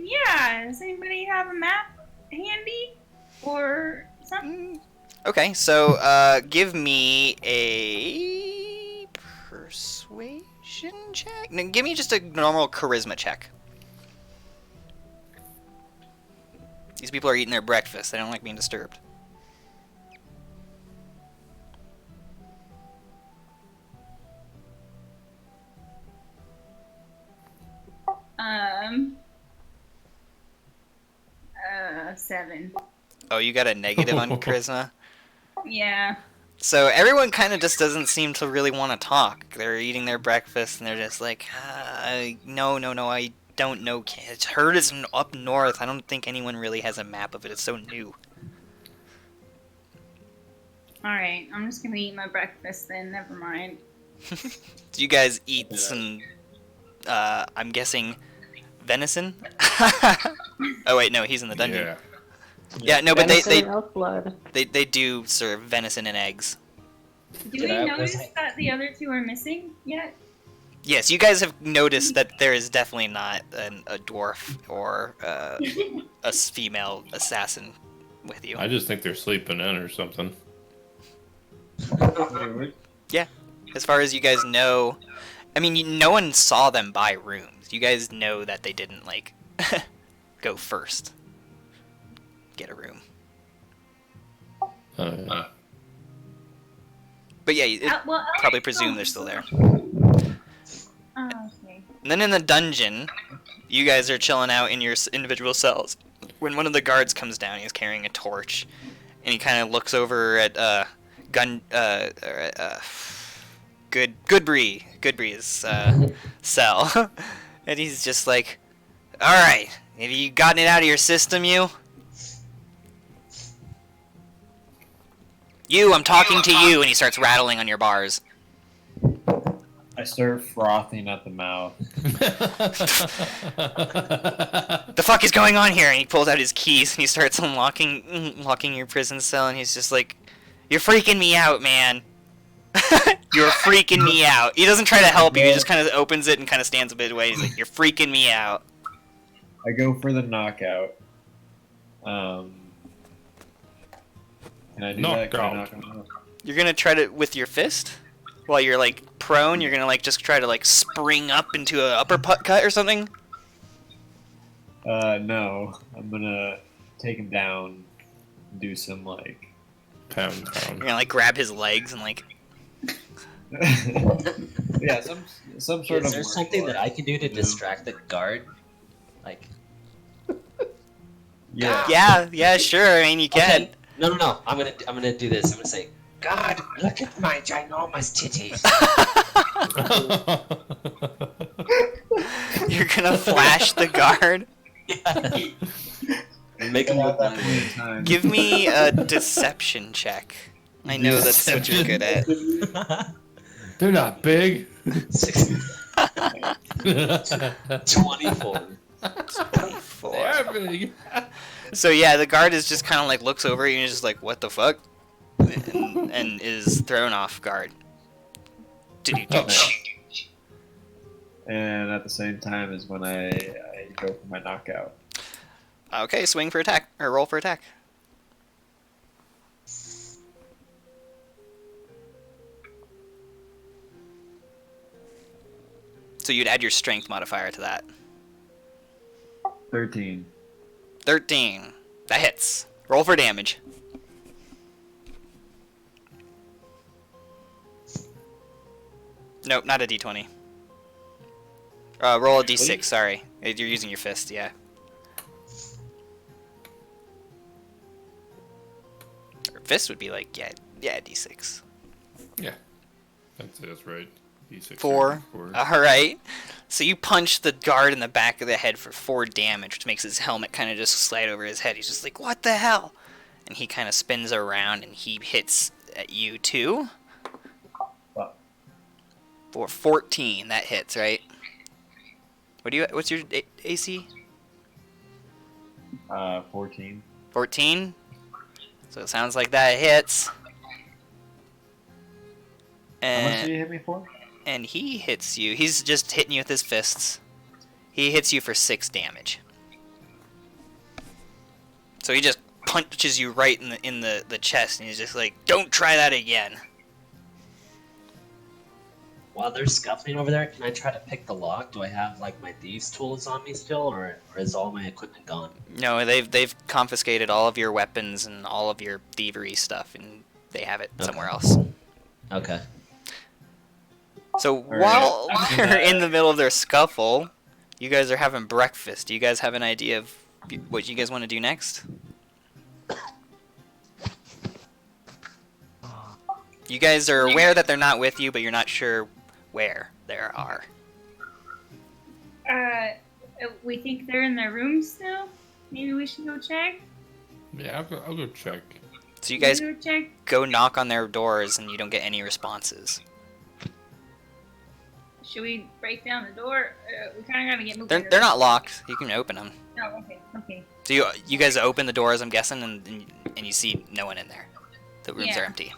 Yeah. Does anybody have a map handy or something? Okay, so give me a persuasion check. No, give me just a normal charisma check. These people are eating their breakfast. They don't like being disturbed. Um. 7. Oh, you got a negative on charisma? Yeah. So everyone kind of just doesn't seem to really want to talk. They're eating their breakfast and they're just like, no, I don't know. It's heard it's up north. I don't think anyone really has a map of it. It's so new. Alright, I'm just gonna eat my breakfast then, never mind. Do you guys eat some, I'm guessing, venison? Oh wait, no, he's in the dungeon. Yeah, no, but they do serve venison and eggs. Do we notice that the other two are missing yet? Yes, you guys have noticed that there is definitely not a dwarf or a female assassin with you. I just think they're sleeping in or something. Yeah, as far as you guys know, I mean, no one saw them buy rooms. You guys know that they didn't like go first. Get a room. But yeah, you Well, probably presume they're still there. Oh, okay. And then in the dungeon, you guys are chilling out in your individual cells. When one of the guards comes down, he's carrying a torch, and he kind of looks over at Goodbree's cell, and he's just like, "All right, have you gotten it out of your system, you? You, I'm talking to you," and he starts rattling on your bars. I start frothing at the mouth. The fuck is going on here? And he pulls out his keys and he starts unlocking your prison cell, and he's just like, "You're freaking me out, man. You're freaking me out." He doesn't try to help you, he just kind of opens it and kind of stands a bit away. He's like, "You're freaking me out." I go for the knockout. Can I do that? Can I knock him out? You're gonna try to, with your fist? While you're like prone, you're gonna like just try to like spring up into an uppercut or something? No. I'm gonna take him down and do some like Pound. You're gonna like grab his legs and like... yeah, some sort of... Is there something that I can do to distract the guard? Like... Yeah, sure, I mean, you can. Okay. No. I'm gonna do this. I'm gonna say, "God, look at my ginormous titties." You're gonna flash the guard? Yeah. Make him look that way. Give me a deception check. I know that's what you're good at. They're not big. 24. 24. They're big. So yeah, the guard is just kind of like looks over you and is just like, "What the fuck?" and is thrown off guard. And at the same time is when I go for my knockout. Okay, swing for attack, or roll for attack. So you'd add your strength modifier to that. 13. 13. That hits. Roll for damage. Nope, not a d20. Roll a d6, sorry. You're using your fist, yeah. Or fist would be like, yeah, d6. Yeah. That's right. D6. 4. Alright. So you punch the guard in the back of the head for 4 damage, which makes his helmet kind of just slide over his head. He's just like, "What the hell?" And he kind of spins around and he hits at you too. For 14, that hits, right? What's your AC? 14. 14? So it sounds like that hits. How much And did you hit me for? and he hits you. He's just hitting you with his fists. He hits you for 6 damage. So he just punches you right in the chest, and he's just like, "Don't try that again." While they're scuffling over there, can I try to pick the lock? Do I have like my thieves' tools on me still, or is all my equipment gone? No, they've confiscated all of your weapons and all of your thievery stuff, and they have it somewhere else. Okay. So while they're in the middle of their scuffle, you guys are having breakfast. Do you guys have an idea of what you guys want to do next? You guys are aware that they're not with you, but you're not sure where they are. We think they're in their rooms still. Maybe we should go check. Yeah, I'll go check. So you guys Go check. go knock on their doors, and you don't get any responses. Should we break down the door? We kind of gotta get moving. They're not locked. You can open them. Oh, okay. So you guys open the doors, I'm guessing, and you see no one in there. The rooms are empty.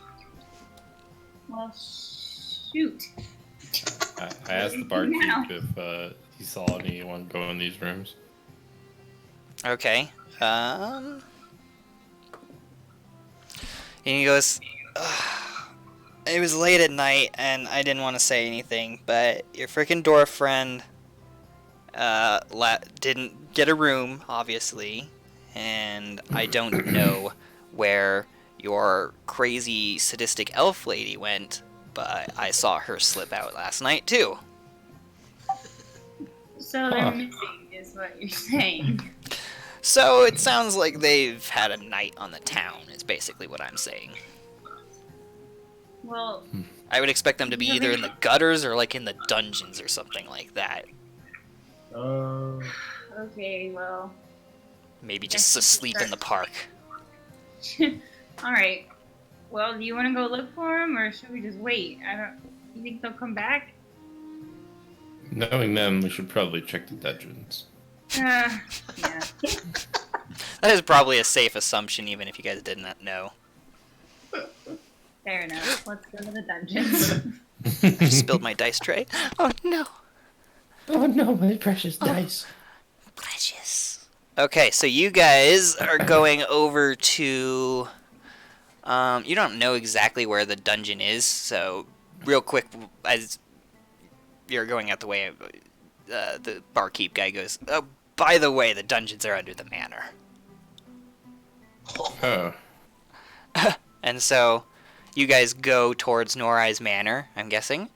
Well, shoot. I asked the barkeep if he saw anyone go in these rooms. Okay. And he goes, "Ugh, it was late at night, and I didn't want to say anything, but your freaking dwarf friend didn't get a room, obviously, and I don't know where your crazy sadistic elf lady went, but I saw her slip out last night too. So they're missing, is what you're saying. So it sounds like they've had a night on the town, is basically what I'm saying. Well, I would expect them to be either in the gutters or like in the dungeons or something like that. okay, well. Maybe just asleep in the park. Alright. Well, do you want to go look for them, or should we just wait? You think they'll come back? Knowing them, we should probably check the dungeons. Yeah. That is probably a safe assumption, even if you guys did not know. Fair enough. Let's go to the dungeon. I just spilled my dice tray. Oh no. Oh no, my precious dice. Precious. Okay, so you guys are going over to... you don't know exactly where the dungeon is, so real quick, as you're going out the way, the barkeep guy goes, oh, by the way, the dungeons are under the manor. Oh. And so you guys go towards Norai's manor, I'm guessing.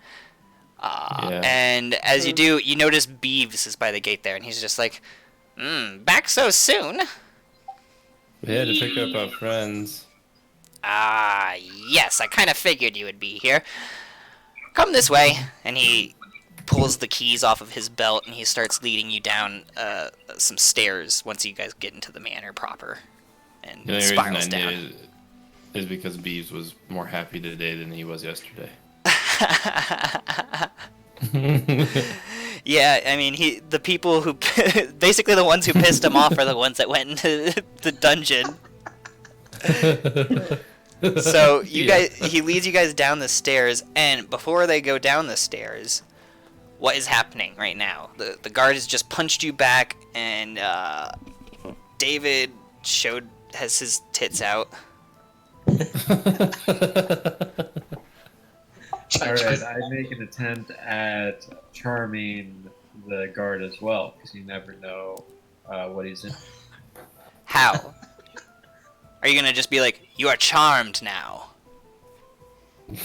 Yeah. And as you do, you notice Beeves is by the gate there, and he's just like, back so soon? We had to pick up our friends. Ah, yes, I kind of figured you would be here. Come this way. And he pulls the keys off of his belt, and he starts leading you down some stairs once you guys get into the manor proper. And The only spirals reason I down. knew is because Beeves was more happy today than he was yesterday. Yeah, I mean, the people who basically the ones who pissed him off are the ones that went into the dungeon. So you guys, he leads you guys down the stairs, and before they go down the stairs, what is happening right now? The guard has just punched you back, and David has his tits out. Alright, I make an attempt at charming the guard as well, because you never know what he's in. How? Are you gonna just be like, you are charmed now?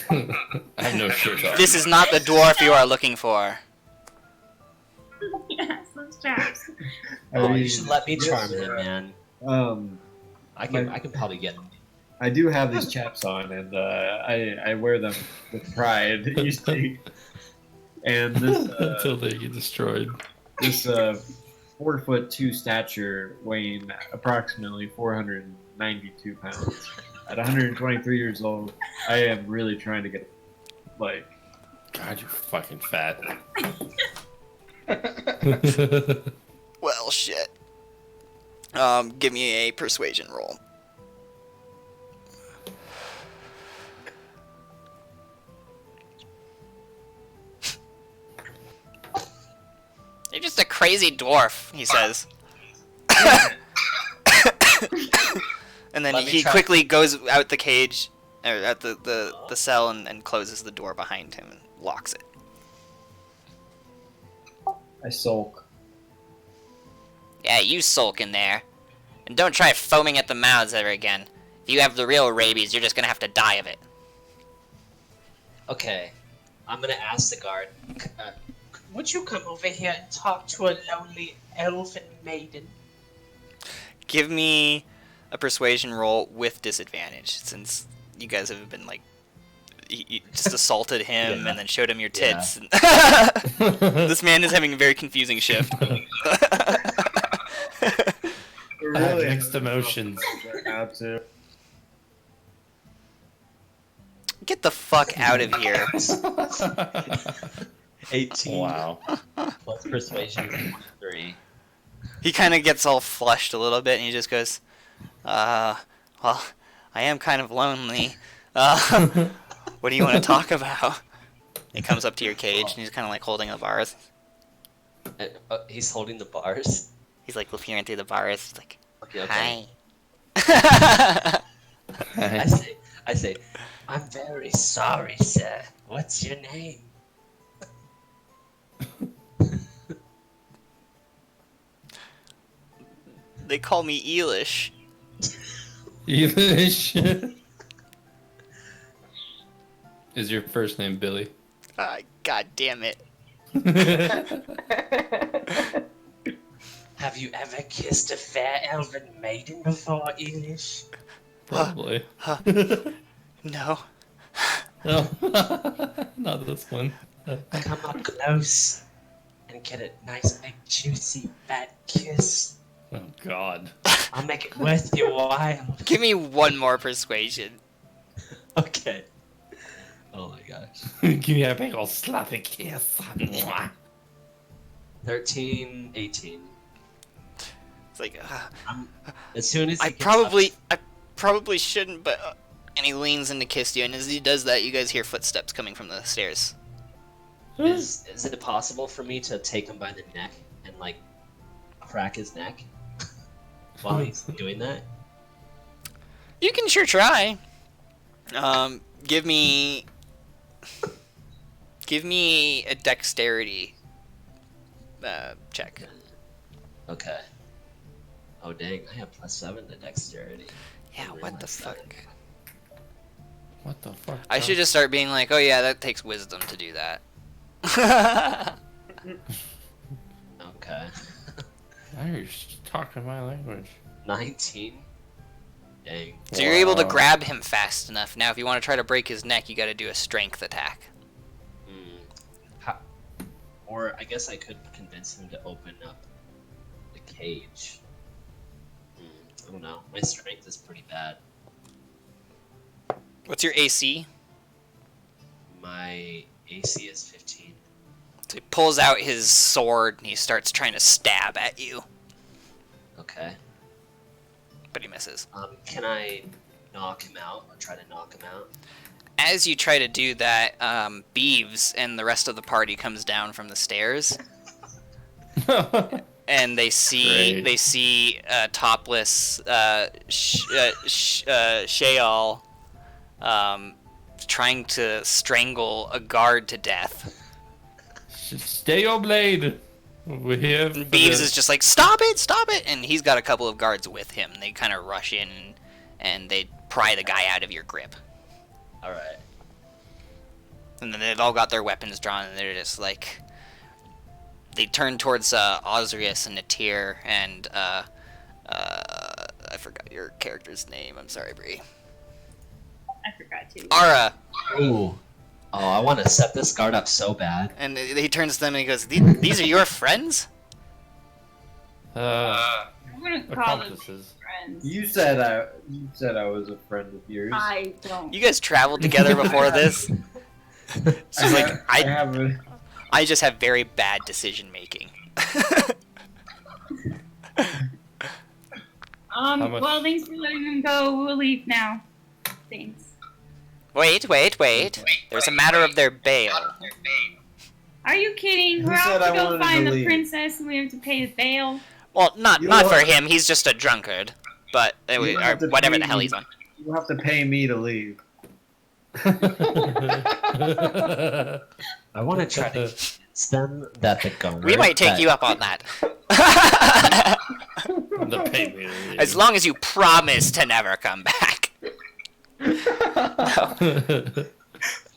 I have no shirt on. This is not the dwarf you are looking for. Yes, those chaps. Oh, you should let me charm him, man. I can probably get him. I do have these chaps on, and I wear them with pride, you see. And this Until they get destroyed. this 4'2" stature, weighing approximately 492 pounds. At 123 years old, I am really trying to get, like... God, you're fucking fat. Well, shit. Give me a persuasion roll. You're just a crazy dwarf, he says. And then he quickly goes out the cage, or out the cell, and closes the door behind him and locks it. I sulk. Yeah, you sulk in there. And don't try foaming at the mouths ever again. If you have the real rabies, you're just gonna have to die of it. Okay, I'm gonna ask the guard. Would you come over here and talk to a lonely elfin maiden? Give me a persuasion roll with disadvantage, since you guys have been like, you just assaulted him and then showed him your tits. Yeah. This man is having a very confusing shift. I have mixed emotions. Get the fuck out of here. 18. Wow. Plus persuasion 3. He kind of gets all flushed a little bit, and he just goes, well, I am kind of lonely. What do you want to talk about? He comes up to your cage, and he's kind of like holding the bars. He's holding the bars? He's like peering through the bars. He's like, okay. Hi. I say, I'm very sorry, sir. What's your name? They call me Elish. Elish. Is your first name Billy? God damn it. Have you ever kissed a fair elven maiden before, Elish? Probably. No. No, not this one. Come up close and get a nice big juicy fat kiss. Oh God. I'll make it worth your while. Give me one more persuasion. Okay. Oh my gosh. Give me a big old sloppy kiss. 13, 18. It's like, As soon as I probably shouldn't, but... and he leans in to kiss you, and as he does that, you guys hear footsteps coming from the stairs. Is it possible for me to take him by the neck and, like, crack his neck while he's doing that? You can sure try. Give me a dexterity check. Okay. Oh dang, I have +7 to dexterity. Yeah, what the fuck? What the fuck? I should just start being like, oh yeah, that takes wisdom to do that. Okay. Now you're talking my language. 19. Dang. So you're able to grab him fast enough. Now, if you want to try to break his neck, you got to do a strength attack. Or I guess I could convince him to open up the cage. I don't know. My strength is pretty bad. What's your AC? My AC is 15. So he pulls out his sword and he starts trying to stab at you, Okay. but he misses. Can I knock him out or try to knock him out? As you try to do that, Beeves and the rest of the party comes down from the stairs, and they see topless Sheol trying to strangle a guard to death. Stay your blade. We're here. And Beeves is just like, stop it, and he's got a couple of guards with him. They kind of rush in and they pry the guy out of your grip. Alright. And then they've all got their weapons drawn, and they're just like... They turn towards Osrius and Natir, and I forgot your character's name. I'm sorry, Bree. I forgot to. Ara! Ooh. Oh, I want to set this guard up so bad. And he turns to them and he goes, these are your friends? I'm gonna call them Accomplices. friends. You said I was a friend of yours. I don't. You guys traveled together before this? She's like, I just have very bad decision making. Well, thanks for letting them go. We'll leave now. Thanks. Wait. There's a matter of their bail. Are you kidding? Who We're said out I to go wanted find to the leave? princess and we have to pay the bail. Well, not You for are- him. He's just a drunkard. But You or have to whatever pay the hell me. he's on. You have to pay me to leave. I want to try to convince them that the guard... We might take you up on that. The payment. As long as you promise to never come back.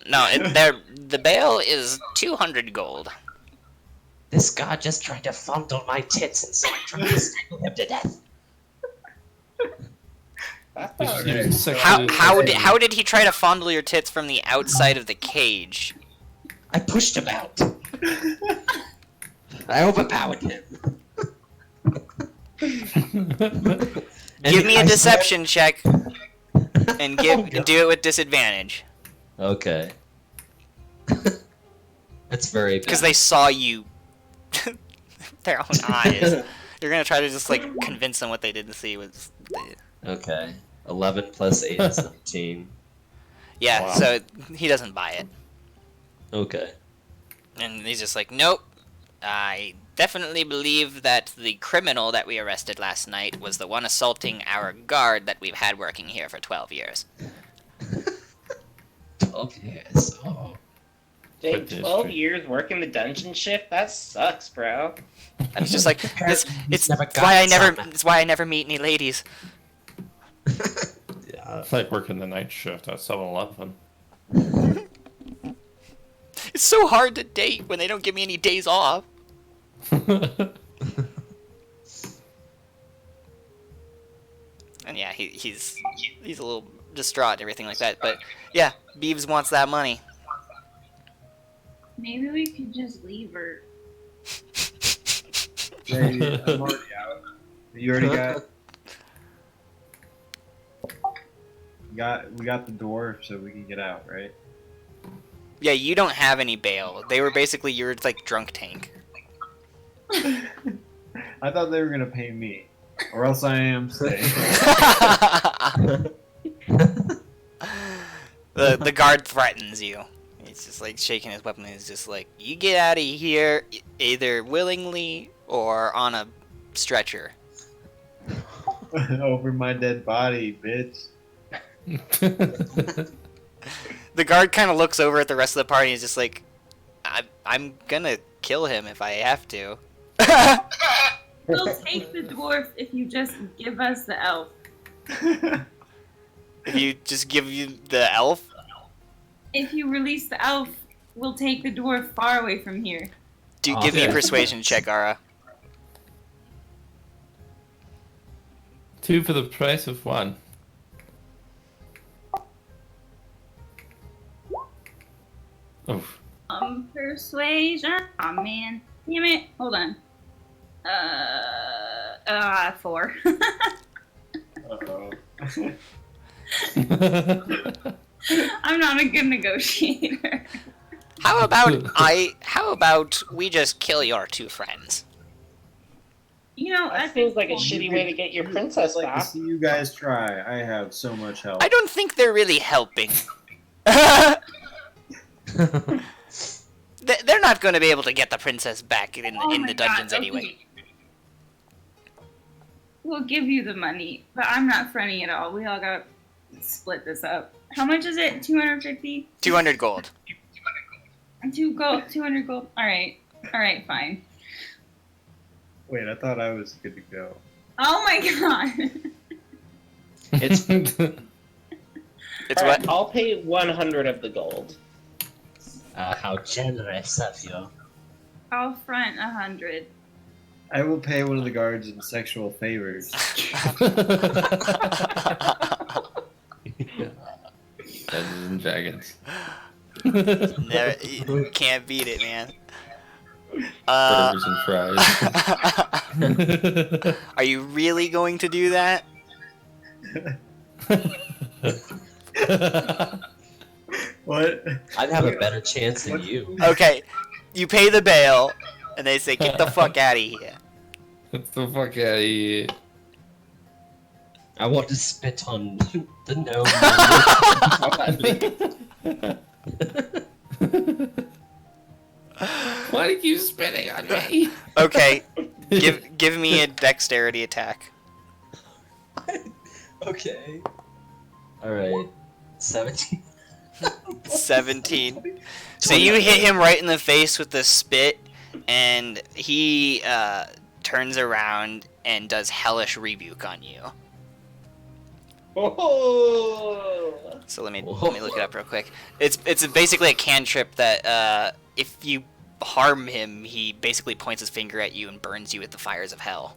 No, the bail is 200 gold. This guard just tried to fondle my tits, and so I tried to strangle him to death. How did he try to fondle your tits from the outside of the cage? I pushed him out. I overpowered him. Give me a deception check, and do it with disadvantage. Okay. That's very bad. Because they saw you, their own eyes. You're gonna try to just like convince them what they didn't see was. Okay. 11 plus 8 is 19. Yeah, Wow. so he doesn't buy it, Okay. and he's just like, nope. I definitely believe that the criminal that we arrested last night was the one assaulting our guard that we've had working here for 12 years. 12 years. Oh. Dang, But it's 12 true. years working the dungeon shift? That sucks, bro. And it's just like it's never why gotten it's why I never meet any ladies. Yeah. It's like working the night shift at 7-Eleven. It's so hard to date when they don't give me any days off. And yeah, he's a little distraught and everything like that. But yeah, Beeves wants that money. Maybe we could just leave her. Hey, I'm already out. You already we got the door so we can get out, right? Yeah, you don't have any bail. They were basically your like drunk tank. I thought they were gonna pay me, or else I am staying. The guard threatens you. He's just like shaking his weapon. He's just like, you get out of here either willingly or on a stretcher. Over my dead body, bitch. The guard kind of looks over at the rest of the party and is just like, I'm gonna kill him if I have to. We'll take the dwarf if you just give us the elf. If you just give you the elf? If you release the elf, we'll take the dwarf far away from here. Give me a persuasion check, Ara. 2 for the price of 1. Oof. Persuasion. Oh man, damn it. Hold on. 4. Uh-oh. I'm not a good negotiator. How about we just kill your 2 friends? You know, That seems like a shitty way to get your princess I'd like to back. see you guys try. I have so much help. I don't think they're really helping. They're not going to be able to get the princess back in the dungeons anyway. Okay. We'll give you the money, but I'm not fronting at all. We all gotta split this up. How much is it? 250? 200 gold. 200 gold. All right, fine. Wait, I thought I was good to go. Oh my god. It's It's Alright, what? I'll pay 100 of the gold. how generous of you. I'll front 100. I will pay one of the guards in sexual favors. Dungeons and Dragons. You can't beat it, man. Burgers and fries. Are you really going to do that? What? I'd have a better chance than you. Okay, you pay the bail, and they say, get the fuck out of here. Get the fuck out of here. I want to spit on the gnome. Why do you keep spitting on me? Okay, give me a dexterity attack. Okay. Alright. 17. 17. So you hit him right in the face with the spit, and he turns around and does hellish rebuke on you. Oh! So let me look it up real quick. It's basically a cantrip that if you harm him, he basically points his finger at you and burns you with the fires of hell.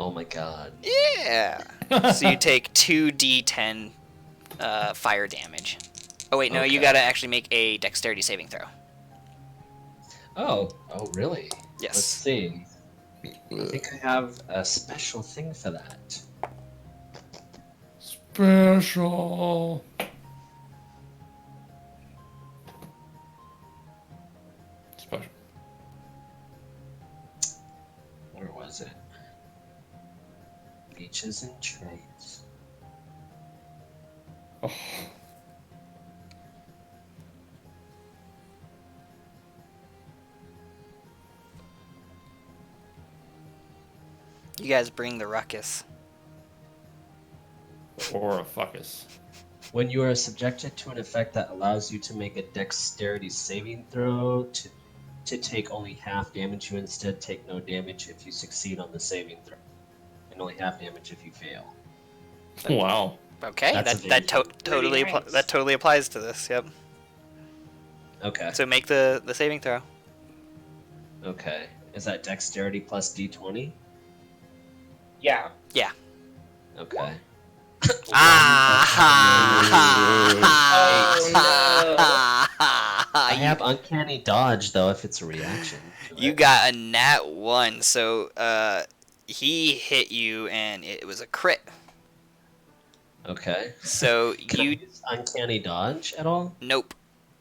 Oh my god. Yeah. So you take 2d10 fire damage. Oh wait, no, you Okay. gotta actually make a dexterity saving throw. Oh really? Yes. Let's see. I think I have a special thing for that. Special. Special. Where was it? Beaches and trains. Oh. You guys bring the ruckus. Or a fuckus. When you are subjected to an effect that allows you to make a dexterity saving throw to take only half damage, you instead take no damage if you succeed on the saving throw, and only half damage if you fail. Wow. Okay, That's that Pretty nice. totally applies to this. Yep. Okay. So make the saving throw. Okay. Is that dexterity plus d20? Yeah. Yeah. Okay. I have uncanny dodge though if it's a reaction. You got a nat 1, so he hit you and it was a crit. Okay. So Can I you use uncanny dodge at all? nope.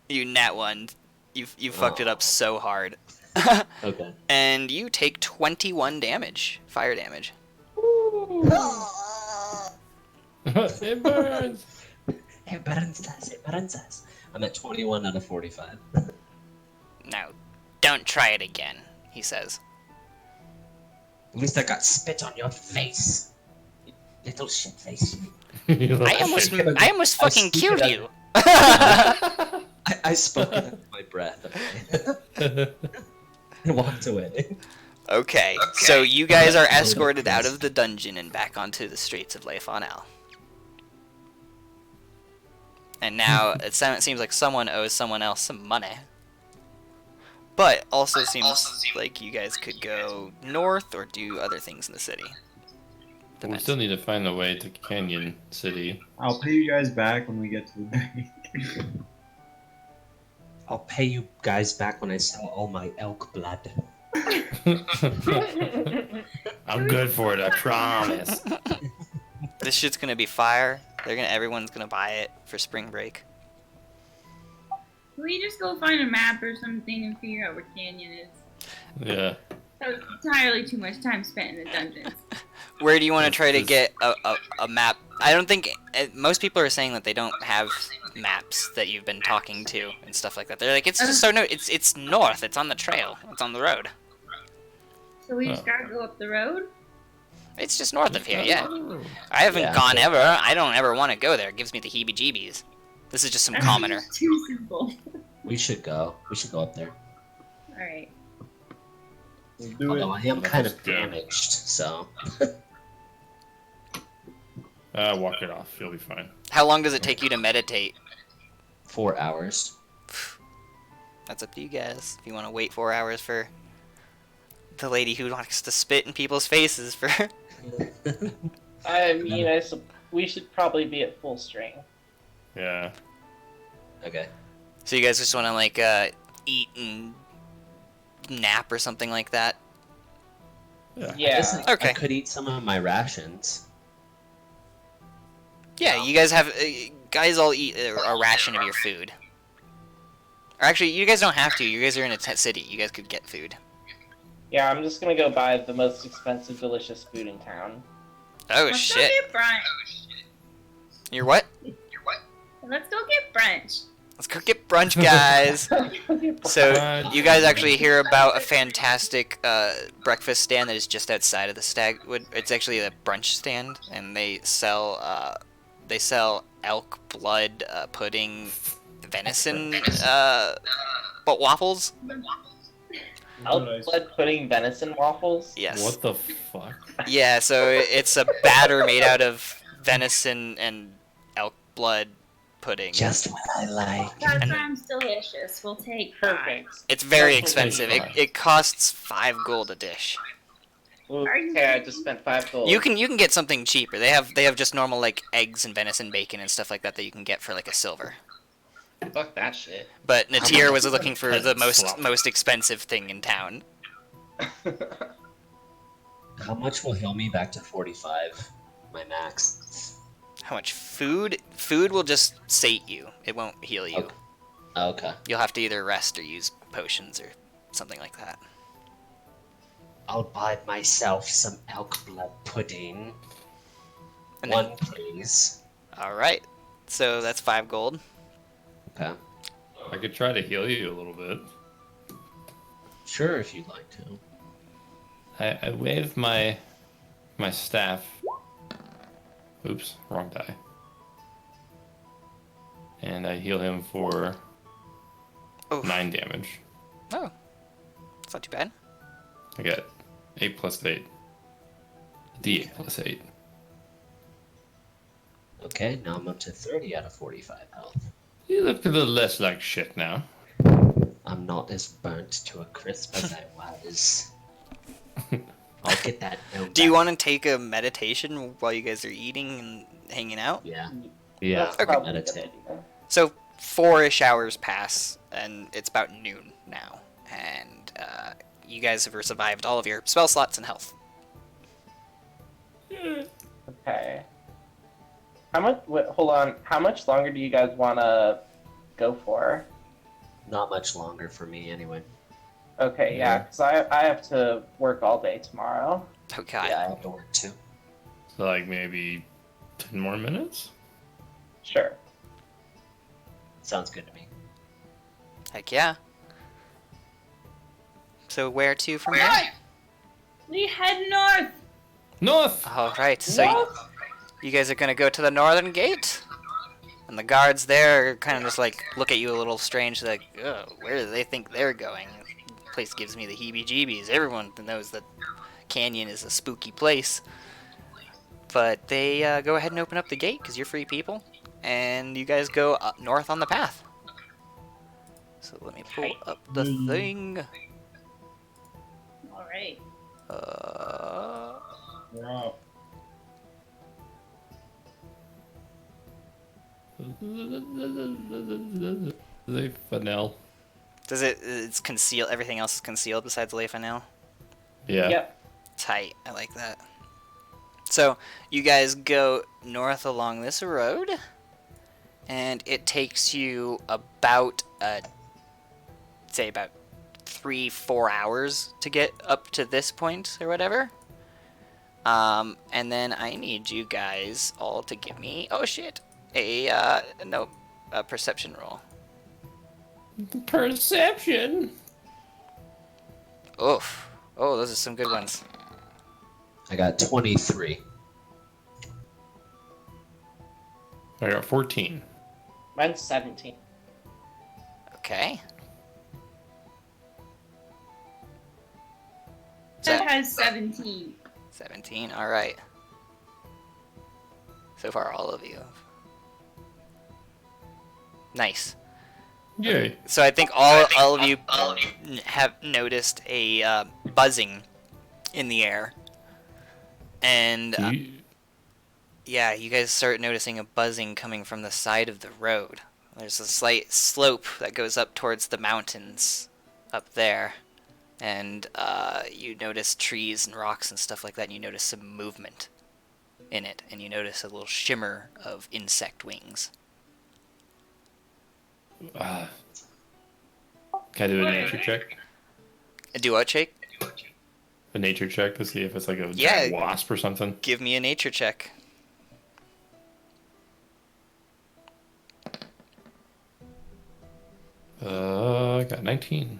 You nat 1. You fucked it up so hard. Okay. And you take 21 damage, fire damage. It burns. It burns us. It burns us. I'm at 21 out of 45. Now, don't try it again, he says. At least I got spit on your face. You little shit face. I almost fucking killed you. I spoke it under my breath. Okay? And walked away. Okay, so you guys are escorted out of the dungeon and back onto the streets of Lefonel. And now it seems like someone owes someone else some money. But also seems like you guys could go north or do other things in the city. We still need to find a way to Canyon City. I'll pay you guys back when we get to the bank. I'll pay you guys back when I sell all my elk blood. I'm good for it, I promise. This shit's gonna be fire. Everyone's gonna buy it for spring break. Can we just go find a map or something and figure out where Canyon is? Yeah. That was entirely too much time spent in the dungeons. Where do you want to try to get a map? I don't think most people are saying that they don't have maps that you've been talking to and stuff like that. They're like, it's just so no, it's north. It's on the trail. It's on the road. So we just gotta go up the road? It's just north of here. Yeah. I haven't gone ever. I don't ever want to go there. It gives me the heebie-jeebies. This is just some commoner. Too simple. We should go. We should go up there. Alright. Although I am kind of damaged, so. Walk it off. You'll be fine. How long does it take you to meditate? 4 hours. That's up to you guys. If you want to wait 4 hours for the lady who likes to spit in people's faces for... I mean, we should probably be at full strength. Yeah. Okay. So you guys just want to, like, eat and nap or something like that? Yeah. Okay. I could eat some of my rations. Yeah, you guys have... guys all eat a ration of your food. Or actually, you guys don't have to. You guys are in a city. You guys could get food. Yeah, I'm just gonna go buy the most expensive, delicious food in town. Oh, Let's shit. go get brunch. You're what? Let's go get brunch. Let's go get brunch, guys. So, you guys actually hear about a fantastic breakfast stand that is just outside of the Stagwood. It's actually a brunch stand, and they sell elk blood pudding, venison, but waffles. Elk blood pudding venison waffles? Yes. What the fuck? Yeah, so it's a batter made out of venison and elk blood pudding. Just what I like. That sounds delicious. We'll take Perfect. It's very expensive. It costs 5 gold a dish. Okay, I just spent 5 gold. You can get something cheaper. They have just normal like eggs and venison bacon and stuff like that you can get for like a silver. Fuck that shit. But Natir was looking for the most expensive thing in town. How much will heal me back to 45? My max. How much food? Food will just sate you. It won't heal you. Okay. You'll have to either rest or use potions or something like that. I'll buy myself some elk blood pudding. And One, please. Alright. So that's 5 gold. Okay. I could try to heal you a little bit. Sure, if you'd like to. I wave my staff. Oops, wrong die. And I heal him for 9 damage. Oh. It's not too bad. I get 8 plus 8. D8 plus 8. Okay, now I'm up to 30 out of 45 health. You look a little less like shit now. I'm not as burnt to a crisp as I was. I'll get that note Do you back. want to take a meditation while you guys are eating and hanging out? Yeah. That's Okay. probably a good Meditate. idea. So 4-ish hours pass, and it's about noon now, and you guys have survived all of your spell slots and health. Okay. How much? Wait, hold on. How much longer do you guys want to go for? Not much longer for me, anyway. Okay, yeah, because I have to work all day tomorrow. Okay. Yeah, I have to work too. So like maybe 10 more minutes? Sure. Sounds good to me. Heck yeah. So where to from here? North! We head north! North! All right. So you guys are gonna go to the northern gate, and the guards there kind of just like look at you a little strange, like, oh, where do they think they're going? The place gives me the heebie-jeebies. Everyone knows that Canyon is a spooky place. But they go ahead and open up the gate because you're free people, and you guys go up north on the path. So let me pull up the thing. Alright. They Fanel. Does it? It's concealed. Everything else is concealed besides Lefanel. Yeah. Yep. Tight. I like that. So you guys go north along this road, and it takes you about say about 3-4 hours to get up to this point or whatever. And then I need you guys all to give me a perception roll. Perception. Oof. Oh, those are some good ones. I got 23. I got 14. Mine's 17. Okay. That has 17. 17. All right. So far, all of you. Nice. Yay. So I think all of you have noticed a buzzing in the air, and yeah, you guys start noticing a buzzing coming from the side of the road. There's a slight slope that goes up towards the mountains up there, and you notice trees and rocks and stuff like that, and you notice some movement in it, and you notice a little shimmer of insect wings. Can I do a nature check? Do what, Jake? A nature check to see if it's like a Yeah. giant wasp or something? Give me a nature check. I got 19.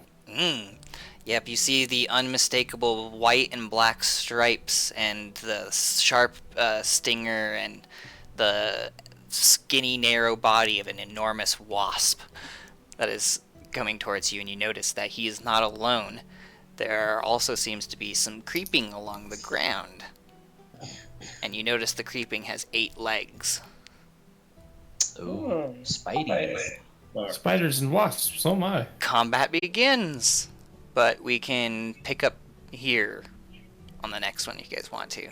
Yep, you see the unmistakable white and black stripes and the sharp stinger and the skinny, narrow body of an enormous wasp that is coming towards you, and you notice that he is not alone. There also seems to be some creeping along the ground, and you notice the creeping has 8 legs. Ooh, Spidey. Spiders and wasps, oh my. Combat begins, but we can pick up here on the next one if you guys want to.